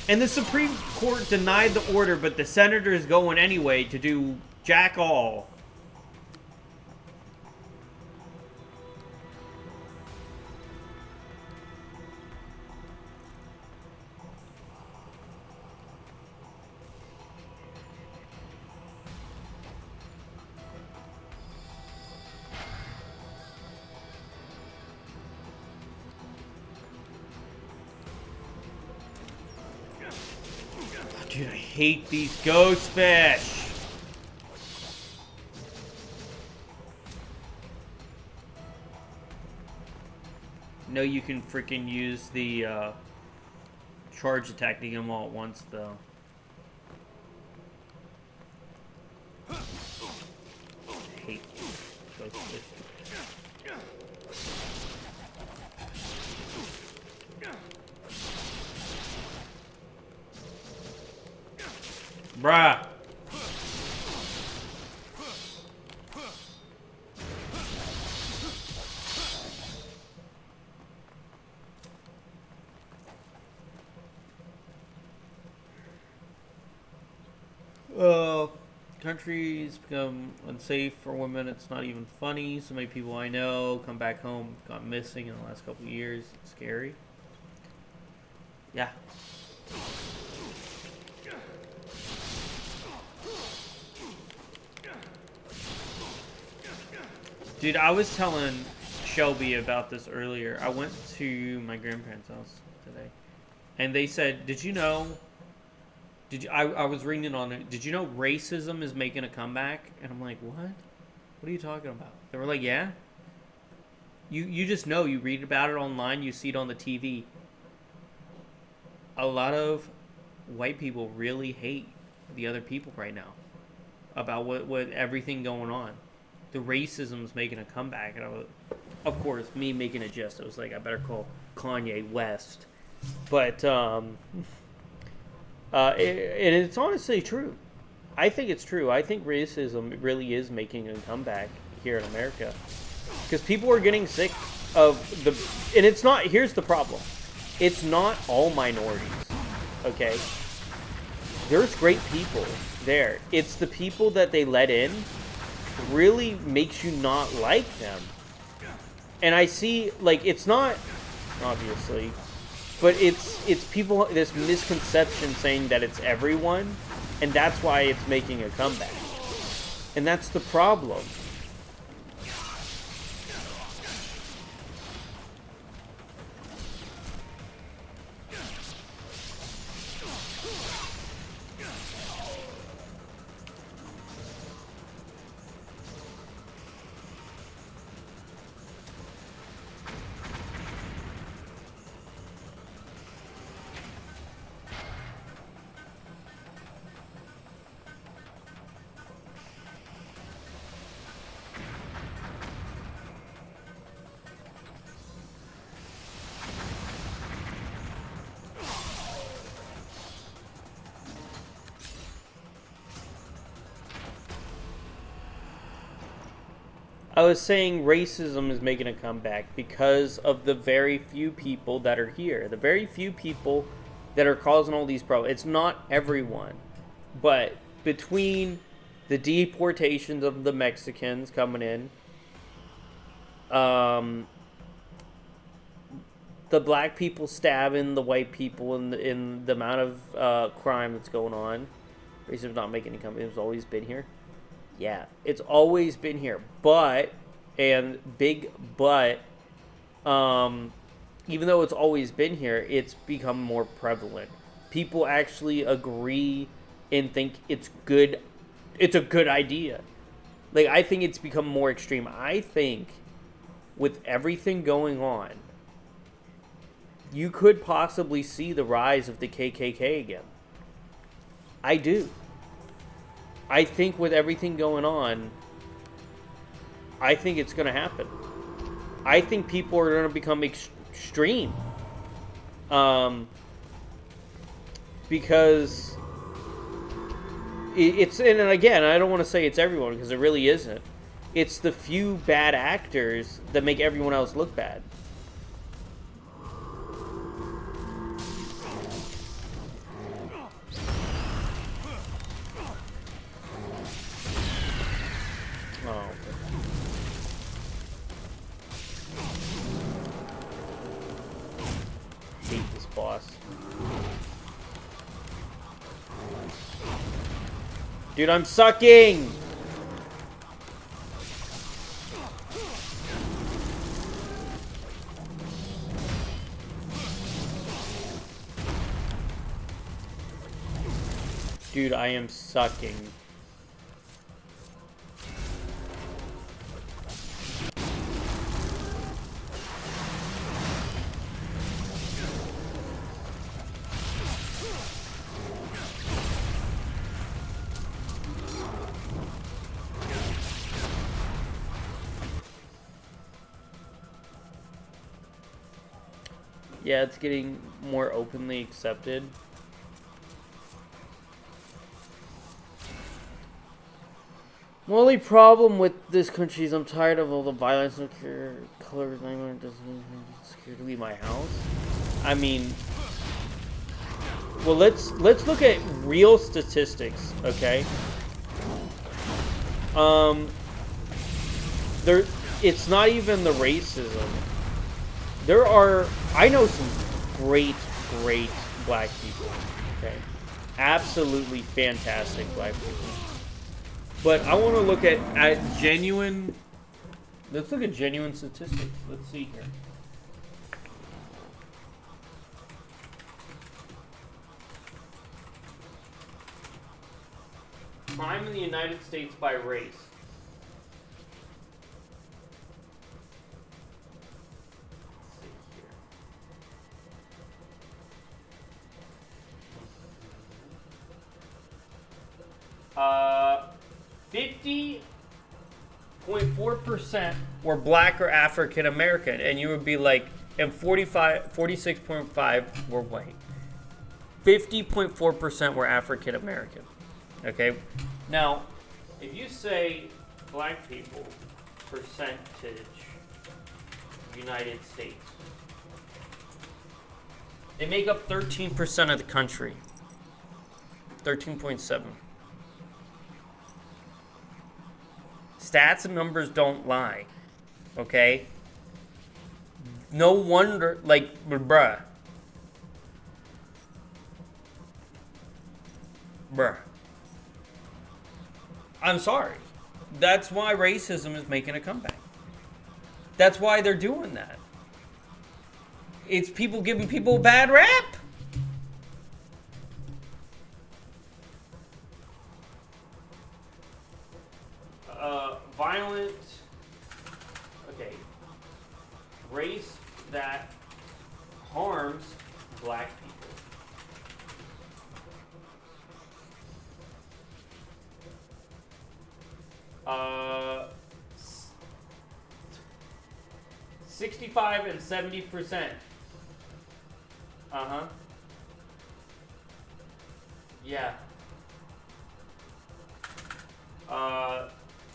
And the Supreme Court denied the order, but the senator is going anyway to do jack all. Dude, I hate these ghost fish. No, you can freaking use the charge attack to get them all at once, though. I hate ghost fish. Bruh. Countries become unsafe for women. It's not even funny. So many people I know come back home, gone missing in the last couple of years. It's scary. Yeah. Dude, I was telling Shelby about this earlier. I went to my grandparents' house today, and they said, "Did you know?" I was reading on it. Did you know racism is making a comeback? And I'm like, what? What are you talking about? They were like, yeah. You just know. You read about it online. You see it on the TV. A lot of white people really hate the other people right now about what everything going on. The racism's making a comeback. And of course, me making a jest, I was like, I better call Kanye West. But, and it's honestly true. I think it's true. I think racism really is making a comeback here in America. Because people are getting sick of and it's not, here's the problem. It's not all minorities, okay? There's great people there. It's the people that they let in really makes you not like them. And I see, like, it's not, obviously, but it's people, this misconception saying that it's everyone, and that's why it's making a comeback. And that's the problem. I was saying racism is making a comeback because of the very few people that are here. The very few people that are causing all these problems. It's not everyone. But between the deportations of the Mexicans coming in, the black people stabbing the white people in the amount of crime that's going on, racism's not making any comeback. It's always been here. Yeah, it's always been here, but, and big but, even though it's always been here, it's become more prevalent. People actually agree and think it's good. It's a good idea. Like, I think it's become more extreme. I think with everything going on, you could possibly see the rise of the KKK again. I do. I think with everything going on, I think it's going to happen. I think people are going to become extreme. Because it's, and again, I don't want to say it's everyone because it really isn't. It's the few bad actors that make everyone else look bad. Oh. Hate this boss. Dude, I'm sucking! Dude, I am sucking. Yeah, it's getting more openly accepted. The only problem with this country is I'm tired of all the violence and color. I'm scared to leave my house. I mean, well, let's look at real statistics, okay? It's not even the racism. I know some great black people, okay? Absolutely fantastic black people. But I want to look at genuine, let's look at genuine statistics. Let's see here. Crime in the United States by race. 50.4% were black or African American, and you would be like, and 46.5 were white. 50.4% were African American. Okay, now if you say black people percentage United States, they make up 13% of the country. 13.7. Stats and numbers don't lie. Okay? No wonder, like, bruh. I'm sorry. That's why racism is making a comeback. That's why they're doing that. It's people giving people a bad rap. Violent. Okay. Race that harms black people. Uh, 65 and 70%. Uh-huh. Yeah.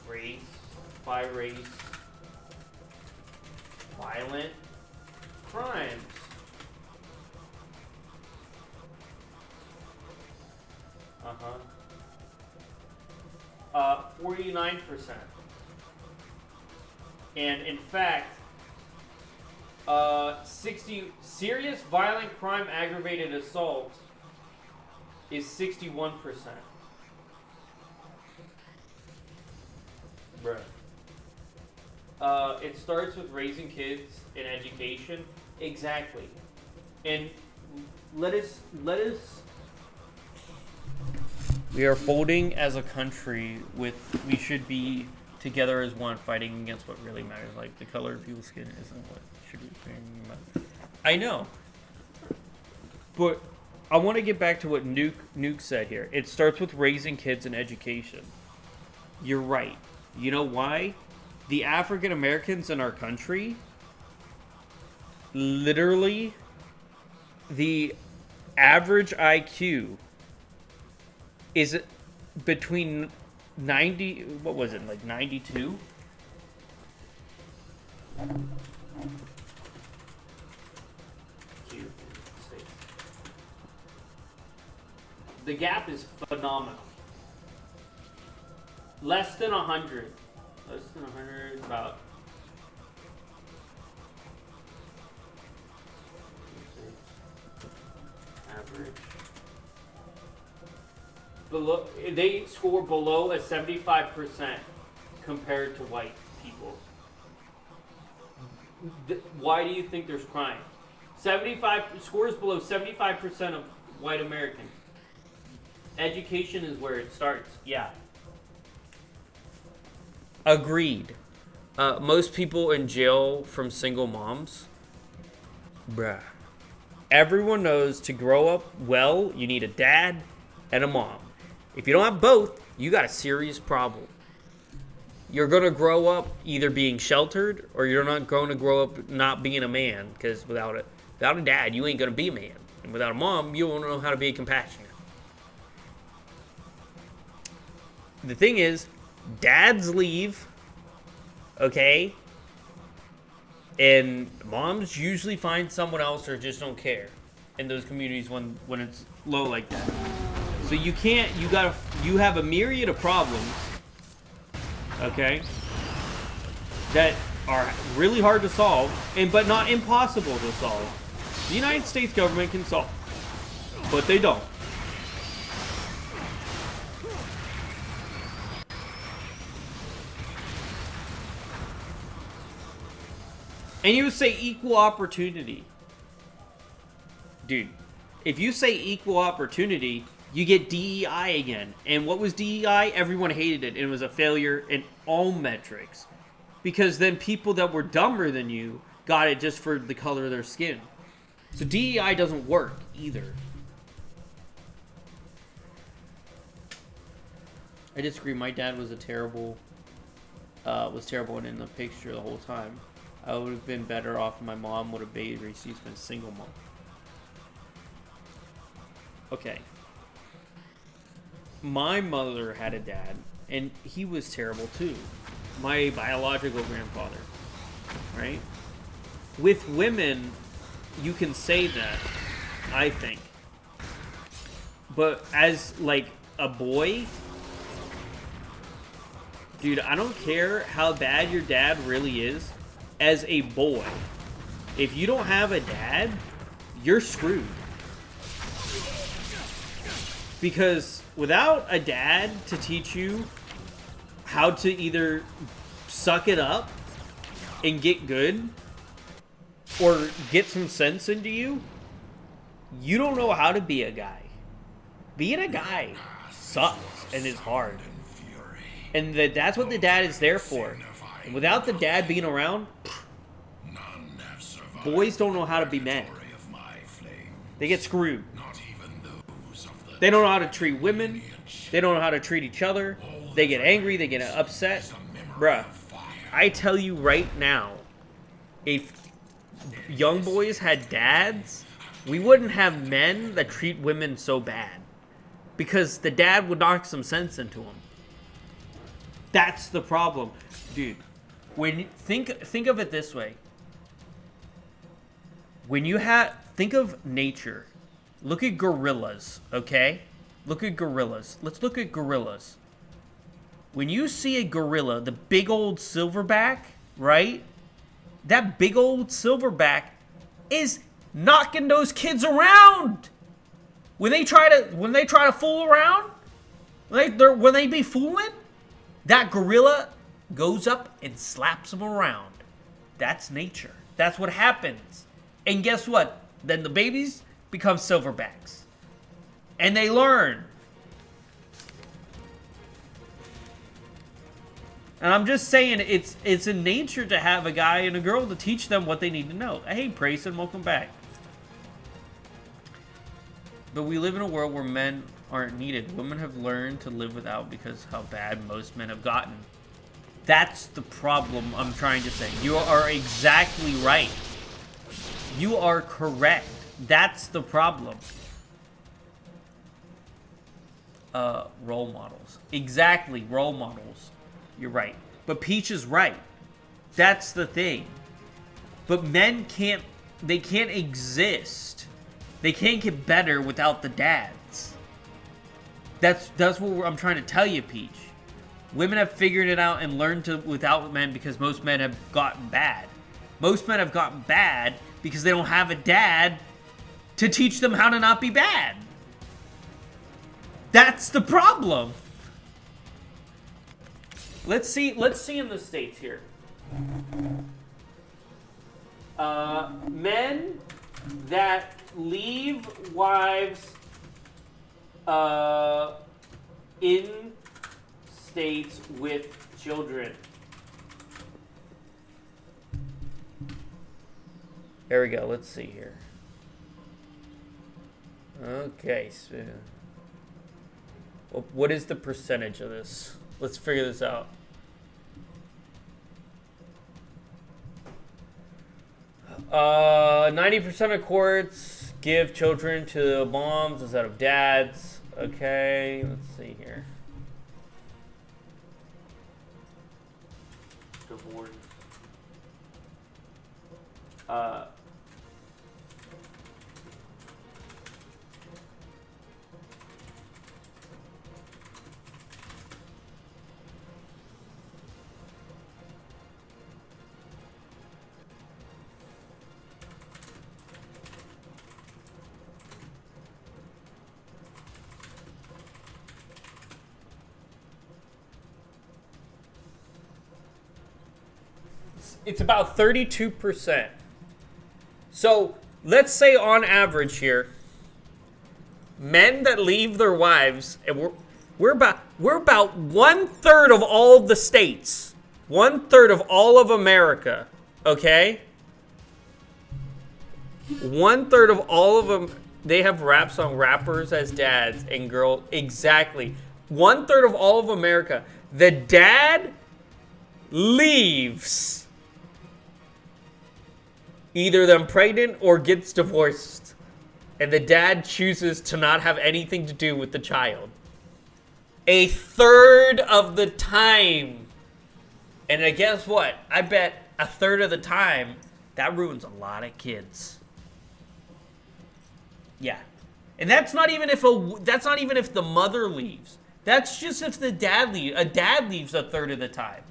Race, by race. violent crimes. 49%. And in fact, 60 serious violent crime aggravated assault is 61%. Bruh. It starts with raising kids and education. Exactly. And let us we are folding as a country we should be together as one, fighting against what really matters. Like, the color of people's skin isn't what should be matter. I know. But I want to get back to what Nuke said here. It starts with raising kids and education. You're right. You know why? The African Americans in our country, literally, the average IQ is between 90, what was it, like 92? The gap is phenomenal. Less than 100. Less than 100, about. Average. Below, they score below a 75% compared to white people. Why do you think there's crime? 75 scores below 75% of white Americans. Education is where it starts. Yeah. Agreed. Most people in jail from single moms. Bruh. Everyone knows to grow up well, you need a dad and a mom. If you don't have both, you got a serious problem. You're going to grow up either being sheltered, or you're not going to grow up not being a man, because without a dad, you ain't going to be a man. And without a mom, you won't know how to be compassionate. The thing is, dads leave, okay? And moms usually find someone else or just don't care in those communities when it's low like that. So you have a myriad of problems, okay, that are really hard to solve, but not impossible to solve. The United States government can solve, but they don't. And you say equal opportunity. Dude, if you say equal opportunity, you get DEI again. And what was DEI? Everyone hated it. It was a failure in all metrics. Because then people that were dumber than you got it just for the color of their skin. So DEI doesn't work either. I disagree. My dad was terrible and in the picture the whole time. I would have been better off if my mom would have bathed her. She's been a single mom. Okay. My mother had a dad, and he was terrible too. My biological grandfather. Right? With women, you can say that, I think. But as, like, a boy, dude, I don't care how bad your dad really is. As a boy, if you don't have a dad, you're screwed. Because without a dad to teach you how to either suck it up and get good, or get some sense into you, you don't know how to be a guy. Being a guy sucks and is hard. And that's what the dad is there for. And without the dad being around, boys don't know how to be men. They get screwed. They don't know how to treat women. They don't know how to treat each other. They get angry. They get upset. Bruh, I tell you right now, if young boys had dads, we wouldn't have men that treat women so bad. Because the dad would knock some sense into them. That's the problem. Dude, when you think of it this way. When you think of nature, look at gorillas, okay? Look at gorillas. Let's look at gorillas. When you see a gorilla, the big old silverback, right? That big old silverback is knocking those kids around. When they try to fool around, when they be fooling, that gorilla goes up and slaps them around. That's nature. That's what happens. And guess what? Then the babies become silverbacks. And they learn. And I'm just saying, it's in nature to have a guy and a girl to teach them what they need to know. Hey, Prayson, welcome back. But we live in a world where men aren't needed. Women have learned to live without because how bad most men have gotten. That's the problem I'm trying to say. You are exactly right. You are correct. That's the problem. Role models. Exactly, role models. You're right. But Peach is right. That's the thing. But men can't exist. They can't get better without the dads. That's what I'm trying to tell you, Peach. Women have figured it out and learned to without men because most men have gotten bad. Most men have gotten bad because they don't have a dad to teach them how to not be bad. That's the problem. Let's see in the States here. Men that leave wives in states with children. There we go. Let's see here. Okay. So what is the percentage of this? Let's figure this out. Uh, 90% of courts give children to moms instead of dads. Okay, let's see here. Divorce. It's about 32%. So let's say on average here, men that leave their wives, and we're about 1/3 of all the states, 1/3 of all of America, okay? 1/3 of all of them, they have rap song rappers as dads and girls. Exactly. 1/3 of all of America, the dad leaves. Either them pregnant or gets divorced. And the dad chooses to not have anything to do with the child. 1/3 of the time. And guess what? I bet 1/3 of the time, that ruins a lot of kids. Yeah. And that's not even if the mother leaves. That's just if the dad leaves. A dad leaves 1/3 of the time.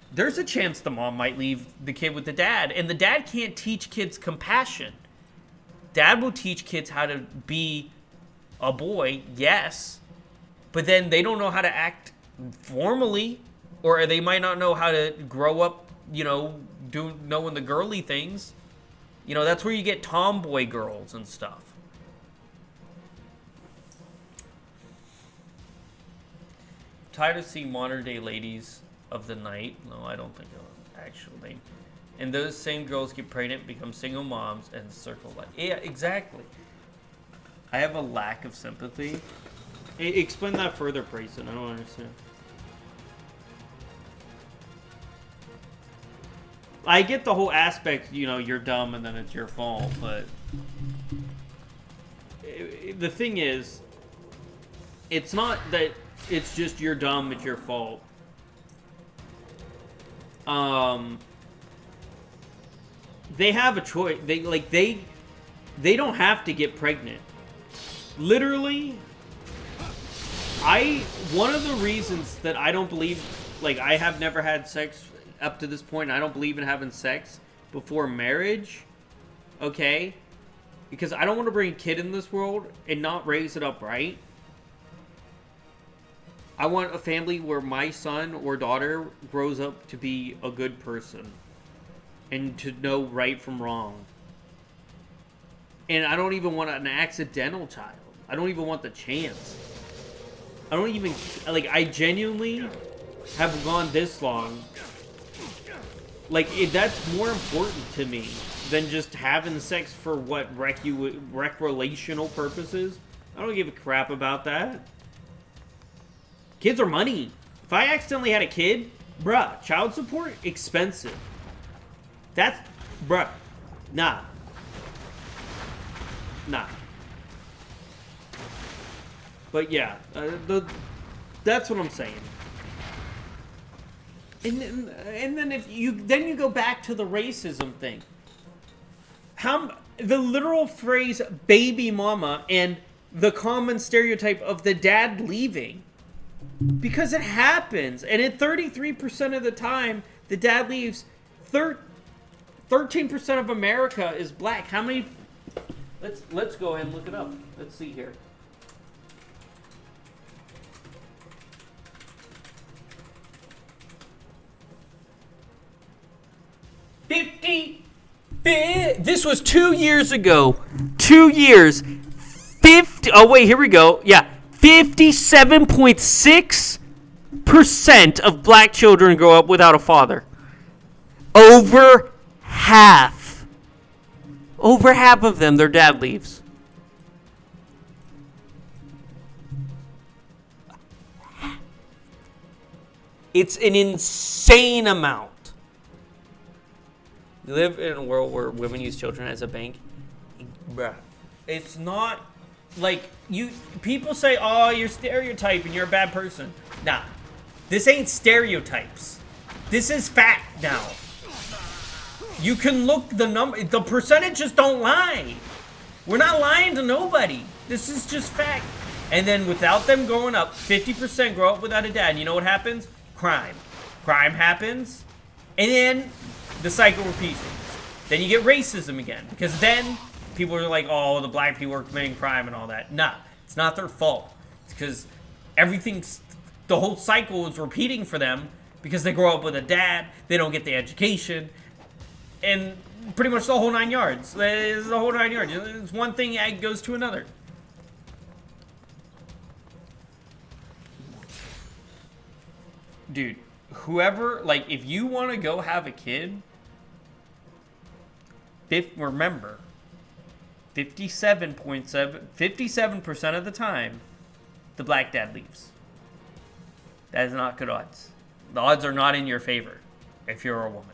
There's a chance the mom might leave the kid with the dad. And the dad can't teach kids compassion. Dad will teach kids how to be a boy, yes. But then they don't know how to act formally. Or they might not know how to grow up, knowing the girly things. That's where you get tomboy girls and stuff. Tired of seeing modern day ladies of the night. No, I don't think of an actual name. And those same girls get pregnant, become single moms, and circle life. Yeah, exactly. I have a lack of sympathy. Explain that further, Prayson. I don't understand. I get the whole aspect, you're dumb and then it's your fault, but the thing is, it's not that it's just you're dumb, it's your fault. they have a choice. They don't have to get pregnant. Literally, one of the reasons that I don't believe, like, I have never had sex up to this point, I don't believe in having sex before marriage, okay? Because I don't want to bring a kid in this world and not raise it up right. I want a family where my son or daughter grows up to be a good person and to know right from wrong. And I don't even want an accidental child. I don't even want the chance. I don't even, like, I genuinely have gone this long. Like, that's more important to me than just having sex for what, recreational purposes. I don't give a crap about that. Kids are money. If I accidentally had a kid, bruh, child support, expensive. That's, bruh, nah. Nah. But yeah, that's what I'm saying. And then if you go back to the racism thing. The literal phrase baby mama and the common stereotype of the dad leaving. Because it happens. And at 33% of the time, the dad leaves. 13% of America is black. How many? Let's go ahead and look it up. Let's see here. This was 2 years ago. 2 years. 50. Oh wait, here we go. Yeah, 57.6% of black children grow up without a father. Over half. Over half of them, their dad leaves. It's an insane amount. We live in a world where women use children as a bank. Bruh. It's not like people say, oh, you're stereotyping, you're a bad person. Nah. This ain't stereotypes. This is fact now. You can look the percentages don't lie. We're not lying to nobody. This is just fact. And then without them growing up, 50% grow up without a dad. And you know what happens? Crime. Crime happens. And then the cycle repeats. Then you get racism again. Because then people are like, oh, the black people are committing crime and all that. Nah, it's not their fault. It's because the whole cycle is repeating for them because they grow up with a dad, they don't get the education, and pretty much the whole 9 yards. It's the whole 9 yards. It's one thing goes to another. Dude, whoever, like, if you want to go have a kid, remember, 57% of the time, the black dad leaves. That is not good odds. The odds are not in your favor if you're a woman.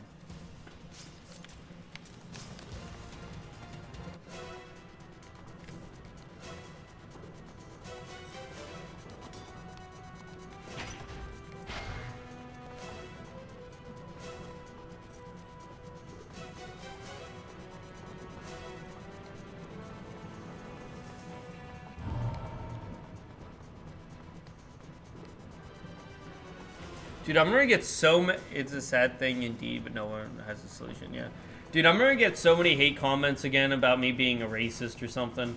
Dude, I'm gonna get so many. It's a sad thing indeed, but no one has a solution yet. Dude, I'm gonna get so many hate comments again about me being a racist or something.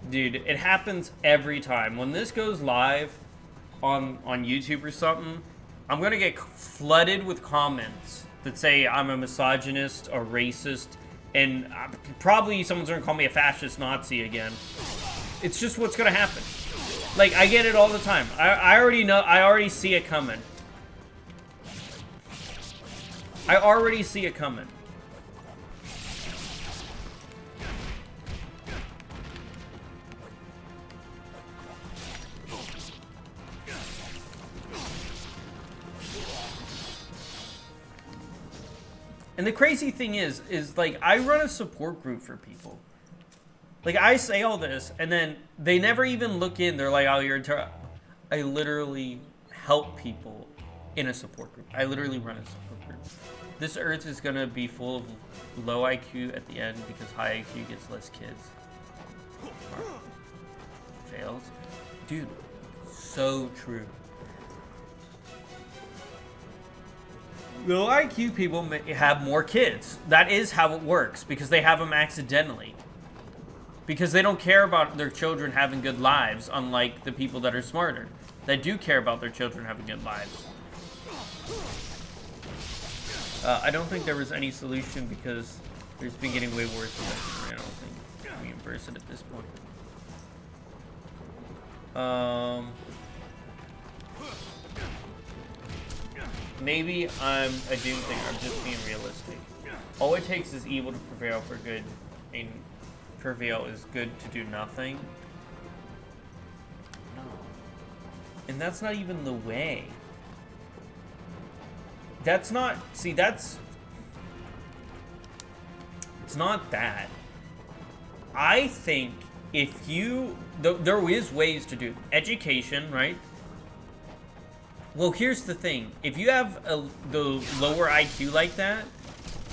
Dude, it happens every time. When this goes live on YouTube or something, I'm gonna get flooded with comments that say I'm a misogynist, a racist, and probably someone's gonna call me a fascist Nazi again. It's just what's gonna happen. Like, I get it all the time. I already know. I already see it coming. I already see it coming. And the crazy thing is like, I run a support group for people. Like, I say all this, and then they never even look in. They're like, oh, you're I literally help people in a support group. I literally run a support group. This Earth is gonna be full of low IQ at the end because high IQ gets less kids. Fails. Dude, so true. Low IQ people have more kids. That is how it works, because they have them accidentally. Because they don't care about their children having good lives, unlike the people that are smarter. They do care about their children having good lives. I don't think there was any solution because it's been getting way worse. I don't think we can reverse it at this point. Maybe I'm a doom thing. I'm just being realistic. All it takes is evil to prevail for good, and prevail is good to do nothing. No. And that's not even the way. That's not, see, that's, it's not that. I think if you, there is ways to do education, right? Well, here's the thing. If you have the lower IQ like that,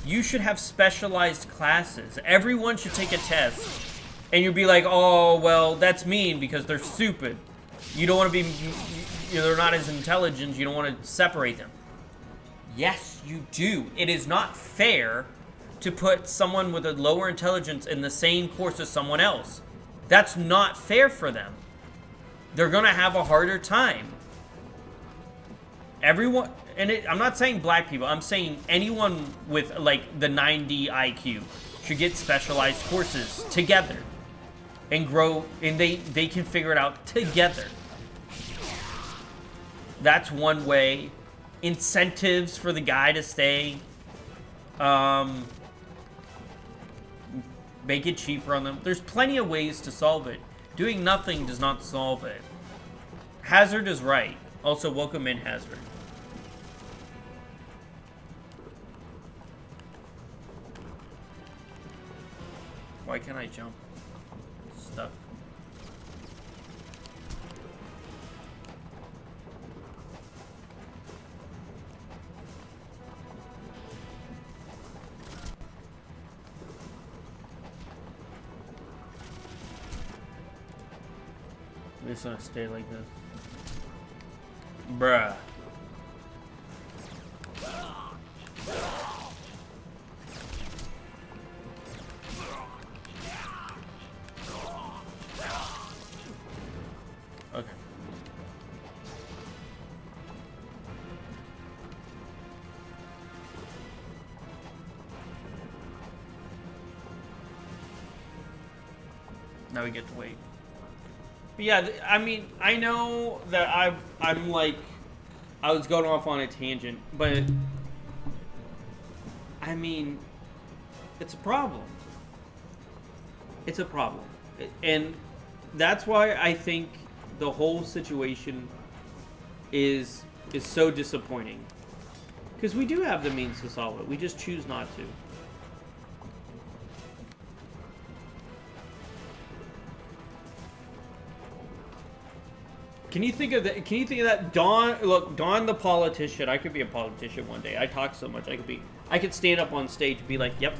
you should have specialized classes. Everyone should take a test. And you'll be like, oh, well, that's mean because they're stupid. You don't want to be, they're not as intelligent. You don't want to separate them. Yes, you do. It is not fair to put someone with a lower intelligence in the same course as someone else. That's not fair for them. They're going to have a harder time. Everyone, and I'm not saying black people, I'm saying anyone with like the 90 IQ should get specialized courses together and grow, and they can figure it out together. That's one way. Incentives for the guy to stay. Make it cheaper on them. There's plenty of ways to solve it. Doing nothing does not solve it. Hazard is right. Also, welcome in, Hazard. Why can't I jump? Stuck. I'm just gonna stay like this. Bruh. Okay. Now we get to wait. But yeah, I mean, I know that I'm like, I was going off on a tangent, but I mean, it's a problem. It's a problem. And that's why I think the whole situation is so disappointing. Because we do have the means to solve it. We just choose not to. Can you think of that? Can you think of that? Don, look, Don the politician. I could be a politician one day. I talk so much. I could stand up on stage and be like, "Yep,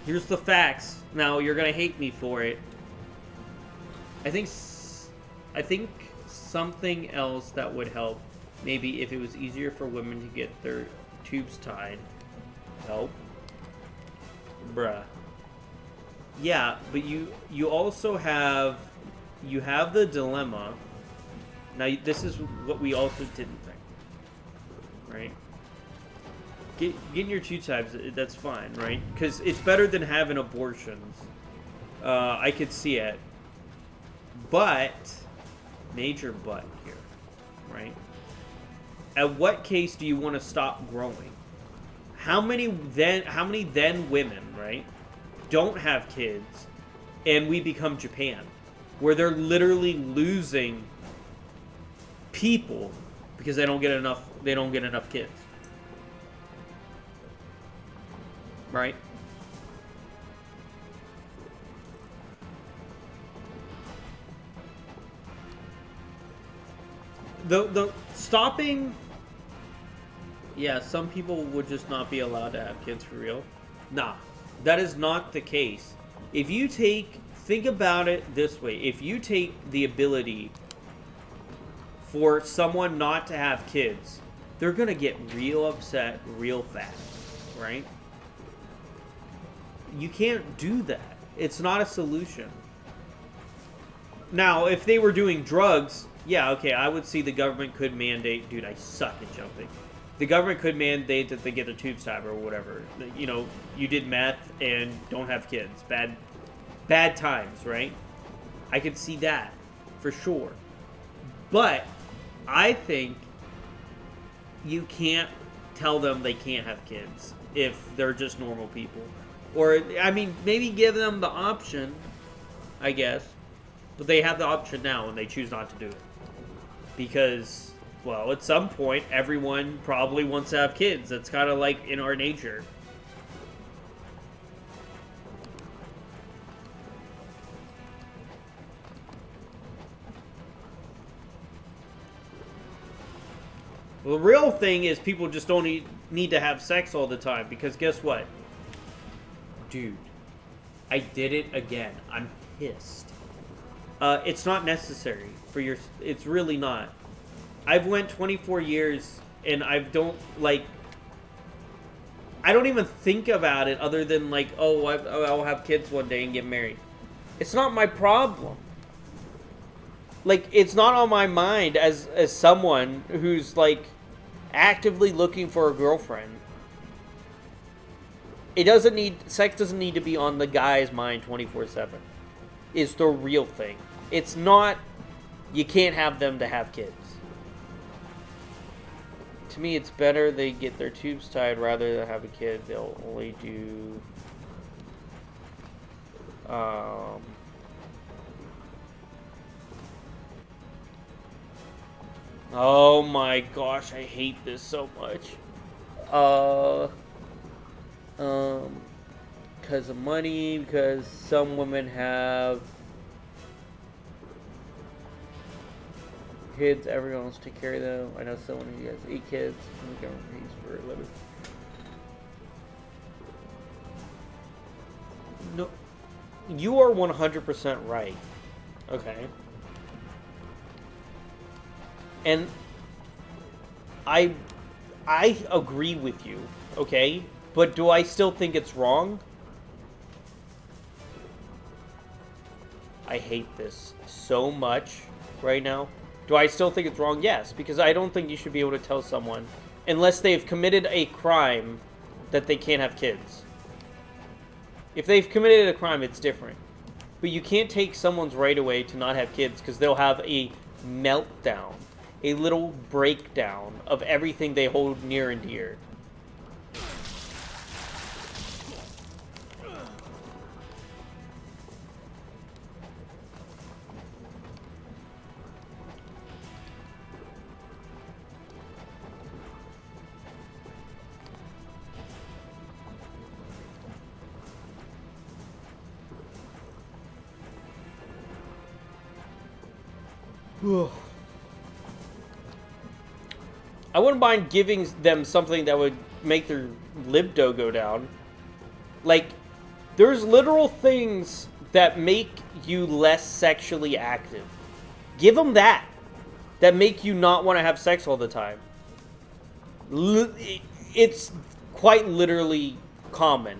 here's the facts. Now you're gonna hate me for it." I think something else that would help, maybe if it was easier for women to get their tubes tied. Help, bruh. Yeah, but you also have the dilemma. Now, this is what we also didn't think, right? Getting your tube ties, that's fine, right? Because it's better than having abortions. I could see it. But, major but here, right? At what case do you want to stop growing? How many then women, right, don't have kids, and we become Japan, where they're literally losing people because they don't get enough kids, right? The stopping Yeah, some people would just not be allowed to have kids for real. Nah, that is not the case. If you think about it this way. If you take the ability for someone not to have kids, they're going to get real upset real fast, right? You can't do that. It's not a solution. Now, if they were doing drugs, yeah, okay, I would see the government could mandate... Dude, I suck at jumping. The government could mandate that they get their tubes tied or whatever. You know, you did meth and don't have kids. Bad times, right? I could see that, for sure. But I think you can't tell them they can't have kids if they're just normal people. Or, I mean, maybe give them the option, I guess. But they have the option now and they choose not to do it. Because, well, at some point, everyone probably wants to have kids. That's kind of like in our nature. Well, the real thing is people just don't need to have sex all the time. Because guess what? Dude, I did it again. I'm pissed. It's not necessary for your... It's really not. I've went 24 years and I don't, like... I don't even think about it other than, like, oh, I'll have kids one day and get married. It's not my problem. Like, it's not on my mind as someone who's, like, actively looking for a girlfriend. Sex doesn't need to be on the guy's mind 24/7. It's the real thing. It's not, you can't have them to have kids. To me, it's better they get their tubes tied rather than have a kid. They'll only do... Oh my gosh, I hate this so much. Because of money, because some women have kids, everyone wants to take care of them. I know someone who has 8 kids and the government pays for a living. No, you are 100% right. Okay. And I agree with you, okay? But do I still think it's wrong? I hate this so much right now. Do I still think it's wrong? Yes, because I don't think you should be able to tell someone, unless they've committed a crime, that they can't have kids. If they've committed a crime, it's different. But you can't take someone's right away to not have kids because they'll have a meltdown, a little breakdown of everything they hold near and dear. I wouldn't mind giving them something that would make their libido go down. Like, there's literal things that make you less sexually active. Give them that. That make you not want to have sex all the time. It's quite literally common.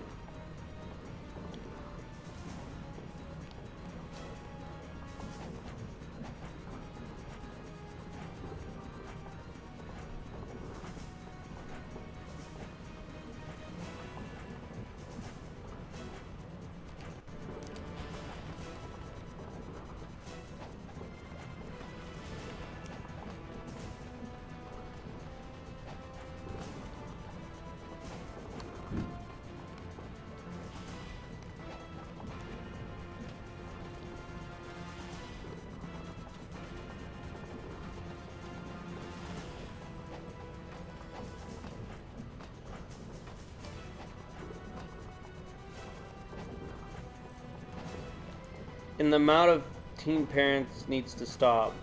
And the amount of teen parents needs to stop.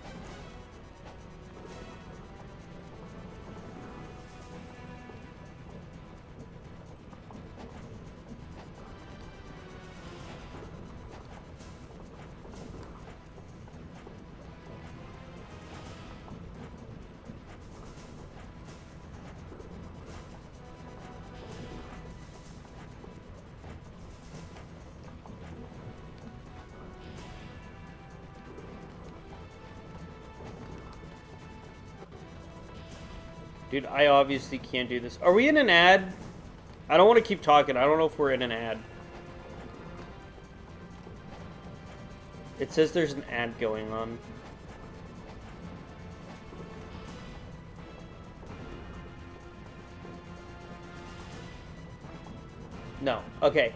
Dude, I obviously can't do this. Are we in an ad? I don't want to keep talking. I don't know if we're in an ad. It says there's an ad going on. No. Okay.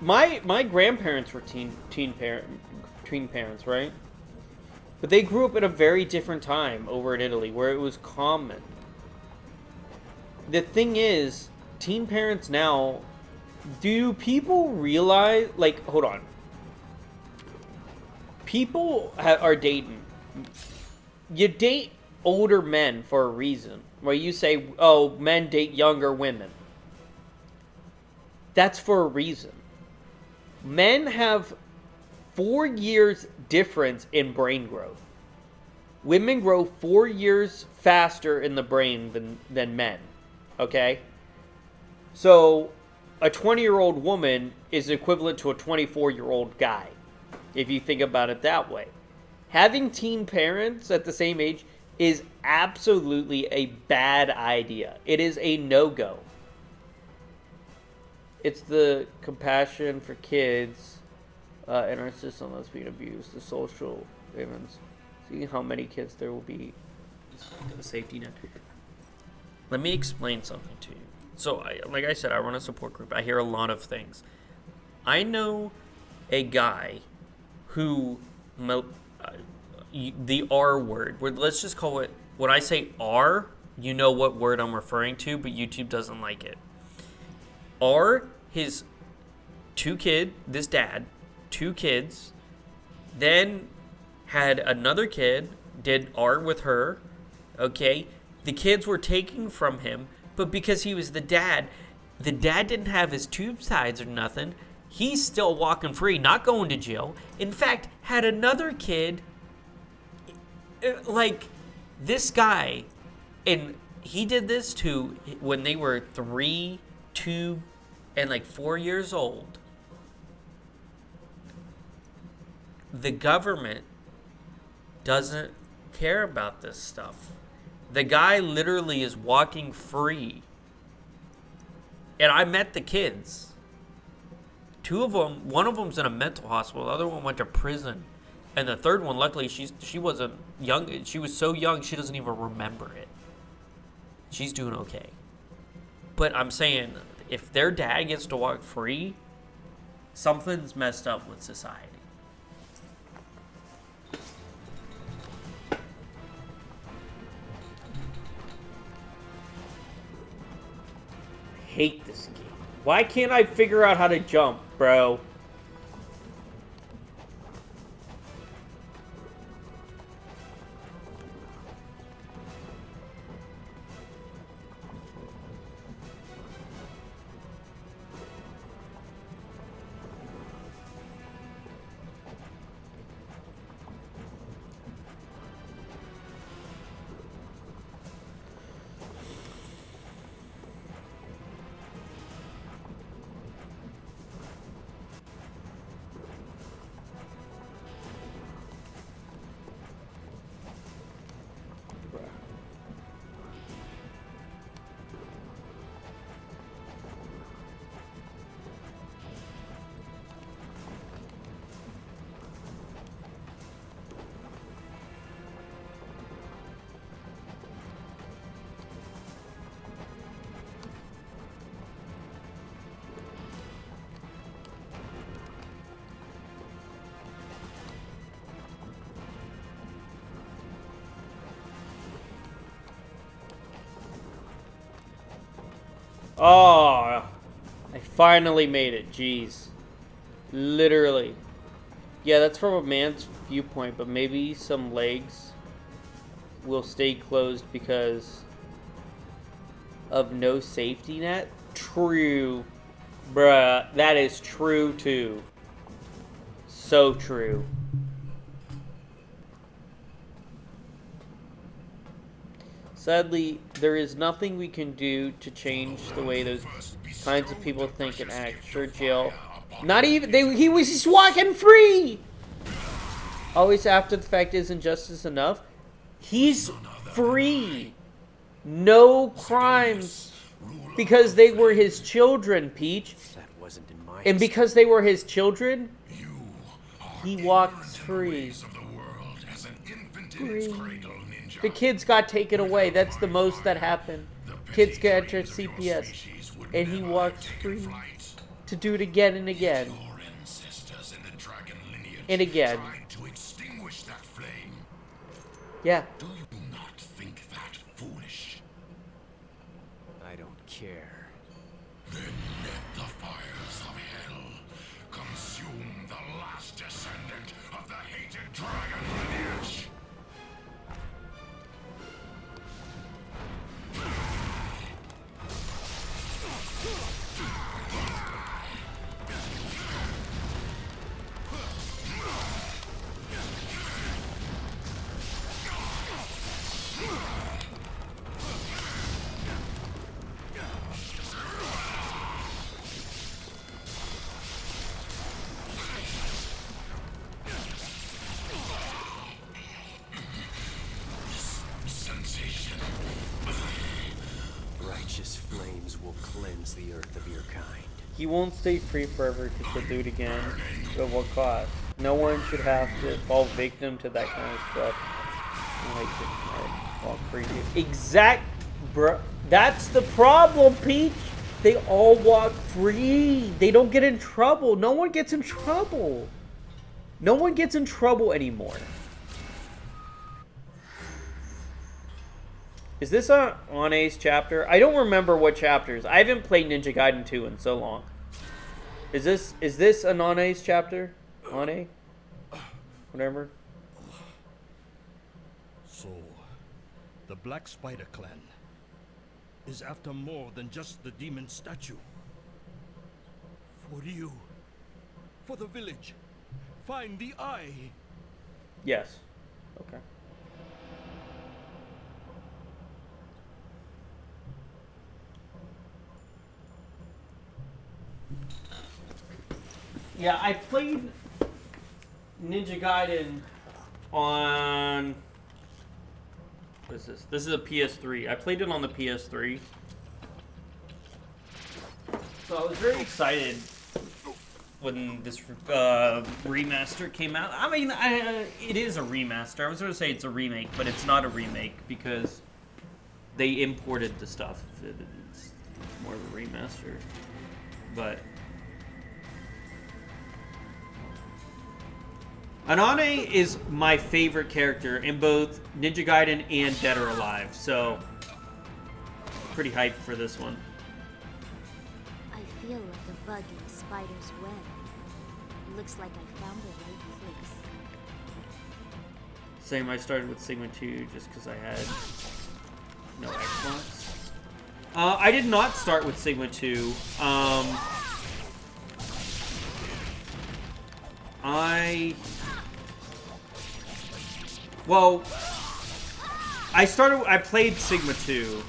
My grandparents were teen parents, right? But they grew up at a very different time over in Italy, where it was common. The thing is, teen parents now, do people realize, like, hold on. People are dating. You date older men for a reason. Where you say, oh, men date younger women. That's for a reason. Men have 4 years difference in brain growth. Women grow 4 years faster in the brain than men. Okay? So, a 20-year-old woman is equivalent to a 24-year-old guy, if you think about it that way. Having teen parents at the same age is absolutely a bad idea. It is a no-go. It's the compassion for kids in our system that's being abused. The social events. See how many kids there will be. The safety net. Let me explain something to you. So, like I said, I run a support group. I hear a lot of things. I know a guy who, the R word, let's just call it, when I say R, you know what word I'm referring to, but YouTube doesn't like it. R, his this dad, 2 kids, then had another kid, did R with her, okay? The kids were taken from him, but because he was the dad didn't have his tube sides or nothing. He's still walking free, not going to jail. In fact, had another kid, like this guy, and he did this to when they were 3, 2, and like 4 years old. The government doesn't care about this stuff. The guy literally is walking free. And I met the kids. 2 of them, one of them's in a mental hospital, the other one went to prison. And the third one, luckily, she wasn't young. She was so young, she doesn't even remember it. She's doing okay. But I'm saying, if their dad gets to walk free, something's messed up with society. I hate this game. Why can't I figure out how to jump, bro? Oh, I finally made it. Jeez. Literally. Yeah, that's from a man's viewpoint, but maybe some legs will stay closed because of no safety net. True. Bruh, that is true too. So true. Sadly, there is nothing we can do to change the way those kinds of people think and act. Sure, jail. Not even, he was just walking free! Always after the fact isn't justice enough. He's free. No crimes. Because they were his children, Peach. That wasn't in my And because they were his children, he walks free. Free. The kids got taken away. That's the most that happened. Kids got entered CPS. And he walks free to do it again and again. And again. Yeah. Do you not think that foolish? I don't care. Then let the fires of hell consume the last descendant of the hated dragon lineage. Sensation. Righteous flames will cleanse the earth of your kind. He won't stay free forever because he'll do it again. At what cost? No one should have to fall victim to that kind of stuff. Walk free. Exact, bro. That's the problem, Peach. They all walk free. They don't get in trouble. No one gets in trouble. No one gets in trouble anymore. Is this on A's chapter? I don't remember what chapters. I haven't played Ninja Gaiden 2 in so long. Is this a non-A's chapter? On-A? Whatever. So, the Black Spider Clan is after more than just the demon statue. For you. For the village. Find the eye. Yes. Okay. Yeah, I played Ninja Gaiden on... What is this? This is a PS3. I played it on the PS3. So I was very excited when this remaster came out. I mean, it is a remaster. I was going to say it's a remake, but it's not a remake because they imported the stuff. It's more of a remaster. But... Anane is my favorite character in both Ninja Gaiden and Dead or Alive, so pretty hyped for this one. I feel like a bug in a spider's web. Looks like I found the right place. Same, I started with Sigma 2 just because I had no Xbox. I did not start with Sigma 2. Well, I played Sigma 2,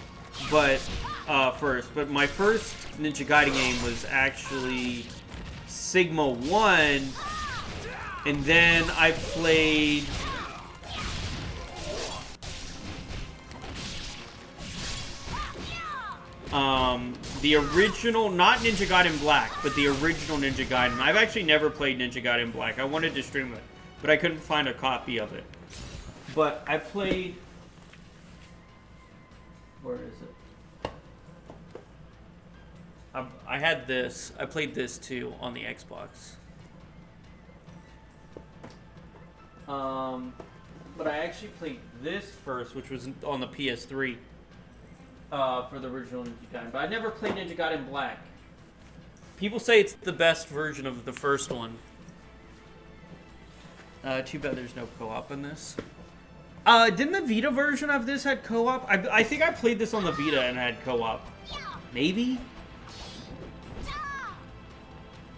but, first, but my first Ninja Gaiden game was actually Sigma 1, and then I played... the original, not Ninja Gaiden Black, but the original Ninja Gaiden. I've actually never played Ninja Gaiden Black. I wanted to stream it, but I couldn't find a copy of it. But I played... Where is it? I had this. I played this too on the Xbox. But I actually played this first, which was on the PS3. For the original Ninja Gaiden, but I never played Ninja Gaiden Black. People say it's the best version of the first one. Too bad there's no co-op in this. Didn't the Vita version of this had co-op? I think I played this on the Vita and had co-op. Maybe?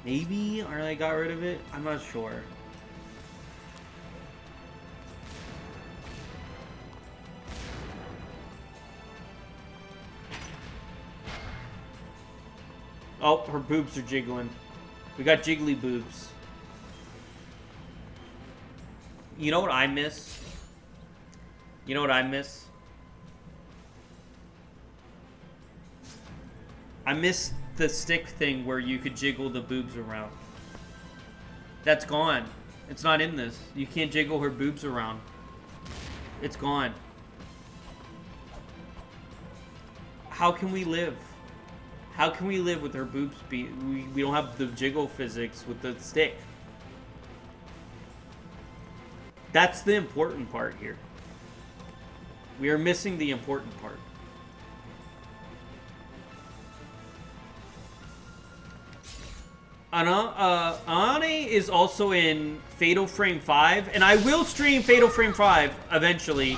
Maybe? Or they got rid of it? I'm not sure. Oh, her boobs are jiggling. We got jiggly boobs. You know what I miss? You know what I miss? I miss the stick thing where you could jiggle the boobs around. That's gone. It's not in this. You can't jiggle her boobs around. It's gone. How can we live? How can we live with her boobs we don't have the jiggle physics with the stick? That's the important part here. We are missing the important part. Ane is also in Fatal Frame 5, and I will stream Fatal Frame 5 eventually.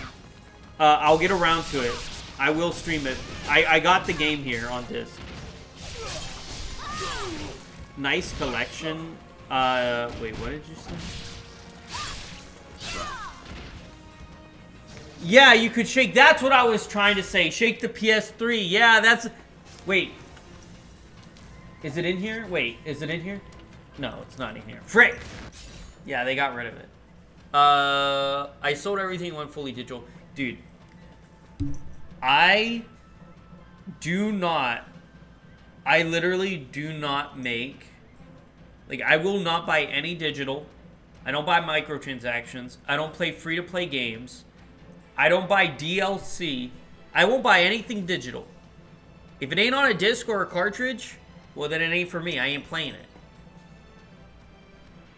I'll get around to it. I will stream it. I got the game here on disc. Nice collection. Wait, what did you say? Yeah, you could shake. That's what I was trying to say. Shake the PS3. Yeah, that's... Wait. Is it in here? Wait, is it in here? No, it's not in here. Frick! Yeah, they got rid of it. I sold everything, went fully digital. Dude. I literally do not make... Like, I will not buy any digital. I don't buy microtransactions. I don't play free-to-play games. I don't buy DLC. I won't buy anything digital. If it ain't on a disc or a cartridge, well, then it ain't for me. I ain't playing it.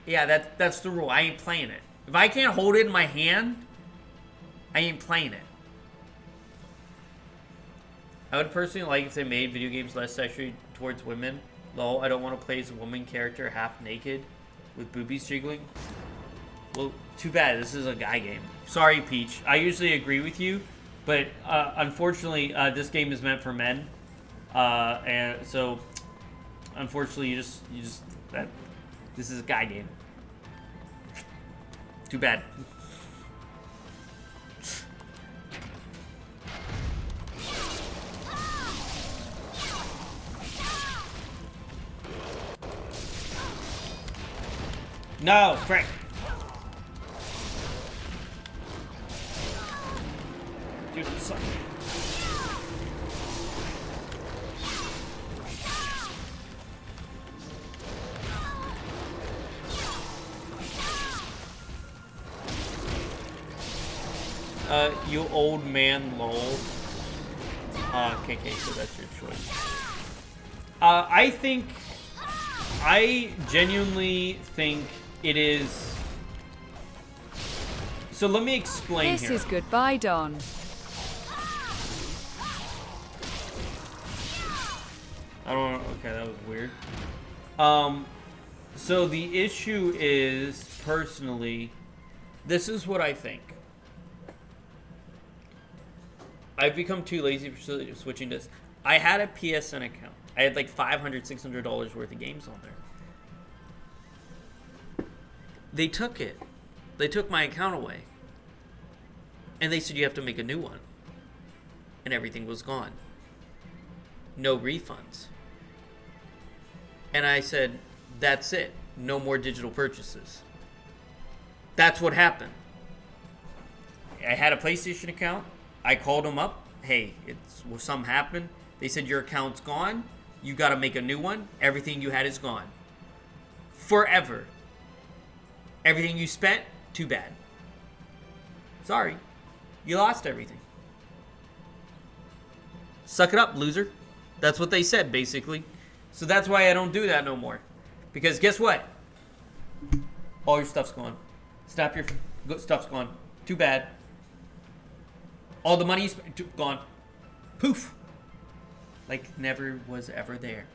Yeah, that's the rule. I ain't playing it. If I can't hold it in my hand, I ain't playing it. I would personally like if they made video games less sexually towards women. Lol, I don't want to play as a woman character half naked with boobies jiggling. Well, too bad. This is a guy game. Sorry, Peach. I usually agree with you, but unfortunately, this game is meant for men, and so unfortunately, this is a guy game. Too bad. No, frick. Dude, suck. You old man, lol. KK, so that's your choice. I genuinely think it is. So let me explain This here. is goodbye, Don. I don't know. Okay, that was weird. So the issue is, personally, this is what I think. I've become too lazy for switching this. I had a PSN account. I had like $500, $600 worth of games on there. They took it. They took my account away. And they said you have to make a new one. And everything was gone. No refunds. And I said, that's it. No more digital purchases. That's what happened. I had a PlayStation account. I called them up. Hey, something happened. They said your account's gone. You got to make a new one. Everything you had is gone. Forever. Everything you spent, too bad. Sorry. You lost everything. Suck it up, loser. That's what they said, basically. So that's why I don't do that no more. Because guess what? All your stuff's gone. Snap your stuff's gone. Too bad. All the money you spent, gone. Poof. Like never was ever there.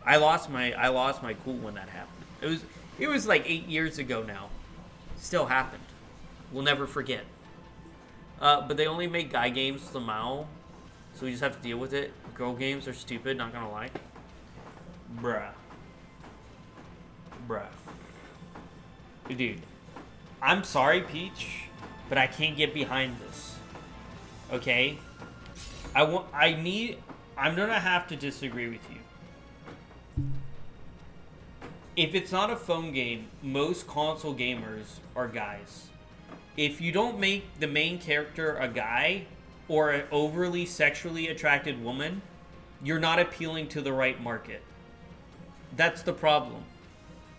I lost my cool when that happened. It was like 8 years ago now. Still happened. We'll never forget. But they only make guy games somehow, so we just have to deal with it. Girl games are stupid, not gonna lie. Bruh. Dude, I'm sorry, Peach, but I can't get behind this. Okay? I'm gonna have to disagree with you. If it's not a phone game, most console gamers are guys. If you don't make the main character a guy or an overly sexually attracted woman, you're not appealing to the right market. That's the problem.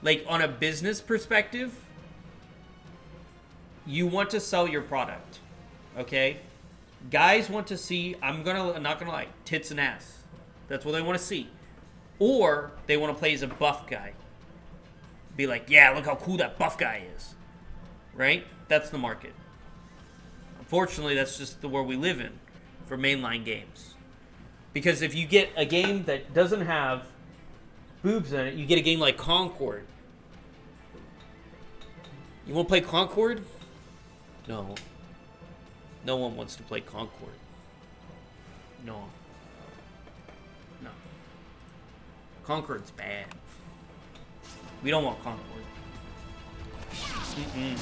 Like, on a business perspective, you want to sell your product, okay? Guys want to see, I'm not gonna lie, tits and ass. That's what they want to see. Or they want to play as a buff guy. Be like, yeah, look how cool that buff guy is. Right? That's the market. Unfortunately, that's just the world we live in for mainline games. Because if you get a game that doesn't have boobs in it, you get a game like Concord. You want to play Concord? No. No one wants to play Concord. No. No. Concord's bad. We don't want Concord. Mm-mm.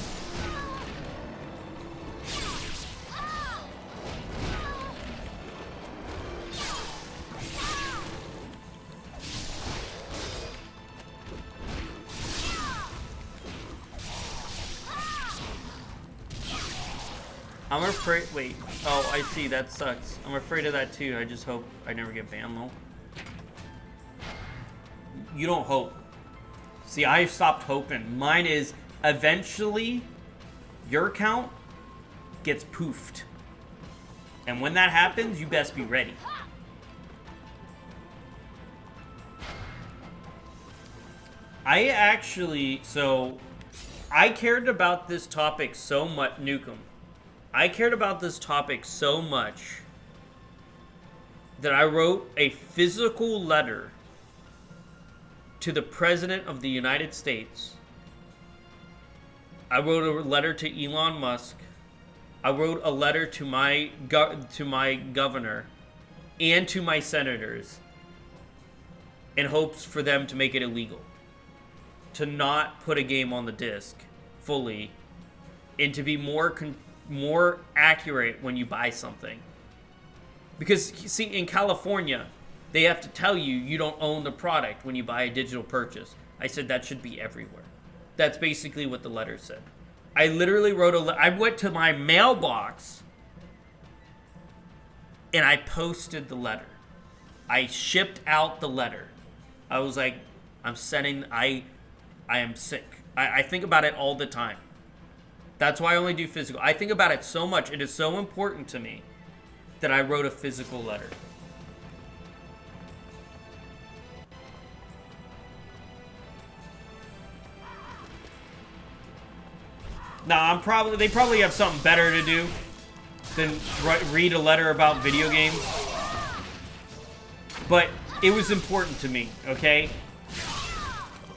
I'm afraid. Wait. Oh, I see. That sucks. I'm afraid of that too. I just hope I never get banned though. You don't hope. See, I stopped hoping. Mine is eventually your account gets poofed. And when that happens, you best be ready. I cared about this topic so much, Nukem. I cared about this topic so much that I wrote a physical letter to the President of the United States. I wrote a letter to Elon Musk. I wrote a letter to my governor and to my senators in hopes for them to make it illegal. To not put a game on the disc fully and to be more accurate when you buy something. Because, see, in California, they have to tell you you don't own the product when you buy a digital purchase. I said that should be everywhere. That's basically what the letter said. I literally wrote I went to my mailbox and I posted the letter. I shipped out the letter. I was like, I am sick. I think about it all the time. That's why I only do physical. I think about it so much. It is so important to me that I wrote a physical letter. Nah, they probably have something better to do than read a letter about video games. But it was important to me, okay?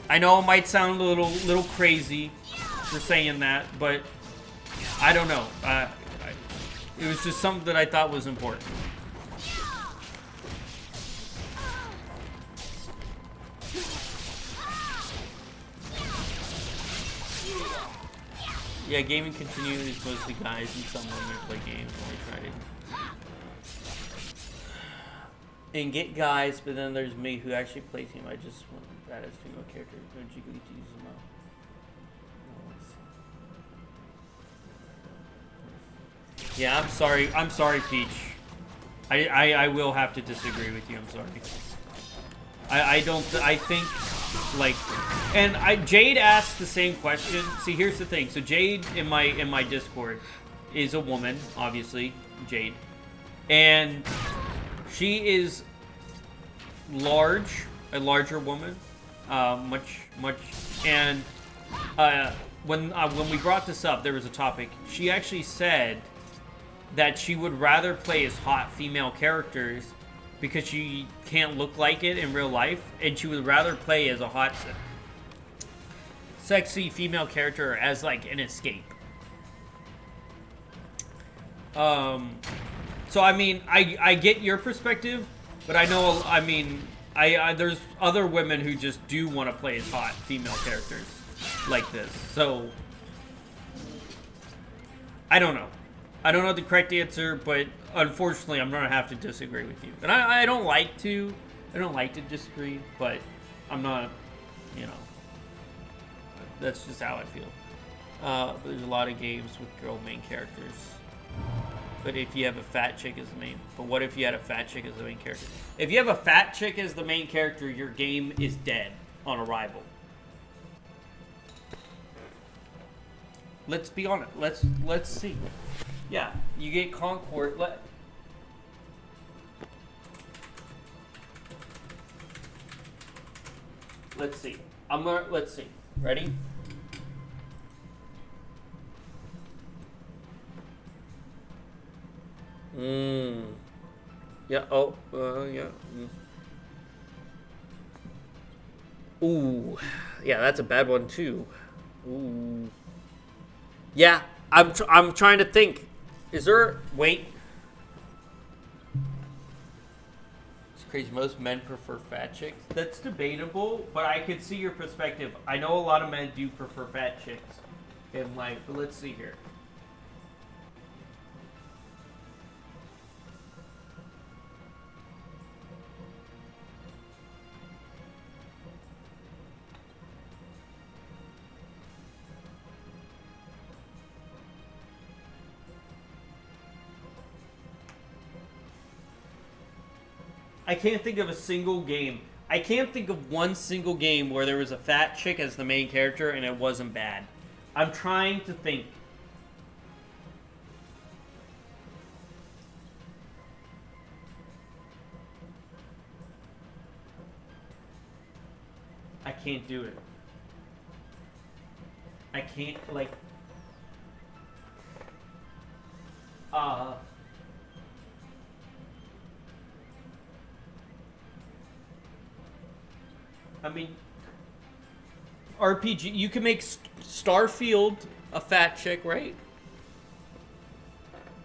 I know it might sound a little crazy for saying that, but I don't know. It was just something that I thought was important. Yeah, gaming community is mostly guys and some women play games when we try to. And get guys, but then there's me who actually plays him. I just want that as female character. Don't you get to use them out? Yeah, I'm sorry. I'm sorry, Peach. I will have to disagree with you. I'm sorry. I think, like, and Jade asked the same question. See, here's the thing. So Jade in my Discord is a woman, obviously, Jade. And she is a larger woman, much, and when we brought this up, there was a topic. She actually said that she would rather play as hot female characters because she can't look like it in real life, and she would rather play as a hot, sexy female character as like an escape. So I mean, I get your perspective, but I know, I mean, there's other women who just do want to play as hot female characters like this. So I don't know. I don't know the correct answer, but unfortunately, I'm gonna have to disagree with you. And I don't like to disagree, but I'm not, you know, that's just how I feel. But there's a lot of games with girl main characters. But if you have a fat chick as the main... But what if you had a fat chick as the main character? If you have a fat chick as the main character, your game is dead on arrival. Let's be honest. Let's see. Yeah, you get Concord. Let's see. Let's see. Ready? Yeah. Oh. Yeah. Ooh. Yeah, that's a bad one too. Ooh. Yeah. I'm trying to think. Is there? Wait. It's crazy. Most men prefer fat chicks. That's debatable, but I could see your perspective. I know a lot of men do prefer fat chicks in life, but let's see here. I can't think of a single game. I can't think of one single game where there was a fat chick as the main character and it wasn't bad. I'm trying to think. I can't do it. I can't, like... I mean, RPG, you can make Starfield a fat chick, right?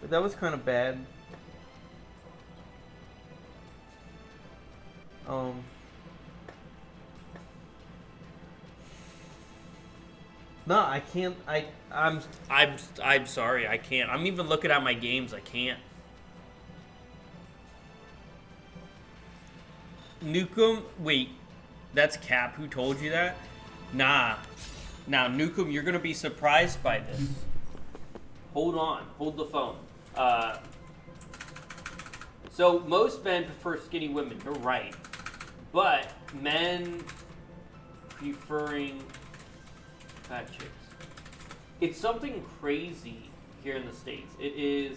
But that was kind of bad. No, I can't. I'm sorry, I can't. I'm even looking at my games, I can't. Nukem, wait. That's Cap who told you that? Nah. Now, Nukem, you're going to be surprised by this. Hold on. Hold the phone. So, most men prefer skinny women. You're right. But men preferring fat chicks. It's something crazy here in the States. It is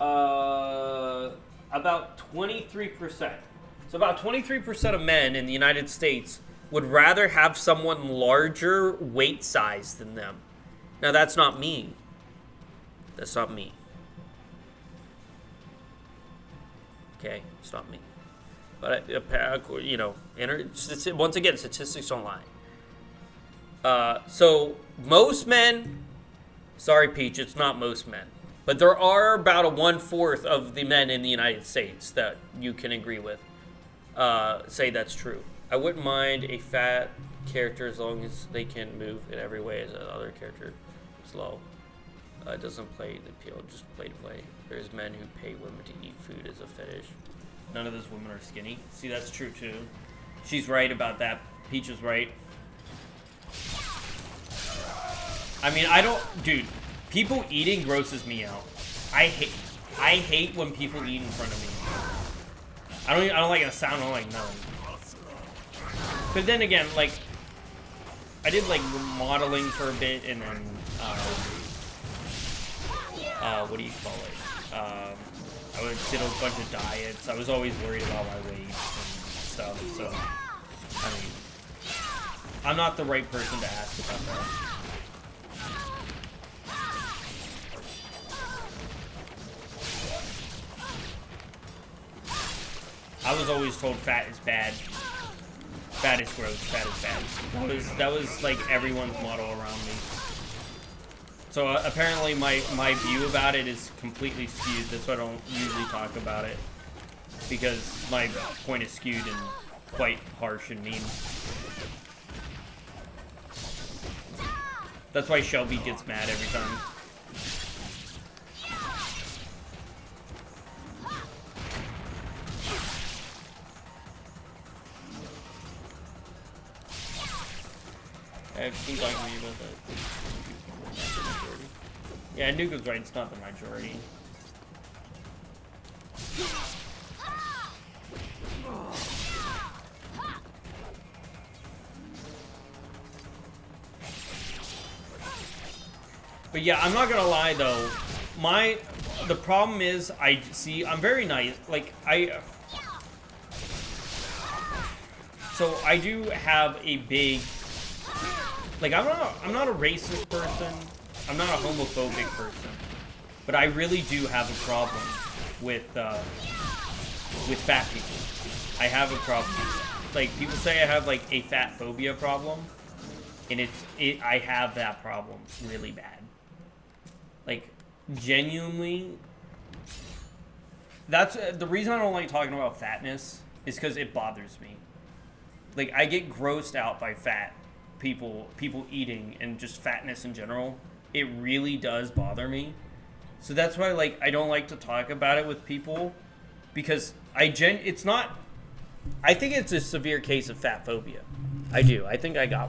about 23%. So about 23% of men in the United States would rather have someone larger weight size than them. Now, that's not me. That's not me. Okay, it's not me. But, you know, once again, statistics don't lie. So, most men... Sorry, Peach, it's not most men. But there are about a 1/4 of the men in the United States that you can agree with. Say that's true. I wouldn't mind a fat character as long as they can move in every way as the other character. Slow. It doesn't play the appeal, just play to play. There's men who pay women to eat food as a fetish. None of those women are skinny. See, that's true too. She's right about that. Peach is right. I mean, dude, people eating grosses me out. I hate when people eat in front of me. I don't like the sound. I don't like nothing. But then again, like, I did like modeling for a bit, and then what do you call it? I did a bunch of diets. I was always worried about my weight and stuff. So, I mean, I'm not the right person to ask about that. I was always told fat is bad. Fat is gross. Fat is bad. That was like everyone's motto around me. So apparently my view about it is completely skewed. That's why I don't usually talk about it, because my point is skewed and quite harsh and mean. That's why Shelby gets mad every time. I've seen talking to me about that. Yeah, Nuka's right. It's not the majority. But yeah, I'm not gonna lie though. The problem is I'm very nice. Like so I do have a big, like I'm not a racist person. I'm not a homophobic person. But I really do have a problem with fat people. I have a problem. Like people say I have like a fat phobia problem, and I have that problem really bad. Like genuinely, that's the reason I don't like talking about fatness is because it bothers me. Like I get grossed out by fat people eating and just fatness in general. It really does bother me. So that's why like I don't like to talk about it with people because it's not. I think it's a severe case of fat phobia. I do. I think I got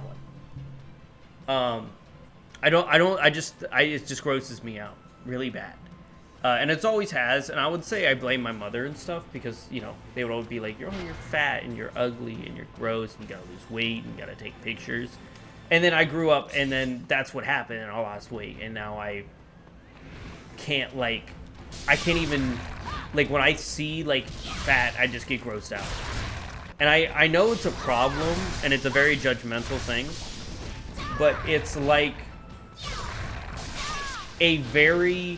one. It just grosses me out really bad. And it's always has, and I would say I blame my mother and stuff because, you know, they would always be like, you're fat and you're ugly and you're gross and you gotta lose weight and you gotta take pictures. And then I grew up and then that's what happened and I lost weight and now I can't even, like when I see like fat, I just get grossed out. And I know it's a problem and it's a very judgmental thing, but it's like a very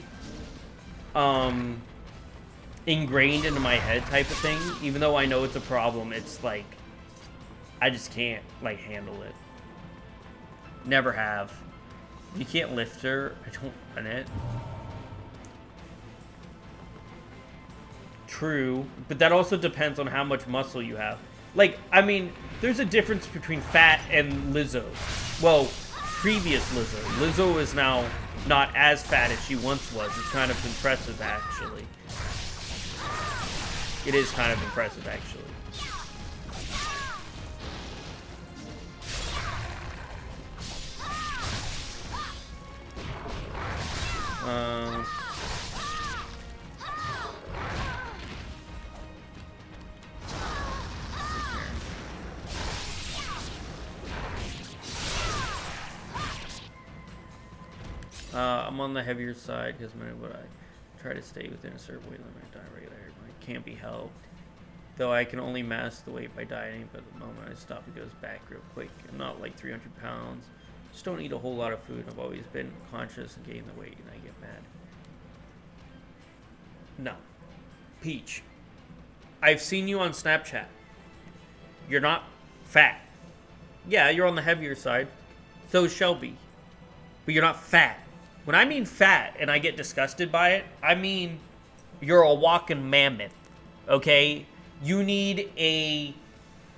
ingrained into my head type of thing. Even though I know it's a problem, it's like I just can't like handle it. Never have. You can't lift her. I don't want it. True, but that also depends on how much muscle you have. Like, I mean, there's a difference between fat and Lizzo. Well, previous Lizzo. Lizzo is now not as fat as she once was. It's kind of impressive, actually. It is kind of impressive, actually. I'm on the heavier side because when I try to stay within a certain weight limit, I die regularly. It can't be helped. Though I can only mask the weight by dieting, but the moment I stop, it goes back real quick. I'm not like 300 pounds. Just don't eat a whole lot of food. I've always been conscious and gain the weight, and I get mad. No. Peach, I've seen you on Snapchat. You're not fat. Yeah, you're on the heavier side. So is Shelby. But you're not fat. When I mean fat and I get disgusted by it, I mean you're a walking mammoth, okay? You need a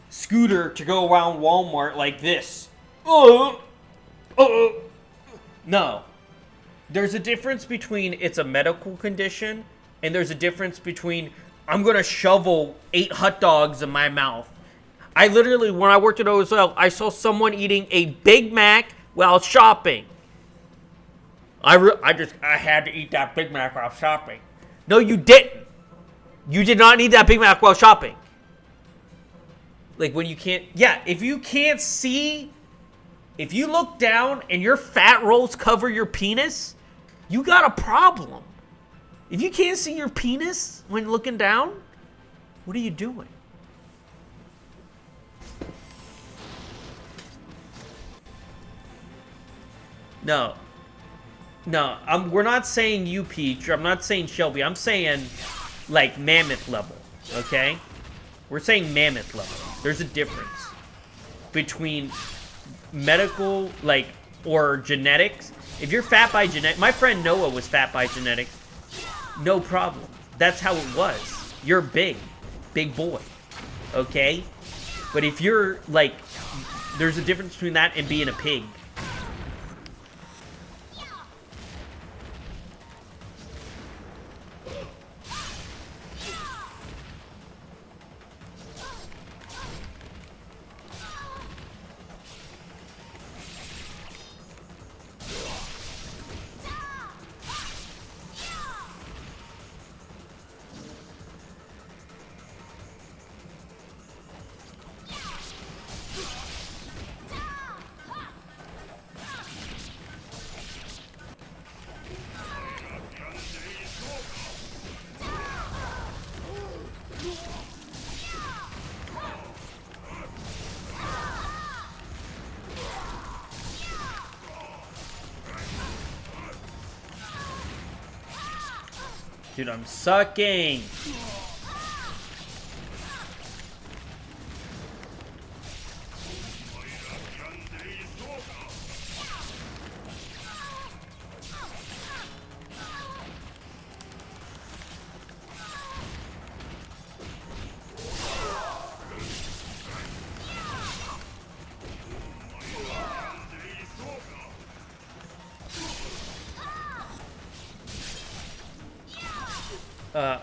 scooter to go around Walmart like this. No. There's a difference between it's a medical condition and there's a difference between I'm going to shovel 8 hot dogs in my mouth. I literally, when I worked at OSL, I saw someone eating a Big Mac while shopping. I had to eat that Big Mac while shopping. No, you didn't. You did not need that Big Mac while shopping. Like when you can't, yeah, if you can't see, if you look down and your fat rolls cover your penis, you got a problem. If you can't see your penis when looking down, what are you doing? No, we're not saying you, Peach. I'm not saying Shelby. I'm saying, like, mammoth level, okay? We're saying mammoth level. There's a difference between medical, like, or genetics. If you're fat by genetics, my friend Noah was fat by genetics. No problem. That's how it was. You're big boy, okay? But if you're, like, there's a difference between that and being a pig. Dude, I'm sucking.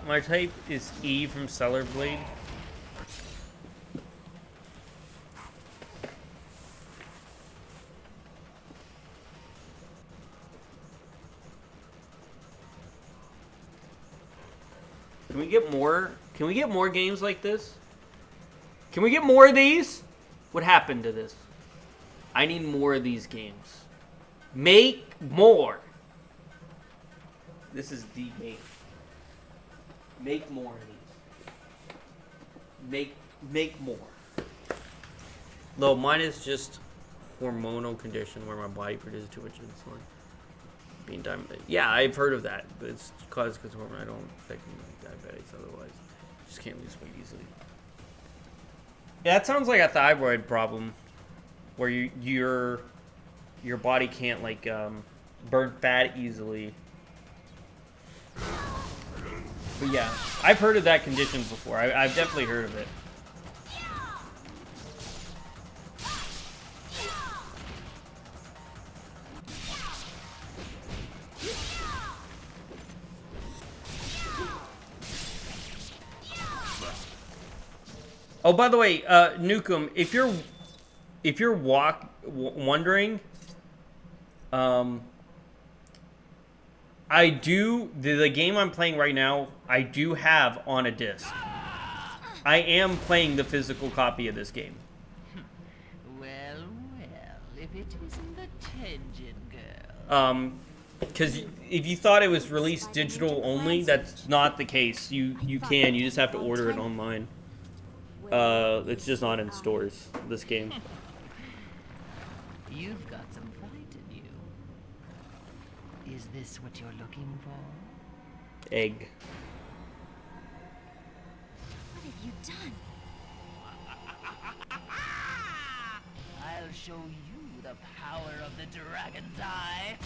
My type is E from Stellar Blade. Can we get more? Can we get more games like this? Can we get more of these? What happened to this? I need more of these games. Make more. This is the game. Make more of these. Make more. Though mine is just hormonal condition where my body produces too much insulin. Being diabetic. Yeah, I've heard of that, but it's because hormone. I don't affect me like diabetics otherwise. Just can't lose weight easily. Yeah, that sounds like a thyroid problem, where your body can't like burn fat easily. But yeah, I've heard of that condition before. I've definitely heard of it. Oh, by the way, Nukem, if you're wondering, I do the game I'm playing right now. I do have on a disc. I am playing the physical copy of this game. Well, if it isn't the Tenjin girl. Because if you thought it was released digital only, that's not the case. You just have to order it online. It's just not in stores, this game. You've got some fight in you. Is this what you're looking for? Egg. What have you done? I'll show you the power of the dragon's eye.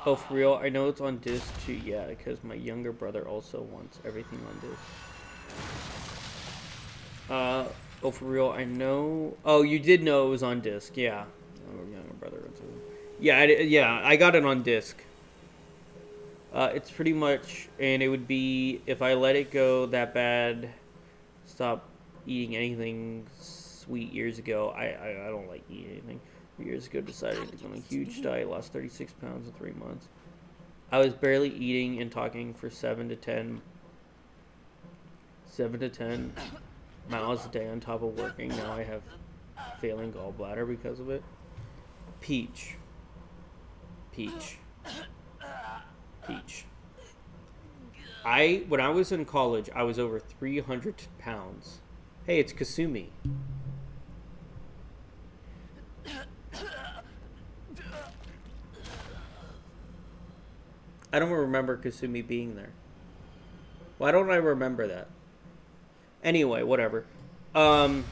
Oh, for real? I know it's on disc too. Yeah, because my younger brother also wants everything on disc. Oh, for real? I know. Oh, you did know it was on disc. Yeah. Oh, younger brother wants it. Yeah, I got it on disc. It's pretty much, and it would be if I let it go that bad. Stop eating anything sweet years ago. I don't like eating anything. Years ago, decided to go on a huge diet, lost 36 pounds in 3 months. I was barely eating and talking for 7 to 10 miles a day on top of working. Now I have failing gallbladder because of it. Peach. When I was in college, I was over 300 pounds. Hey, it's Kasumi. I don't remember Kasumi being there. Why don't I remember that? Anyway, whatever. What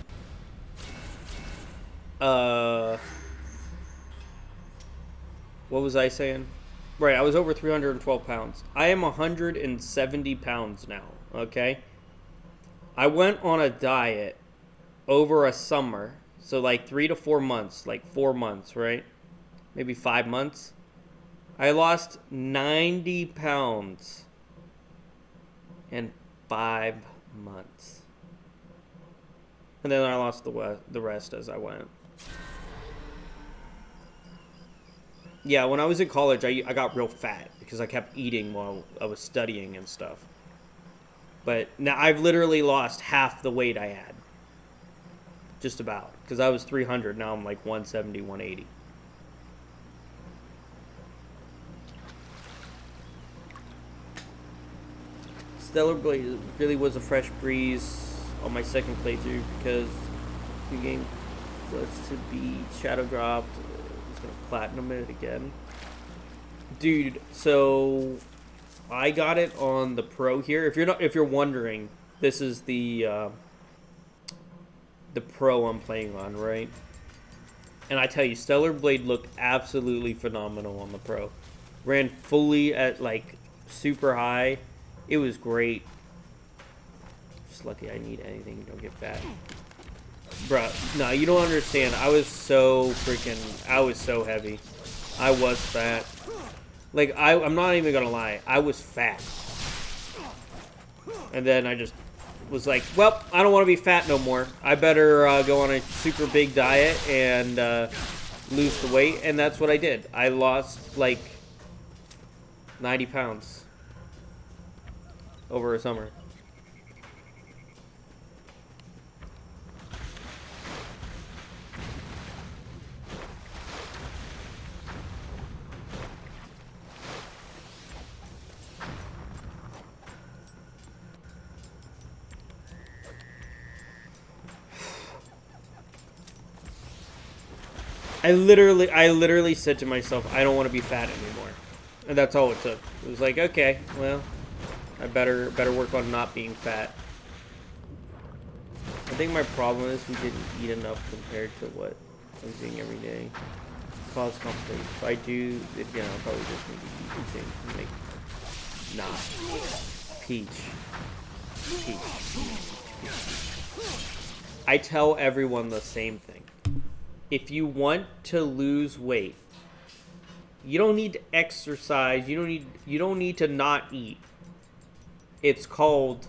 was I saying? Right, I was over 312 pounds. I am 170 pounds now, okay? I went on a diet over a summer, so like 3 to 4 months, like 4 months, right? Maybe 5 months. I lost 90 pounds in 5 months. And then I lost the rest as I went. Yeah, when I was in college, I got real fat because I kept eating while I was studying and stuff. But now I've literally lost half the weight I had. Just about. Because I was 300, now I'm like 170, 180. Stellar Blade really was a fresh breeze on my second playthrough because the game was to be shadow dropped. I was gonna platinum it again. Dude, so I got it on the Pro here. If you're wondering, this is the Pro I'm playing on, right? And I tell you, Stellar Blade looked absolutely phenomenal on the Pro. Ran fully at like super high. It was great. Just lucky I need anything. Don't get fat. Bruh, no, you don't understand. I was so heavy. I was fat. Like, I'm not even gonna lie. I was fat. And then I just was like, well, I don't want to be fat no more. I better go on a super big diet and lose the weight. And that's what I did. I lost, like, 90 pounds over a summer. I literally said to myself, I don't want to be fat anymore. And that's all it took. It was like, okay, well, I better work on not being fat. I think my problem is we didn't eat enough compared to what I was eating every day. Cause complaint. If I do it again, I'll probably just need to eat things. Like, nah. Peach. I tell everyone the same thing. If you want to lose weight, you don't need to exercise. You don't need to not eat. It's called.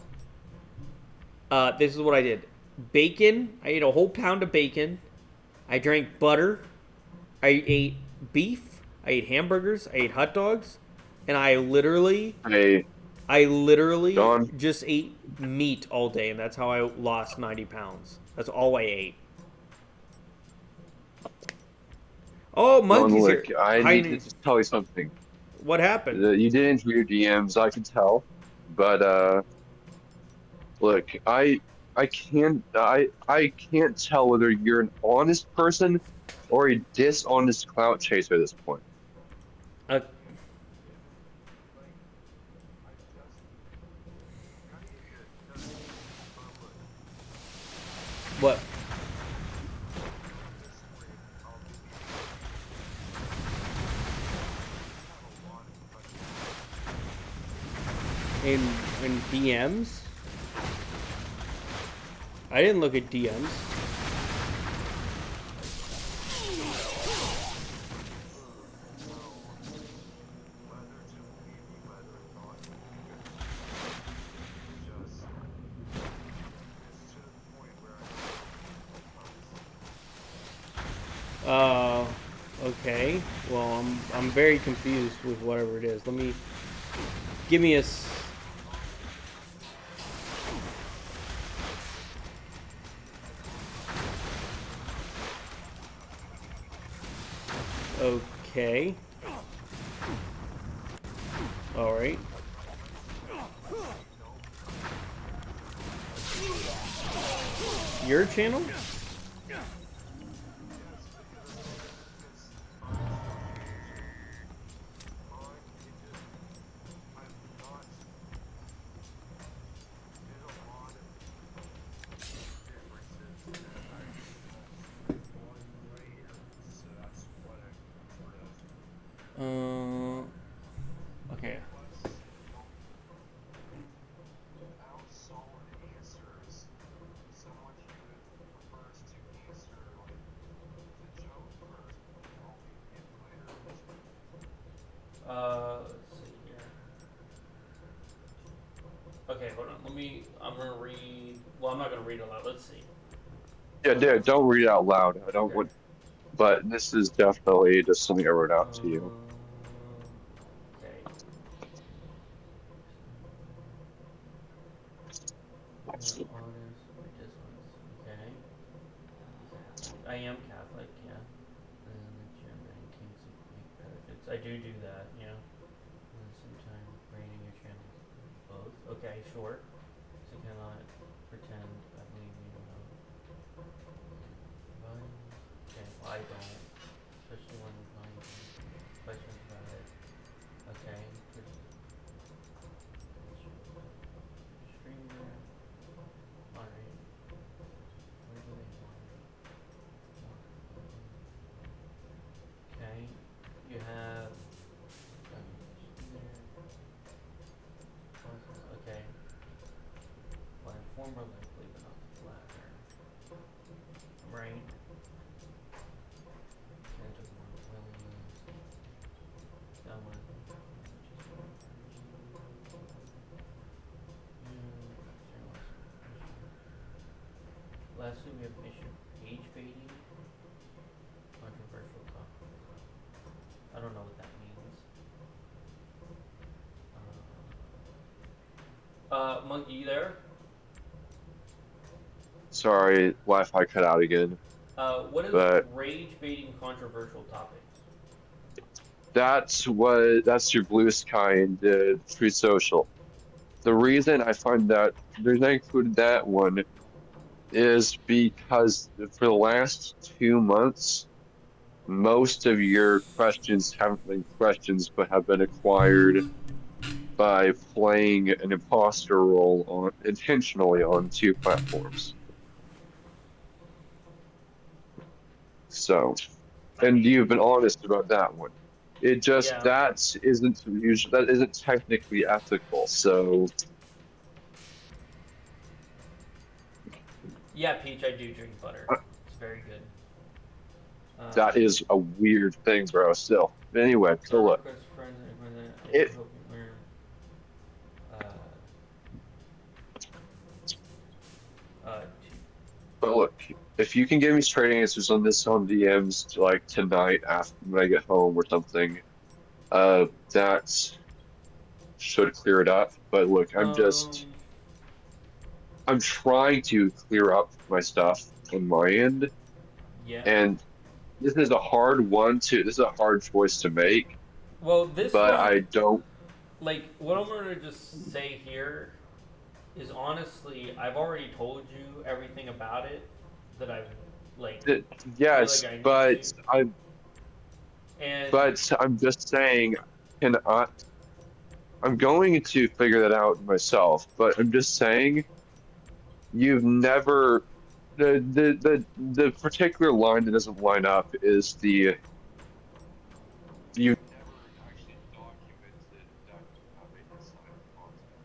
This is what I did. Bacon. I ate a whole pound of bacon. I drank butter. I ate beef. I ate hamburgers. I ate hot dogs, and I literally just ate meat all day, and that's how I lost 90 pounds. That's all I ate. Oh, Monkey's here. I need to just tell you something. What happened? You did enter your DMs, I can tell, but look, I can't tell whether you're an honest person or a dishonest clout chaser at this point. What? In DMs? I didn't look at DMs. Okay. Well, I'm very confused with whatever it is. Give me a. Okay. All right. Your channel? Okay. Okay, hold on. I'm gonna read. Well, I'm not gonna read it aloud. Let's see. Yeah, don't read it out loud. I don't Okay. want. But this is definitely just something I wrote out to you. Okay. You're honest or dishonest. Okay. I am Catholic, yeah. And the German kings make benefits. I do that, yeah. And sometimes raining your channels both. Okay, sure. So cannot pretend I believe you know. Okay, well, I don't. Especially when I'm questions about it. Okay. Streamer. Alright. Where do they want it? Okay. You have. Okay. Well, informer likely, but not the flatter. Right. Tend to more willingness. That one. Lastly, we have mission page baiting. Controversial topic. I don't know what that means. Monkey, you there? Sorry, Wi-Fi cut out again. What is But rage baiting controversial topics? that's your blue sky and the True Social. The reason I included that one is because for the last 2 months, most of your questions haven't been questions, but have been acquired by playing an imposter role intentionally on two platforms. So, and you've been honest about that one. It just Yeah. that isn't technically ethical. So Yeah, Peach, I do drink butter. It's very good. that is a weird thing, bro. Still, anyway. So Don't look, request friends and I it. hope you learn. Uh, But look, if you can give me straight answers on this on DMs like tonight after when I get home or something, that should clear it up. But look, um, I'm trying to clear up my stuff on my end, yeah. and this is a hard choice to make, Well, this but one, I don't. like, what I'm gonna just say here is honestly, I've already told you everything about it that I like feel like Yes, I need to, and but I'm just saying, can I'm going to figure that out myself, but I'm just saying you've never the particular line that doesn't line up is the you've never actually documented that you have a desire content.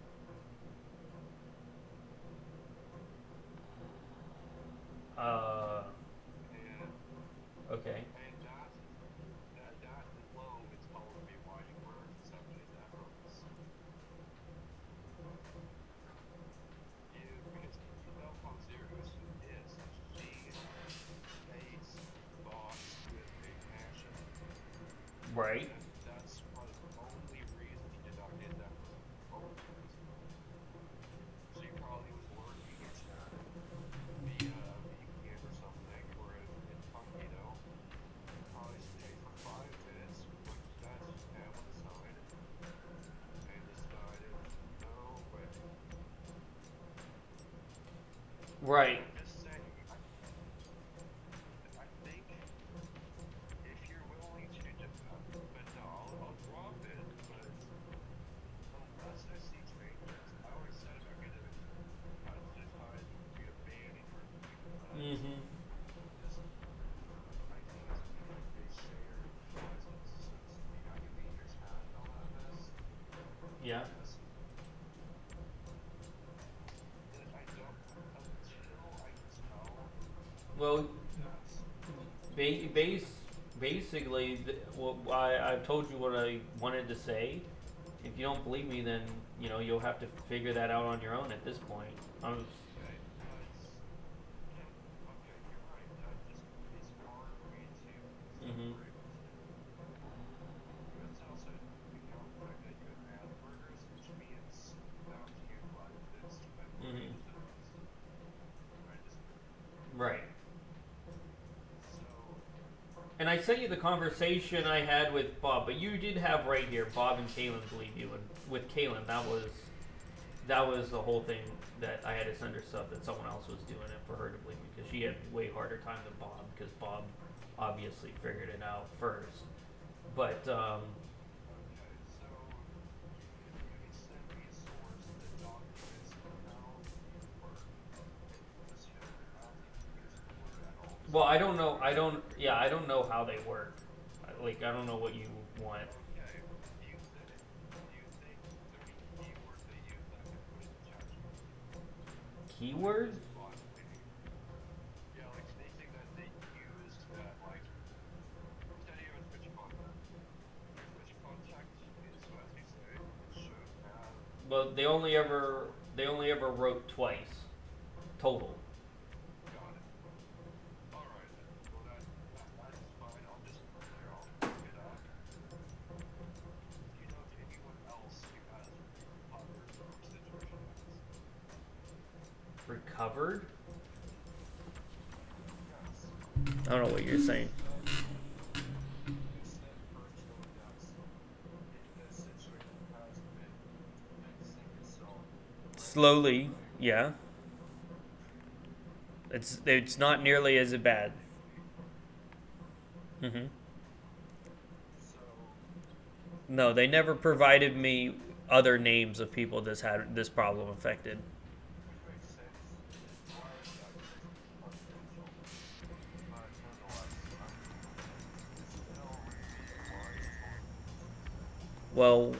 okay. And that alone is told me why you weren't accepting efforts. Because you know how serious it is. She hates bots with a passion. Right. And that's probably the only reason you did not get that was appropriate. She probably was lurking your chat via a VPN or something, or incognito. Probably stayed for 5 minutes, looked at that tab on the side, and decided, no way. Right. I'm just saying, I think if you're willing to, but no, I'll drop it, but unless I see changes, I always said I'm not gonna advertise you to ban you or anything, but just I think it's better if they share your presence since the activate your chat and all that mess. Yeah. And I don't until I can tell. Well, That's basically, I've told you what I wanted to say, If you don't believe me, then, you know, you'll have to figure that out on your own at this point. Mm-hmm. Mm-hmm. Right. And I sent you the conversation I had with Bob, but you did have right here, Bob and Kaylin believe you, and with Kaylin, that was the whole thing, that I had to send her stuff that someone else was doing it for her to believe me, because she had way harder time than Bob, because Bob obviously figured it out first. But, well, I don't know how they work. Like, I don't know what you want. Keyword? Well, they only ever wrote twice total. Recovered? I don't know what you're saying. Slowly, yeah. It's not nearly as bad. Mm-hmm. No, they never provided me other names of people that's had this problem affected. Well,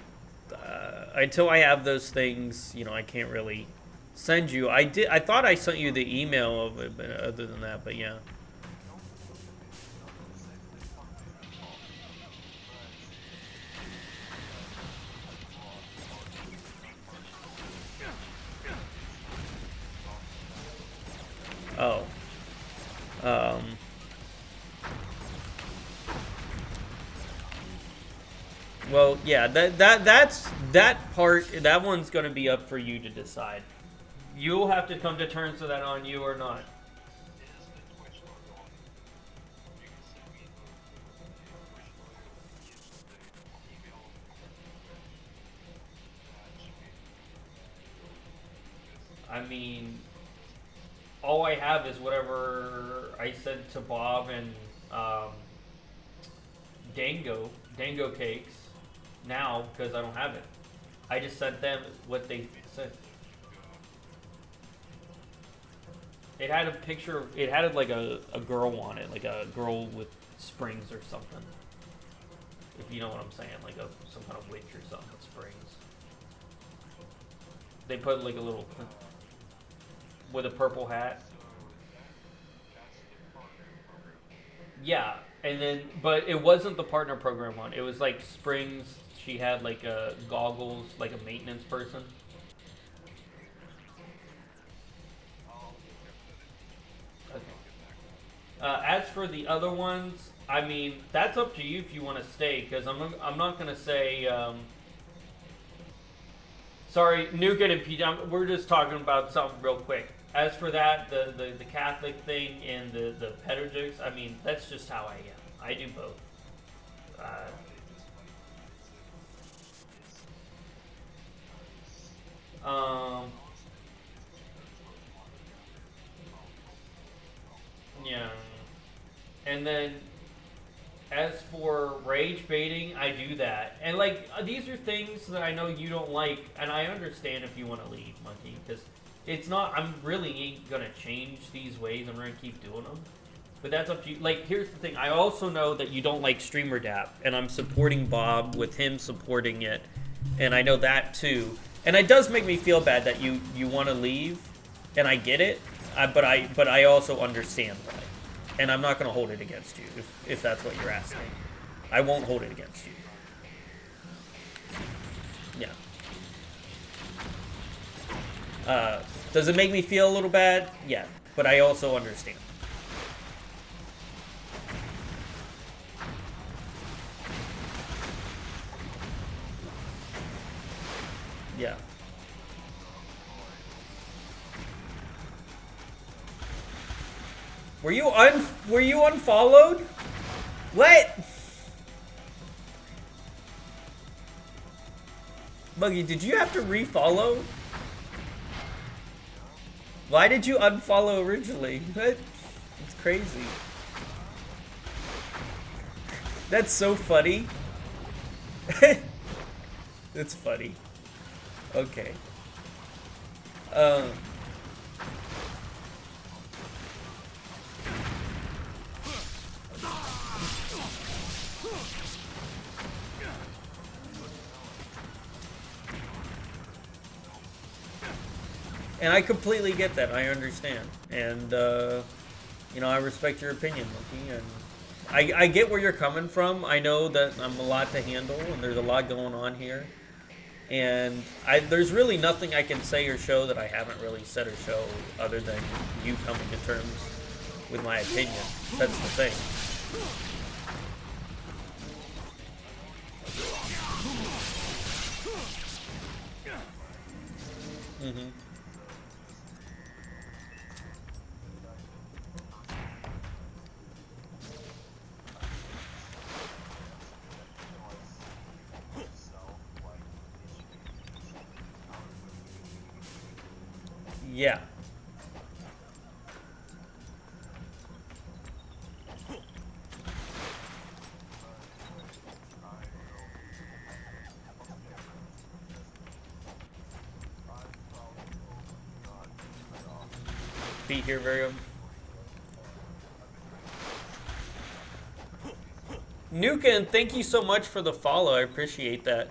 until I have those things, you know, I can't really send you. I thought I sent you the email of it, but other than that, but yeah. Oh. Well, yeah, that part, that one's going to be up for you to decide. You'll have to come to terms with that on you or not. I mean, all I have is whatever I sent to Bob and Dango Cakes now, because I don't have it. I just sent them what they said. It had a picture, it had like a girl on it, like a girl with springs or something. If you know what I'm saying, like some kind of witch or something with springs. They put like a little, with a purple hat. Yeah, and then, but it wasn't the partner program one. It was like springs. She had like goggles, like a maintenance person. Okay. As for the other ones, I mean, that's up to you if you want to stay, because I'm not gonna say. Sorry, Nukin and Pete. We're just talking about something real quick. As for that, the Catholic thing and the pedagogics, I mean, that's just how I am. I do both. Yeah. And then, as for rage baiting, I do that. And, like, these are things that I know you don't like, and I understand if you want to leave, Monkey, because it's not, I'm really ain't going to change these ways. I'm going to keep doing them. But that's up to you. Like, here's the thing. I also know that you don't like Streamer Dap, and I'm supporting Bob with him supporting it. And I know that, too. And it does make me feel bad that you want to leave, and I get it, but I also understand why. And I'm not going to hold it against you, if that's what you're asking. I won't hold it against you. Yeah. Does it make me feel a little bad? Yeah, but I also understand. Yeah. Were you unfollowed? What? Buggy, did you have to refollow? Why did you unfollow originally? What? It's crazy. That's so funny. That's funny. Okay. And I completely get that. I understand. And, you know, I respect your opinion, Monkey. And I get where you're coming from. I know that I'm a lot to handle, and there's a lot going on here. And there's really nothing I can say or show that I haven't really said or show other than you coming to terms with my opinion. That's the thing. Mm-hmm. Yeah. Be here, Varium. Nukin, thank you so much for the follow. I appreciate that.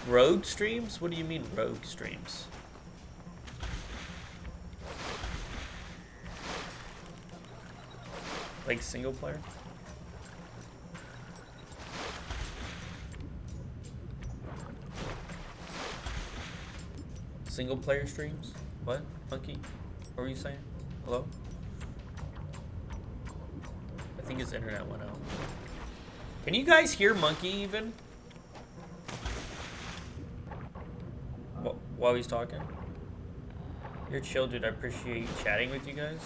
Rogue streams? What do you mean rogue streams? Like single player? Single player streams? What? Monkey? What were you saying? Hello? I think his internet went out. Can you guys hear Monkey even? While he's talking? You're chill, dude. I appreciate chatting with you guys.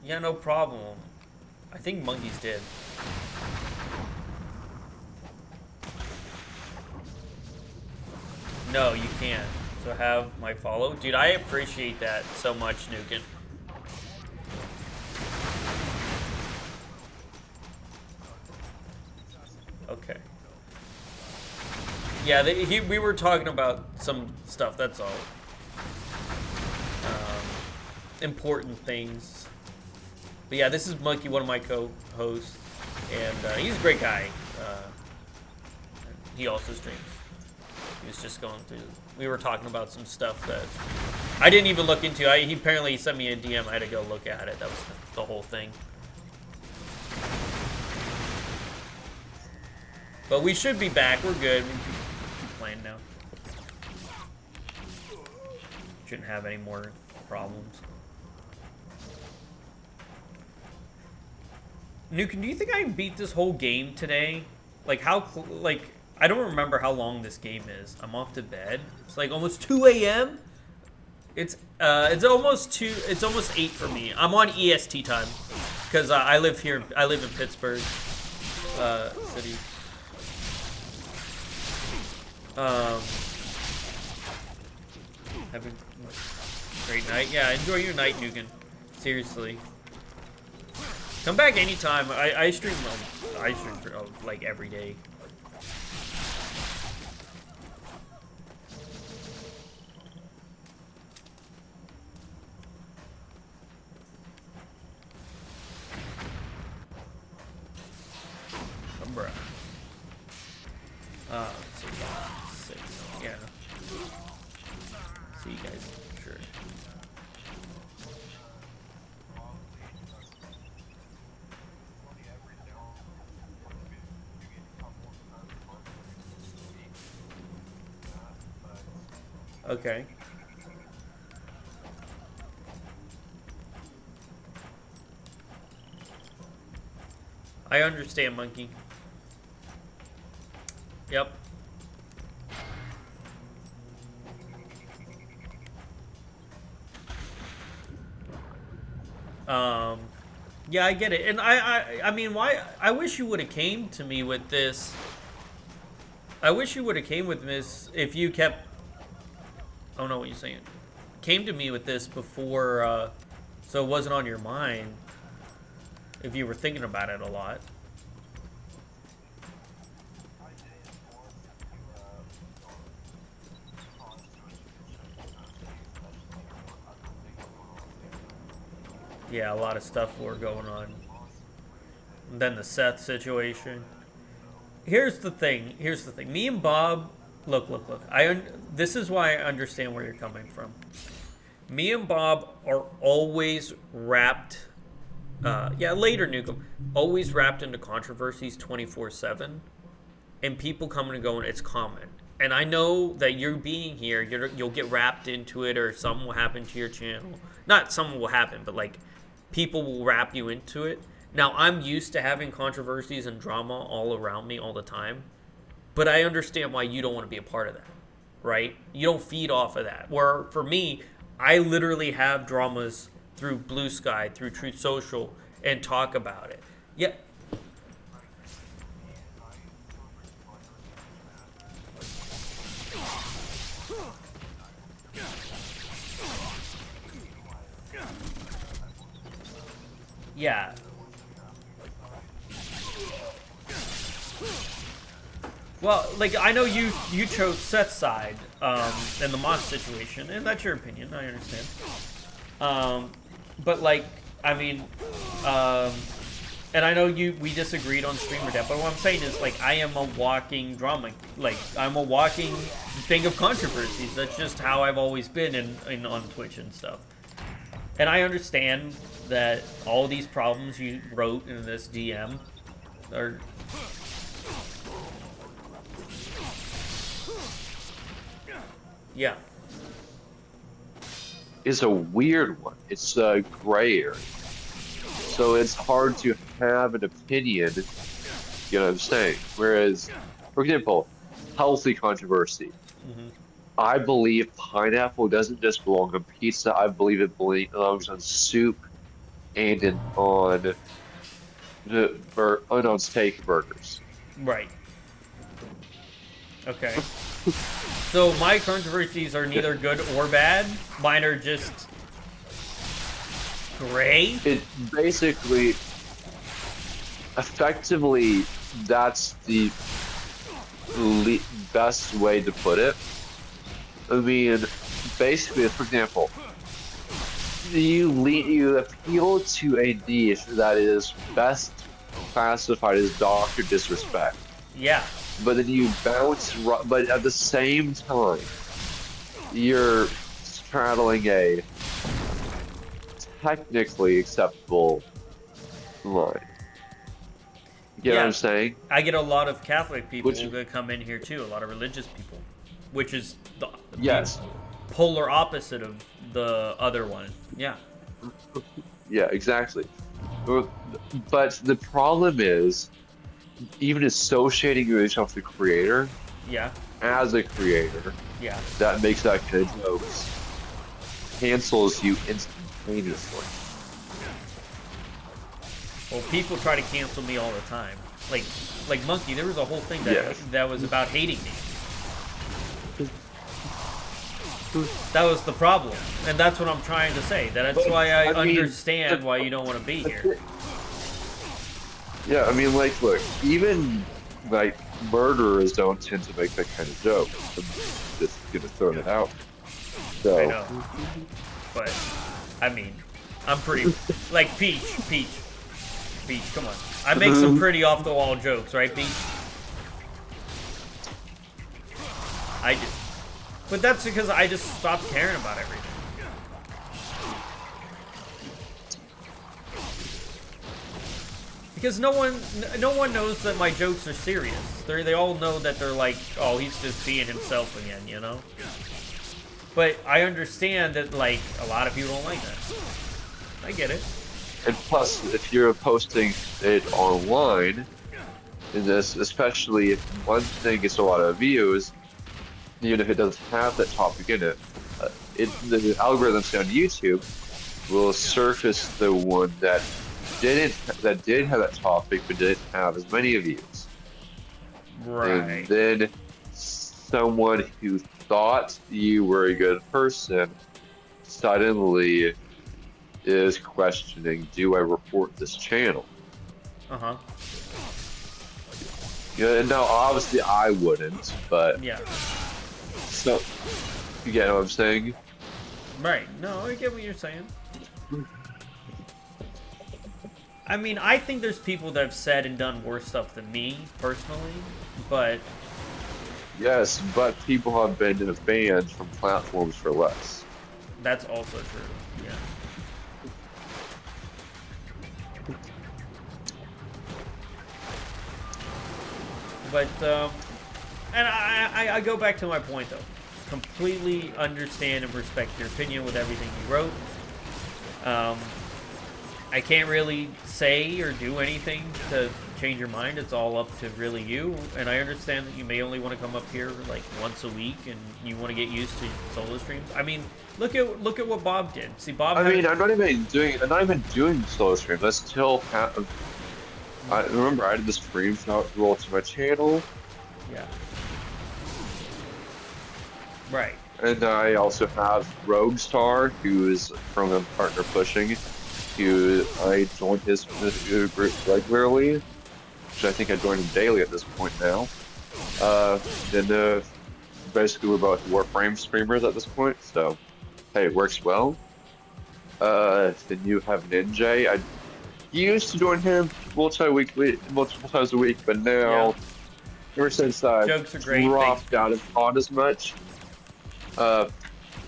Yeah, no problem. I think Monkey's dead. No, you can't. So have my follow. Dude, I appreciate that so much, Nukin. Okay. Yeah, we were talking about some stuff, that's all. Important things. But yeah, this is Monkey, one of my co-hosts. And he's a great guy. He also streams. He was just going through... We were talking about some stuff that I didn't even look into. He apparently sent me a DM. I had to go look at it. That was the whole thing. But we should be back. We're good. We can keep playing now. Shouldn't have any more problems. Nuke, do you think I can beat this whole game today? Like, I don't remember how long this game is. I'm off to bed. It's like almost 2 a.m. It's almost 8 for me. I'm on EST time because I live here. I live in Pittsburgh city. Have a great night. Yeah, enjoy your night, Nukin. Seriously. Come back anytime. I stream like every day. Bruh. Six. Yeah. See you guys. Sure. Okay. I understand, Monkey. Yep. Yeah, I get it. And I mean, why? I wish you would have came to me with this. I wish you would have came with this if you kept... I don't know what you're saying. Came to me with this before, so it wasn't on your mind. If you were thinking about it a lot. Yeah, a lot of stuff were going on. And then the Seth situation. Here's the thing. Here's the thing. Me and Bob, look. This is why I understand where you're coming from. Me and Bob are always wrapped. Yeah, later Nukem. Always wrapped into controversies 24/7, and people coming and going. It's common. And I know that you're being here. You'll get wrapped into it, or something will happen to your channel. Not something will happen, but like people will wrap you into it. Now, I'm used to having controversies and drama all around me all the time, but I understand why you don't want to be a part of that, right? You don't feed off of that. Where, for me, I literally have dramas through Blue Sky, through Truth Social, and talk about it. Yeah. Yeah. Well, like, I know you chose Seth's side in the Moss situation, and that's your opinion, I understand. But, like, I mean, and I know we disagreed on Stream or Death, but what I'm saying is, like, I am a walking drama. Like, I'm a walking thing of controversies. That's just how I've always been on Twitch and stuff. And I understand that all these problems you wrote in this DM are... Yeah. Is a weird one. It's a gray area. So it's hard to have an opinion, you know what I'm saying? Whereas, for example, healthy controversy. Mm-hmm. I believe pineapple doesn't just belong on pizza. I believe it belongs on soup and on steak burgers. Right. Okay. So my controversies are neither good or bad. Mine are just gray. It basically, effectively, that's the best way to put it. I mean, basically, for example, you appeal to a niche that is best classified as Dr. Disrespect. Yeah. But then you bounce, but at the same time, you're straddling a technically acceptable line. You know what I'm saying? I get a lot of Catholic people that come in here too, a lot of religious people, which is the polar opposite of the other one. Yeah. Yeah, exactly. But the problem is, even associating yourself with the creator, as a creator, that makes that kind of jokes, cancels you instantaneously. Well, people try to cancel me all the time. Like Monkey, there was a whole thing that was about hating me. That was the problem, and that's what I'm trying to say. That's why I understand why you don't want to be here. Yeah, I mean, like, look, even, like, murderers don't tend to make that kind of joke. I'm just gonna throw it out. So. I know. But, I mean, I'm pretty, like, Peach, come on. I make some pretty off-the-wall jokes, right, Peach? I do. But that's because I just stopped caring about everything. Because no one knows that my jokes are serious. They all know that they're like, oh, he's just being himself again, you know? But I understand that, like, a lot of people don't like that. I get it. And plus, if you're posting it online, in this, especially if one thing gets a lot of views, even if it doesn't have that topic in it, the algorithms on YouTube will surface the one that did have that topic but didn't have as many views. Right. And then someone who thought you were a good person suddenly is questioning, do I report this channel? Uh-huh. Yeah, and now obviously I wouldn't, but yeah. So you get what I'm saying? Right. No, I get what you're saying. I mean, I think there's people that have said and done worse stuff than me, personally, but... Yes, but people have been banned from platforms for less. That's also true, yeah. But, and I go back to my point, though. Completely understand and respect your opinion with everything you wrote. I can't really say or do anything to change your mind. It's all up to really you. And I understand that you may only want to come up here like once a week, and you want to get used to solo streams. I mean, look at what Bob did. See, Bob. I mean, I'm not even doing solo streams. I still have. I remember I did the streams not roll to my channel. Yeah. Right. And I also have Roguestar, who is from the Partner Pushing, who I joined his group regularly, which I think I joined him daily at this point now. Then basically we're both Warframe streamers at this point, so hey, it works well. Then you have Ninja. I used to join him multiple times a week, but now, ever since I dropped out of not as much, now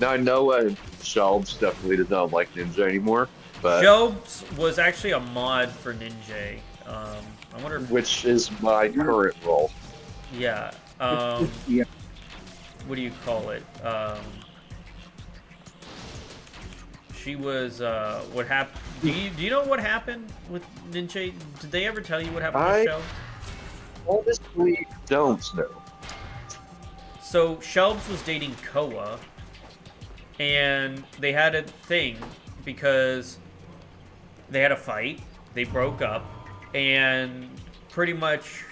I know Shelves definitely does not like Ninja anymore. But Shelves was actually a mod for Ninja. I wonder if... Which is my current role. Yeah. Yeah. What do you call it? She was, what happened? Do you know what happened with Ninja? Did they ever tell you what happened with Shelves? Honestly, don't know. So, Shelves was dating Koa, and they had a thing because they had a fight, they broke up, and pretty much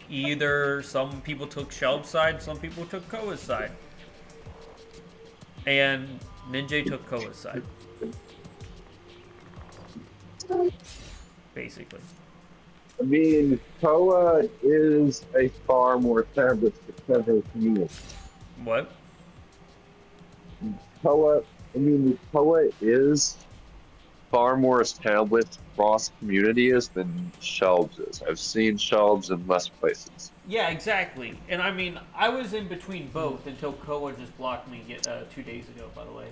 either some people took Shelves' side, some people took Koa's side. And Ninja took Koa's side. Basically. I mean, Koa is a far more established community. What? Koa is far more established cross communities than Shelves is. I've seen Shelves in less places. Yeah, exactly. And I mean, I was in between both until Koa just blocked me 2 days ago, by the way.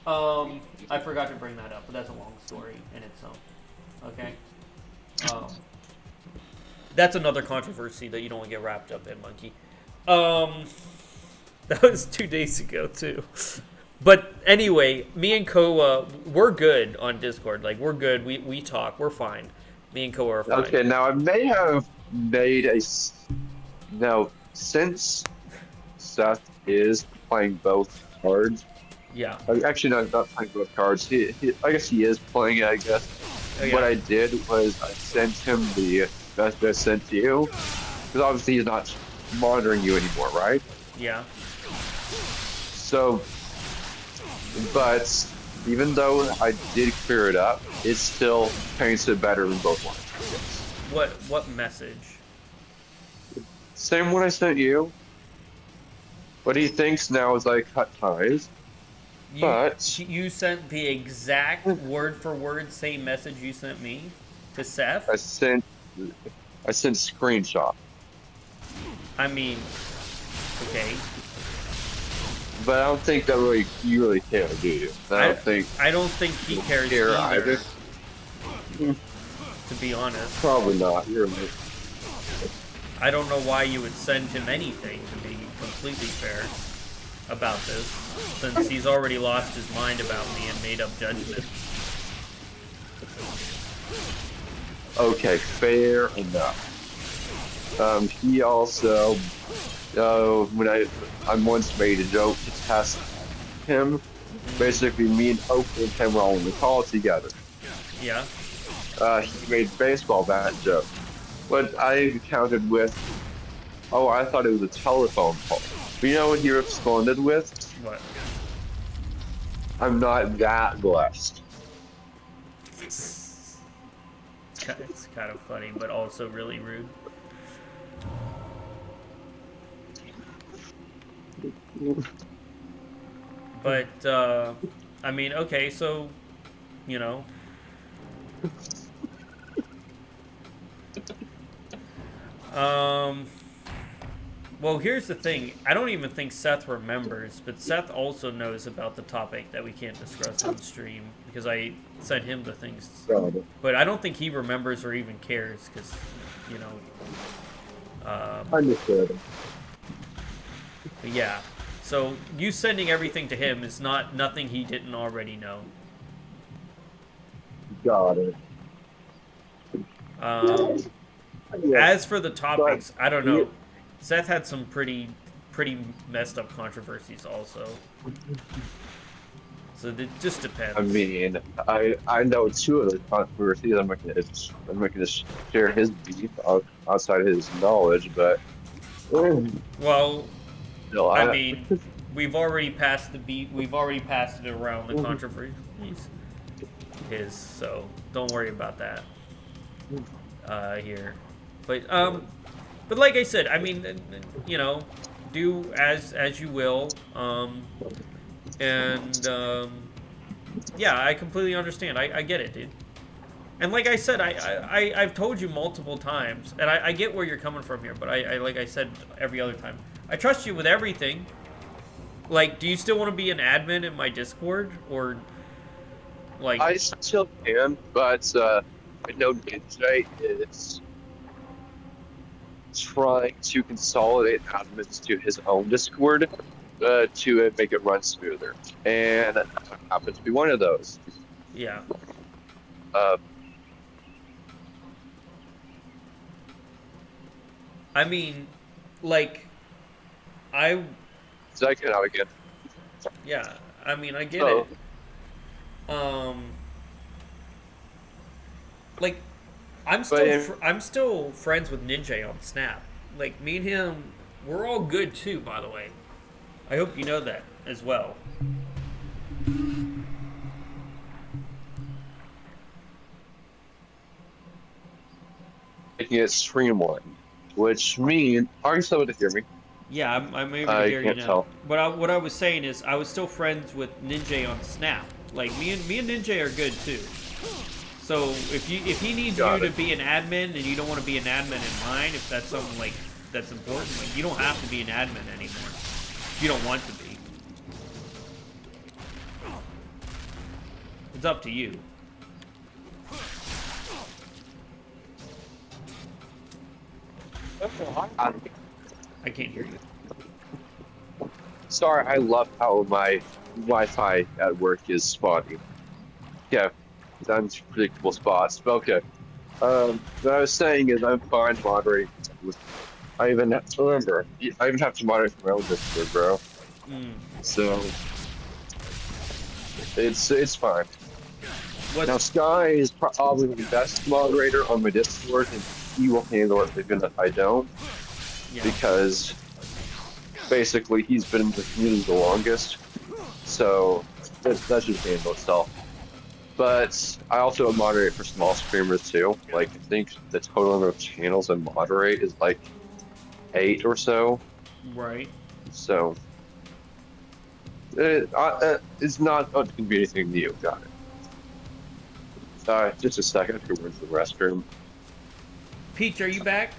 I forgot to bring that up, but that's a long story in itself. Okay? That's another controversy that you don't want to get wrapped up in, Monkey. That was 2 days ago, too. But anyway, me and Koa, we're good on Discord. Like, we're good. We talk. We're fine. Me and Koa are fine. Okay, now I may have made a... Now, since Seth is playing both cards... Yeah. Actually, no, not playing both cards. I guess he is playing it, I guess. Oh, yeah. What I did was I sent him the message I sent to you. Because obviously he's not monitoring you anymore, right? Yeah. So... But even though I did clear it up, it still paints it better in both lines. What message? Same one I sent you. What he thinks now is I cut ties. You sent the exact word for word same message you sent me to Seth? I sent screenshot. I mean, okay. But I don't think that you really care, do you? I don't think he cares either. To be honest. Probably not. You're right. I don't know why you would send him anything, to be completely fair. about this, since he's already lost his mind about me and made up judgment. Okay, fair enough. He also, when I once made a joke to test him, basically me and Oakland and him were all in the call together. Yeah. He made a baseball bat joke, but I countered with, "Oh, I thought it was a telephone call." But you know what he responded with? What? "I'm not that blessed." It's kind of funny, but also really rude. But, I mean, okay, so, you know. Well, here's the thing. I don't even think Seth remembers, but Seth also knows about the topic that we can't discuss on stream, because I sent him the things. But I don't think he remembers or even cares, because, you know. Understood. But yeah. So, you sending everything to him is nothing he didn't already know. Got it. As for the topics, I don't know. Seth had some pretty messed up controversies also. So it just depends. I mean, I know two of the controversies. I'm not gonna share his beef outside his knowledge, but well, no, I mean, we've already passed the beat. We've already passed it around the controversies. So don't worry about that here. But like I said, I mean, you know, do as you will. Yeah, I completely understand. I get it, dude. And like I said, I've told you multiple times, and I get where you're coming from here, but I like I said every other time, I trust you with everything. Like, do you still want to be an admin in my Discord, or like? I still can, but I know Ninja is trying to consolidate admins to his own Discord to make it run smoother, and I happen to be one of those. Yeah. I mean, like, Second out again. Yeah, I mean, I get it. Like, I'm still friends with Ninja on Snap. Like, me and him, we're all good too, by the way. I hope you know that as well. Making it streamlined, which means, are you still able to hear me? Yeah, I'm able to hear you now. Tell. But what I was saying is, I was still friends with Ninja on Snap. Like, me and Ninja are good too. So if he needs you to be an admin and you don't want to be an admin in mine, if that's something like that's important, like, you don't have to be an admin anymore. If you don't want to be. It's up to you. I can't hear you. Sorry, I love how my Wi-Fi at work is spotty. Yeah, it's unpredictable spots. But okay. What I was saying is I'm fine moderating. I even have to remember. I even have to moderate for my own Discord, bro. So it's fine. Now Sky is probably the best moderator on my Discord, and he will handle it even if I don't. Yeah. Because basically he's been in the community the longest, so that should handle itself. But I also moderate for small streamers too. Like, I think the total number of channels I moderate is like 8 or so. Right. So it's not going to be anything new. Got it. Just a second. I have to go to the restroom. Peach, are you back?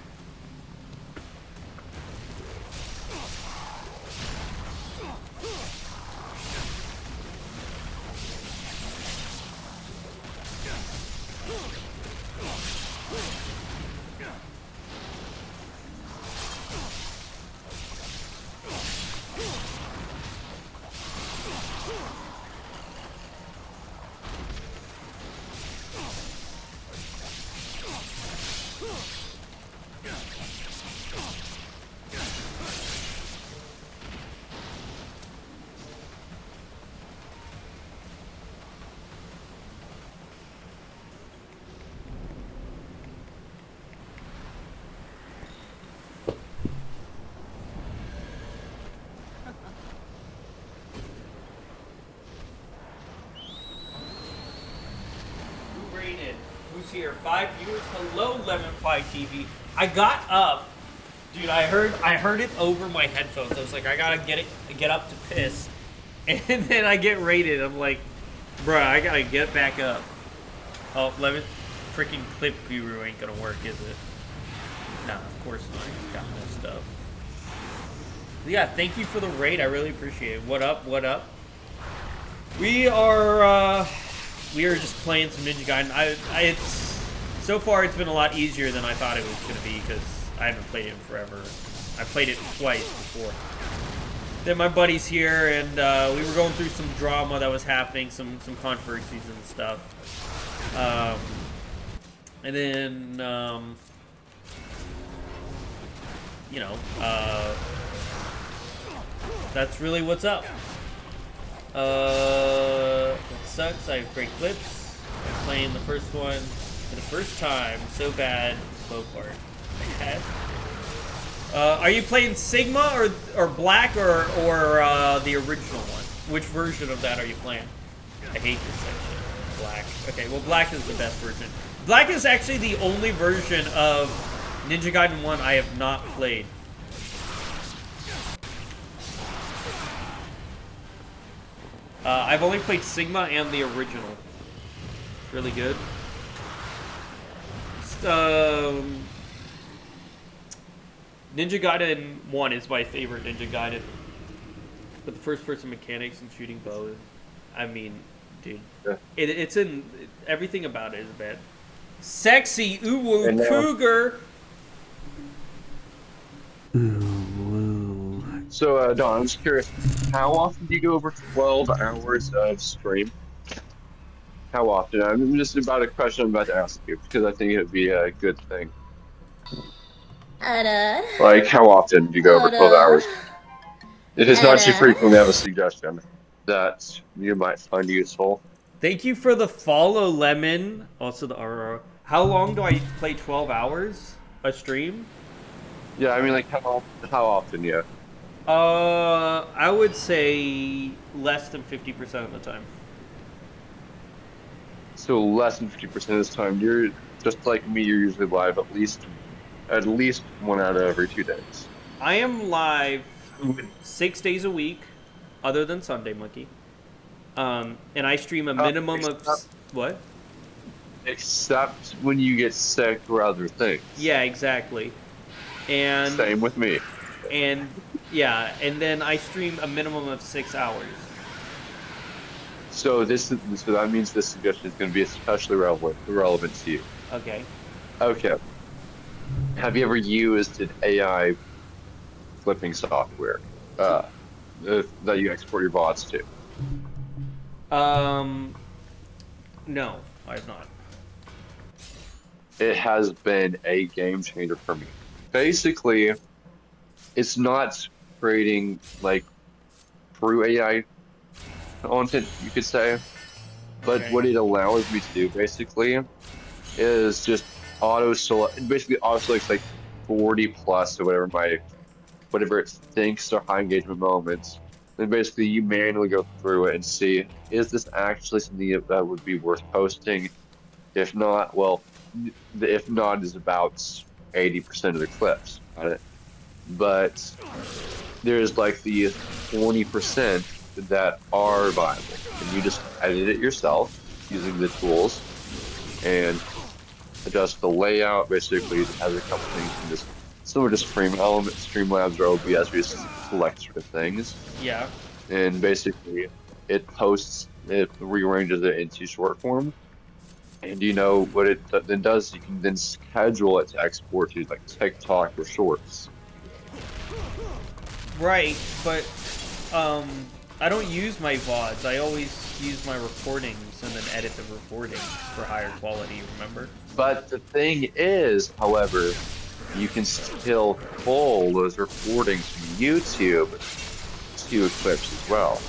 here. 5 viewers. Hello, Lemon Pie TV. I got up, dude. I heard it over my headphones. I was like, I gotta get up to piss, and then I get rated. I'm like, bruh, I gotta get back up. Oh, Lemon, freaking Clip Guru ain't gonna work, is it? Nah, of course not. He's got messed up. Yeah, thank you for the raid. I really appreciate it. What up? What up? We are just playing some Ninja Gaiden. So far it's been a lot easier than I thought it was gonna be because I haven't played it in forever. I played it twice before. Then my buddy's here, and we were going through some drama that was happening, some controversies and stuff. And then you know, that's really what's up. It sucks. I have great clips. I'm playing the first one for the first time. So bad. Slow part. Bad. Are you playing Sigma or Black or the original one? Which version of that are you playing? I hate this section. Black. Okay, well, Black is the best version. Black is actually the only version of Ninja Gaiden 1 I have not played. I've only played Sigma and the original. Really good. Ninja Gaiden 1 is my favorite Ninja Gaiden. But the first person mechanics and shooting bow is, I mean, dude. Yeah. It's in, everything about it is bad. Sexy Uwu Cougar! So, Don, I'm just curious, how often do you go over 12 hours of stream? How often? I'm just about a question I'm about to ask you, because I think it would be a good thing. Like, how often do you go over 12 hours? If it's not too frequent, I have a suggestion that you might find useful. Thank you for the follow, Lemon. Also the RR. How long do I play 12 hours a stream? Yeah, I mean, like, how often, yeah. I would say less than 50% of the time. So less than 50% of the time, you're just like me. You're usually live at least 1 out of every 2 days. I am live 6 days a week, other than Sunday Monkey. And I stream a minimum of what? Except when you get sick or other things. Yeah, exactly. And same with me. And yeah, and then I stream a minimum of 6 hours. So that means this suggestion is going to be especially relevant to you. Okay. Okay. Have you ever used an AI flipping software that you export your VODs to? No, I have not. It has been a game changer for me. Basically, it's not creating like through AI content, you could say, but what it allows me to do basically is just basically auto selects like 40 plus or whatever it thinks are high engagement moments. Then basically you manually go through it and see, is this actually something that would be worth posting? If not, well, the if not is about 80% of the clips. Got it? But there's like the 20% that are viable, and you just edit it yourself using the tools and adjust the layout. Basically, it has a couple things and just similar to Streamlabs or OBS, where you just select sort of things. Yeah. And basically, it rearranges it into short form. And you know what it then does? You can then schedule it to export to like TikTok or Shorts. Right, but I don't use my VODs. I always use my recordings and then edit the recordings for higher quality, remember? But the thing is, however, you can still pull those recordings from YouTube to clips as well.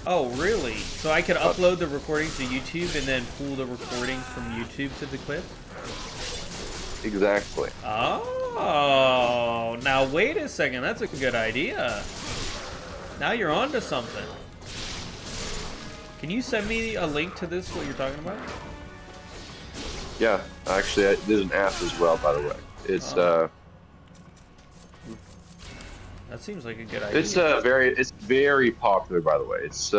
Oh, really? So I could upload the recordings to YouTube and then pull the recordings from YouTube to the clip? Exactly. Oh, now wait a second. That's a good idea. Now you're on to something. Can you send me a link to this, what you're talking about? Yeah, actually, there's an app as well, by the way. It's that seems like a good idea. It's very popular, by the way. It's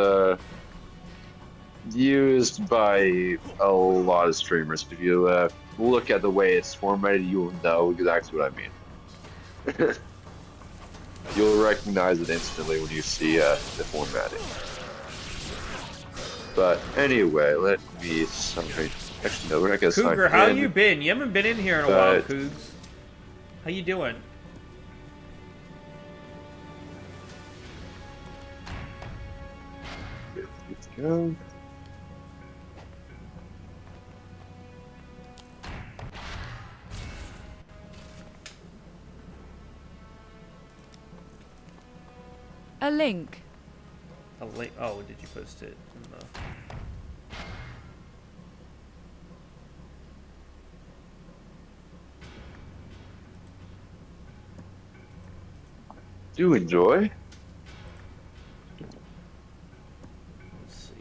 used by a lot of streamers. If you look at the way it's formatted, you will know exactly what I mean. You'll recognize it instantly when you see the formatting. But anyway, let me summary. Actually, no, we're not gonna sign Cougar, how you been? You haven't been in here in a while, Cougs. How you doing? Let's go. A link. A link? Oh, did you post it? No. Do enjoy. Let's see.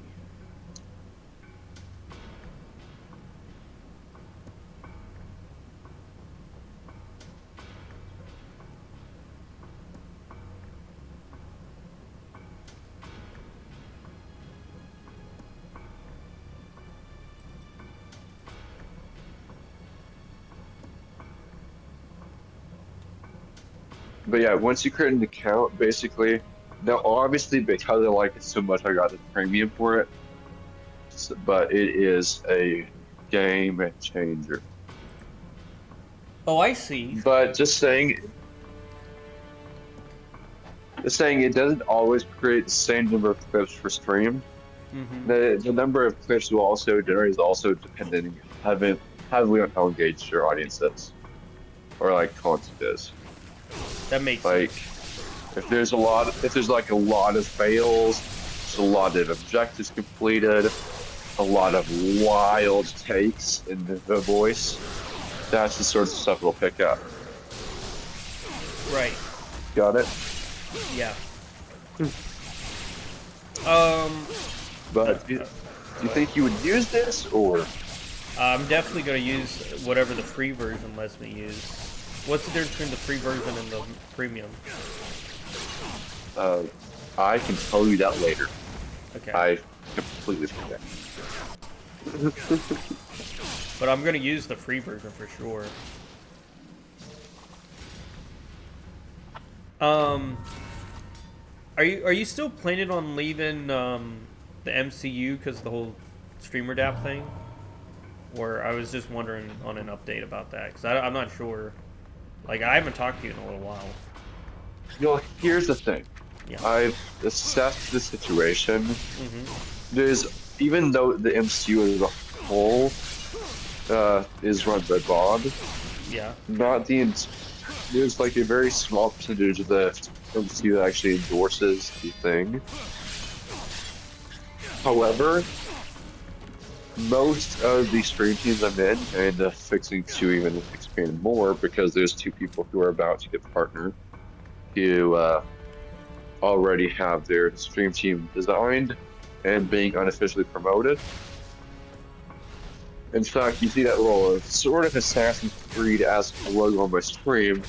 But yeah, once you create an account, basically, now obviously because I like it so much, I got the premium for it. But it is a game changer. Oh, I see. But just saying, it doesn't always create the same number of clips for stream. Mm-hmm. The number of clips will also generate is also depending heavily on how engaged your audience is, or like content is. That makes sense. If there's like a lot of fails, there's a lot of objectives completed, a lot of wild takes in the voice, that's the sort of stuff it'll pick up. Right. Got it? Yeah. But do you think you would use this, or? I'm definitely going to use whatever the free version lets me use. What's the difference between the free version and the premium? I can tell you that later. Okay. I completely forget. But I'm going to use the free version for sure. Are you still planning on leaving the MCU because of the whole streamer DAP thing? Or I was just wondering on an update about that because I'm not sure. Like, I haven't talked to you in a little while. You know, here's the thing. Yeah. I've assessed the situation. There's, even though the MCU as a whole is run by Bob, yeah, there's like a very small percentage of the MCU that actually endorses the thing. However, most of the stream teams I'm in, and fixing to even expand more because there's 2 people who are about to get partnered who already have their stream team designed and being unofficially promoted. In fact, you see that little sort of Assassin's Creed-esque logo on my stream.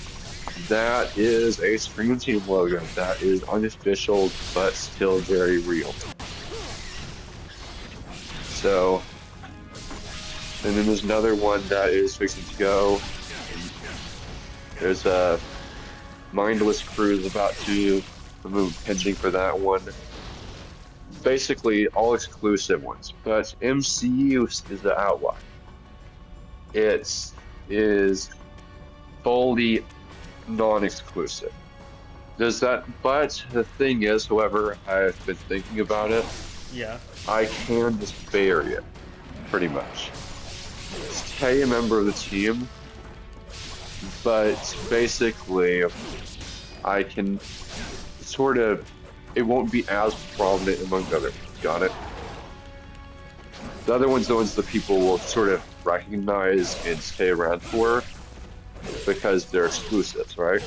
That is a stream team logo. That is unofficial, but still very real. So, and then there's another one that is fixing to go. There's a Mindless Cruise about to remove pending for that one. Basically, all exclusive ones, but MCU is the outlier. It is fully non-exclusive. But the thing is, however, I've been thinking about it. Yeah. I can just vary it, pretty much. Stay a member of the team, but basically, I can sort of, it won't be as prominent among other ones. Got it? The other ones, the ones that people will sort of recognize and stay around for because they're exclusives, right?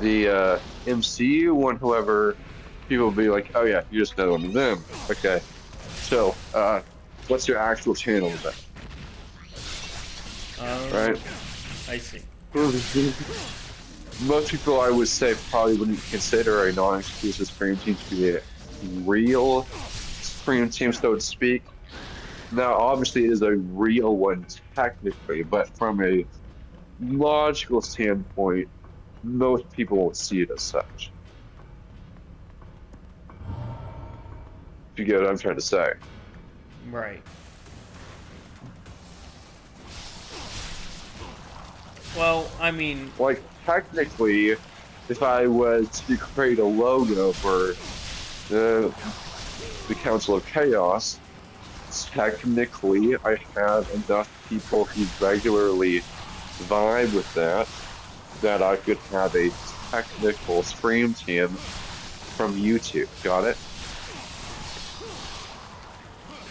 The MCU one, however, people will be like, oh yeah, you're just another one of them. Okay. So, what's your actual channel about? Right? I see. Most people, I would say, probably wouldn't consider a non-exclusive stream team to be a real stream team, so to speak. Now, obviously, it is a real one technically, but from a logical standpoint, most people won't see it as such. If you get what I'm trying to say. Right. Well, I mean... Like, technically, if I was to create a logo for the Council of Chaos, technically, I have enough people who regularly vibe with that I could have a technical stream team from YouTube. Got it?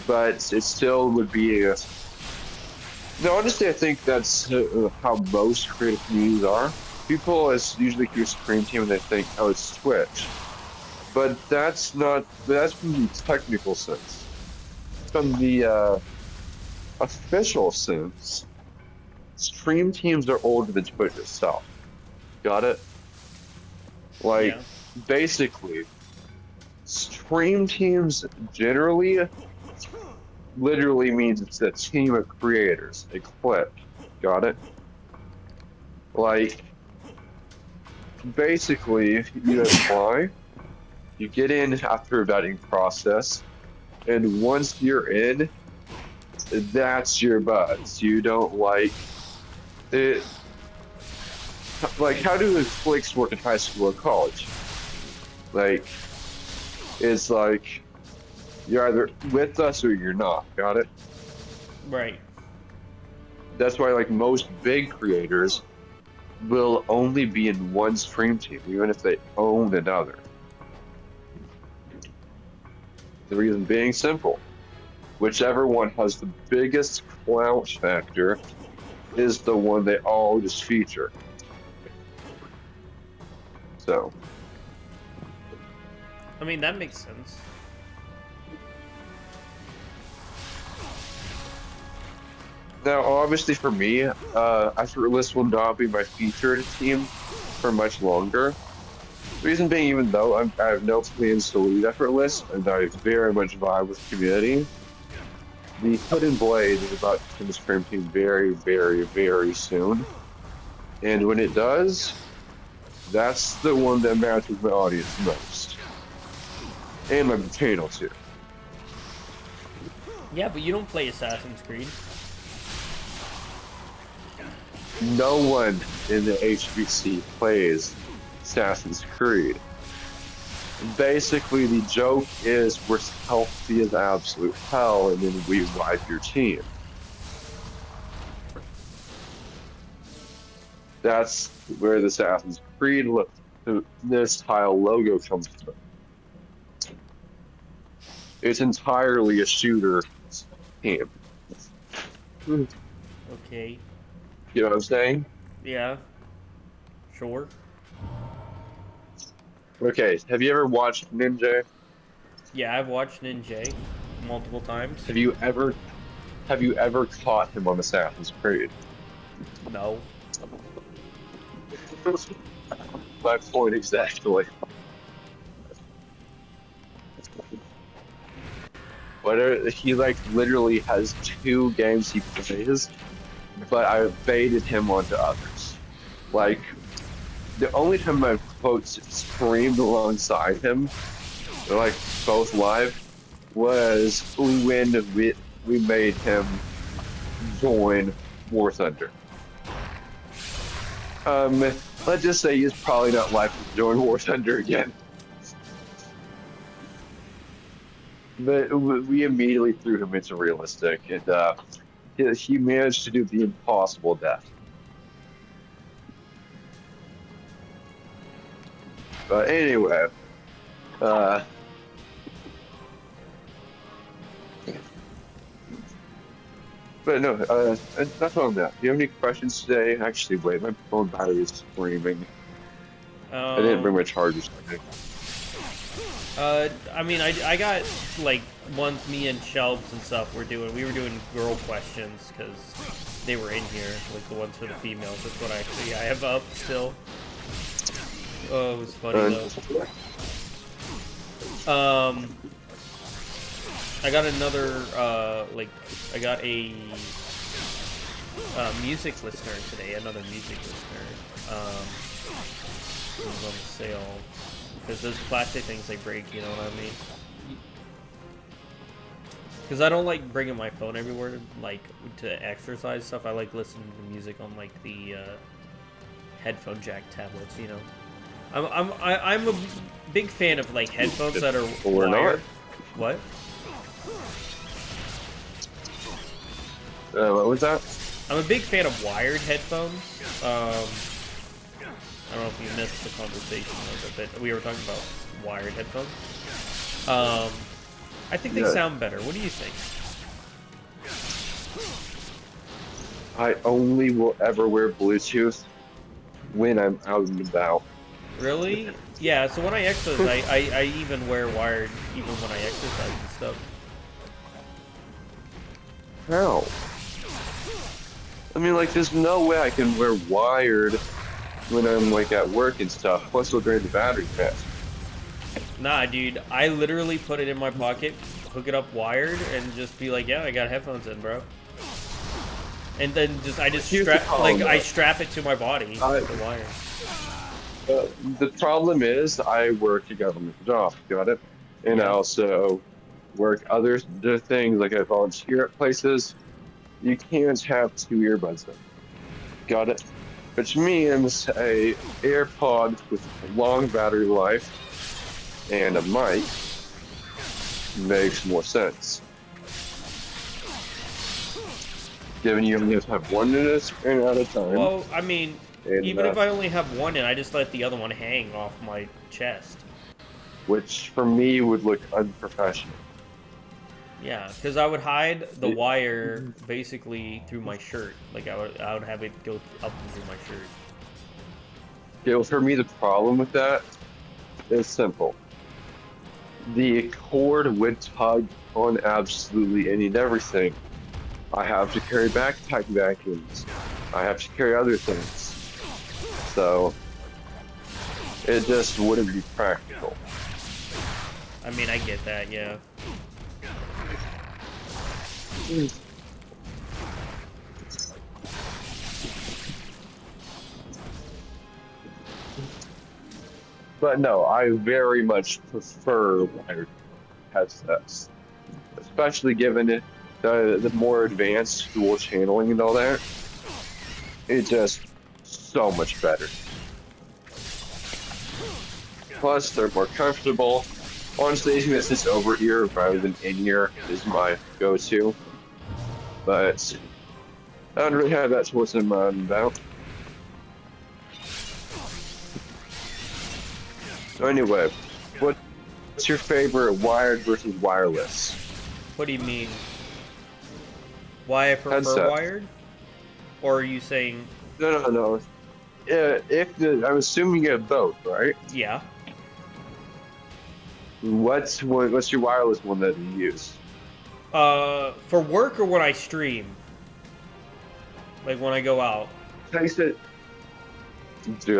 But it still would be a... No, honestly, I think that's how most creative communities are. People usually hear stream team and they think, oh, it's Twitch. But that's from the technical sense. From the official sense, stream teams are older than Twitch itself. Got it? Like, basically, stream teams generally literally means it's a team of creators, a clique. Got it? Like, basically, you apply, you get in after a vetting process, and once you're in, that's your buzz. You don't like it. Like, how do the cliques work in high school or college? Like, it's like, you're either with us or you're not. Got it? Right. That's why, like, most big creators will only be in one stream team, even if they own another. The reason being simple. Whichever one has the biggest clout factor is the one they all just feature. So. I mean, that makes sense. Now, obviously for me, Effortless will not be my featured team for much longer. Reason being, even though I have no plans to leave Effortless, and I very much vibe with community, the Hidden Blade is about to come to stream team very, very, very soon. And when it does, that's the one that matches my audience most. And my channel too. Yeah, but you don't play Assassin's Creed. No one in the HBC plays Assassin's Creed. Basically, the joke is we're healthy as absolute hell, and then we wipe your team. That's where the Assassin's Creed this tile logo comes from. It's entirely a shooter team. Okay. You know what I'm saying? Yeah. Sure. Okay, have you ever watched Ninja? Yeah, I've watched Ninja multiple times. Have you ever caught him on Assassin's Creed? No. My point exactly. He like literally has 2 games he plays, but I baited him onto others. Like, the only time I've quote streamed alongside him, like both live, was when we made him join War Thunder. Let's just say he's probably not likely to join War Thunder again. But we immediately threw him into realistic, and he managed to do the impossible death. But anyway, but no, enough on that. Do you have any questions today? Actually, wait, my phone battery is screaming. I didn't bring my charger today. I mean, I got, like, ones me and Shelves and stuff we were doing girl questions, because they were in here, like the ones for the females. That's what I have up still. Oh, it was funny, though. I got another, I got a music listener today, another music listener. It was on sale. Because those plastic things, they break, you know what I mean? Because I don't like bringing my phone everywhere, like, to exercise stuff. I like listening to music on, like, the headphone jack tablets, you know? I'm a big fan of, like, headphones that are wired. What? What was that? I'm a big fan of wired headphones. I don't know if you missed the conversation a bit. We were talking about wired headphones. I think they sound better. What do you think? I only will ever wear Bluetooth when I'm out and about. Really? Yeah, so when I exercise, I even wear wired even when I exercise and stuff. How? I mean, like, there's no way I can wear wired when I'm, like, at work and stuff. Plus, it'll drain the battery fast. Nah, dude. I literally put it in my pocket, hook it up wired, and just be like, yeah, I got headphones in, bro. And then I strap it to my body with the wire. The problem is, I work a government job, got it? And I also work other things, like I volunteer at places. You can't have two earbuds in. Got it? Which means a AirPod with long battery life and a mic makes more sense. Given you only have to have one in it at a time. Well, I mean, even if I only have one in, I just let the other one hang off my chest. Which, for me, would look unprofessional. Yeah, because I would hide the wire basically through my shirt. Like, I would have it go up through my shirt. Yeah, well, for me, the problem with that is simple. The cord would tug on absolutely any and everything. I have to carry backpack vacuums. I have to carry other things. So, it just wouldn't be practical. I mean, I get that, yeah. But no, I very much prefer wired headsets, especially given it the more advanced dual channeling and all that. It's just so much better. Plus, they're more comfortable. Honestly, anything that sits over ear rather than in ear is my go-to. But I don't really have that choice in mind about. So anyway, what's your favorite wired versus wireless? What do you mean? Why I prefer Headset. wired? Or are you saying... No. I'm assuming you have both, right? Yeah. What's your wireless one that you use? For work or when I stream? Like when I go out? Dude,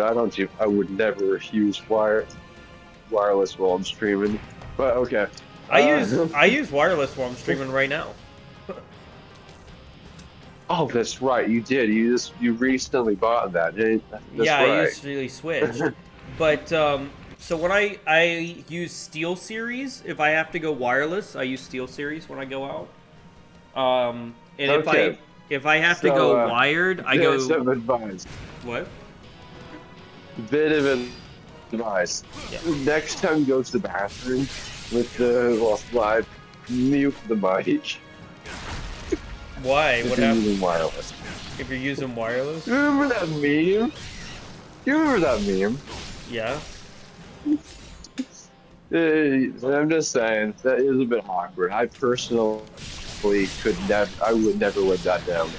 I would never use wireless while I'm streaming. But okay. I use wireless while I'm streaming right now. Oh, that's right. You did. You recently bought that. That's yeah, right. I recently switched. But so when I use SteelSeries, if I have to go wireless, I use SteelSeries when I go out. And okay. if I have to go wired, I go. Bit of advice. What? Bit of advice. Yeah. Next time you go to the bathroom with the live, mute the mic. Why? What happens? If you're using wireless. If you're using wireless? You remember that meme? Yeah. I'm just saying, that is a bit awkward. I personally I would never live that down.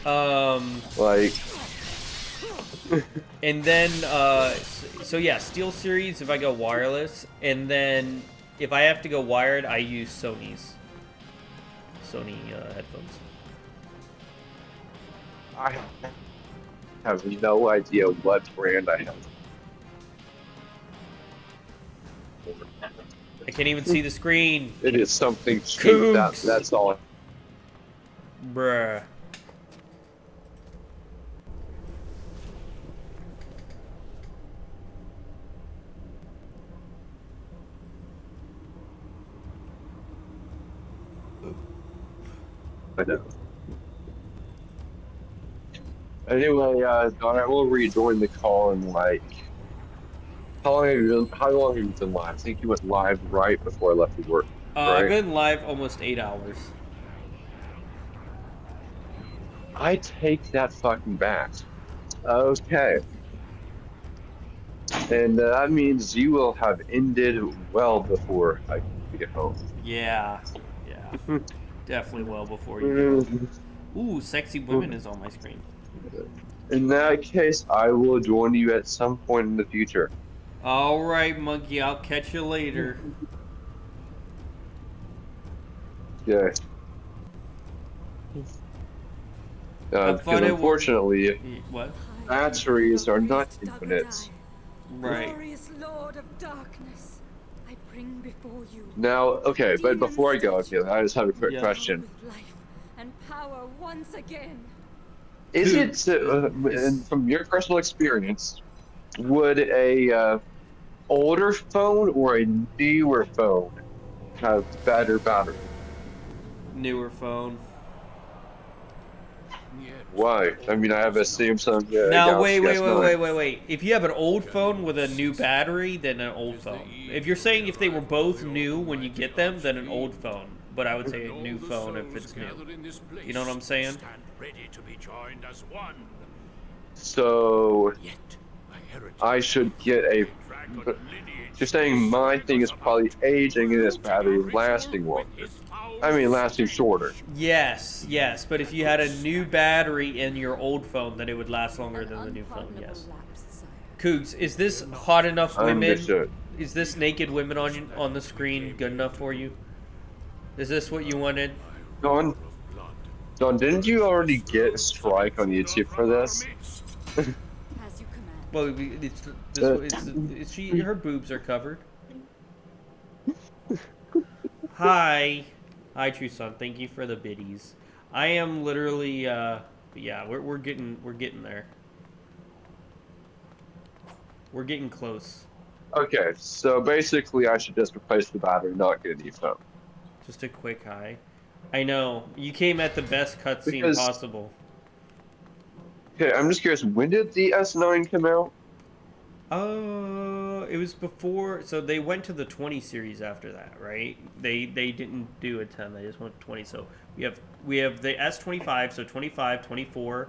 Um. Like, And then, so yeah, Steel Series if I go wireless, and then if I have to go wired, I use Sony headphones. I have no idea what brand I have. I can't even see the screen. It is something cheap. Cougs. That's all. Bruh. I know. Anyway, Don, I will rejoin the call in like how long have you been live? I think you went live right before I left for work. Right? I've been live almost 8 hours. I take that fucking back. Okay. And that means you will have ended well before I get home. Yeah. Yeah. Definitely well before you get home. Ooh, sexy women is on my screen. In that case, I will join you at some point in the future. Alright, monkey, I'll catch you later. Yeah. Because unfortunately, what? batteries are not infinite. Right. Glorious Lord of Darkness, I bring before you. Now, okay, but before I go, okay, I just have a quick question. With life and power once again. Is it, and from your personal experience, would a older phone or a newer phone have better battery? Newer phone. Why? I mean, I have a Samsung Now, Galaxy S9. wait. If you have an old phone with a new battery, then an old phone. If you're saying if they were both new when you get them, then an old phone. But I would say a new phone if it's new. You know what I'm saying? So, I should get a... You're saying my thing is probably aging and this battery is lasting longer. I mean, lasting shorter. Yes, but if you had a new battery in your old phone, then it would last longer than the new phone, yes. Cougs, is this hot enough women? Understood. Is this naked women on the screen good enough for you? Is this what you wanted? Don, didn't you already get a strike on YouTube for this? Well, her boobs are covered. Hi, True Son. Thank you for the biddies. I am literally, yeah, we're getting there. We're getting close. Okay, so basically I should just replace the battery, not get a new phone. Just a quick hi. I know you came at the best cutscene possible. Okay, I'm just curious. When did the S9 come out? It was before. So they went to the 20 series after that, right? They didn't do a 10. They just went to 20. So we have the S25. So 25, 24,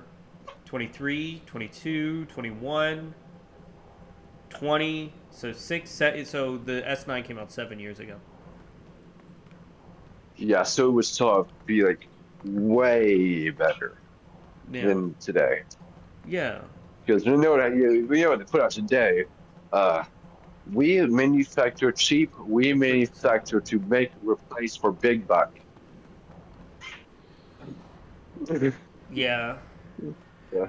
23, 22, 21, 20. So 6. So the S9 came out 7 years ago. Yeah, so it would still be like way better than today. Yeah. Because we know what they put out today. We manufacture cheap. We manufacture to make replace for big buck. Yeah.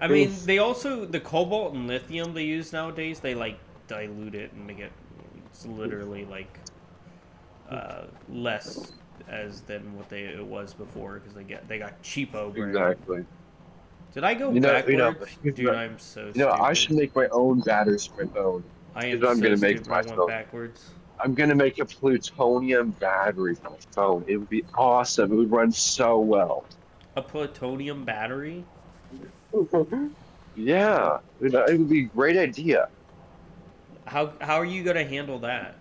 I mean, they also the cobalt and lithium they use nowadays. They like dilute it and make it. It's literally like less as than what it was before because they got cheapo. Brand. Exactly. Did I go backwards? Dude, I'm so stupid. I should make my own batteries for my phone. I am so stupid. I went backwards. I'm gonna make a plutonium battery for my phone. It would be awesome. It would run so well. A plutonium battery? Yeah, it would be a great idea. How are you gonna handle that?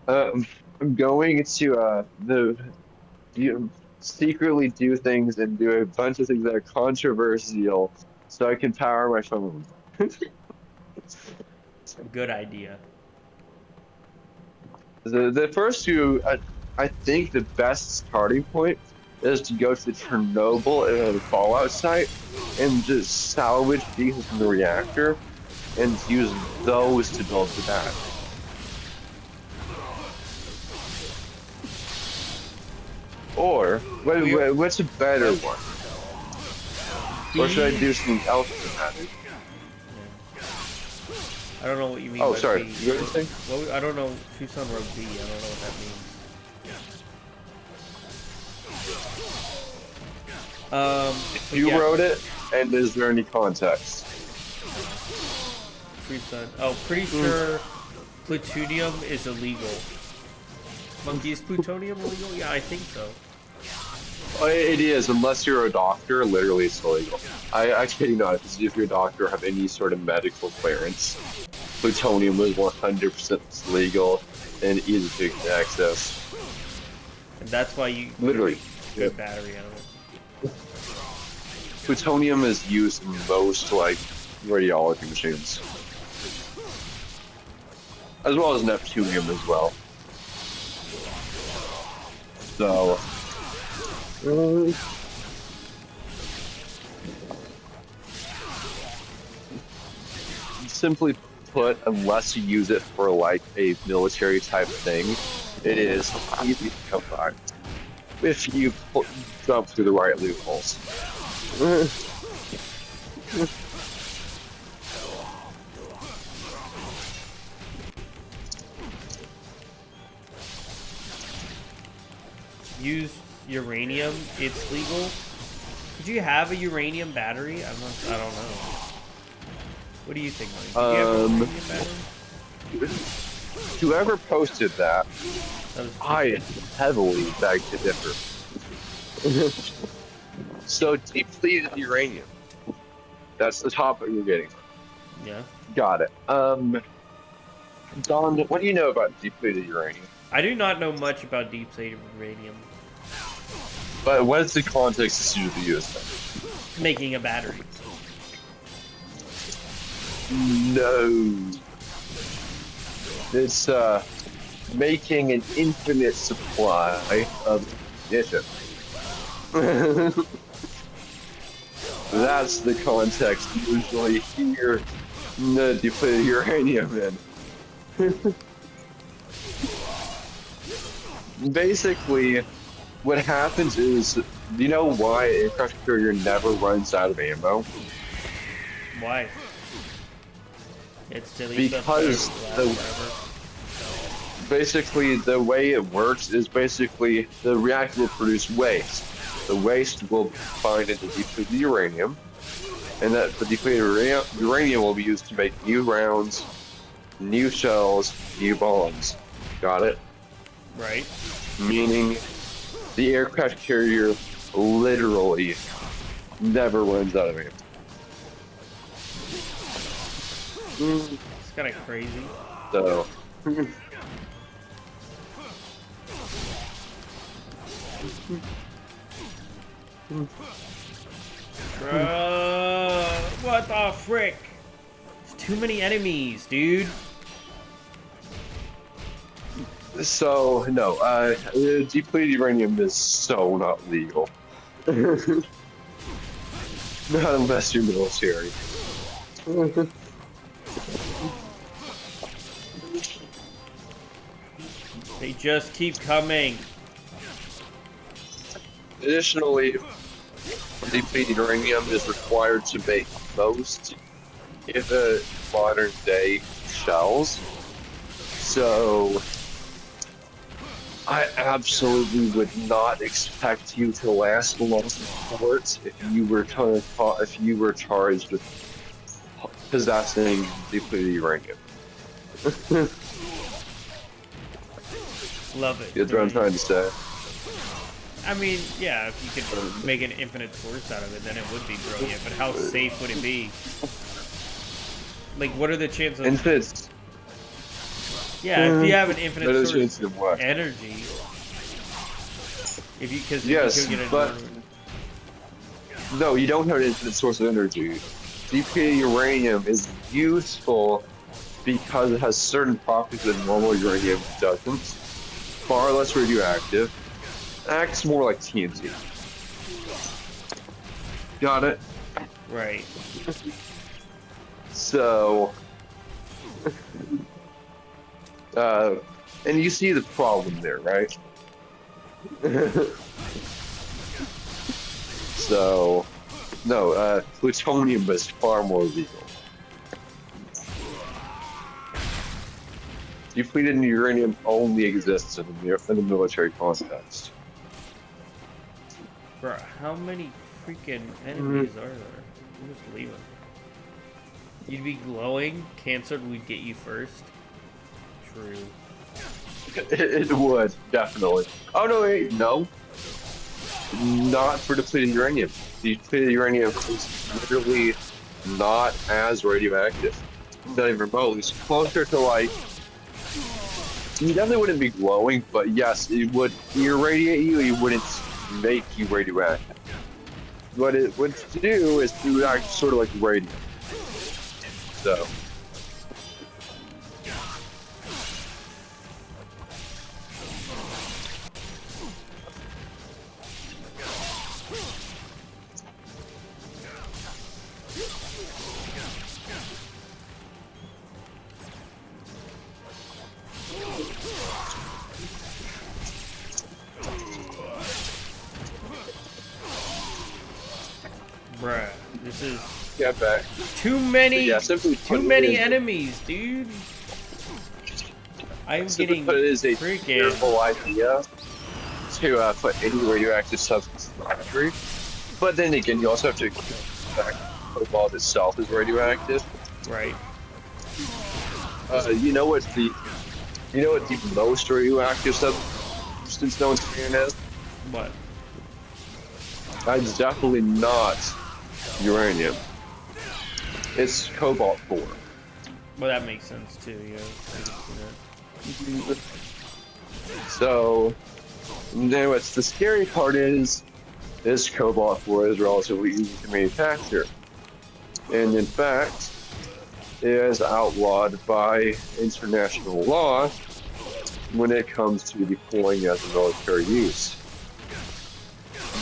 I'm going to secretly do things and do a bunch of things that are controversial, so I can power my phone. Good idea. The first two, I think the best starting point is to go to the Chernobyl and the Fallout site and just salvage pieces from the reactor and use those to build the battery. Or, what's a better one? Or should I do something else with the battery? I don't know what you mean. Oh, by sorry. B. You were saying? Well, I don't know. Tucson wrote B. I don't know what that means. You wrote it, and is there any context? Tucson. Oh, pretty sure plutonium is illegal. Monkey, is plutonium illegal? Yeah, I think so. Oh, it is, unless you're a doctor. Literally, it's illegal. I kid you not. If you're a doctor or have any sort of medical clearance, plutonium is 100% legal and easy to access. And that's why you literally put a battery on it. Plutonium is used in most like radiology machines, as well as Neptunium as well. So. Simply put, unless you use it for like a military type thing, it is easy to come by if you jump through the right loopholes. Use uranium, it's legal. Could you have a uranium battery? I don't know. What do you think, Mike? Do you have a uranium battery? Whoever posted that, I heavily beg to differ. So depleted uranium. That's the topic we're getting. Yeah. Got it. Don, what do you know about depleted uranium? I do not know much about depleted uranium. But what is the context it's usually used in? Making a battery. No. It's making an infinite supply of ignition. That's the context usually here in the depleted uranium in. Basically, what happens is, do you know why an aircraft carrier never runs out of ammo? Why? It's because basically the way it works is basically the reactor will produce waste. The waste will bind into depleted uranium, and that the depleted uranium will be used to make new rounds, new shells, new bombs. Got it? Right. Meaning the aircraft carrier literally never runs out of ammo. It's kind of crazy. So. What the frick? There's too many enemies, dude. So, no, depleted uranium is so not legal. Not unless you're military. They just keep coming. Additionally, depleted uranium is required to make most of the modern day shells. So, I absolutely would not expect you to last long in court if you were charged with possessing depleted uranium. Love it. That's what I'm trying to say. I mean, yeah, if you could make an infinite source out of it, then it would be brilliant. But how safe would it be? Like, what are the chances? Infinite. Yeah, if you have an infinite source of energy, yes, but no, you don't have an infinite source of energy. Depleted uranium is useful because it has certain properties that normal uranium doesn't. Far less radioactive. Acts more like TNT. Got it? Right. So, and you see the problem there, right? So, no, plutonium is far more legal. Depleted uranium only exists in the military context. Bro, how many freaking enemies are there? I'm just leaving. You'd be glowing, cancer would get you first. True. It would, definitely. Oh no, wait, no. Not for depleted uranium. Depleted uranium is literally not as radioactive. Not even remotely. It's closer to like. You definitely wouldn't be glowing, but yes, it would irradiate you. It wouldn't make you radioactive. What it would do is it would act sort of like radium. So. Bruh, this is Get back. too many, Yeah, too many enemies, dude. I'm getting put, it is a freaking terrible idea to put any radioactive substance in the factory. But then again, you also have to back cobalt itself is radioactive. Right. You know what the most radioactive substance known to man is? What? It's definitely not uranium. It's cobalt-4. Well, that makes sense too. Yeah. I can see that. So, then what's the scary part is this cobalt-4 is relatively easy to manufacture, and in fact, it is outlawed by international law when it comes to deploying as a military use.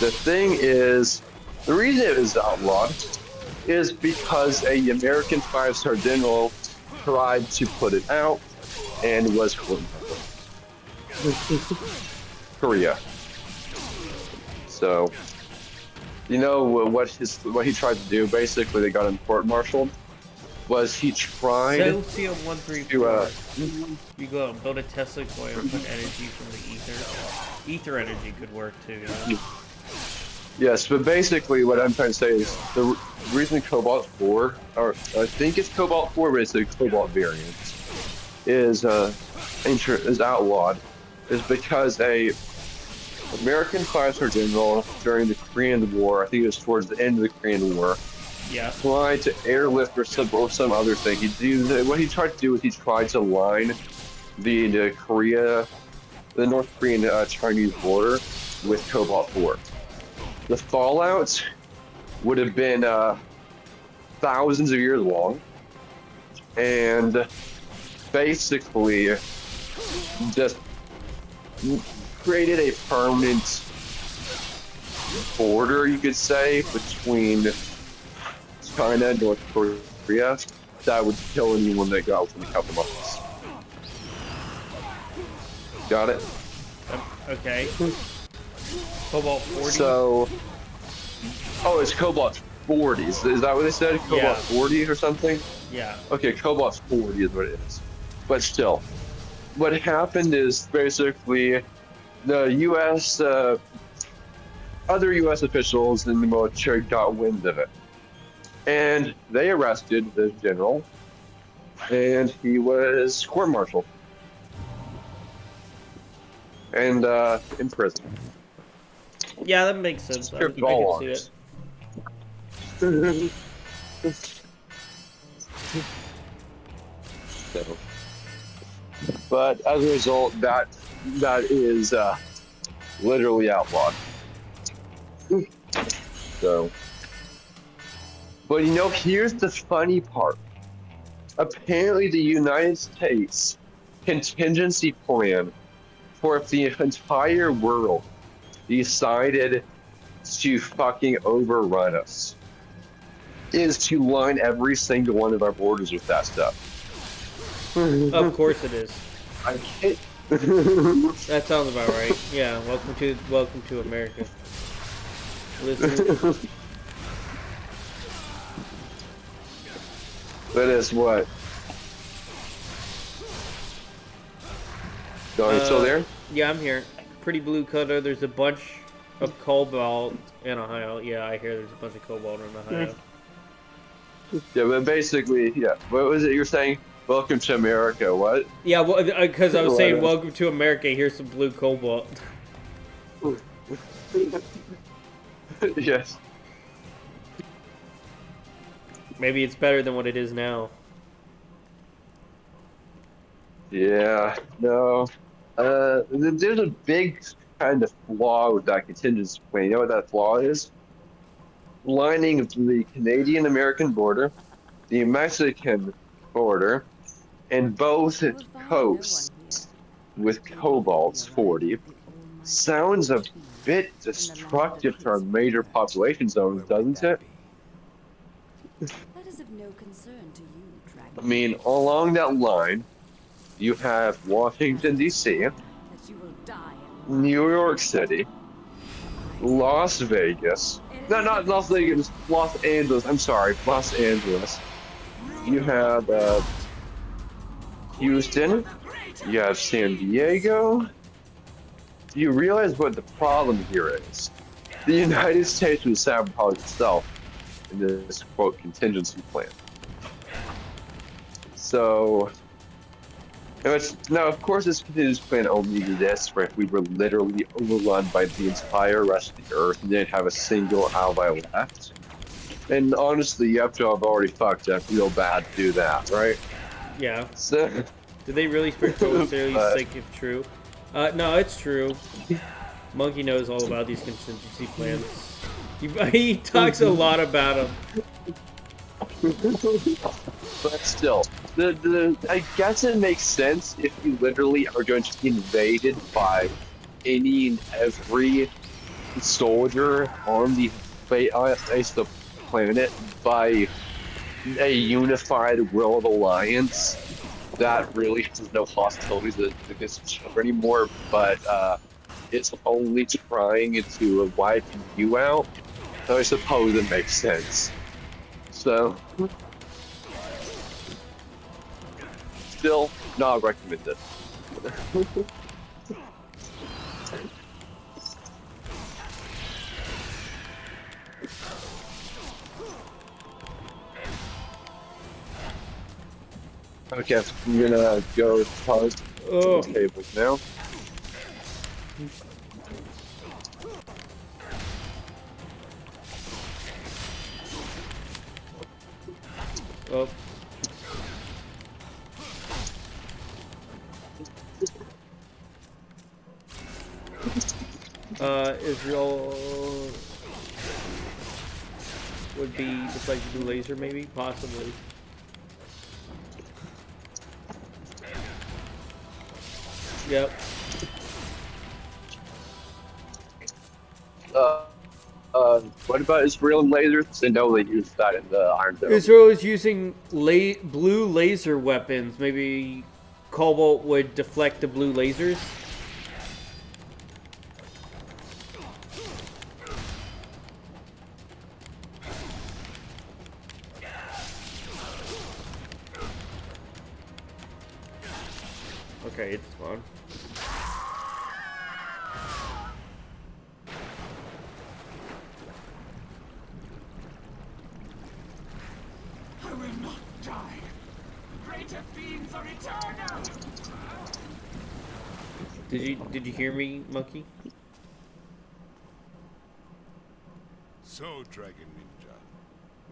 The thing is, the reason it is outlawed is because a American 5-star general tried to put it out and was Korea. So, you know what he tried to do? Basically, they got him court-martialed. Was he tried Celsium 134. You go out and build a Tesla coil and put energy from the ether. Ether energy could work too. Yeah? Yes, but basically what I'm trying to say is the reason Cobalt-4, or I think it's Cobalt-4, but it's a Cobalt variant, is outlawed, is because a American 5-star general during the Korean War, I think it was towards the end of the Korean War, tried to airlift or some other thing. What he tried to do was he tried to line the North Korean Chinese border with Cobalt-4. The fallout would have been thousands of years long, and basically just created a permanent border, you could say, between China and North Korea that would kill anyone that got within a couple months. Got it? Okay. Cobalt 40? So, it's Cobalt 40s. Is that what they said? Cobalt 40s or something? Yeah. Okay, Cobalt 40 is what it is. But still, what happened is basically the U.S., other U.S. officials in the military got wind of it. And they arrested the general, and he was court-martialed and imprisoned. Yeah, that makes sense. I can see it. So, but as a result, that is literally outlawed. So, but here's the funny part. Apparently, the United States contingency plan for if the entire world decided to fucking overrun us is to line every single one of our borders with that stuff. Of course it is. I can't. That sounds about right. Yeah, welcome to America. Listen. That is what. Are you still there? Yeah, I'm here. Pretty blue color. There's a bunch of cobalt in Ohio. Yeah, I hear there's a bunch of cobalt in Ohio. Yeah, but basically, yeah. What was it you're saying? Welcome to America. What? Yeah, well, because I was saying, welcome to America. Here's some blue cobalt. Yes. Maybe it's better than what it is now. Yeah. No. There's a big kind of flaw with that contingency plan. You know what that flaw is? Lining the Canadian-American border, the Mexican border, and both coasts with cobalt 40 sounds a bit destructive to our major population zones, doesn't it? That is of no concern to you, Dragon. I mean, along that line, you have Washington, D.C., New York City, Las Vegas. No, not Las Vegas, Los Angeles. I'm sorry, Los Angeles. You have Houston. You have San Diego. Do you realize what the problem here is? The United States would sabotage itself in this, quote, contingency plan. So, now of course this contingency plan only exists for if we were literally overrun by the entire rest of the Earth and didn't have a single ally left. And honestly, you have to have already fucked up real bad to do that, right? Yeah. So, did they really seriously think it's true? No, it's true. Monkey knows all about these contingency plans. He talks a lot about them. But still, I guess it makes sense if you literally are going to be invaded by any and every soldier on the face of the planet by a unified world alliance that really has no hostilities against each other anymore, but it's only trying to wipe you out. So I suppose it makes sense. So, still not recommended. Okay, so I'm gonna go pause the tables now. Oh. Israel would be just like the laser, maybe, possibly. Yep. What about Israel and lasers? I know they use that in the Iron Dome. Israel is using blue laser weapons. Maybe Cobalt would deflect the blue lasers. Okay, it's fine. I will not die. Greater fiends are eternal. Did you hear me, Monkey? So, Dragon Ninja,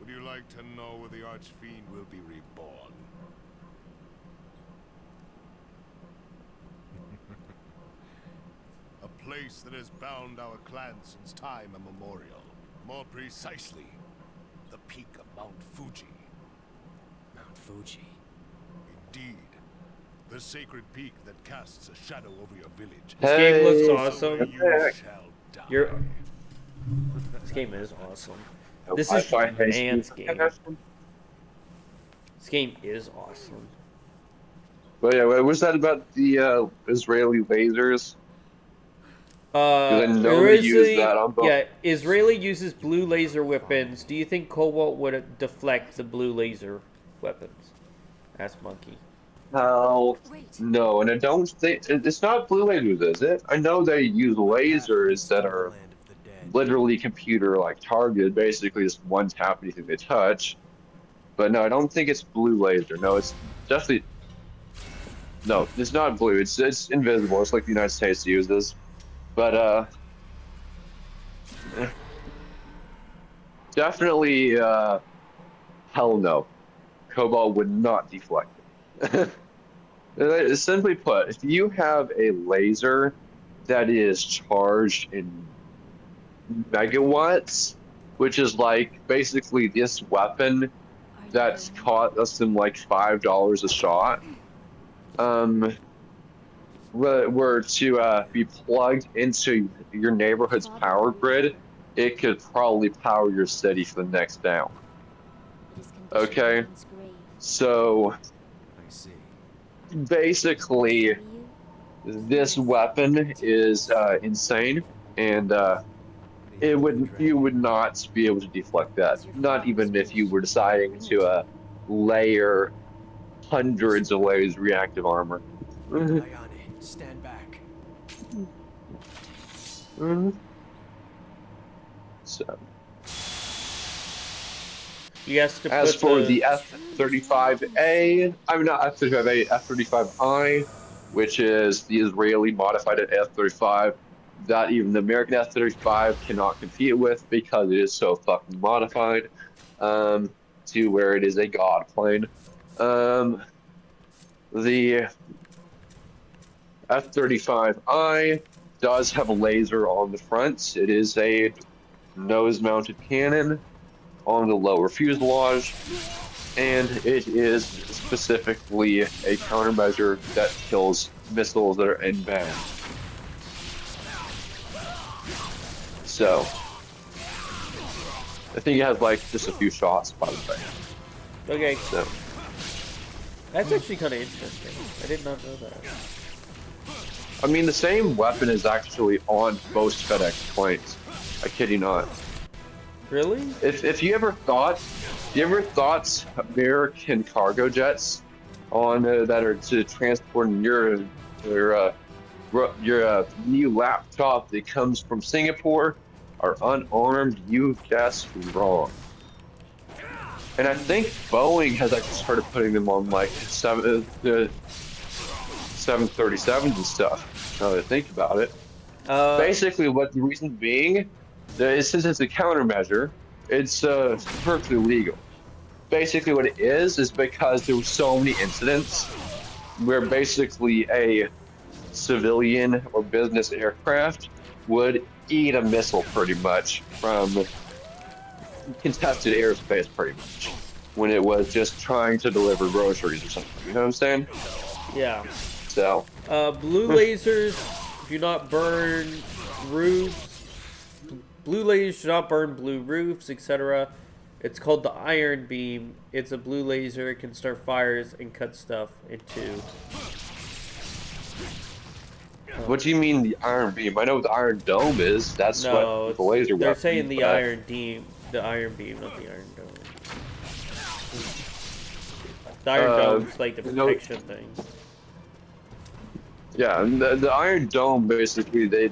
would you like to know where the Archfiend will be reborn? A place that has bound our clan since time immemorial. More precisely, the peak of Mount Fuji. Mount Fuji? Indeed. The sacred peak that casts a shadow over your village. This game looks awesome. You shall die. This game is awesome. No, This I is find high man's school game. connection. This game is awesome. But yeah, what was that about the Israeli lasers? Because I know they use that on both. Yeah, Israeli uses blue laser weapons. Do you think Cobalt would deflect the blue laser weapons? Asked Monkey. Hell, no, and I don't think it's not blue lasers, is it? I know they use lasers that are literally computer like targeted, basically just one tap anything they touch. But no, I don't think it's blue laser. No, it's definitely no, it's not blue. It's invisible. It's like the United States uses. But definitely hell no. Cobalt would not deflect it. Simply put, if you have a laser that is charged in megawatts, which is like basically this weapon that's cost us them like $5 a shot, were to be plugged into your neighborhood's power grid, it could probably power your city for the next hour. Okay, so basically, this weapon is insane, and you would not be able to deflect that. Not even if you were deciding to layer hundreds of layers of reactive armor. Stand back. So, Yes, as for the F-35A, I'm not F-35A, F-35I, which is the Israeli modified F-35 that even the American F-35 cannot compete with because it is so fucking modified to where it is a god plane. The F-35I does have a laser on the front. It is a nose-mounted cannon on the lower fuselage, and it is specifically a countermeasure that kills missiles that are inbound. So, I think it has like just a few shots, by the way. Okay. So, that's actually kind of interesting. I did not know that. I mean, the same weapon is actually on most FedEx planes. I kid you not. Really? If you ever thought American cargo jets on that are to transport your new laptop that comes from Singapore are unarmed, you guessed wrong. And I think Boeing has actually started putting them on like 737s and stuff. Now that I think about it, basically, what the reason being is since it's a countermeasure, it's perfectly legal. Basically, what it is because there were so many incidents where basically a civilian or business aircraft would eat a missile pretty much from contested airspace pretty much when it was just trying to deliver groceries or something. You know what I'm saying? Yeah. So. Blue lasers do not burn roofs. Blue lasers do not burn blue roofs, etc. It's called the iron beam. It's a blue laser. It can start fires and cut stuff in two. What do you mean the iron beam? I know what the iron dome is. That's no, what the laser they're weapon. saying the iron beam, not the iron dome. The iron dome's like the protection thing. Yeah, and the iron dome basically they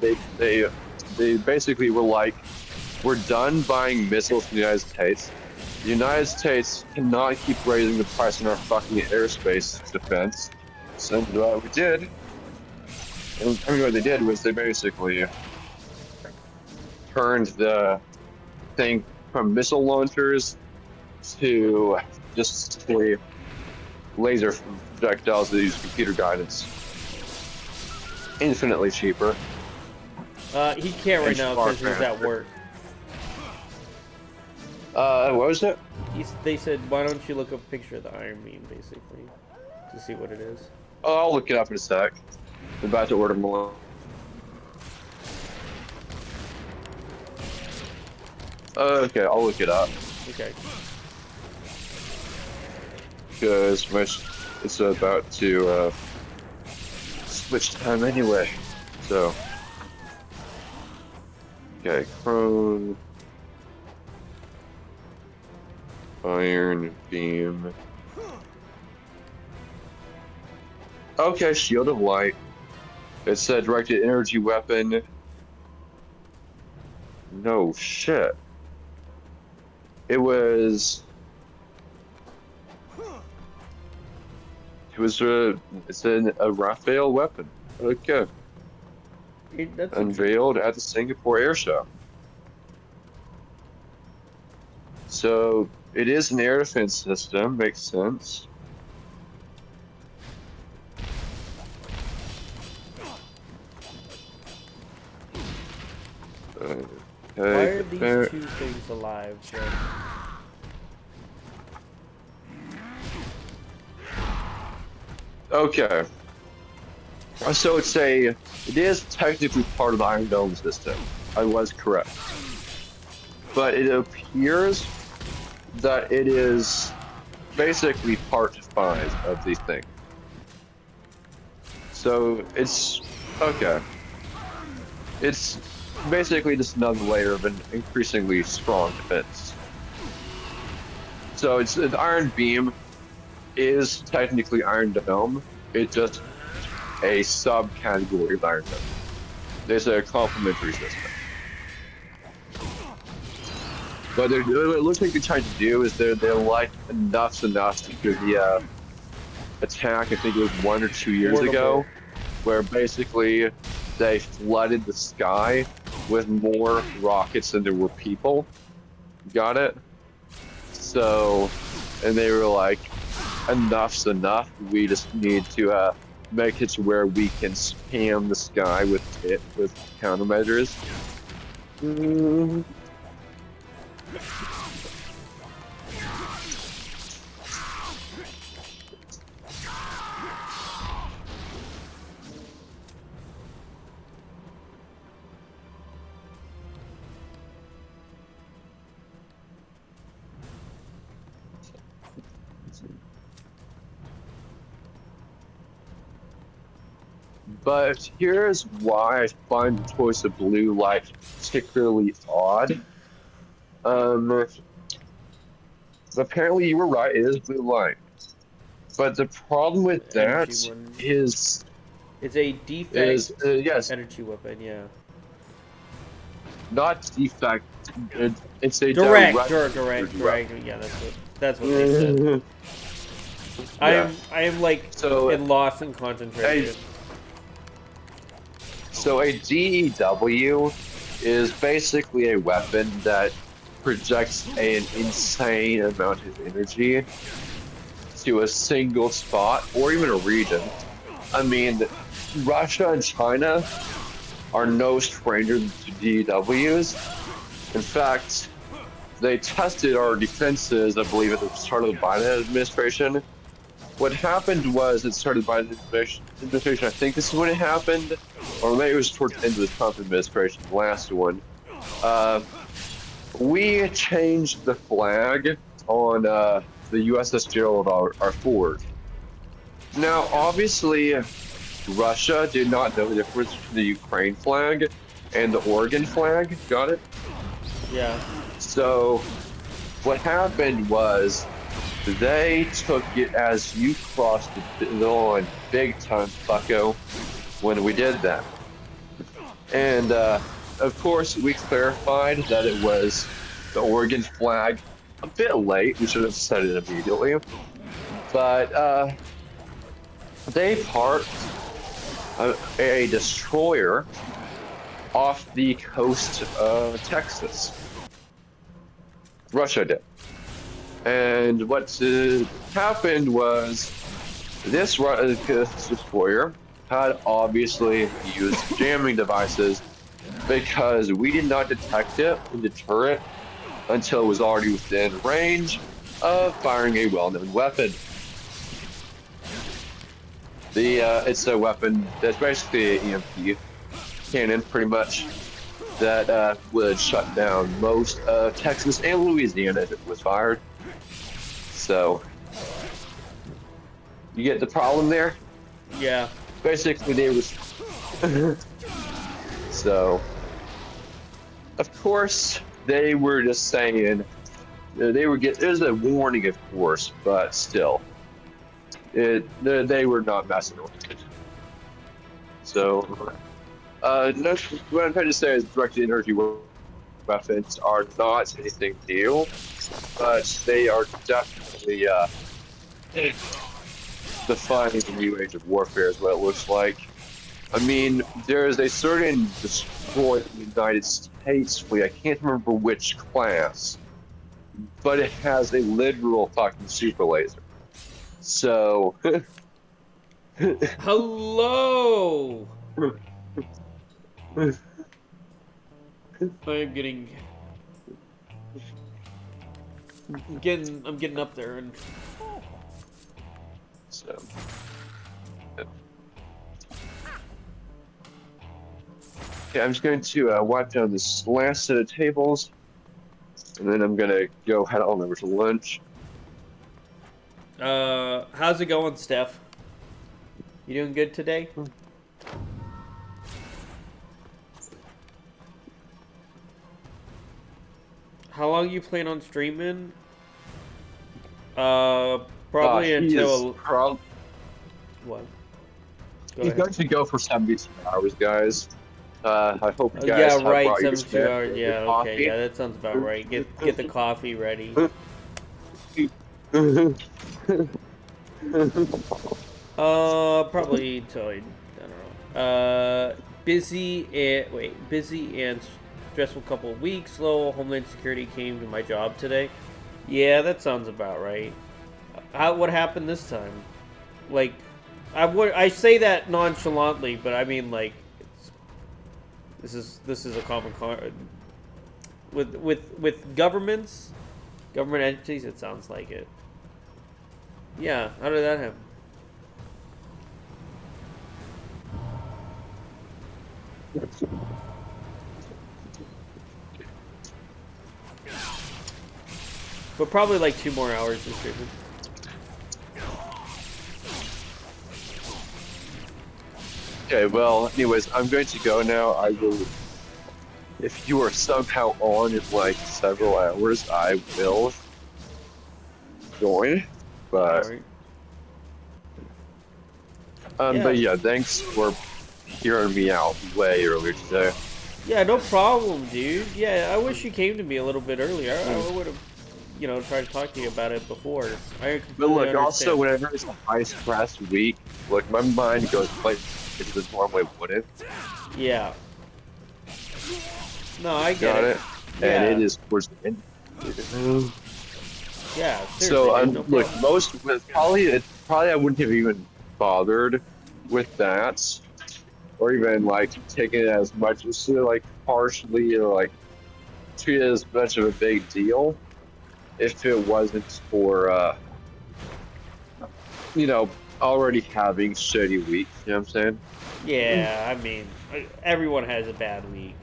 basically were like, we're done buying missiles from the United States. The United States cannot keep raising the price on our fucking airspace defense. So what we did. And I mean, what they did was they basically turned the thing from missile launchers to just simply laser projectiles that use computer guidance. Infinitely cheaper. He can't right now because he's at work. What was it? They said, why don't you look up a picture of the iron beam, basically, to see what it is. Oh, I'll look it up in a sec. I'm about to order more. Okay, I'll look it up. Okay. Because it's about to switch time anyway. So, okay, Crone, Iron Beam. Okay, Shield of Light. It's a directed energy weapon. No shit. It's a Raphael weapon. Okay. Unveiled at the Singapore Air Show. So it is an air defense system, makes sense. Why are these two things alive? Okay. So it is technically part of the Iron Dome system. I was correct. But it appears that it is basically part 5 of the thing. So it's okay. It's basically just another layer of an increasingly strong defense. So it's the Iron Beam is technically Iron Dome. It's just a subcategory of Iron Dome. There's a complementary system. But what it looks like they're trying to do is they're like enough to do the attack. I think it was 1 or 2 years ago, where basically they flooded the sky with more rockets than there were people. Got it? So, and they were like, enough's enough. We just need to make it to where we can spam the sky with countermeasures. But here's why I find the choice of blue light particularly odd. Apparently you were right, it is blue light. But the problem with that is... It's a defect yes. energy weapon, yeah. Not defect, it's a direct, yeah, that's what they said. Yeah. I am like lost in concentration. So a DEW is basically a weapon that projects an insane amount of energy to a single spot or even a region. I mean, Russia and China are no stranger to DEWs. In fact, they tested our defenses, I believe, at the start of the Biden administration. What happened was it started by the administration. I think this is when it happened, or maybe it was towards the end of the Trump administration, the last one. We changed the flag on the USS Gerald, our fort. Now, obviously, Russia did not know the difference between the Ukraine flag and the Oregon flag. Got it? Yeah. So, what happened was, they took it as you crossed the line big time, fucko, when we did that. And, of course, we clarified that it was the Oregon flag. A bit late, we should have said it immediately. But, they parked a destroyer off the coast of Texas. Russia did. And what happened was this destroyer had obviously used jamming devices because we did not detect it and deter it until it was already within range of firing a well-known weapon. It's a weapon that's basically an EMP cannon, pretty much. that would shut down most of Texas and Louisiana if it was fired. So, you get the problem there? Yeah. Basically, they was. So, of course, they were just saying they were get. There's a warning, of course, but still, they were not messing with it. So, no, what I'm trying to say is directed energy weapons are not anything new, but they are definitely defining the new age of warfare, is what it looks like. I mean, there is a certain destroyer in the United States fleet. I can't remember which class, but it has a literal fucking super laser. So. Hello! I'm getting up there and so okay, I'm just going to wipe down this last set of tables, and then I'm gonna go head on over to lunch. How's it going, Steph? You doing good today? How long you plan on streaming? Probably until what? He's going to go for 72 hours, guys. I hope you guys yeah, have right. brought your 72 hours. Yeah, okay. coffee. Yeah, that sounds about right. Get the coffee ready. Probably till I don't know. Busy and stressful couple of weeks. Slow Homeland Security came to my job today. Yeah, that sounds about right. What happened this time? Like, I say that nonchalantly, but I mean like, this is a common with government entities. It sounds like it. Yeah, how did that happen? But probably like 2 more hours of streaming. Okay, well, anyways, I'm going to go now. I will, if you are somehow on in like several hours, I will join. But, but yeah, thanks for hearing me out way earlier today. Yeah, no problem, dude. Yeah, I wish you came to me a little bit earlier. I would have, you know, tried to talk to you about it before. I completely But look, understand. also, whenever it's a high-stress week, look, my mind goes places it normally wouldn't. Yeah. No, I get it. Yeah. And it is towards the end. Yeah. So no look, probably I wouldn't have even bothered with that, or even like taking it as much as like partially or like treat it as much of a big deal if it wasn't for you know, already having shitty weeks. You know what I'm saying? Yeah, I mean, everyone has a bad week.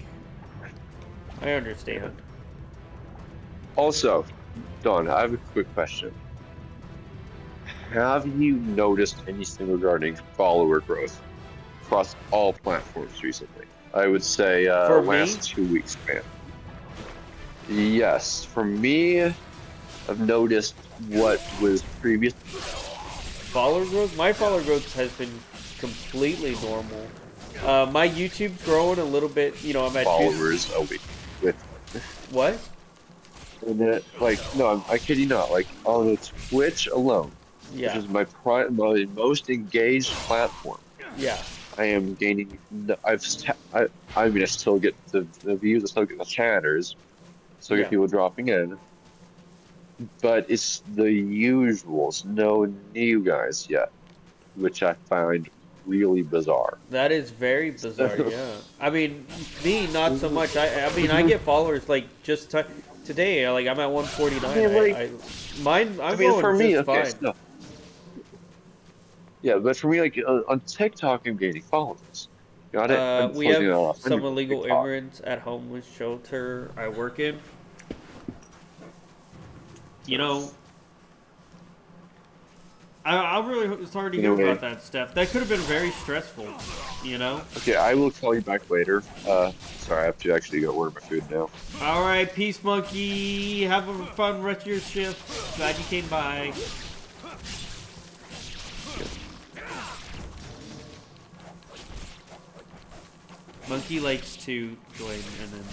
I understand. Also, Don, I have a quick question. Have you noticed anything regarding follower growth across all platforms recently? I would say last 2 weeks, man. Yes, for me, I've noticed what was previous. Follower growth? My follower growth has been completely normal. My YouTube's growing a little bit. You know, I'm at followers a week. What? And then, like, no, I kid you not. Like on the Twitch alone, which is my most engaged platform. Yeah. I am gaining. I mean, I still get the views. I still get the chatters. Still get people dropping in. But it's the usuals. No new guys yet, which I find really bizarre. That is very bizarre. Yeah. I mean, me not so much. I mean, I get followers like just today. Like I'm at 149. I'm going for me, just fine. No. Yeah, but for me, like on TikTok, I'm gaining followers. Got it? We have some illegal immigrants at homeless shelter I work in. You know, I'm really sorry to hear about that, Steph. That could have been very stressful, you know? Okay, I will call you back later. Sorry, I have to actually go order my food now. Alright, peace, monkey. Have a fun rest of your shift. Glad you came by. Monkey likes to join and then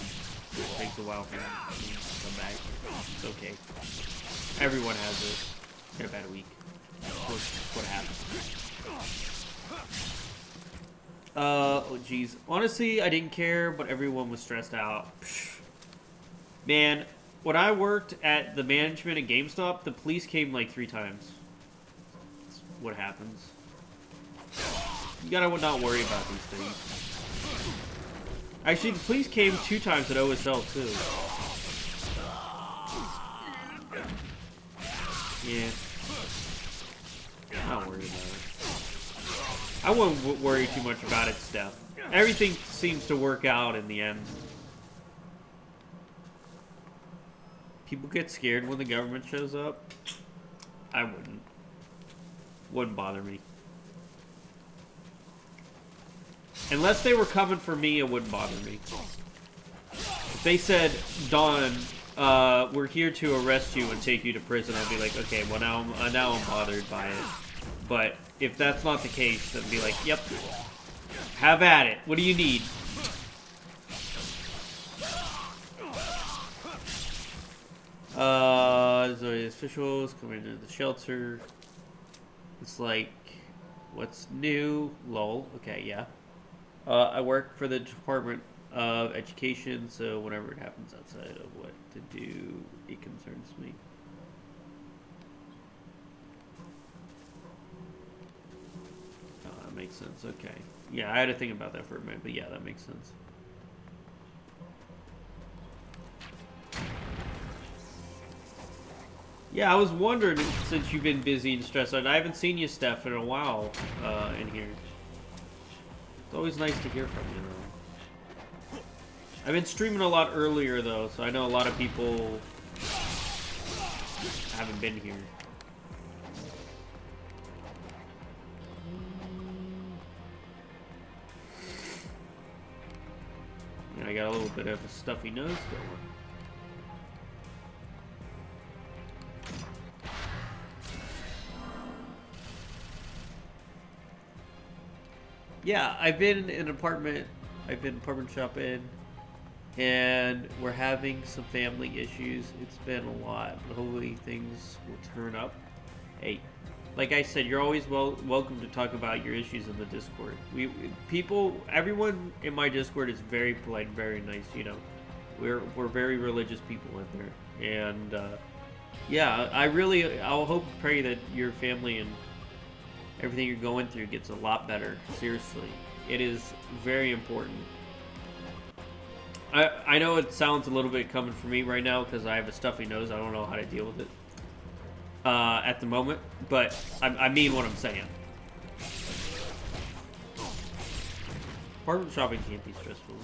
it takes a while for him to come back. It's okay. Everyone has it in a bad week. What happens? Oh geez. Honestly, I didn't care, but everyone was stressed out. Man, when I worked at the management at GameStop, the police came like 3 times. That's what happens. You gotta not worry about these things. Actually, the police came 2 times at OSL too. Yeah. Not worried about it. I wouldn't worry too much about it, Steph. Everything seems to work out in the end. People get scared when the government shows up. I wouldn't. Wouldn't bother me. Unless they were coming for me, it wouldn't bother me. If they said, Don, we're here to arrest you and take you to prison, I'd be like, okay, well now I'm bothered by it. But if that's not the case, then be like, yep, have at it. What do you need? The officials coming into the shelter. It's like, what's new? Lol. Okay, yeah. I work for the Department of Education, so whenever it happens outside of what to do, it concerns me. That makes sense. Okay. Yeah, I had to think about that for a minute, but yeah, that makes sense. Yeah, I was wondering, since you've been busy and stressed out, I haven't seen you, Steph, in a while in here. It's always nice to hear from you, though. I've been streaming a lot earlier, though, so I know a lot of people haven't been here. And I got a little bit of a stuffy nose going. Yeah, I've been in an apartment. I've been apartment shopping, and we're having some family issues. It's been a lot, but hopefully things will turn up. Hey, like I said, you're always welcome to talk about your issues in the Discord. Everyone in my Discord is very polite and very nice. You know, we're very religious people in there, and yeah, I'll hope and pray that your family and everything you're going through gets a lot better. Seriously, it is very important. I know it sounds a little bit coming from me right now because I have a stuffy nose. I don't know how to deal with it at the moment, but I mean what I'm saying. Apartment shopping can't be stressful.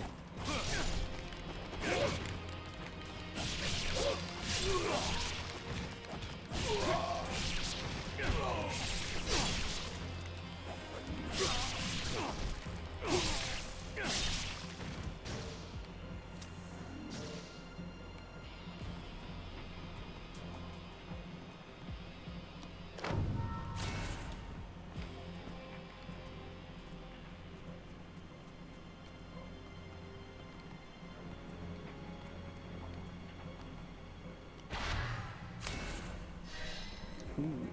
Ooh,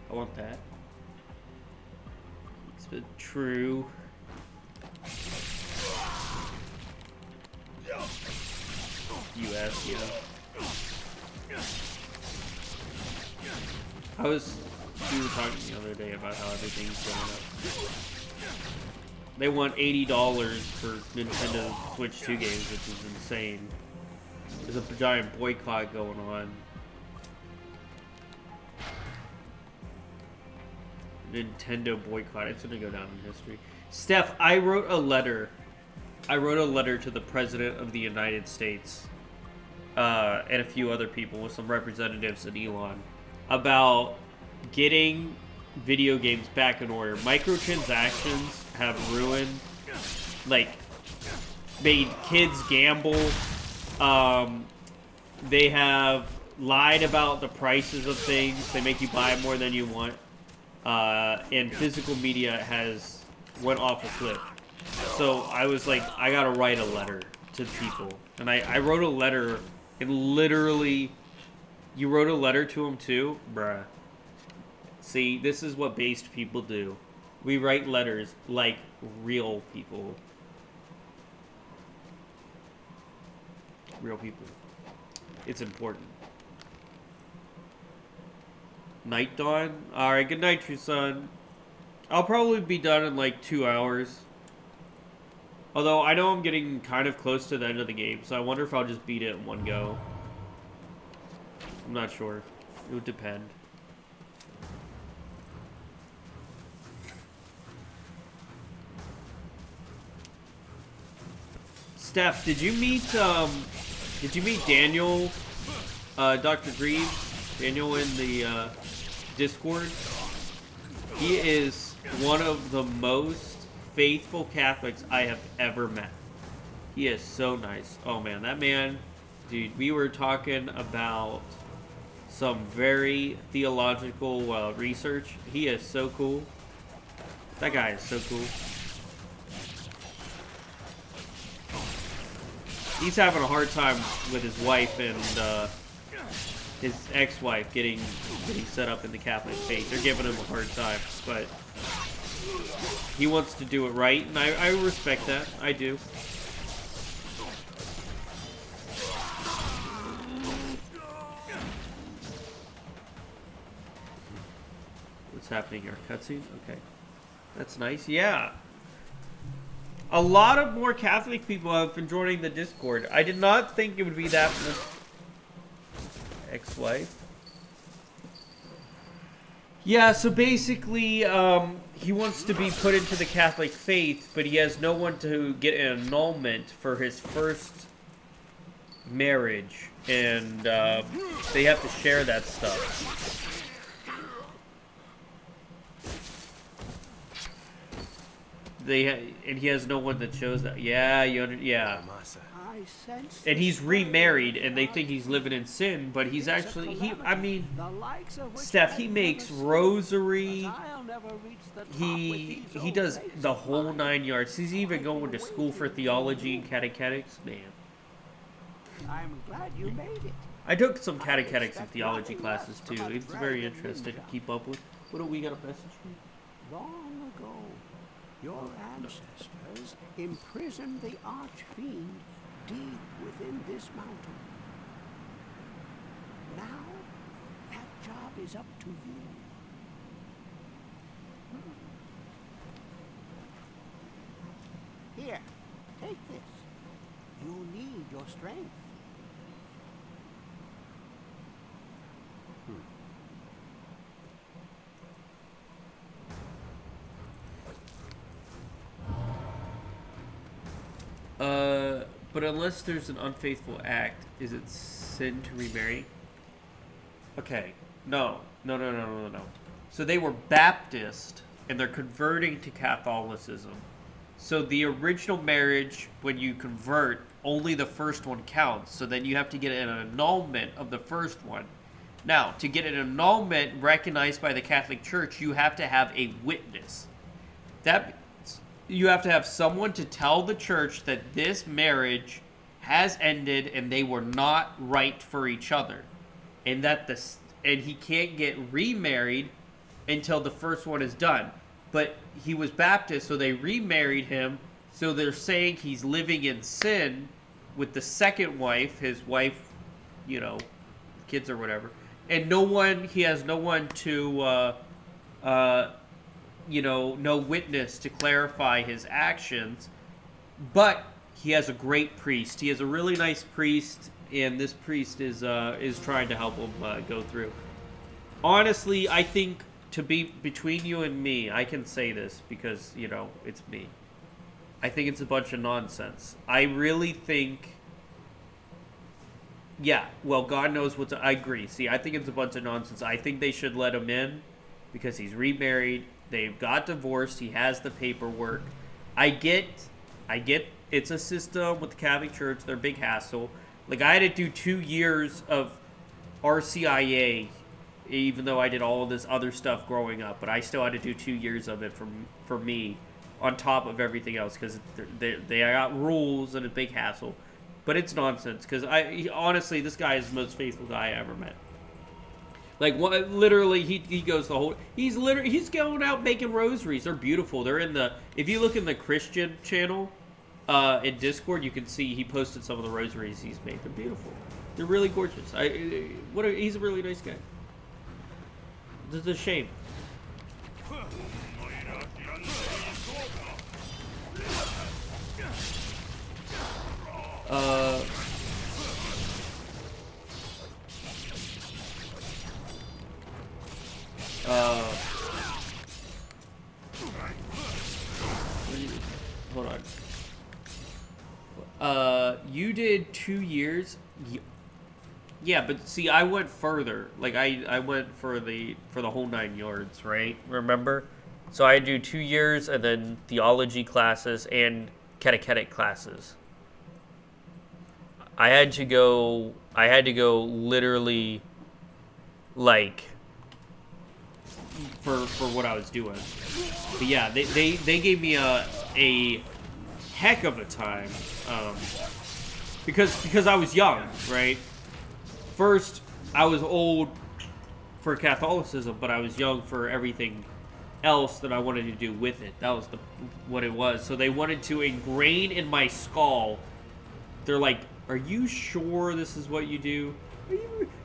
I want that. It's been true. US, yeah. We were talking the other day about how everything's going up. They want $80 for Nintendo Switch 2 games, which is insane. There's a giant boycott going on. Nintendo boycott. It's gonna go down in history. Steph, I wrote a letter. I wrote a letter to the President of the United States and a few other people with some representatives at Elon about getting video games back in order. Microtransactions have ruined, like, made kids gamble. They have lied about the prices of things. They make you buy more than you want. And physical media has went off a cliff. So I was like, I gotta write a letter to people. And I wrote a letter, and literally, you wrote a letter to them too? Bruh. See, this is what based people do. We write letters like real people. Real people. It's important. Night Dawn? Alright, good night, true son. I'll probably be done in like 2 hours. Although, I know I'm getting kind of close to the end of the game, so I wonder if I'll just beat it in one go. I'm not sure. It would depend. Steph, did you meet Daniel, Dr. Greaves? Daniel in the, Discord? He is one of the most faithful Catholics I have ever met. He is so nice. Oh man, that man, dude, we were talking about some very theological research. He is so cool. That guy is so cool. He's having a hard time with his wife and his ex-wife getting set up in the Catholic faith. They're giving him a hard time, but he wants to do it right, and I respect that. I do. What's happening here? Cutscene? Okay. That's nice. Yeah. A lot of more Catholic people have been joining the Discord. I did not think it would be that much. Ex-wife. Yeah, so basically, he wants to be put into the Catholic faith, but he has no one to get an annulment for his first marriage, and they have to share that stuff. And he has no one that shows that. Yeah, yeah. And he's remarried, and they think he's living in sin, but he's actually, I mean, Steph, he makes rosary, he does the whole 9 yards. He's even going to school for theology and catechetics, man. I'm glad you made it. I took some catechetics and theology classes, too. It's very interesting to keep up with. What do we got a message for? Long ago, your ancestors imprisoned the archfiend deep within this mountain. Now, that job is up to you. Here, take this. You need your strength. But unless there's an unfaithful act, is it sin to remarry? Okay, no. So they were Baptist, and they're converting to Catholicism. So the original marriage, when you convert, only the first one counts. So then you have to get an annulment of the first one. Now, to get an annulment recognized by the Catholic Church, you have to have a witness. You have to have someone to tell the church that this marriage has ended and they were not right for each other, and he can't get remarried until the first one is done. But he was Baptist, so they remarried him. So they're saying he's living in sin with the second wife, his wife, kids or whatever, and he has no one to no witness to clarify his actions, but he has a great priest. He has a really nice priest, and this priest is trying to help him go through. Honestly, I think to be between you and me, I can say this because, you know, it's me. I think it's a bunch of nonsense. I really think... Yeah, well, God knows what to... I agree. See, I think it's a bunch of nonsense. I think they should let him in because he's remarried. They've got divorced. He has the paperwork. I get it's a system with the Catholic Church. They're a big hassle. Like, I had to do 2 years of RCIA, even though I did all of this other stuff growing up. But I still had to do 2 years of it for me, on top of everything else, because they got rules and a big hassle. But it's nonsense, because honestly, this guy is the most faithful guy I ever met. Like, literally, he goes the whole... He's going out making rosaries. They're beautiful. They're in the... If you look in the Christian channel, in Discord, you can see he posted some of the rosaries he's made. They're beautiful. They're really gorgeous. He's a really nice guy. This is a shame. Hold on. You did 2 years. Yeah, but see, I went further. Like, I went for the whole 9 yards, right? Remember? So I do 2 years and then theology classes and catechetic classes. I had to go literally, like, for what I was doing. But yeah, they gave me a heck of a time, because I was young, right? First, I was old for Catholicism, but I was young for everything else that I wanted to do with it. That was what it was. So they wanted to ingrain in my skull. They're like, "Are you sure this is what you do?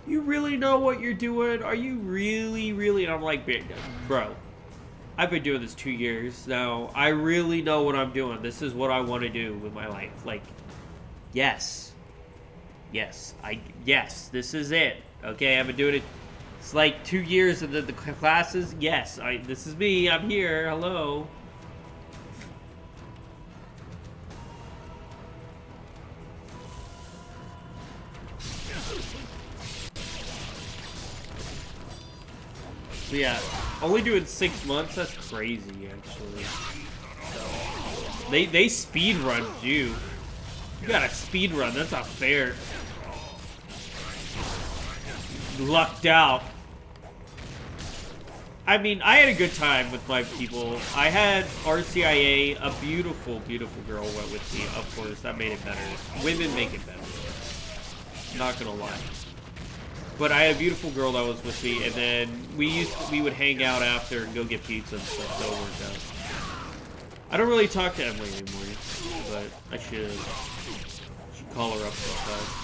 You really know what you're doing? Are you really?" And I'm like, "Bro, I've been doing this 2 years now. I really know what I'm doing. This is what I want to do with my life. Like, yes, this is it. Okay, I've been doing it. It's like 2 years of the classes. Yes, this is me. I'm here. Hello." So yeah, only doing 6 months, that's crazy, actually. They speed run you. You got a speed run, that's not fair. Lucked out. I mean, I had a good time with my people. I had RCIA, a beautiful, beautiful girl went with me, of course, that made it better. Women make it better. Not gonna lie. But I had a beautiful girl that was with me, and then we would hang out after and go get pizza and stuff, so it worked out. I don't really talk to Emily anymore, but I should call her up sometime.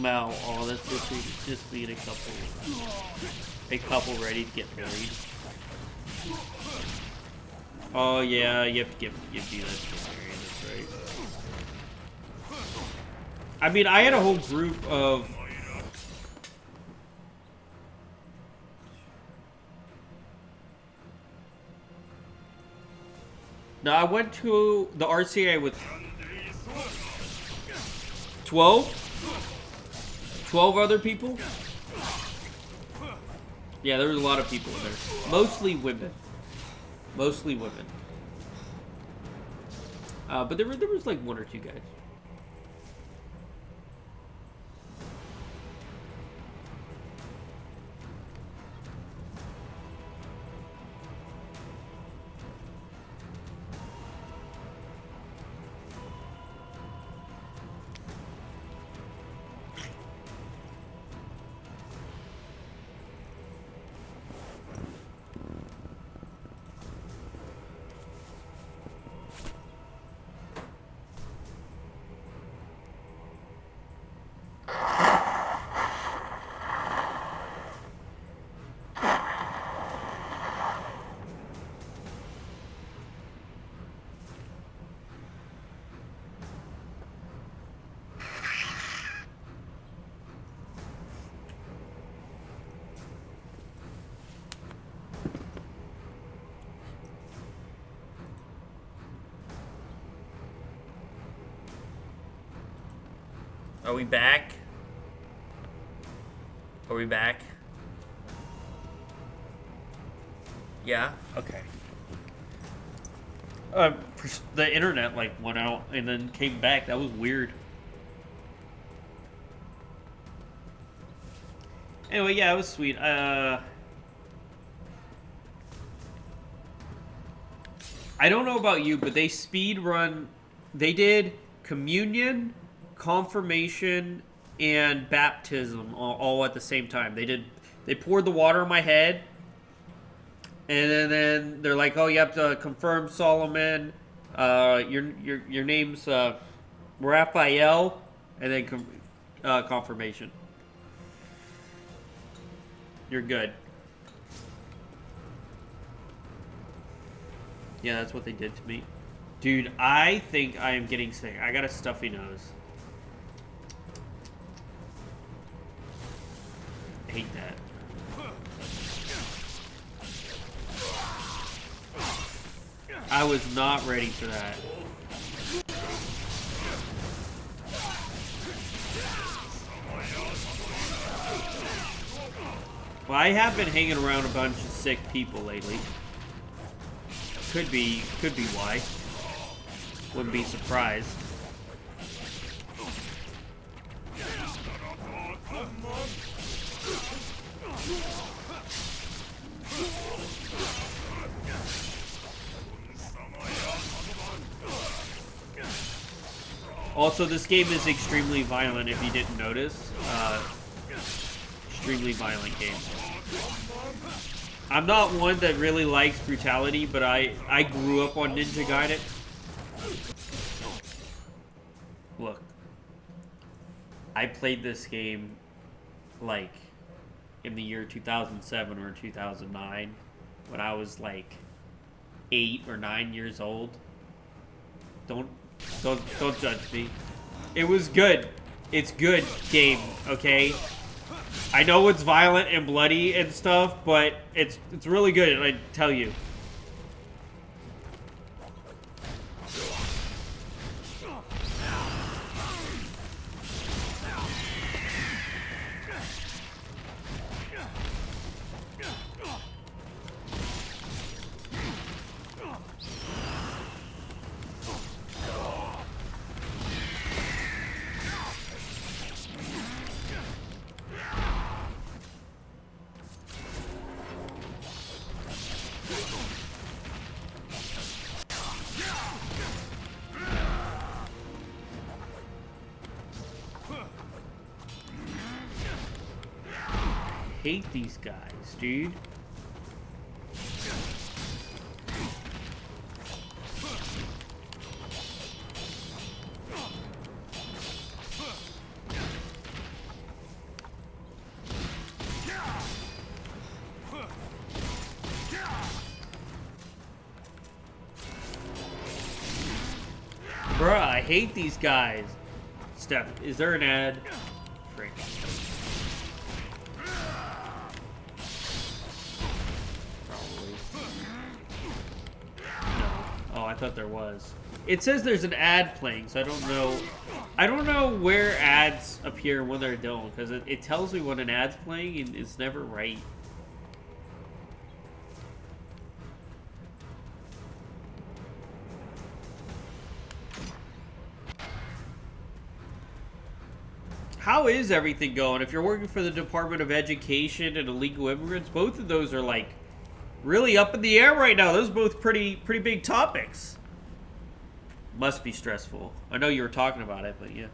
Mal, oh, that's just being a couple ready to get married. Oh yeah, you have to do that to get married, that's right. I mean, I had a whole group of... No, I went to the RCA with 12 other people? Yeah, there was a lot of people in there. Mostly women. But there was like 1 or 2 guys. Are we back? Are we back? Yeah? Okay. The internet like went out and then came back. That was weird. Anyway, yeah, it was sweet. I don't know about you, but they speed run. They did communion, confirmation, and baptism all at the same time. They poured the water on my head, and then they're like, "Oh, you have to confirm Solomon. Your name's Raphael," and then confirmation. You're good. Yeah, that's what they did to me. Dude, I think I am getting sick. I got a stuffy nose. I hate that. I was not ready for that. Well, I have been hanging around a bunch of sick people lately. Could be why. Wouldn't be surprised. Also, this game is extremely violent if you didn't notice. Extremely violent game. I'm not one that really likes brutality, but I grew up on Ninja Gaiden. Look, I played this game like in the year 2007 or 2009 when I was like 8 or 9 years old. Don't judge me. It was good. It's good game, okay? I know it's violent and bloody and stuff, but it's really good, and I tell you. Hate these guys, dude. Bruh, I hate these guys. Steph, is there an ad? Frick. Oh, I thought there was. It says there's an ad playing, so I don't know. I don't know where ads appear when they don't, because it tells me when an ad's playing, and it's never right. How is everything going? If you're working for the Department of Education and illegal immigrants, both of those are like really up in the air right now. Those are both pretty big topics. Must be stressful. I know you were talking about it, but yeah.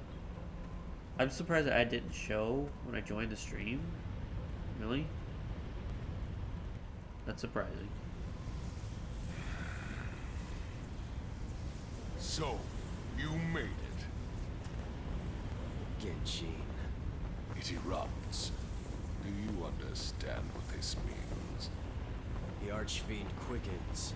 I'm surprised that I didn't show when I joined the stream. Really? That's surprising. So, you made it. Genshin. It erupts. Do you understand what this means? The Archfiend quickens.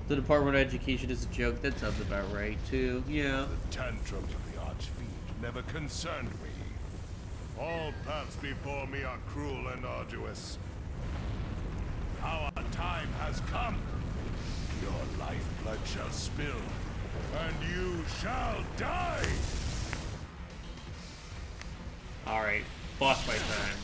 The Department of Education is a joke. That sounds about right, too. Yeah. The tantrums of the Archfiend never concerned me. All paths before me are cruel and arduous. Our time has come. Your lifeblood shall spill, and you shall die! Alright, boss fight time.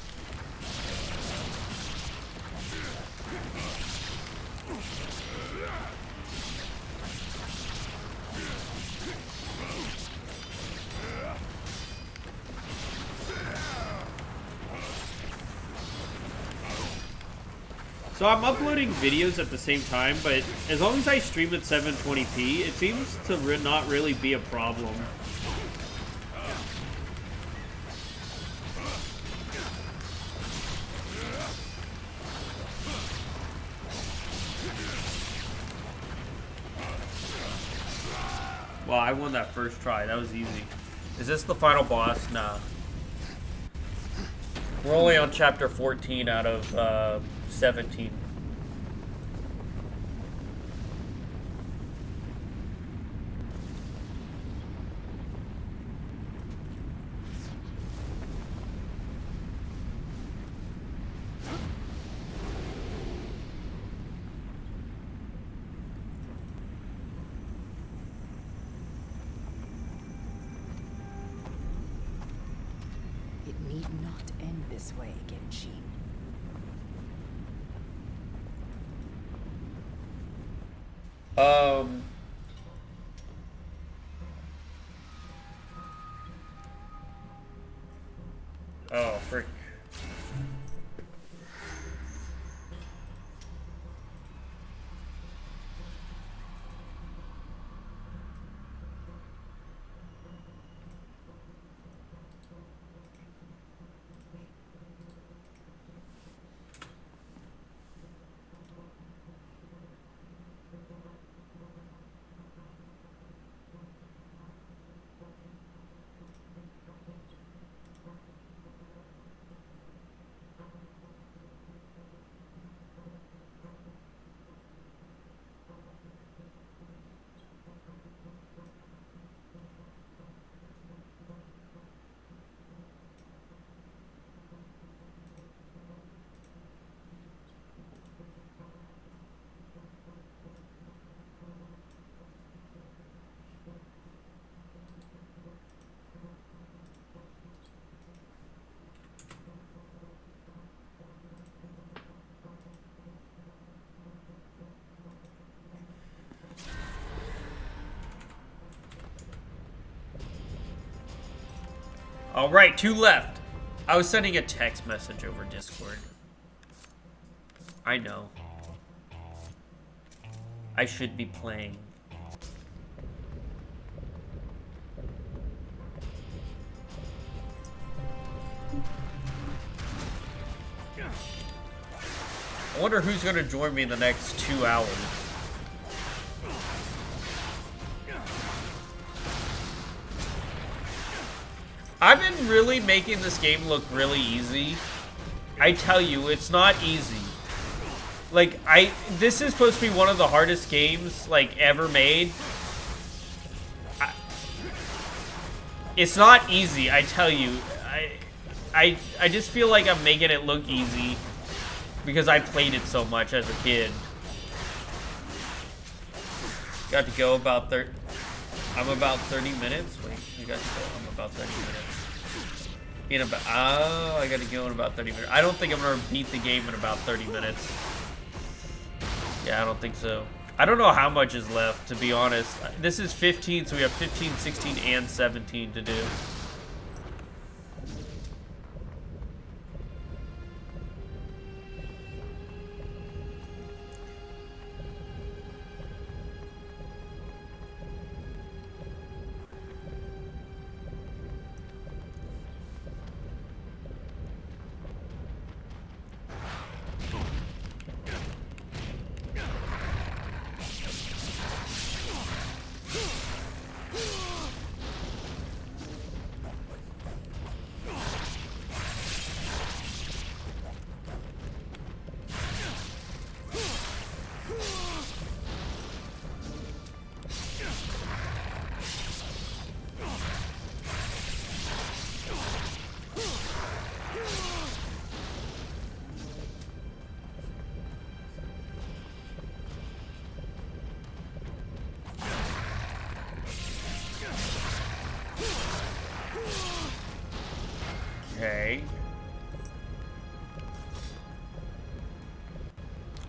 So I'm uploading videos at the same time, but as long as I stream at 720p, it seems to not really be a problem. Well, I won that first try. That was easy. Is this the final boss? Nah. We're only on chapter 14 out of 17. It need not end this way, Genji. Oh, frick. All right, 2 left. I was sending a text message over Discord. I know. I should be playing. I wonder who's gonna join me in the next 2 hours. I've been really making this game look really easy. I tell you, it's not easy. Like, this is supposed to be one of the hardest games, like, ever made. It's not easy, I tell you. I just feel like I'm making it look easy because I played it so much as a kid. Got to go about I'm about 30 minutes. Wait, you got to go. I'm about 30 minutes. I got to go in about 30 minutes. I don't think I'm gonna beat the game in about 30 minutes. Yeah, I don't think so. I don't know how much is left, to be honest. This is 15, so we have 15, 16, and 17 to do.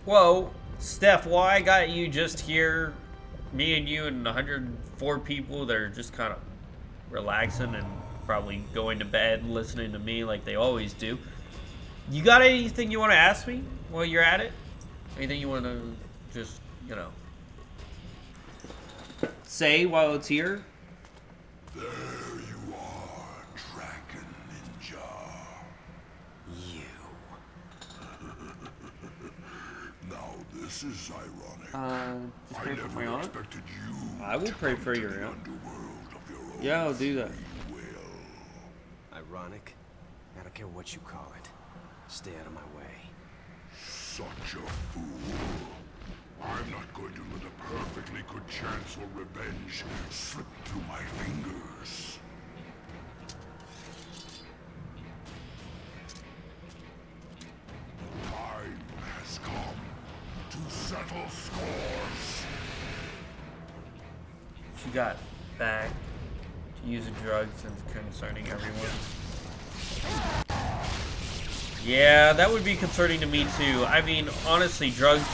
Well, Steph, why I got you just here, me and you and 104 people that are just kind of relaxing and probably going to bed listening to me like they always do. You got anything you want to ask me while you're at it? Anything you want to just, you know, say while it's here? There you are, Dragon Ninja. You. Now this is ironic. Just pray for my aunt. Expected you I will pray for your aunt. underworld of your own. Yeah, I'll do that. Ironic? I don't care what you call it. Stay out of my way. Such a fool. I'm not going to let a perfectly good chance for revenge slip through my fingers. Time has come to settle scores. She got back to using drugs and concerning everyone. Yeah, that would be concerning to me too. I mean, honestly, drugs,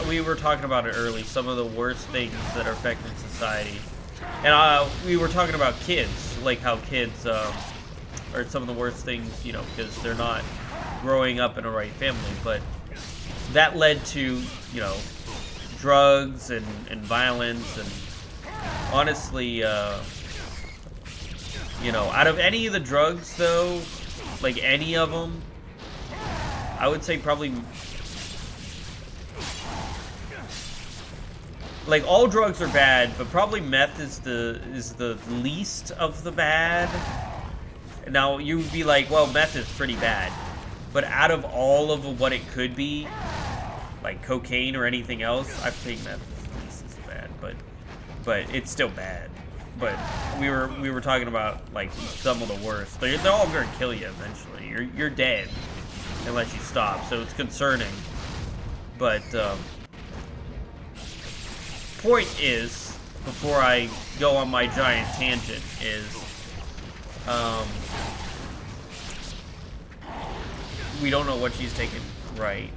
we were talking about it early, some of the worst things that are affecting society. And we were talking about kids, like how kids are some of the worst things, you know, because they're not growing up in a right family. But that led to, you know, drugs and violence. And honestly, you know, out of any of the drugs, though, like any of them, I would say probably, like, all drugs are bad, but probably meth is the least of the bad. Now you would be like, well, meth is pretty bad, but out of all of what it could be, like cocaine or anything else, I think meth is the least as bad, but it's still bad. But we were talking about like some of the worst. They're all gonna kill you eventually. You're dead unless you stop. So it's concerning. But point is, before I go on my giant tangent, is we don't know what she's taking right.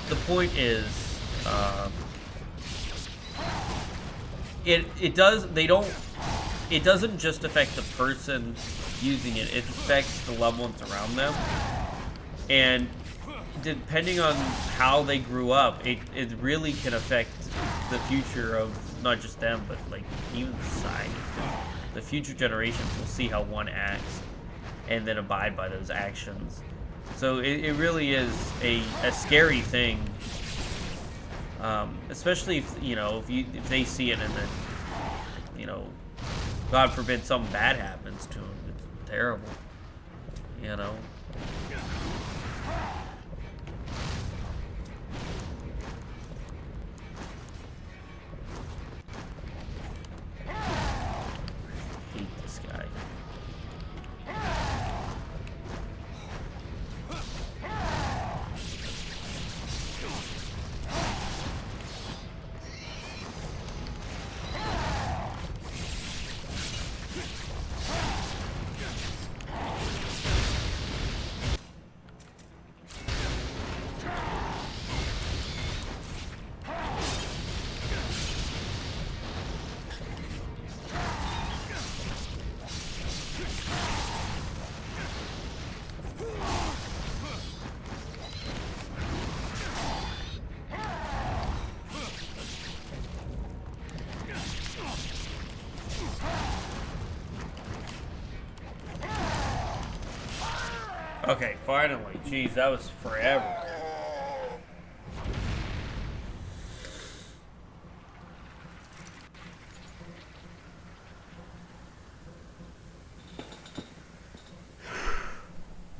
The point is, it doesn't just affect the person using it, it affects the loved ones around them. And depending on how they grew up, it really can affect the future of not just them, but like even society. The future generations will see how one acts and then abide by those actions. So it really is a scary thing. Especially if, you know, if they see it and then, you know, God forbid something bad happens to them. It's terrible, you know. Hate this guy. Okay, finally. Jeez, that was forever.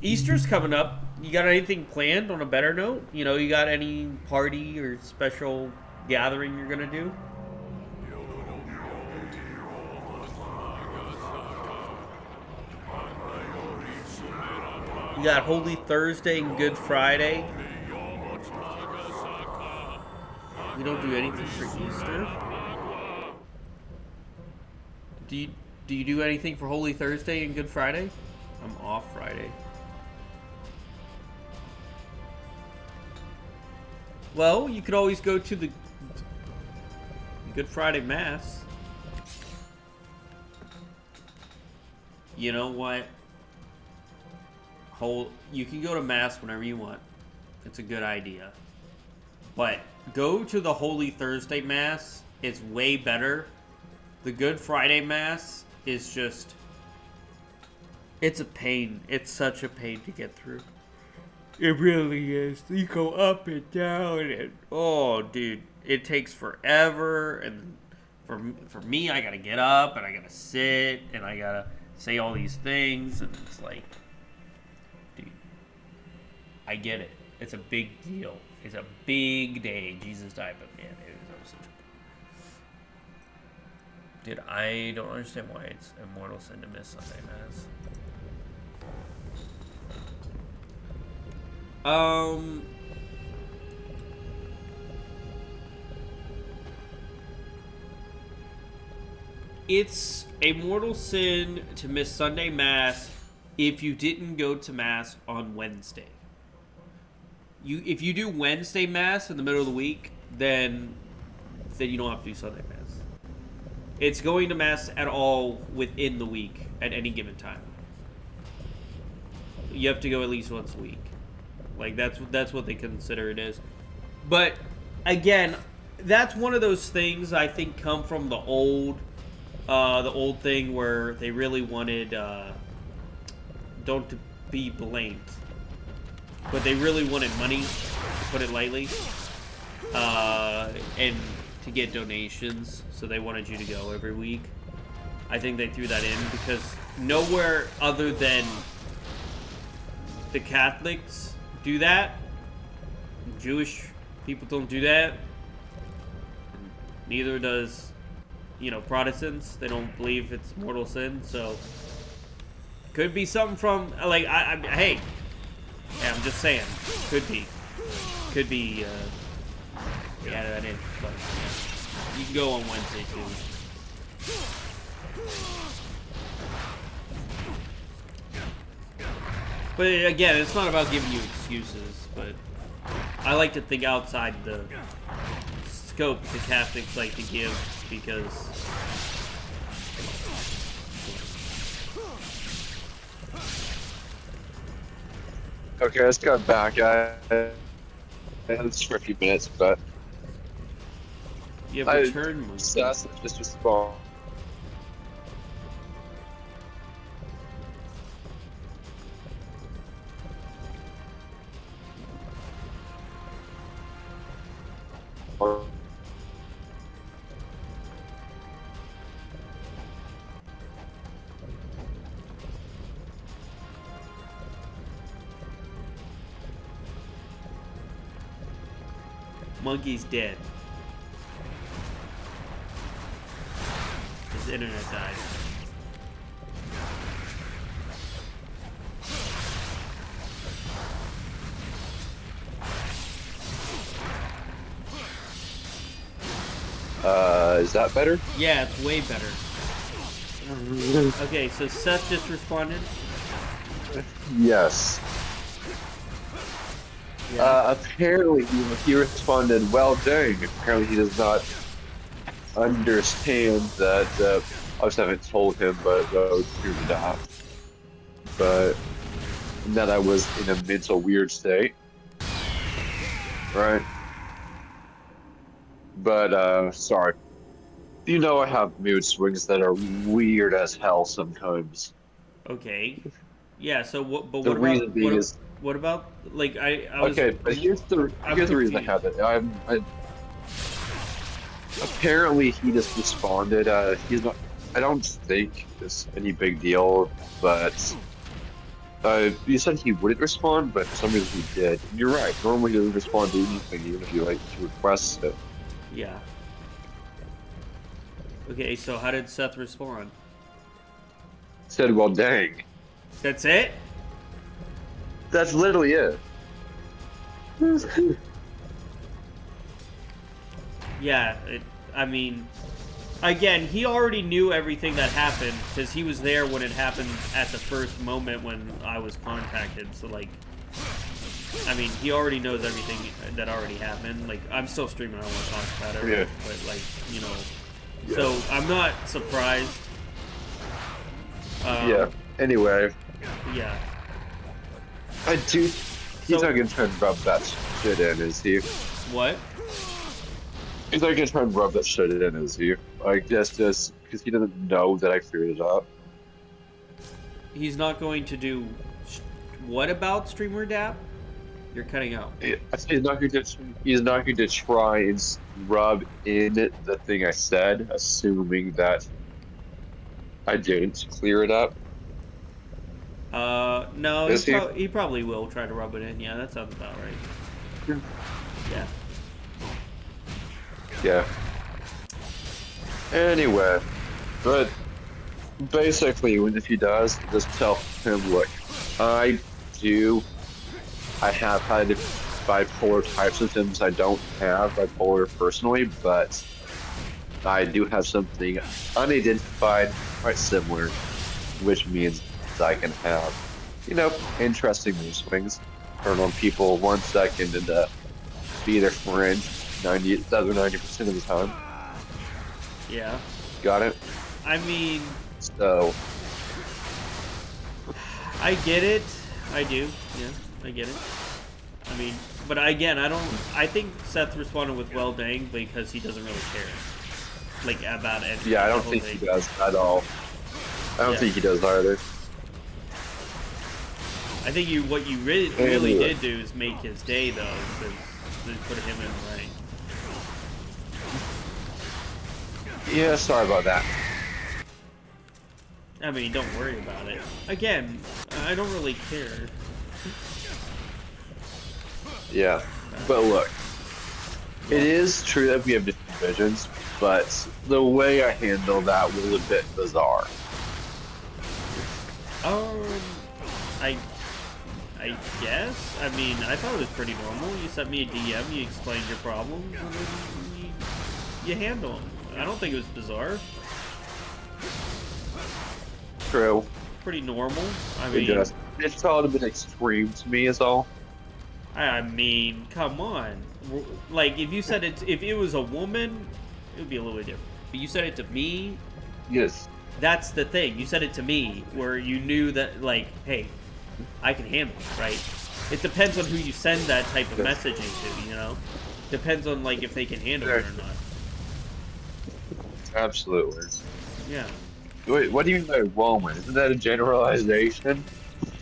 Easter's coming up. You got anything planned on a better note? You know, you got any party or special gathering you're gonna do? You got Holy Thursday and Good Friday. You don't do anything for Easter? Do you do anything for Holy Thursday and Good Friday? I'm off Friday. Well, you could always go to the Good Friday Mass. You know what? You can go to Mass whenever you want. It's a good idea. But go to the Holy Thursday Mass. It's way better. The Good Friday Mass is just... It's a pain. It's such a pain to get through. It really is. You go up and down and... Oh, dude. It takes forever. And for me, I gotta get up and I gotta sit and I gotta say all these things. And it's like... Dude. I get it. It's a big deal. It's a big day. Jesus died, but man, it was such a... Dude, I don't understand why it's a mortal sin to miss Sunday Mass. It's a mortal sin to miss Sunday Mass if you didn't go to Mass on Wednesday. If you do Wednesday Mass in the middle of the week, then you don't have to do Sunday Mass. It's going to Mass at all within the week at any given time. You have to go at least once a week. Like that's what they consider it is. But again, that's one of those things I think come from the old thing where they really wanted don't to be blamed. But they really wanted money, to put it lightly, and to get donations, so they wanted you to go every week. I think they threw that in because nowhere other than the Catholics do that. Jewish people don't do that. Neither does, Protestants. They don't believe it's mortal sin, so could be something from like hey. Yeah, I'm just saying. Could be. They added that in. But yeah. You can go on Wednesday too. But again, it's not about giving you excuses. But I like to think outside the scope the Catholics like to give because. Okay, let's go back. I had this for a few minutes, but you have a turn. Just respond. Monkey's dead. His internet died. Is that better? Yeah, it's way better. Okay, so Seth just responded? Yes. Yeah. Apparently he responded, well dang. Apparently he does not understand that, I just haven't told him, but I was clear to that. But that I was in a mental weird state. Right? But, sorry. You know I have mood swings that are weird as hell sometimes. Okay. Yeah, so what reason being is... What about, like, I was... Okay, but here's the reason I have it. Apparently he just responded, he's not... I don't think it's any big deal, but... you said he wouldn't respond, but for some reason he did. And you're right, normally he doesn't respond to anything, even if you, request it. Yeah. Okay, so how did Seth respond? Said, well, dang. That's it? That's literally it. Yeah, I mean, again, he already knew everything that happened because he was there when it happened at the first moment when I was contacted. So, like, I mean, he already knows everything that already happened. Like, I'm still streaming, I don't want to talk about it. Yeah. But, like, you know. So, I'm not surprised. Yeah. Anyway. Yeah. I do. He's not gonna try and rub that shit in, is he? What? He's not gonna try and rub that shit in, is he? I guess just because he doesn't know that I cleared it up. He's not going to do. What about streamer dap? You're cutting out. He's not going to. He's not going to try and rub in the thing I said, assuming that I didn't clear it up. No, he probably will try to rub it in. Yeah, that sounds about right. Yeah. Yeah. Anyway, but basically, if he does, just tell him, look, I have had bipolar type symptoms. I don't have bipolar personally, but I do have something unidentified, quite similar, which means I can have, you know, interesting mood swings. Turn on people 1 second and be their friend 90% of the time. Yeah. Got it? I mean... So... I get it. I do. Yeah, I get it. I mean, but again, I think Seth responded with well dang because he doesn't really care. Like, about anything. Yeah, I don't think he does at all. I don't think he does either. I think what you really did do is make his day, though, because they put him in the ring. Yeah, sorry about that. I mean, don't worry about it. Again, I don't really care. Yeah, but look, it is true that we have different visions, but the way I handle that was a bit bizarre. I guess. I mean, I thought it was pretty normal. You sent me a DM, you explained your problems, and then you handle them. I don't think it was bizarre. True. Pretty normal. I mean, it's felt a bit extreme to me, is all. I mean, come on. Like, if you said it, if it was a woman, it would be a little bit different. But you said it to me. Yes. That's the thing. You said it to me, where you knew that, like, hey, I can handle it, right? It depends on who you send that type of messaging to, you know? Depends on, like, if they can handle it or not. Absolutely. Yeah. Wait, what do you mean by woman? Isn't that a generalization?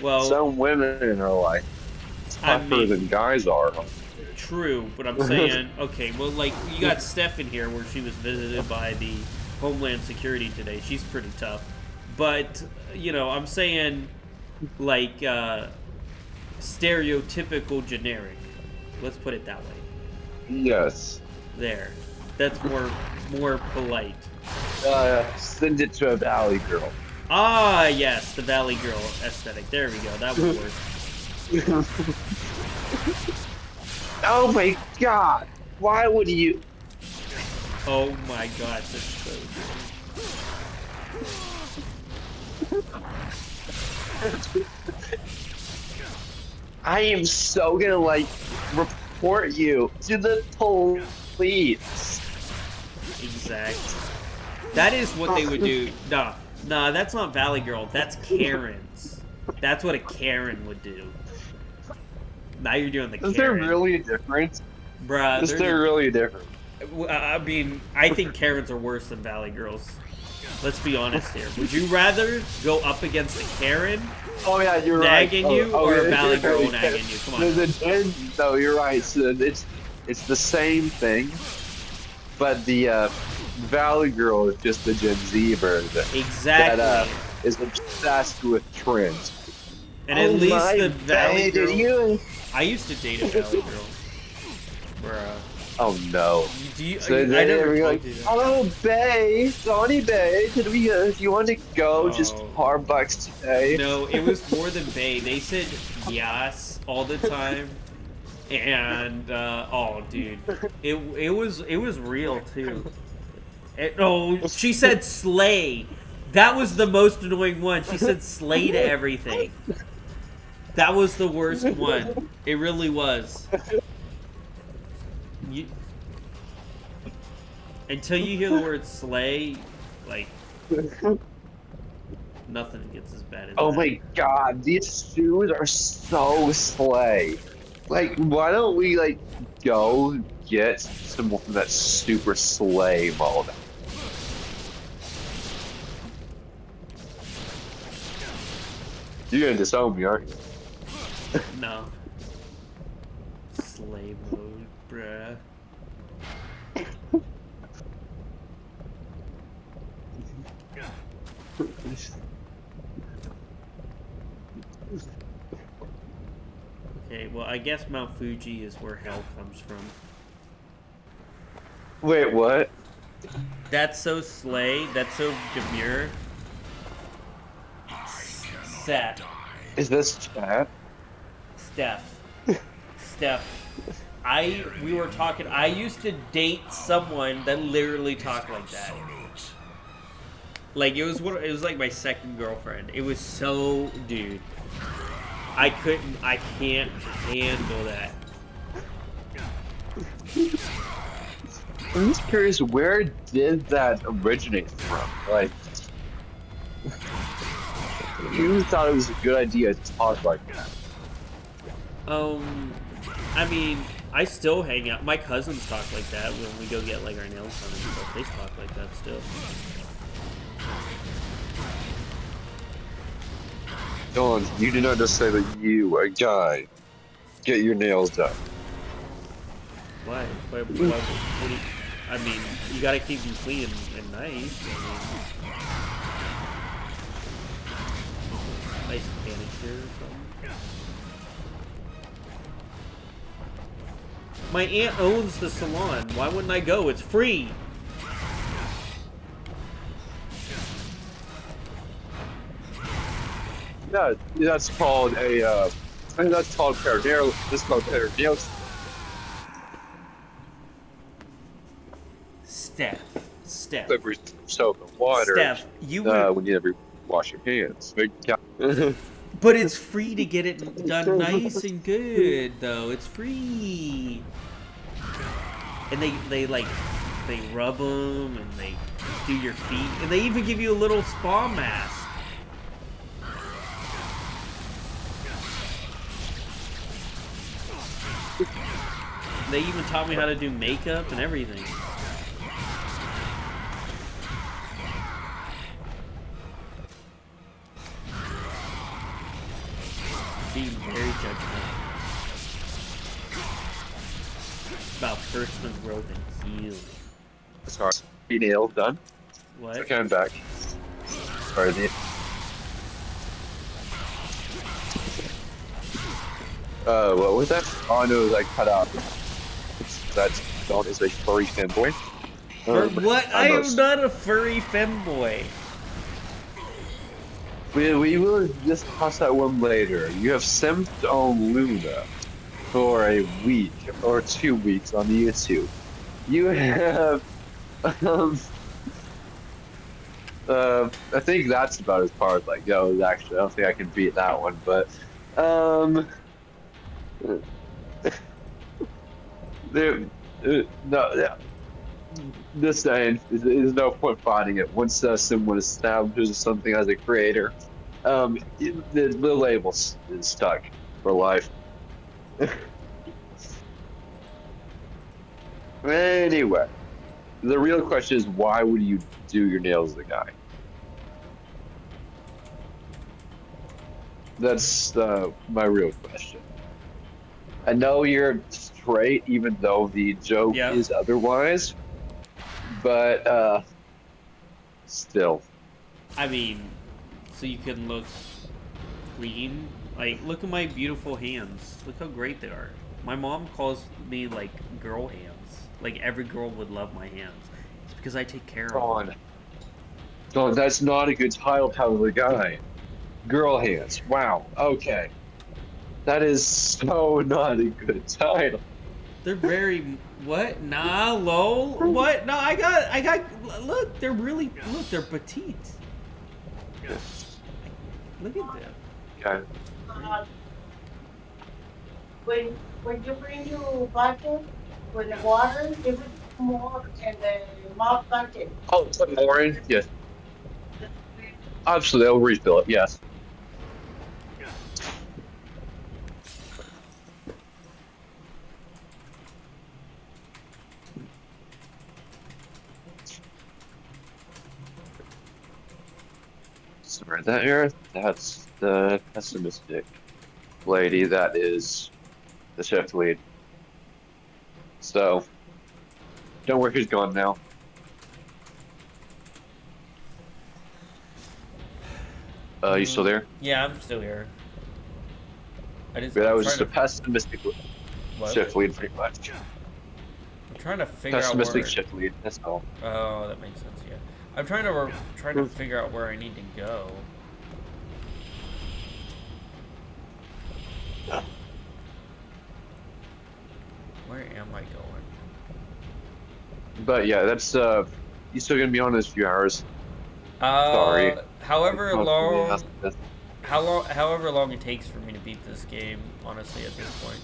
Well, some women are like tougher than guys are. True, but I'm saying, okay, well, like, you got Steph in here where she was visited by the Homeland Security today. She's pretty tough. But, you know, I'm saying, like, stereotypical generic. Let's put it that way. Yes. There. That's more polite. Send it to a Valley Girl. Ah, yes, the Valley Girl aesthetic. There we go. That would work. Oh my god! Why would you? Oh my god, that's so good. I am so gonna, like, report you to the police. Exactly. That is what they would do. Nah, that's not Valley Girl. That's Karen's. That's what a Karen would do. Now you're doing the Karen. Is there really a difference? Bruh, Is there really a difference? I mean, I think Karens are worse than Valley Girls. Let's be honest here. Would you rather go up against a Karen you're nagging right. you or a yeah, Valley Girl right. nagging you? Come on. No, you're right. So it's the same thing, but the Valley Girl is just the Gen Z version. Exactly. That is obsessed with trends. And at least the Valley Girl. I used to date a Valley Girl. Bruh. Oh no. I never like, oh, Bae, Donnie Bae, do you want to go just $4 today? No, it was more than Bae. They said yes all the time. And, oh, dude. It was real, too. She said slay. That was the most annoying one. She said slay to everything. That was the worst one. It really was. Until you hear the word slay, like, nothing gets as bad as Oh that. my god, these shoes are so slay. Like, why don't we, like, go get some more from that super slay mode? You're gonna disown me, aren't you? No. Slay mode, bruh. Okay, well, I guess Mount Fuji is where hell comes from. Wait, what? That's so slay. That's so demure. Seth. Is this chat? Steph. We were talking. I used to date someone that literally talked like that. Like it was like my second girlfriend. It was so, dude. I can't handle that. I'm just curious, where did that originate from? Like, who thought it was a good idea to talk like that? I mean, I still hang out. My cousins talk like that when we go get like our nails done and stuff. They talk like that still. Dawn, you did not just say that you, a guy, get your nails done. Why? What do you, I mean, you gotta keep them clean and nice. Nice manicure or something. My aunt owns the salon. Why wouldn't I go? It's free. Yeah, that's called a, I think that's called perinatal. This is called perinatal. Steph. Slippery soap and water. Steph, you would... when you ever wash your hands. But it's free to get it done nice and good, though. It's free. And they rub them and they do your feet, and they even give you a little spa mask. They even taught me how to do makeup and everything. Being very judgmental about personal growth and healing. Sorry, your nails done? What? Okay, I'm back. Sorry, what was that? Oh no, it was like cut out. That's Dawn is a furry fanboy. What? I am not a furry femboy. We will discuss that one later. You have simped on Luna for a week or 2 weeks on YouTube. You have, I think that's about as far as like goes. Actually, I don't think I can beat that one, but no. This saying is no point finding it once someone establishes something as a creator. The label is stuck for life. Anyway, the real question is, why would you do your nails as a guy? That's my real question. I know you're straight, even though the joke is otherwise. But, still. I mean, so you can look clean. Like, look at my beautiful hands. Look how great they are. My mom calls me, like, girl hands. Like, every girl would love my hands. It's because I take care of them. Dawn, that's not a good title of a guy. Girl hands. Wow. Okay. That is so not a good title. They're very... What? Nah, lol. What? No, I got... Look, they're really... Look, they're petite. Look at them. Yeah. when you bring your bucket with the water, you put more in the mop bucket. Oh, put more in? Yes. Absolutely, I'll refill it, yes. Sorry, that here, that's the pessimistic lady that is the shift lead. So, don't worry, he's gone now. You still there? Yeah, I'm still here. Yeah, that was just a pessimistic shift lead, pretty much. I'm trying to figure out Pessimistic where... shift lead, that's all. Oh, that makes sense, yeah. I'm trying to figure out where I need to go. Where am I going? But yeah, that's you still gonna be on this few hours. Sorry. However long it takes for me to beat this game, honestly, at this point.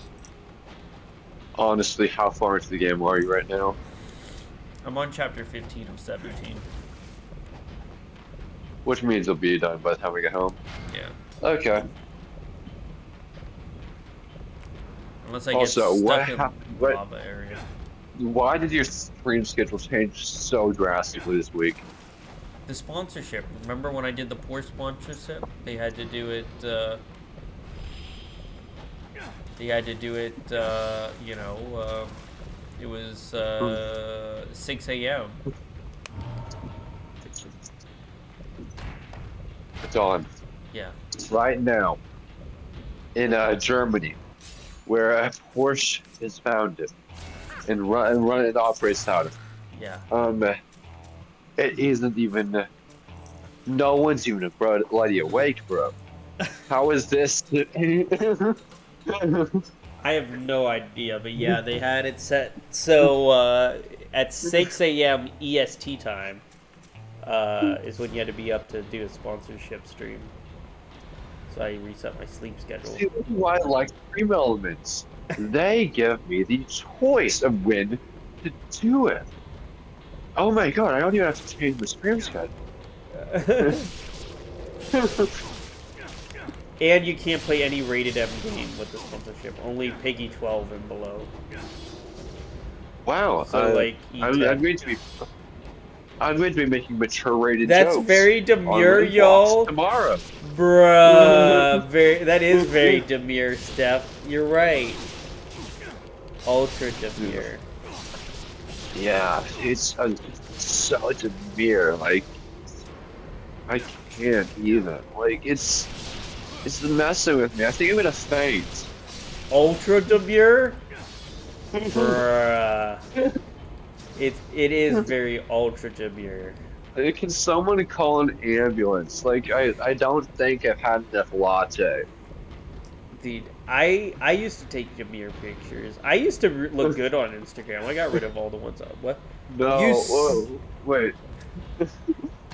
Honestly, how far into the game are you right now? I'm on chapter 15 of 17. Which means it'll be done by the time we get home. Yeah. Okay. Unless I get stuck in the lava area. Why did your stream schedule change so drastically this week? The sponsorship. Remember when I did the poor sponsorship? They had to do it, you know, it was 6 a.m. Dawn. Yeah. Right now, in Germany, where a Porsche is founded and operates out of. Yeah. It isn't even. No one's even bloody awake, bro. How is this? I have no idea, but yeah, they had it set so at 6 a.m. EST time is when you had to be up to do a sponsorship stream. So I reset my sleep schedule. See, this is why I like Stream Elements. They give me the choice of when to do it. Oh my god, I don't even have to change my stream schedule. And you can't play any rated M game with the sponsorship. Only Peggy 12 and below. Wow. So like I'm going to be making mature rated jokes. That's very demure, y'all. Tomorrow. Bruh. That is very demure, Steph. You're right. Ultra demure. Yeah, it's so demure. Like, I can't even. Like, it's messing with me. I think I'm gonna faint. Ultra demure? Bruh. It is very ultra demure. Can someone call an ambulance? Like, I don't think I've had enough latte. Dude, I used to take demure pictures. I used to look good on Instagram. I got rid of all the ones up. What? No. Whoa, wait.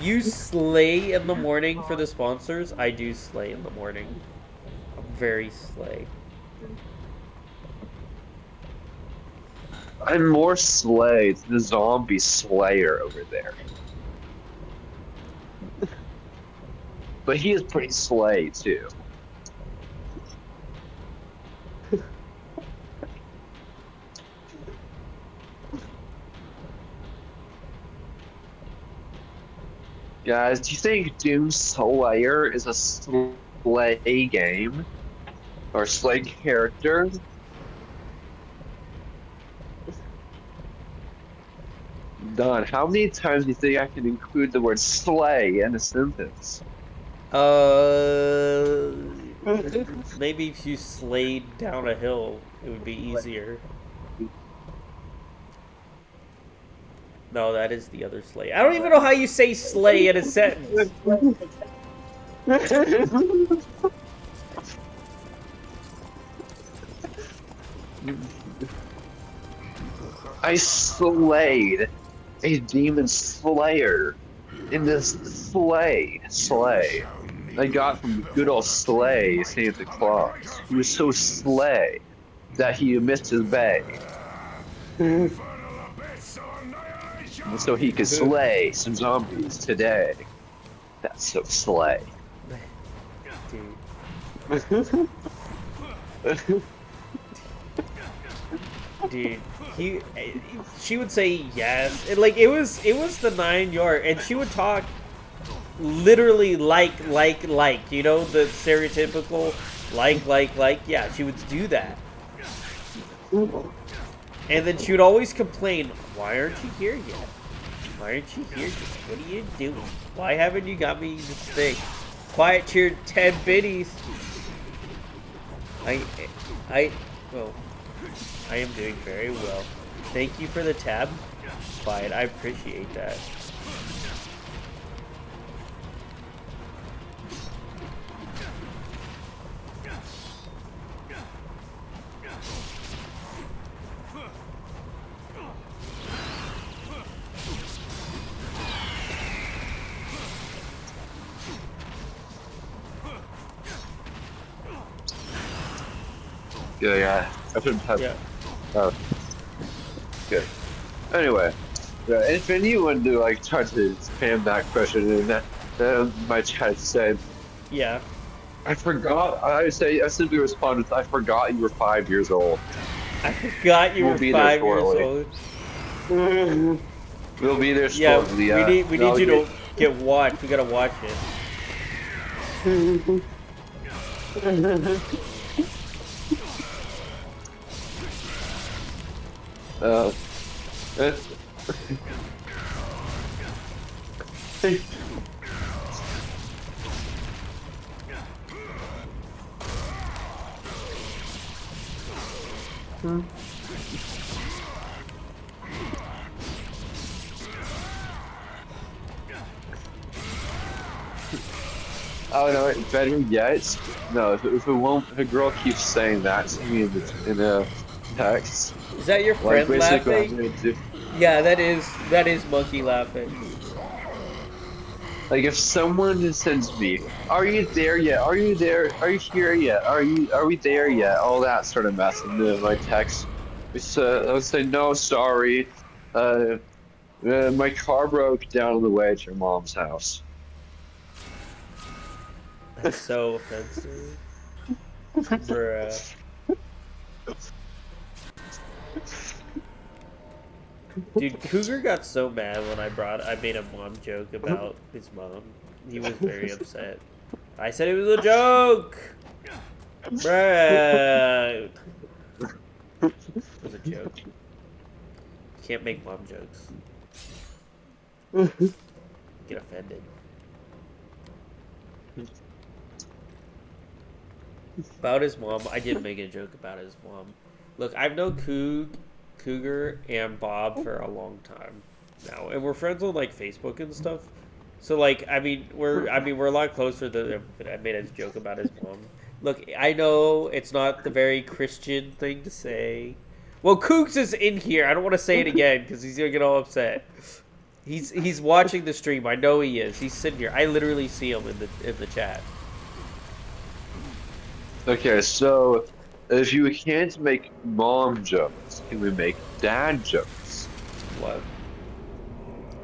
You slay in the morning for the sponsors? I do slay in the morning. I'm very slay. I'm more slay than the zombie slayer over there. But he is pretty slay too. Guys, do you think Doom Slayer is a slay game? Or slay character? Don, how many times do you think I can include the word slay in a sentence? Maybe if you slayed down a hill, it would be easier. No, that is the other slay. I don't even know how you say slay in a sentence. I slayed a demon slayer in this slay I got from good old Slay Santa Claus. He was so slay. that he missed his bay. So he could slay some zombies today. That's so slay. Dude. Dude, she would say yes. It was the 9-yard, and she would talk literally like, you know, the stereotypical like. Yeah, she would do that. And then she would always complain, why aren't you here yet? Why aren't you here yet? What are you doing? Why haven't you got me this thing? Quiet cheer 10 biddies. Well, I am doing very well. Thank you for the tab, Quiet. I appreciate that. Yeah. I shouldn't have. Yeah. Oh. Good. Anyway, if anyone to like try to spam that question, and that my chat said, yeah, I forgot. I simply responded, I forgot you were 5 years old. I forgot you were 5 years old. We'll be there shortly. Yeah, we need you to get watched. We gotta watch it. Oh no! Better yet, no. If a girl keeps saying that to me in a text, is that your friend laughing? Yeah, that is monkey laughing. Like if someone sends me, "Are you there yet? Are you there? Are you here yet? Are we there yet?" All that sort of mess in my text. I'll say no, sorry. My car broke down on the way to your mom's house. That's so offensive. Bruh. Dude, Cougar got so mad when I made a mom joke about his mom. He was very upset. I said it was a joke! Bruh. It was a joke. You can't make mom jokes. Get offended. About his mom, I did make a joke about his mom. Look, I've known Cougar and Bob for a long time now, and we're friends on like Facebook and stuff. So like, we're a lot closer than I made a joke about his mom. Look, I know it's not the very Christian thing to say. Well, Cougs is in here. I don't want to say it again because he's gonna get all upset. He's watching the stream. I know he is. He's sitting here. I literally see him in the chat. Okay, so if you can't make mom jokes, can we make dad jokes? What?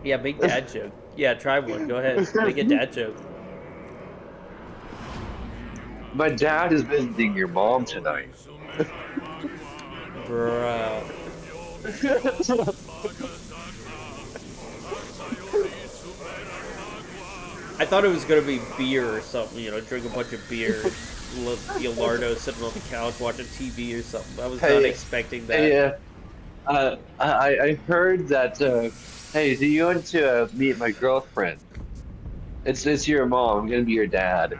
Yeah, make dad joke. Yeah, try one. Go ahead. Make a dad joke. My dad is visiting your mom tonight. Bruh. I thought it was gonna be beer or something, you know, drink a bunch of beer. Leonardo sitting on the couch watching TV or something. I was not expecting that. Hey, I heard that. Hey, do you want to meet my girlfriend? It's your mom. I'm gonna be your dad.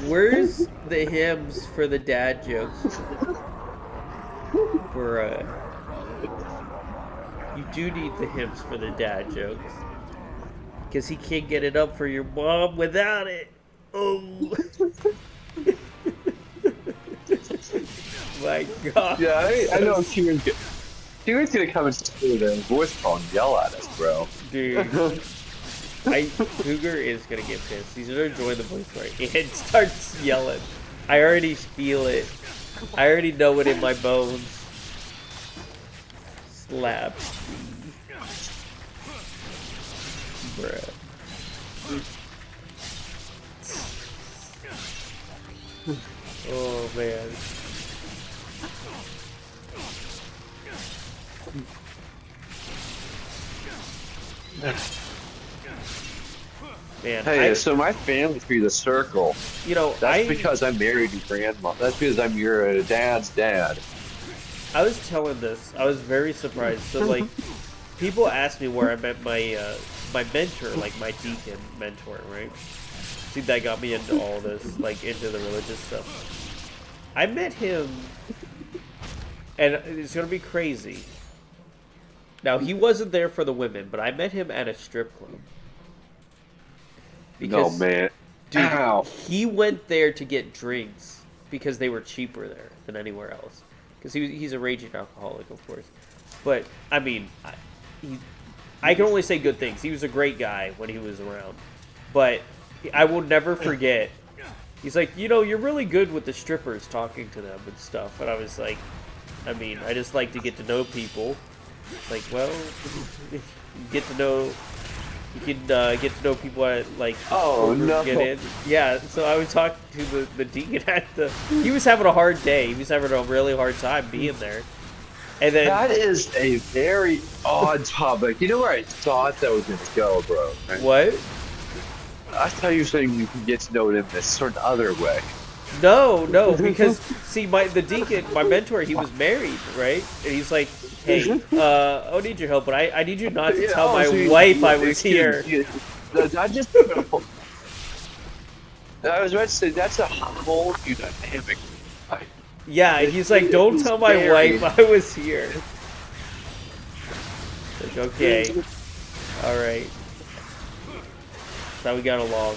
Where's the hymns for the dad jokes? Bruh. You do need the hymns for the dad jokes. Because he can't get it up for your mom without it. Oh. My God. Yeah, I know Kieran's gonna come and with a voice call and yell at us, bro. Dude. Cougar is gonna get pissed. He's gonna join the voice right and starts yelling. I already feel it. I already know it in my bones. Slap. Bruh. Oh man. Man, hey, so my family through the circle. You know, that's because I'm married to grandma. That's because I'm your dad's dad. I was telling this. I was very surprised. So like, people ask me where I met my my mentor, like my deacon mentor, right? See, that got me into all this, like into the religious stuff. I met him, and it's gonna be crazy. Now he wasn't there for the women, but I met him at a strip club. Because, no man, dude, he went there to get drinks because they were cheaper there than anywhere else. Because he's a raging alcoholic, of course. But I mean, I can only say good things. He was a great guy when he was around. But I will never forget. He's like, you know, you're really good with the strippers, talking to them and stuff. And I was like, I mean, I just like to get to know people. It's like, well, you get to know. You can get to know people at, like, get in. Yeah, so I would talk to the deacon at the... He was having a hard day. He was having a really hard time being there. And then... That is a very odd topic. You know where I thought that was going to go, bro? Right? What? I thought you were saying you can get to know it in this sort of other way. No, because, see, the deacon, my mentor, he was married, right? And he's like, hey, I don't need your help, but I need you not to tell my wife I was here. I was about to say, that's a whole new dynamic. Yeah, he's like, don't tell my wife I was here. Like, okay. Alright. That's how we got along.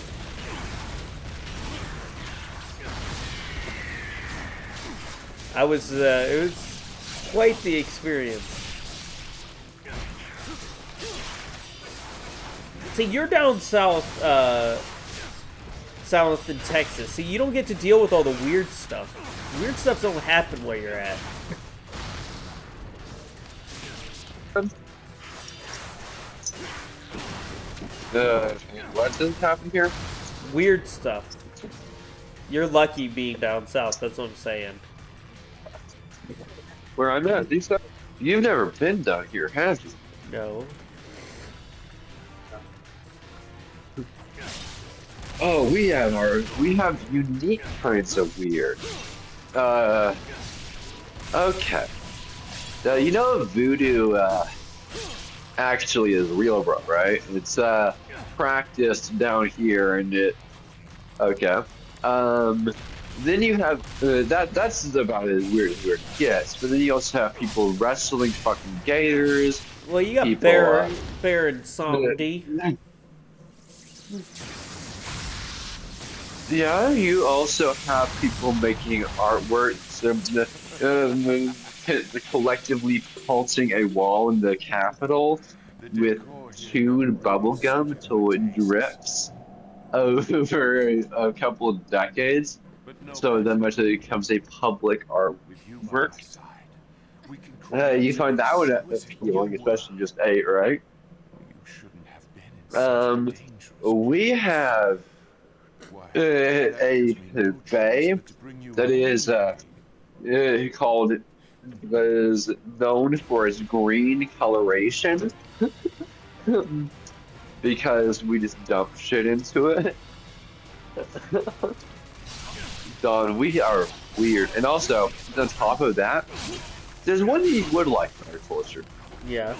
It was quite the experience. See, you're down south, south in Texas. See, you don't get to deal with all the weird stuff. Weird stuff don't happen where you're at. What doesn't happen here? Weird stuff. You're lucky being down south, that's what I'm saying. Where I'm at, you've never been down here, have you? No. Oh, we have unique kinds of weird. Okay. You know voodoo actually is real, bro, right? It's practiced down here, and okay. Then you have that's about as weird as it gets. But then you also have people wrestling fucking gators. Well, you got people, Bear and Somdi. Yeah, you also have people making artwork, collectively pulsing a wall in the Capitol with chewed bubblegum until it drips over a couple of decades. So then much that it becomes a public artwork. You find that one appealing, especially just 8, right? We have a bay that is called that is known for its green coloration because we just dump shit into it. Don, we are weird, and also on top of that, there's one thing you would like in our culture. Yeah.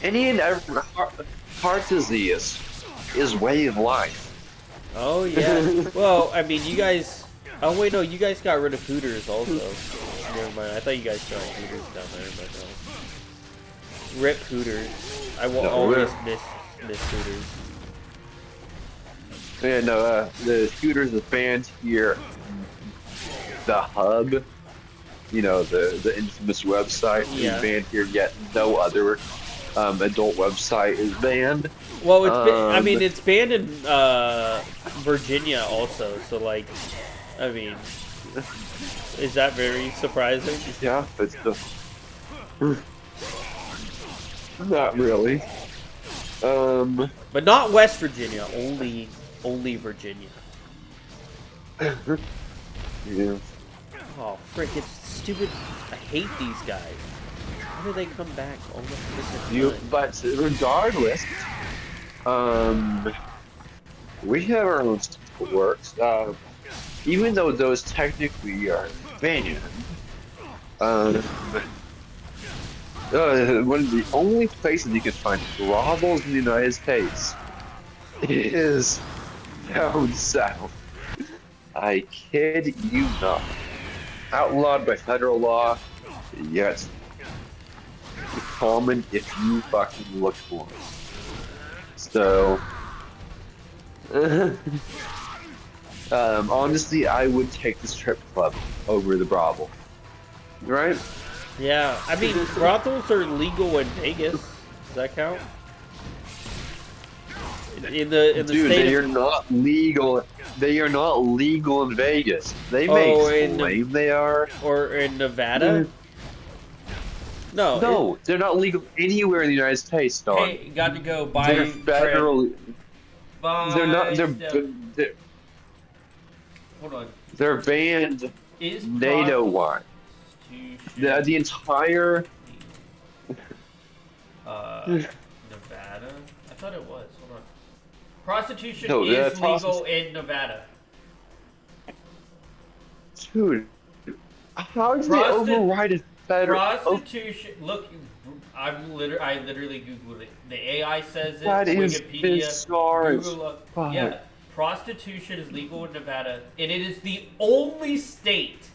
Any and every heart disease is way of life. Oh yeah. Well, I mean, you guys. Oh wait, no, you guys got rid of Hooters also. Never mind. I thought you guys got Hooters down there, but no. Rip Hooters. I will always miss Hooters. Yeah, no. The Hooters is banned here. The Hub, you know, the infamous website, is banned here. Yet no other adult website is banned. Well, it's I mean, it's banned in Virginia also. So like, I mean, is that very surprising? Yeah, but still. Not really. But not West Virginia, only Virginia. Yeah. Oh, frick, it's stupid. I hate these guys. How do they come back almost? But regardless, we have our own works. Even though those technically are banned, one of the only places you can find brothels in the United States is down south. I kid you not. Outlawed by federal law, yet common if you fucking look for it. So, honestly, I would take the strip club over the brothel. Right? Yeah, I mean, brothels are legal in Vegas. Does that count? In the Dude, state they are not legal. They are not legal in Vegas. They may claim they are. Or in Nevada? No. No, they're not legal anywhere in the United States, dog. Hey, got to go buy. They're federal. They're not. They're. Hold on. They're banned NATO-wide. The entire. Nevada. I thought it was. Hold on. Prostitution No, is legal in Nevada. Dude, how did they override a federal? Prostitution. Look, I literally googled it. The AI says it. That is Wikipedia. bizarre. Google. Yeah, prostitution is legal in Nevada, and it is the only state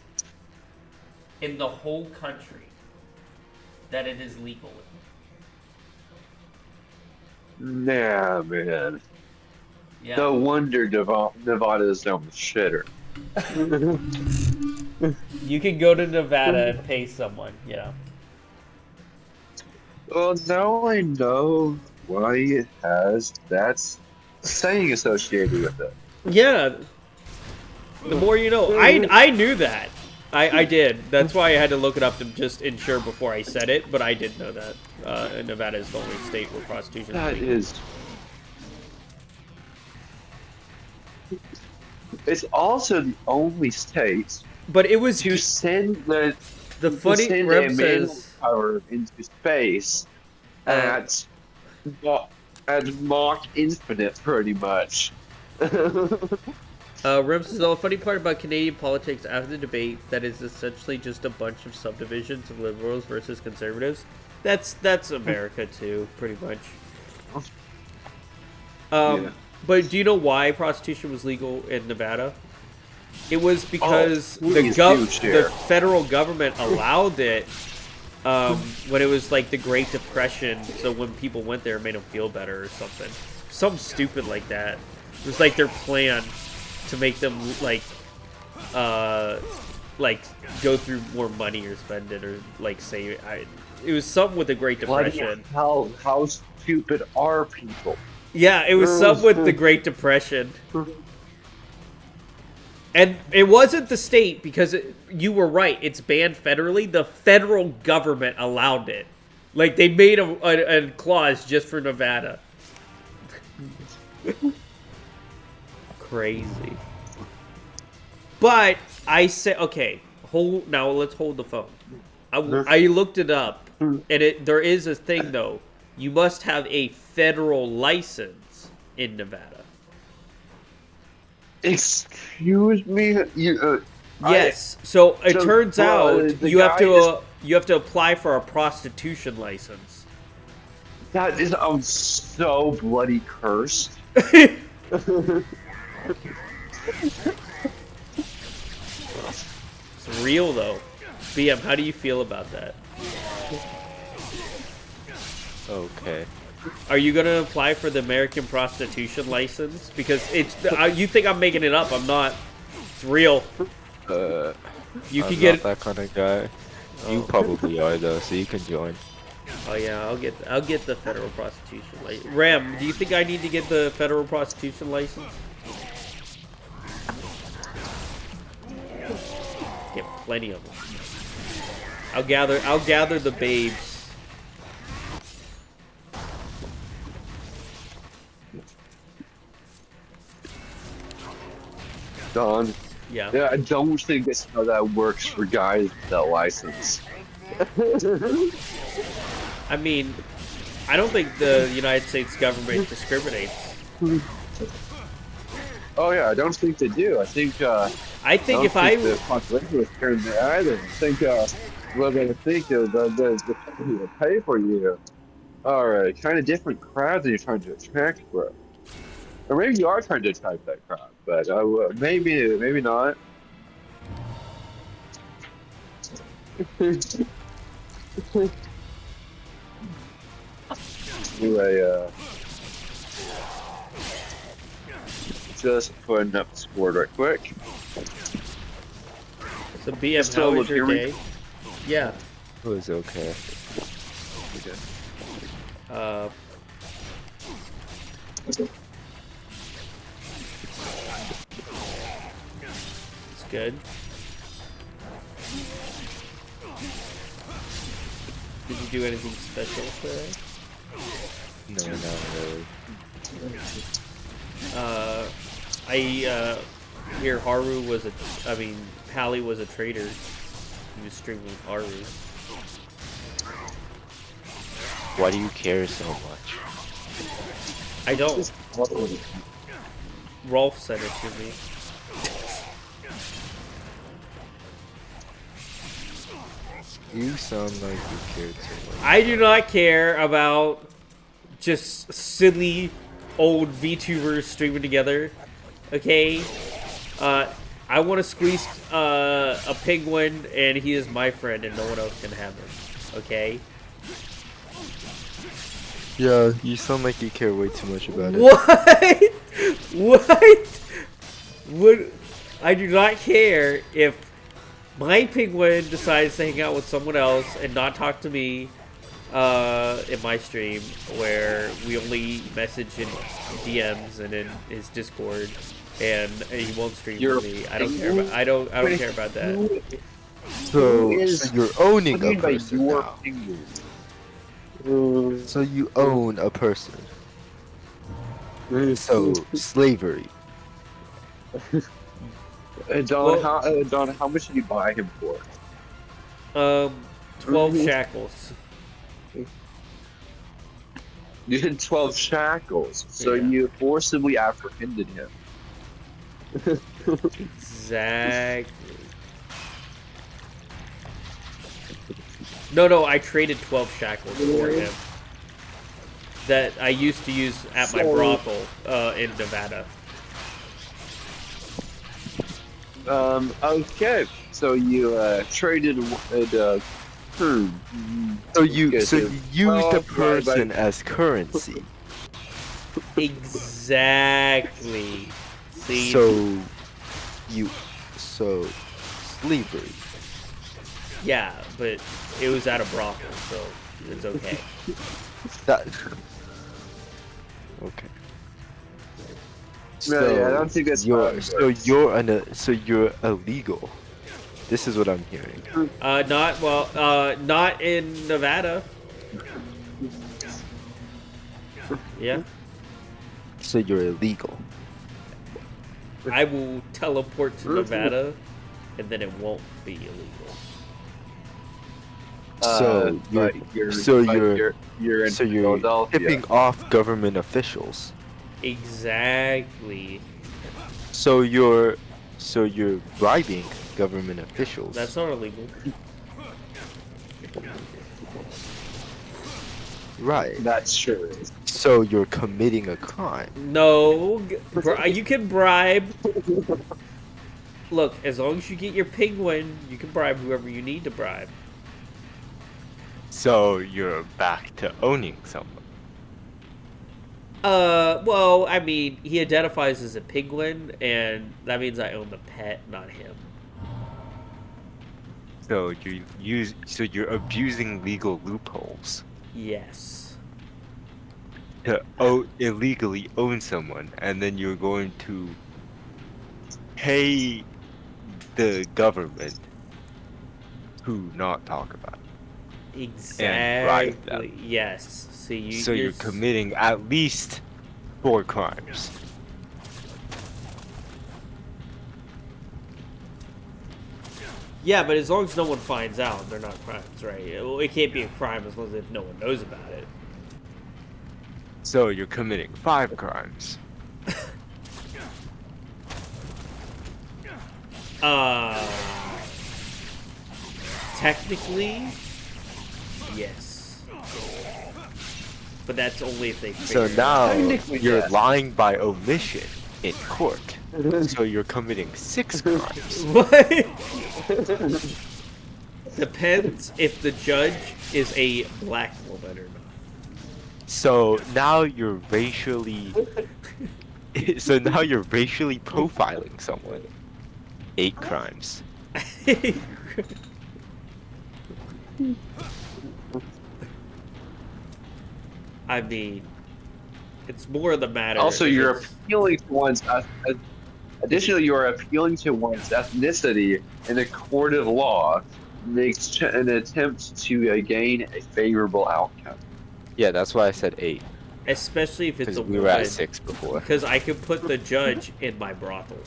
in the whole country that it is legal in. Nah, man. Yeah. No wonder Nevada is down the shitter. You can go to Nevada and pay someone, Well, now I know why it has that saying associated with it. Yeah. The more you know. I knew that. I did. That's why I had to look it up to just ensure before I said it, but I did know that. Nevada is the only state where prostitution is legal. It's also the only state. But it was to send the funny Rem says power into space at Mach infinite, pretty much. Rem says, the funny part about Canadian politics after the debate that is essentially just a bunch of subdivisions of liberals versus conservatives. That's America too, pretty much. Yeah. But do you know why prostitution was legal in Nevada? It was because the federal government allowed it when it was like the Great Depression. So when people went there, it made them feel better or something. Something stupid like that. It was like their plan to make them like go through more money or spend it or like save it. It was something with the Great Depression. How stupid are people? Yeah, it was something with the Great Depression. And it wasn't the state because you were right. It's banned federally. The federal government allowed it. Like they made a clause just for Nevada. Crazy. But I said, okay, now let's hold the phone. I looked it up, and there is a thing though. You must have a federal license in Nevada. Excuse me. Yes. So it turns out you have to apply for a prostitution license. That is so bloody cursed. It's real though. BM, how do you feel about that? Okay. Are you gonna apply for the American prostitution license? Because it's you think I'm making it up? I'm not. It's real. You can get that kind of guy. You probably are though, so you can join. Oh yeah, I'll get the federal prostitution license. Ram, do you think I need to get the federal prostitution license? plenty of them. I'll gather the babes. Don. Yeah. Yeah, I don't think that's how that works for guys without license. I mean, I don't think the United States government discriminates. Oh yeah, I don't think they do. I think if the population was turned either. I think well, they think the company will pay for you. Alright, kind of different crowd than you're trying to attract, bro. Or maybe you are trying to attract that crowd, but maybe not. Anyway, just putting up the score right quick. So BF, how was your day? Yeah. It was okay. It's good. Did you do anything special today? No, not really. I hear Pally was a traitor. He was streaming with Haru. Why do you care so much? I don't. Rolf said it to me. You sound like you care too much. I do not care about just silly old VTubers streaming together. Okay? I want to squeeze a penguin, and he is my friend, and no one else can have him. Okay? Yeah, you sound like you care way too much about it. What? What? I do not care if my penguin decides to hang out with someone else and not talk to me in my stream, where we only message in DMs and in his Discord, and he won't stream with me. I don't care about. I don't care about that. So you're owning a person now. So you own a person. So slavery. Don, how much did you buy him for? 12 shackles. You did 12 shackles, so Yeah. you forcibly apprehended him. Exactly. No, I traded 12 shackles for him. That I used to use at my brothel in Nevada. Okay, so you traded So you used the person as currency. Exactly. See? So slavery. Yeah, but it was at a brothel, so it's okay. Okay. No, yeah, I don't think that's so you're illegal. This is what I'm hearing. Not in Nevada. Yeah. So you're illegal. I will teleport to Nevada, and then it won't be illegal. So you're Philadelphia. tipping off government officials. Exactly. So you're bribing government officials. That's not illegal. Right. That's true. So you're committing a crime. No, you can bribe. Look, as long as you get your penguin, you can bribe whoever you need to bribe. So you're back to owning someone. Well, I mean, he identifies as a penguin, and that means I own the pet, not him. So you're abusing legal loopholes. Yes. To illegally own someone, and then you're going to pay the government to not talk about it. And bribe them. Exactly. Yes. So you're committing at least 4 crimes. Yeah, but as long as no one finds out, they're not crimes, right? It can't be a crime as long as if no one knows about it. So you're committing 5 crimes. Technically, yes. But that's only if they So now you're lying by omission in court. So you're committing 6 crimes. What? Depends if the judge is a black woman or not. So now you're racially profiling someone. 8 crimes. I mean, it's more the matter. Also, you're appealing to one's. Additionally, you are appealing to one's ethnicity in a court of law in an attempt to gain a favorable outcome. Yeah, that's why I said 8. Especially if it's a we were at 6 before. Because I could put the judge in my brothel.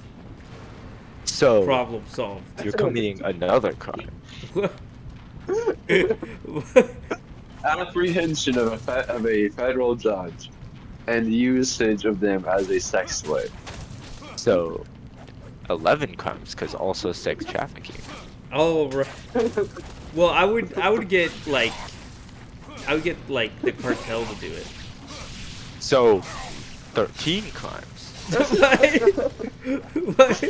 So problem solved. You're committing another crime. Apprehension of a federal judge and usage of them as a sex slave. So 11 crimes, because also sex trafficking. Oh, right. Well, I would get like the cartel to do it. So 13 crimes. What?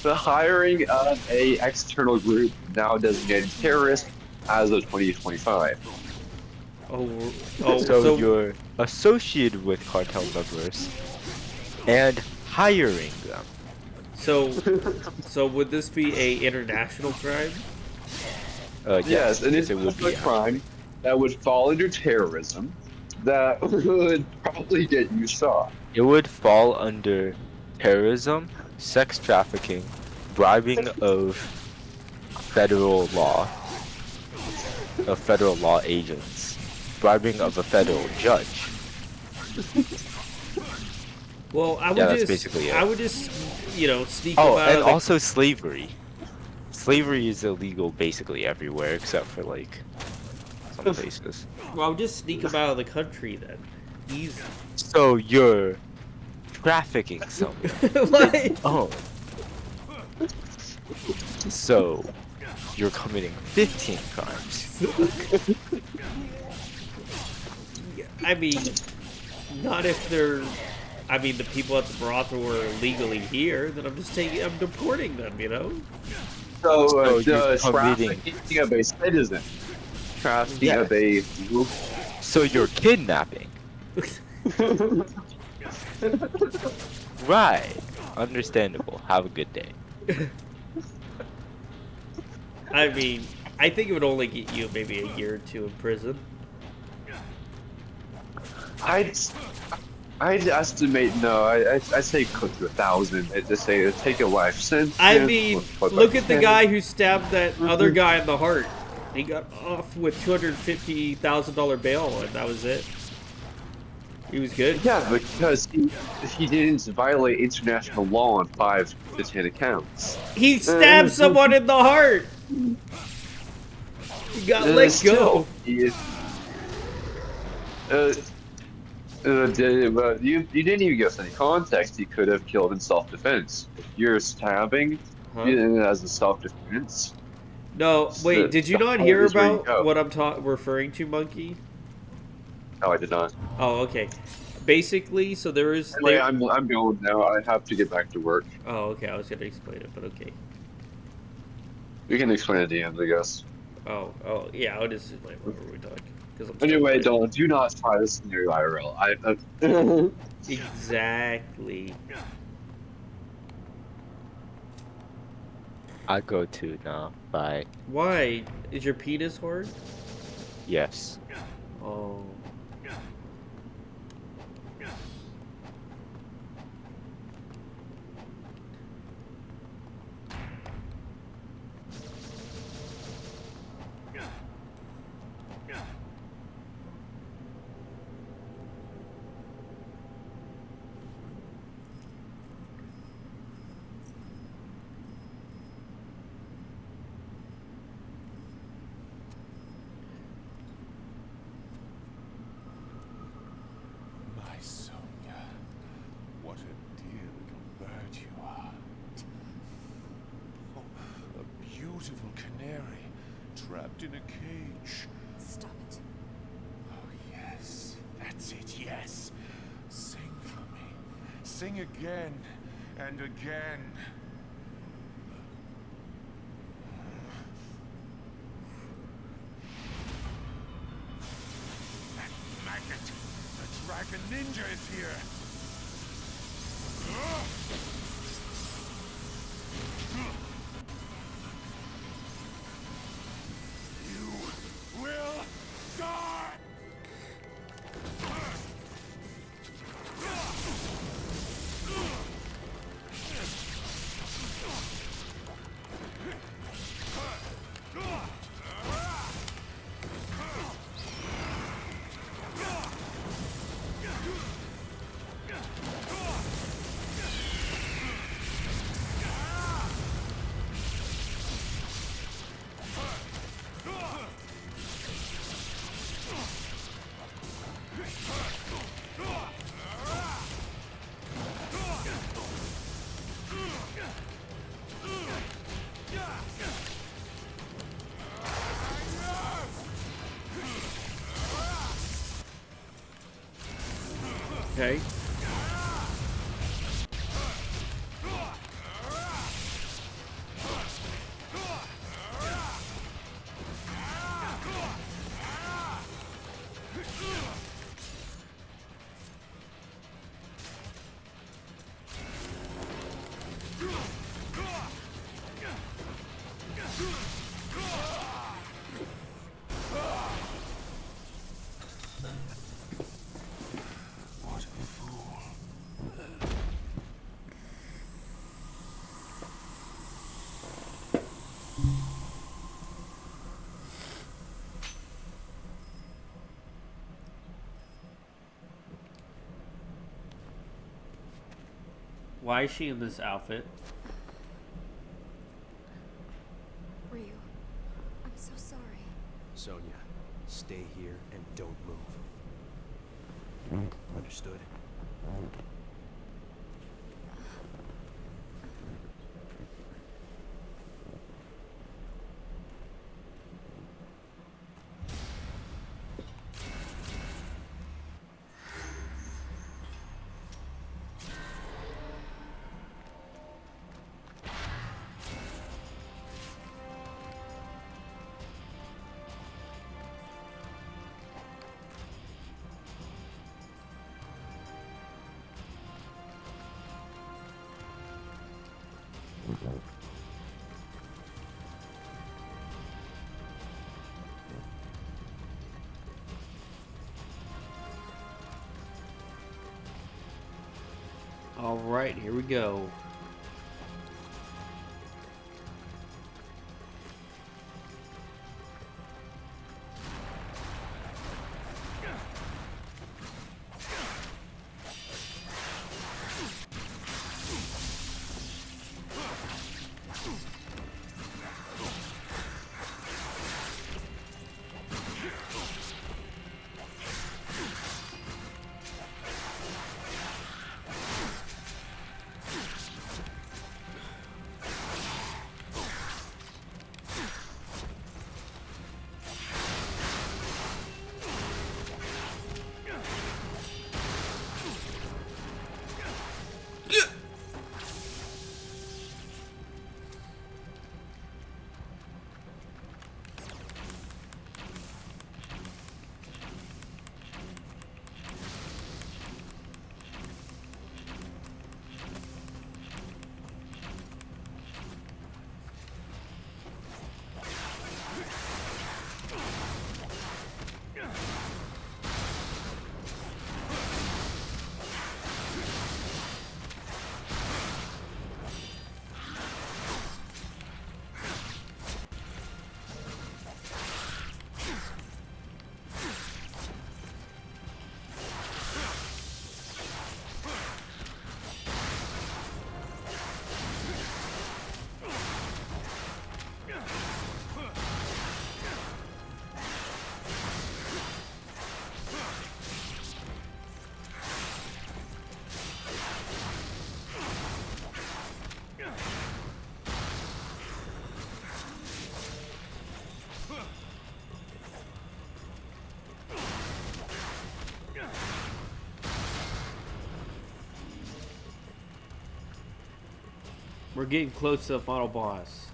The hiring of a external group now designated terrorist as of 2025. So you're associated with cartel members and hiring them. So would this be a international crime? Yes, and it's a crime that would fall under terrorism that would probably get you shot. It would fall under terrorism, sex trafficking, bribing of federal law agents, bribing of a federal judge. Well, I would that's just, basically it. I would just, sneak Oh, them out and of the... also slavery. Slavery is illegal basically everywhere except for like some places. Well, I would just sneak them out of the country then. Easy. So you're trafficking someone. What? Oh. So you're committing 15 crimes. I mean, not if they're... I mean, the people at the brothel were illegally here, then I'm deporting them, you know? So trafficking of a citizen. Trafficking of a... So you're kidnapping. Right. Understandable. Have a good day. I mean, I think it would only get you maybe a year or 2 in prison. I'd estimate, no, I'd say close to 1,000. I'd just say take a life sentence. I mean, look at the guy who stabbed that other guy in the heart. He got off with $250,000 bail, and that was it. He was good. Yeah, because he didn't violate international law on 5 to 10 accounts. He stabbed someone in the heart. He got let go. But you didn't even give us any context. He could have killed in self-defense. If you're stabbing as a self-defense. No, wait. Did you not hear about what I'm referring to, Monkey? No, I did not. Oh, okay. Basically, so there is. Anyway, I'm going now. I have to get back to work. Oh, okay. I was gonna explain it, but okay. We can explain it at the end, I guess. Oh, yeah. I'll just explain what we're talking. Anyway, Dylan, do not try this scenario IRL. Exactly. I go to now. Bye. Why? Is your penis hard? Yes. Oh. trapped in a cage. Stop it. Oh, yes. That's it, yes. Sing for me. Sing again and again. That magnet! The dragon ninja is here! You will die! Okay. Why is she in this outfit? Ryu, I'm so sorry. Sonya, stay here and don't move. Understood? All right, here we go. We're getting close to the final boss.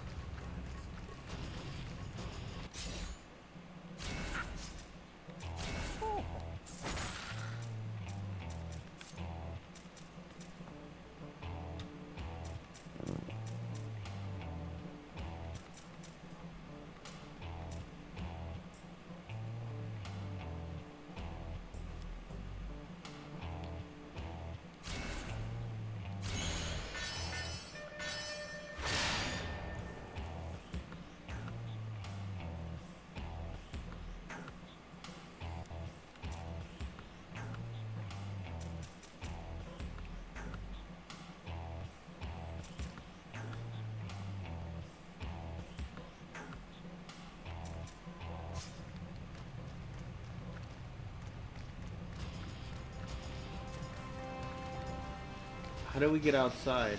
How do we get outside?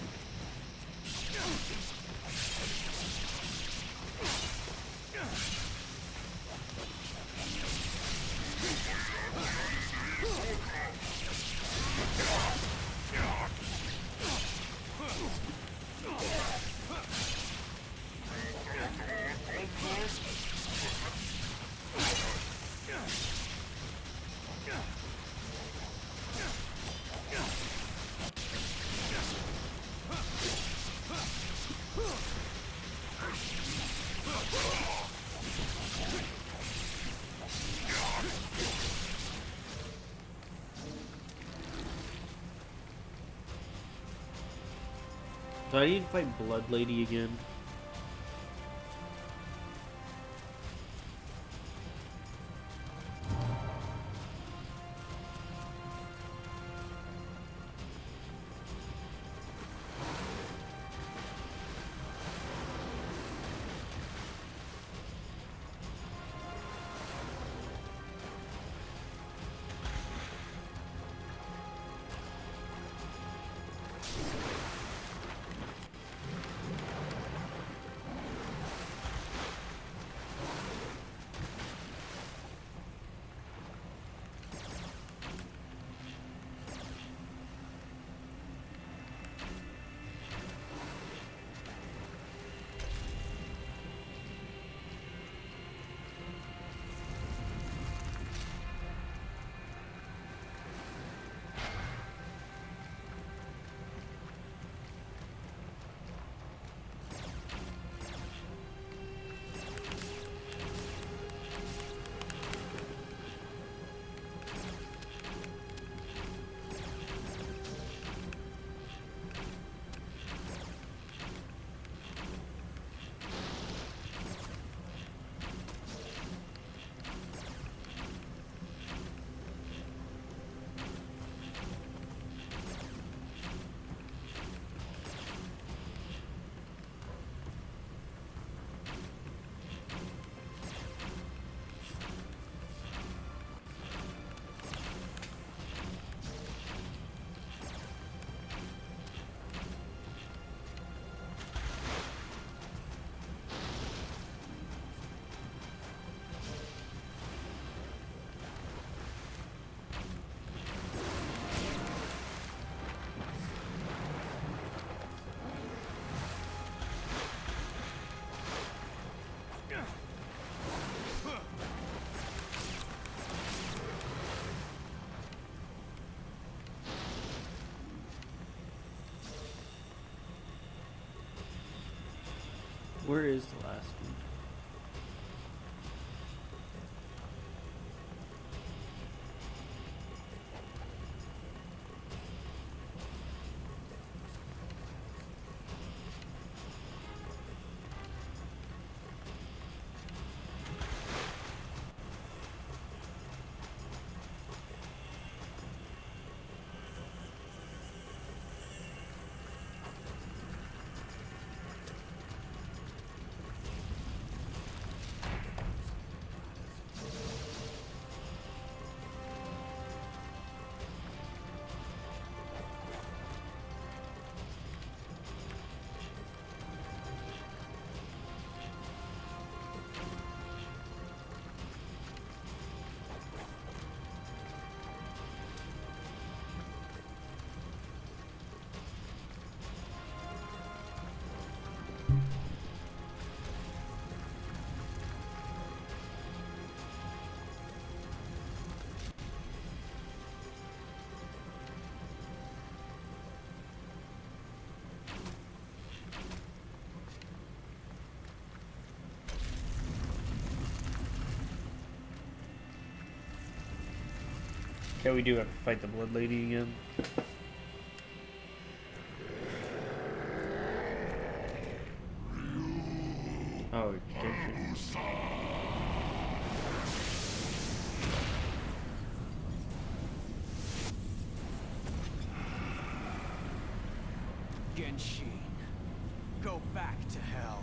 Do I need to fight Blood Lady again? Where is the last one? Okay, we do have to fight the Blood Lady again. Oh, Genshin, go back to hell.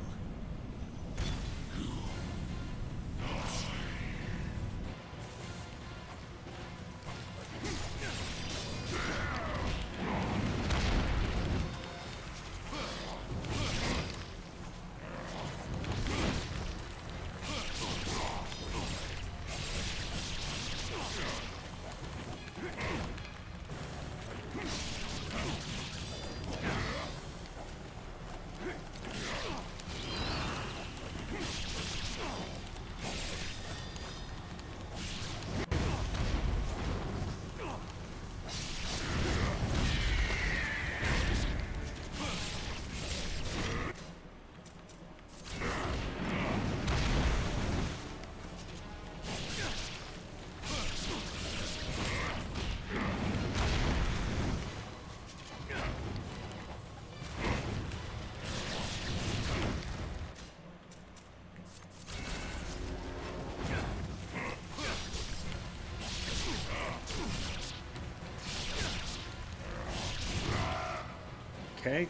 Okay.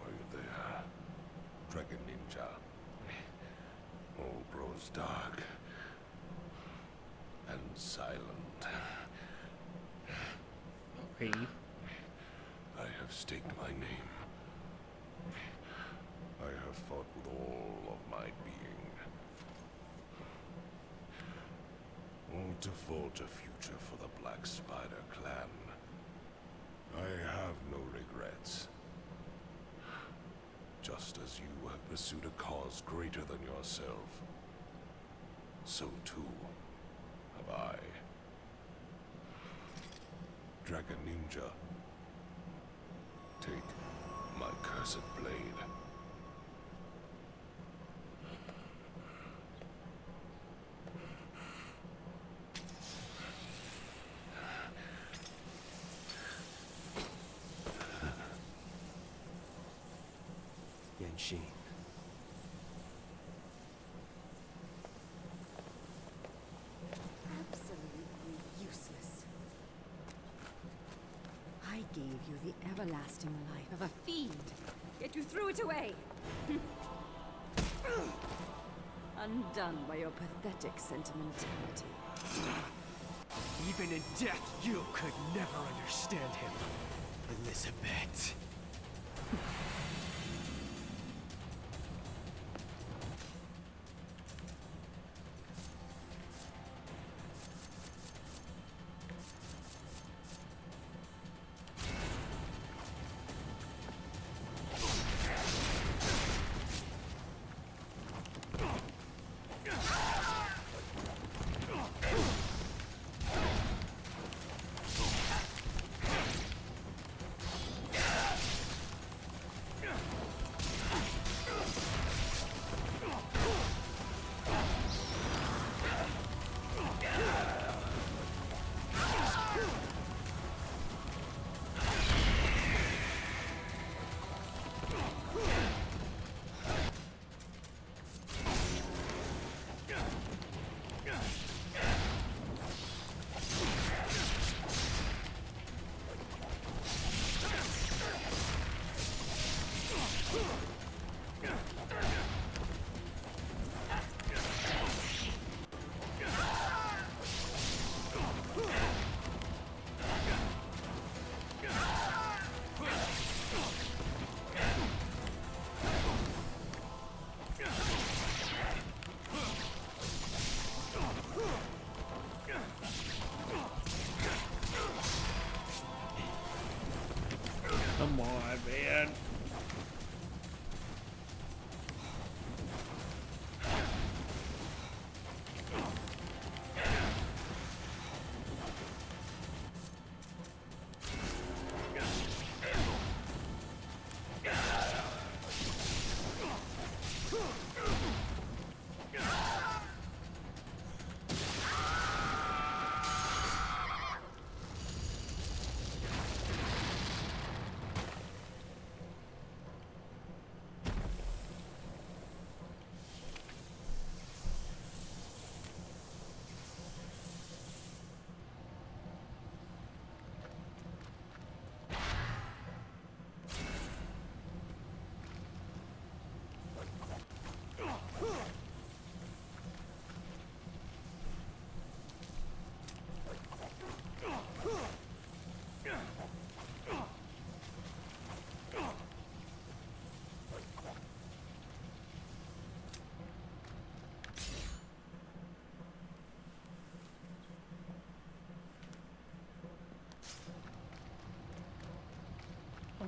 Are you there, Dragon Ninja? All grows dark and silent. Okay. I have staked my name. I have fought with all of my being. All to forge a future for the Black Spider clan. I have no regrets. Just as you have pursued a cause greater than yourself, so too have I. Dragon Ninja, take my cursed blade. Genshin. Absolutely useless. I gave you the everlasting life of a fiend, yet you threw it away. Undone by your pathetic sentimentality. Even in death, you could never understand him, Elizabeth.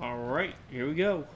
Alright, here we go.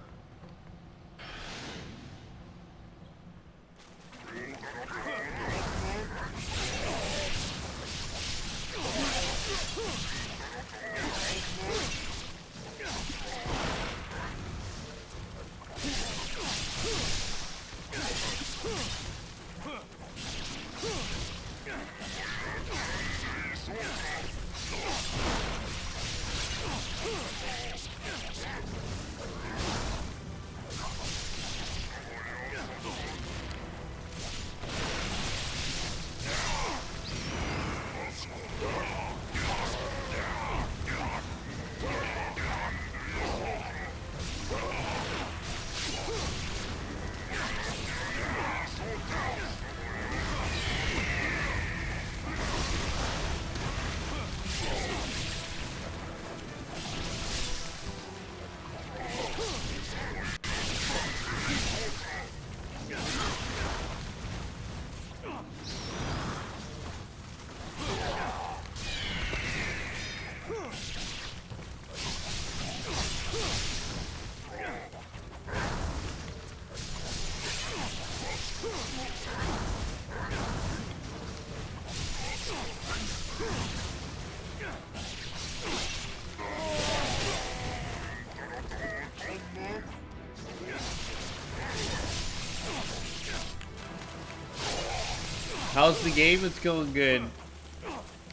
How's the game? It's going good.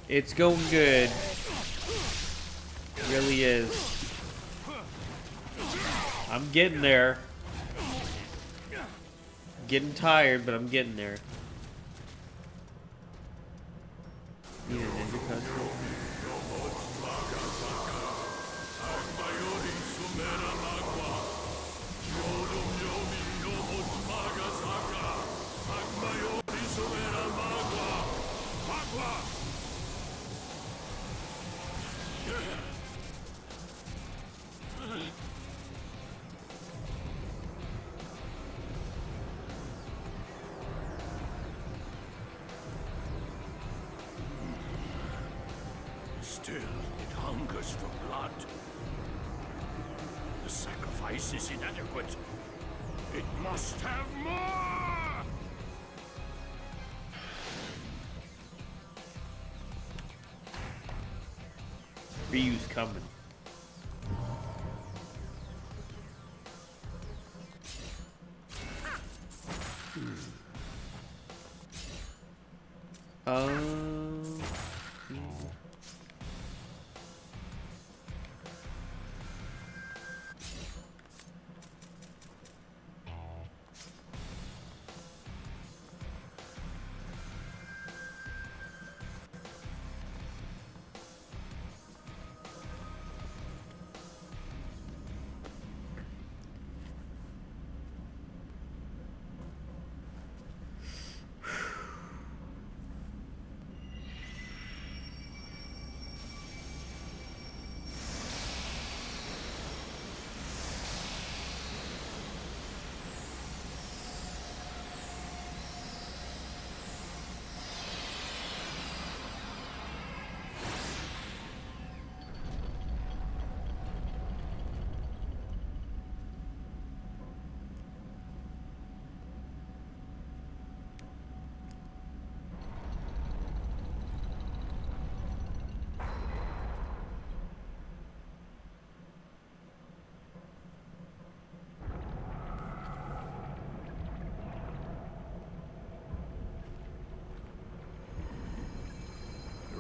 It's going good. It really is. I'm getting there. Getting tired, but I'm getting there. Need a ninja customer. Still, it hungers for blood. The sacrifice is inadequate. It must have more! Ryu's coming.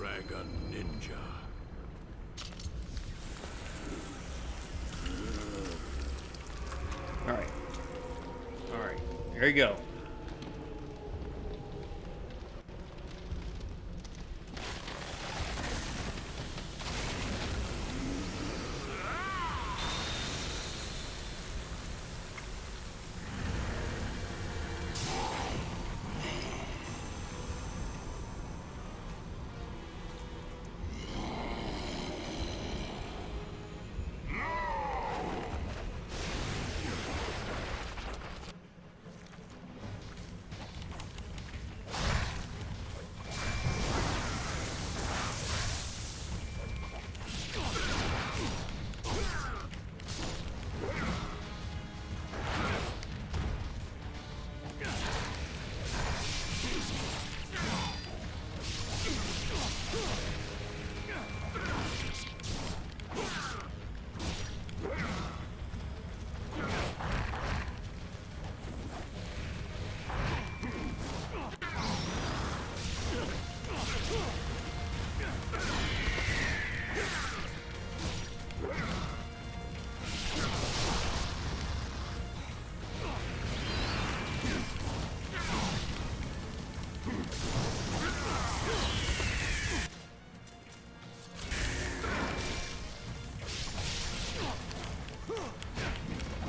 Dragon Ninja. Alright. Alright. Here we go.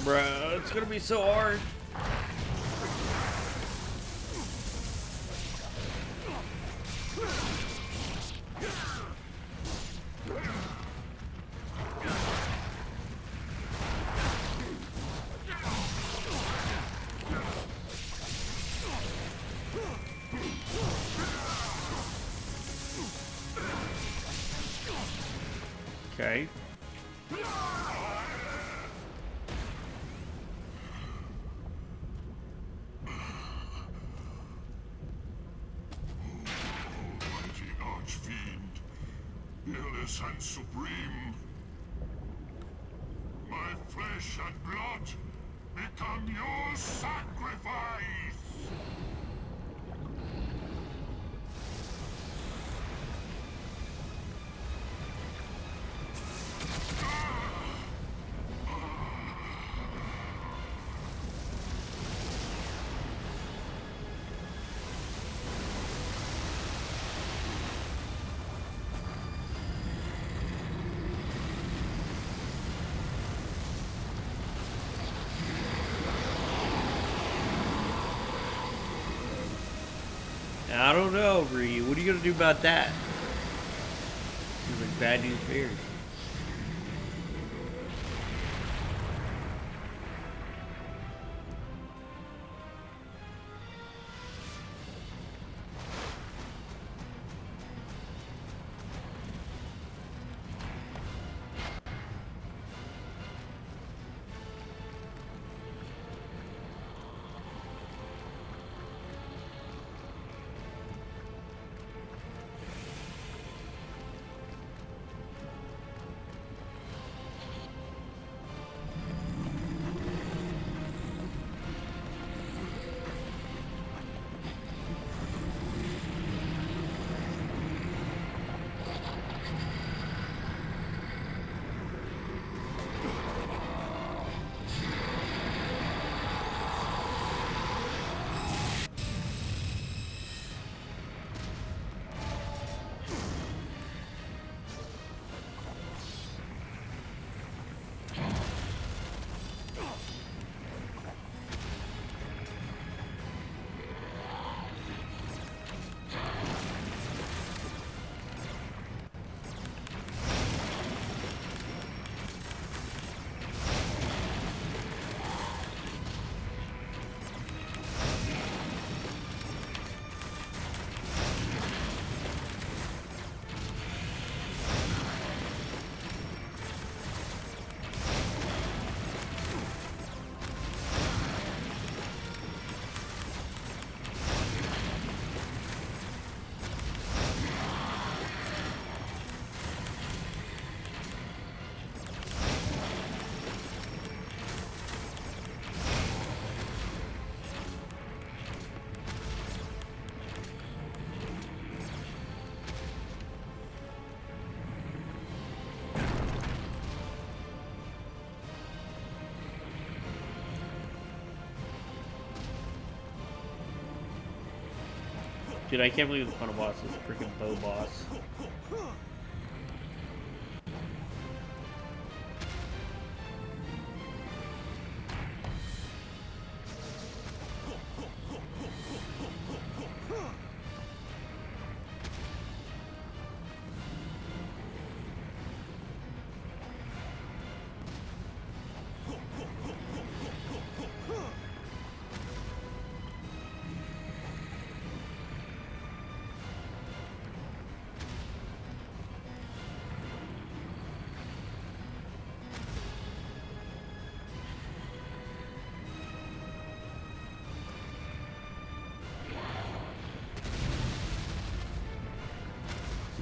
Bruh, it's gonna be so hard. Okay. Archfiend, fearless and supreme, my flesh and blood become your sacrifice! I don't know, Ryu. What are you gonna do about that? Seems like bad news bears. Dude, I can't believe the final boss is a freaking bow boss.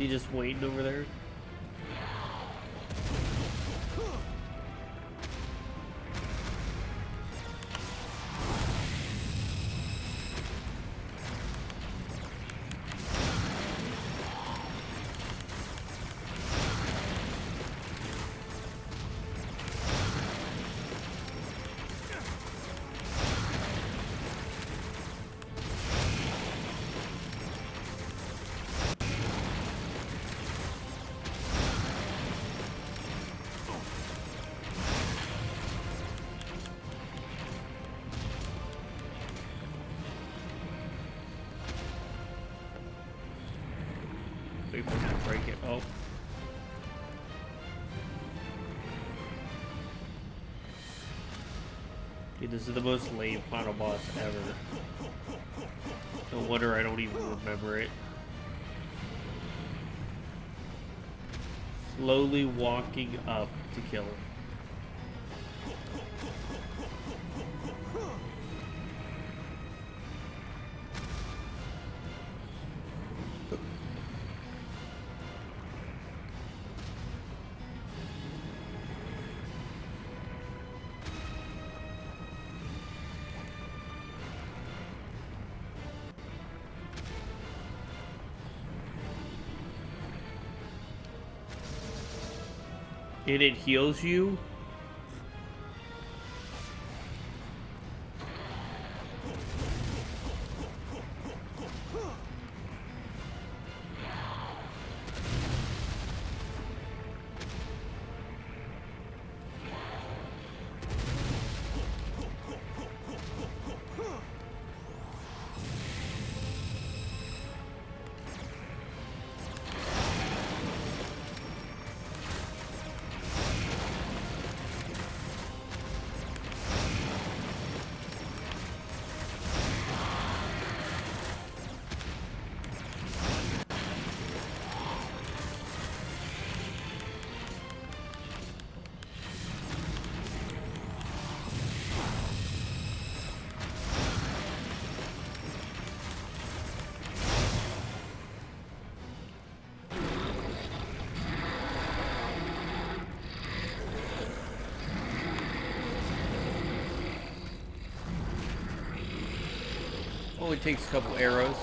Is he just waiting over there? Wait for him to break it. Oh. Dude, this is the most lame final boss ever. No wonder I don't even remember it. Slowly walking up to kill him. And it heals you? Only takes a couple arrows.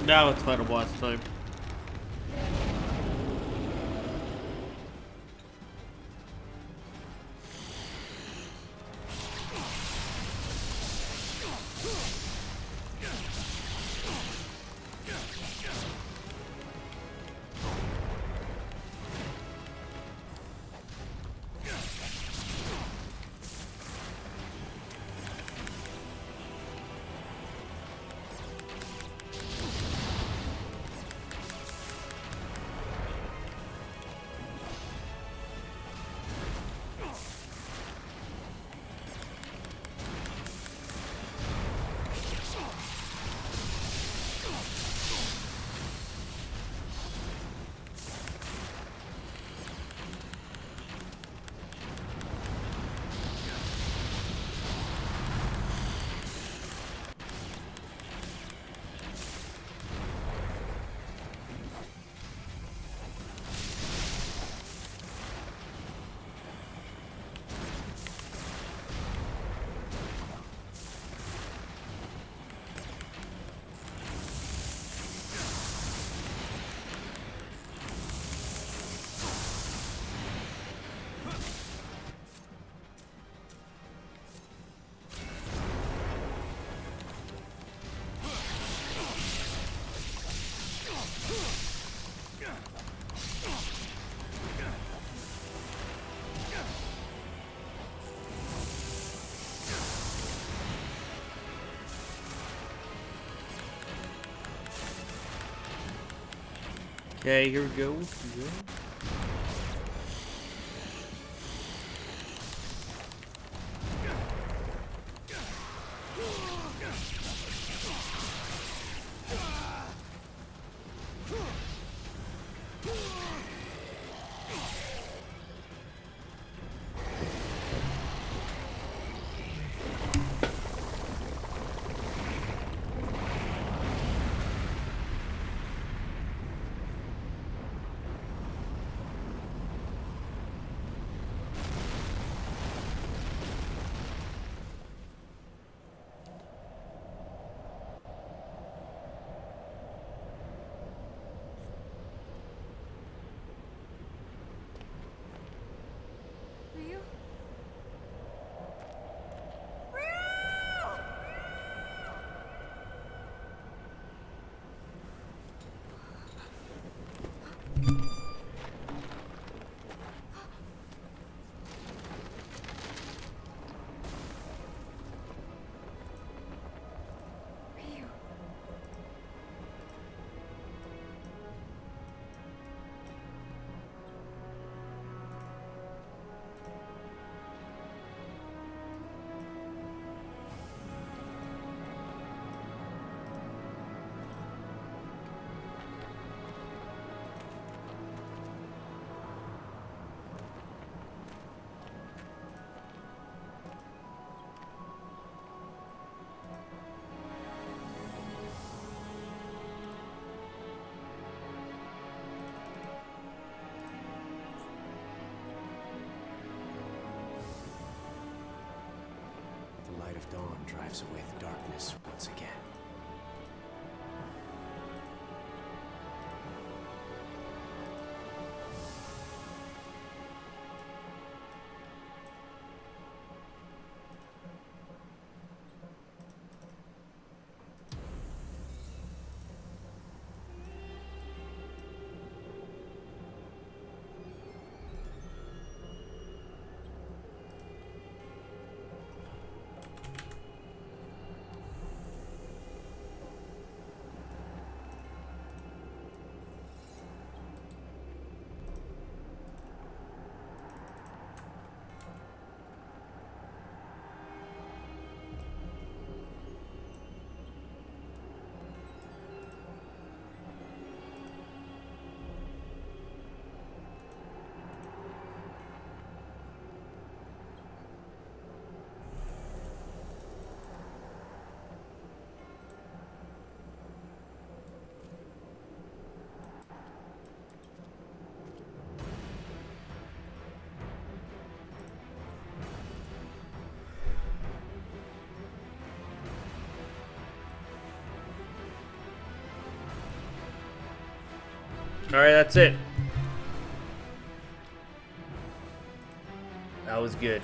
Now it's final boss time. Okay, here we go. Ryu? Ryu. The light of dawn drives away the darkness once again. Alright, that's it. That was good.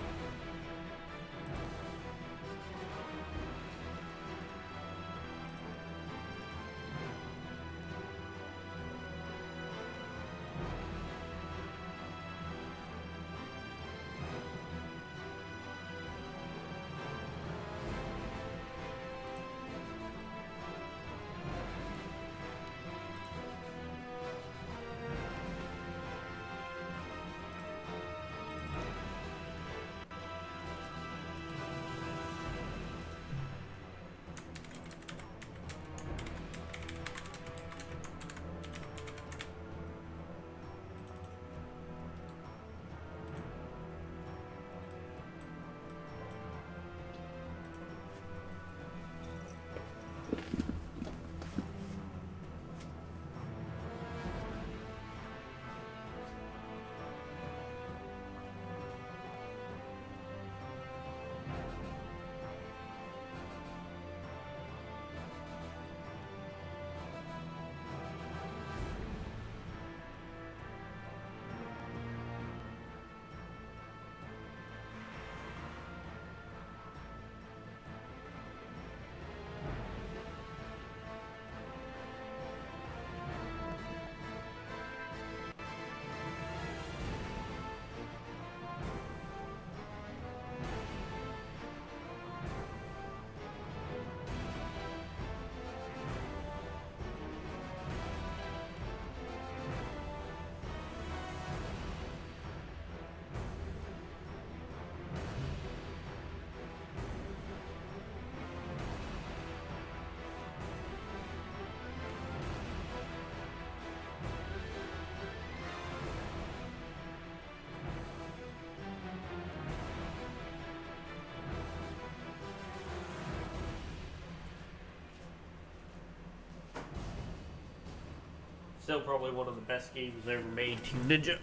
Still probably one of the best games ever made, Team Ninja.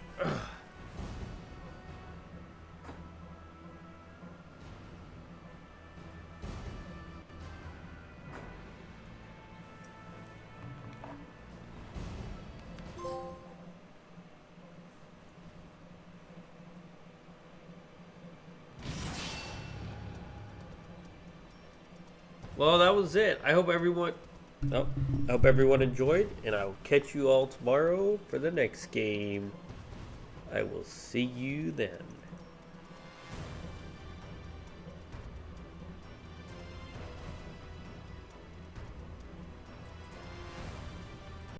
Well, that was it. I hope everyone enjoyed, and I will catch you all tomorrow for the next game. I will see you then.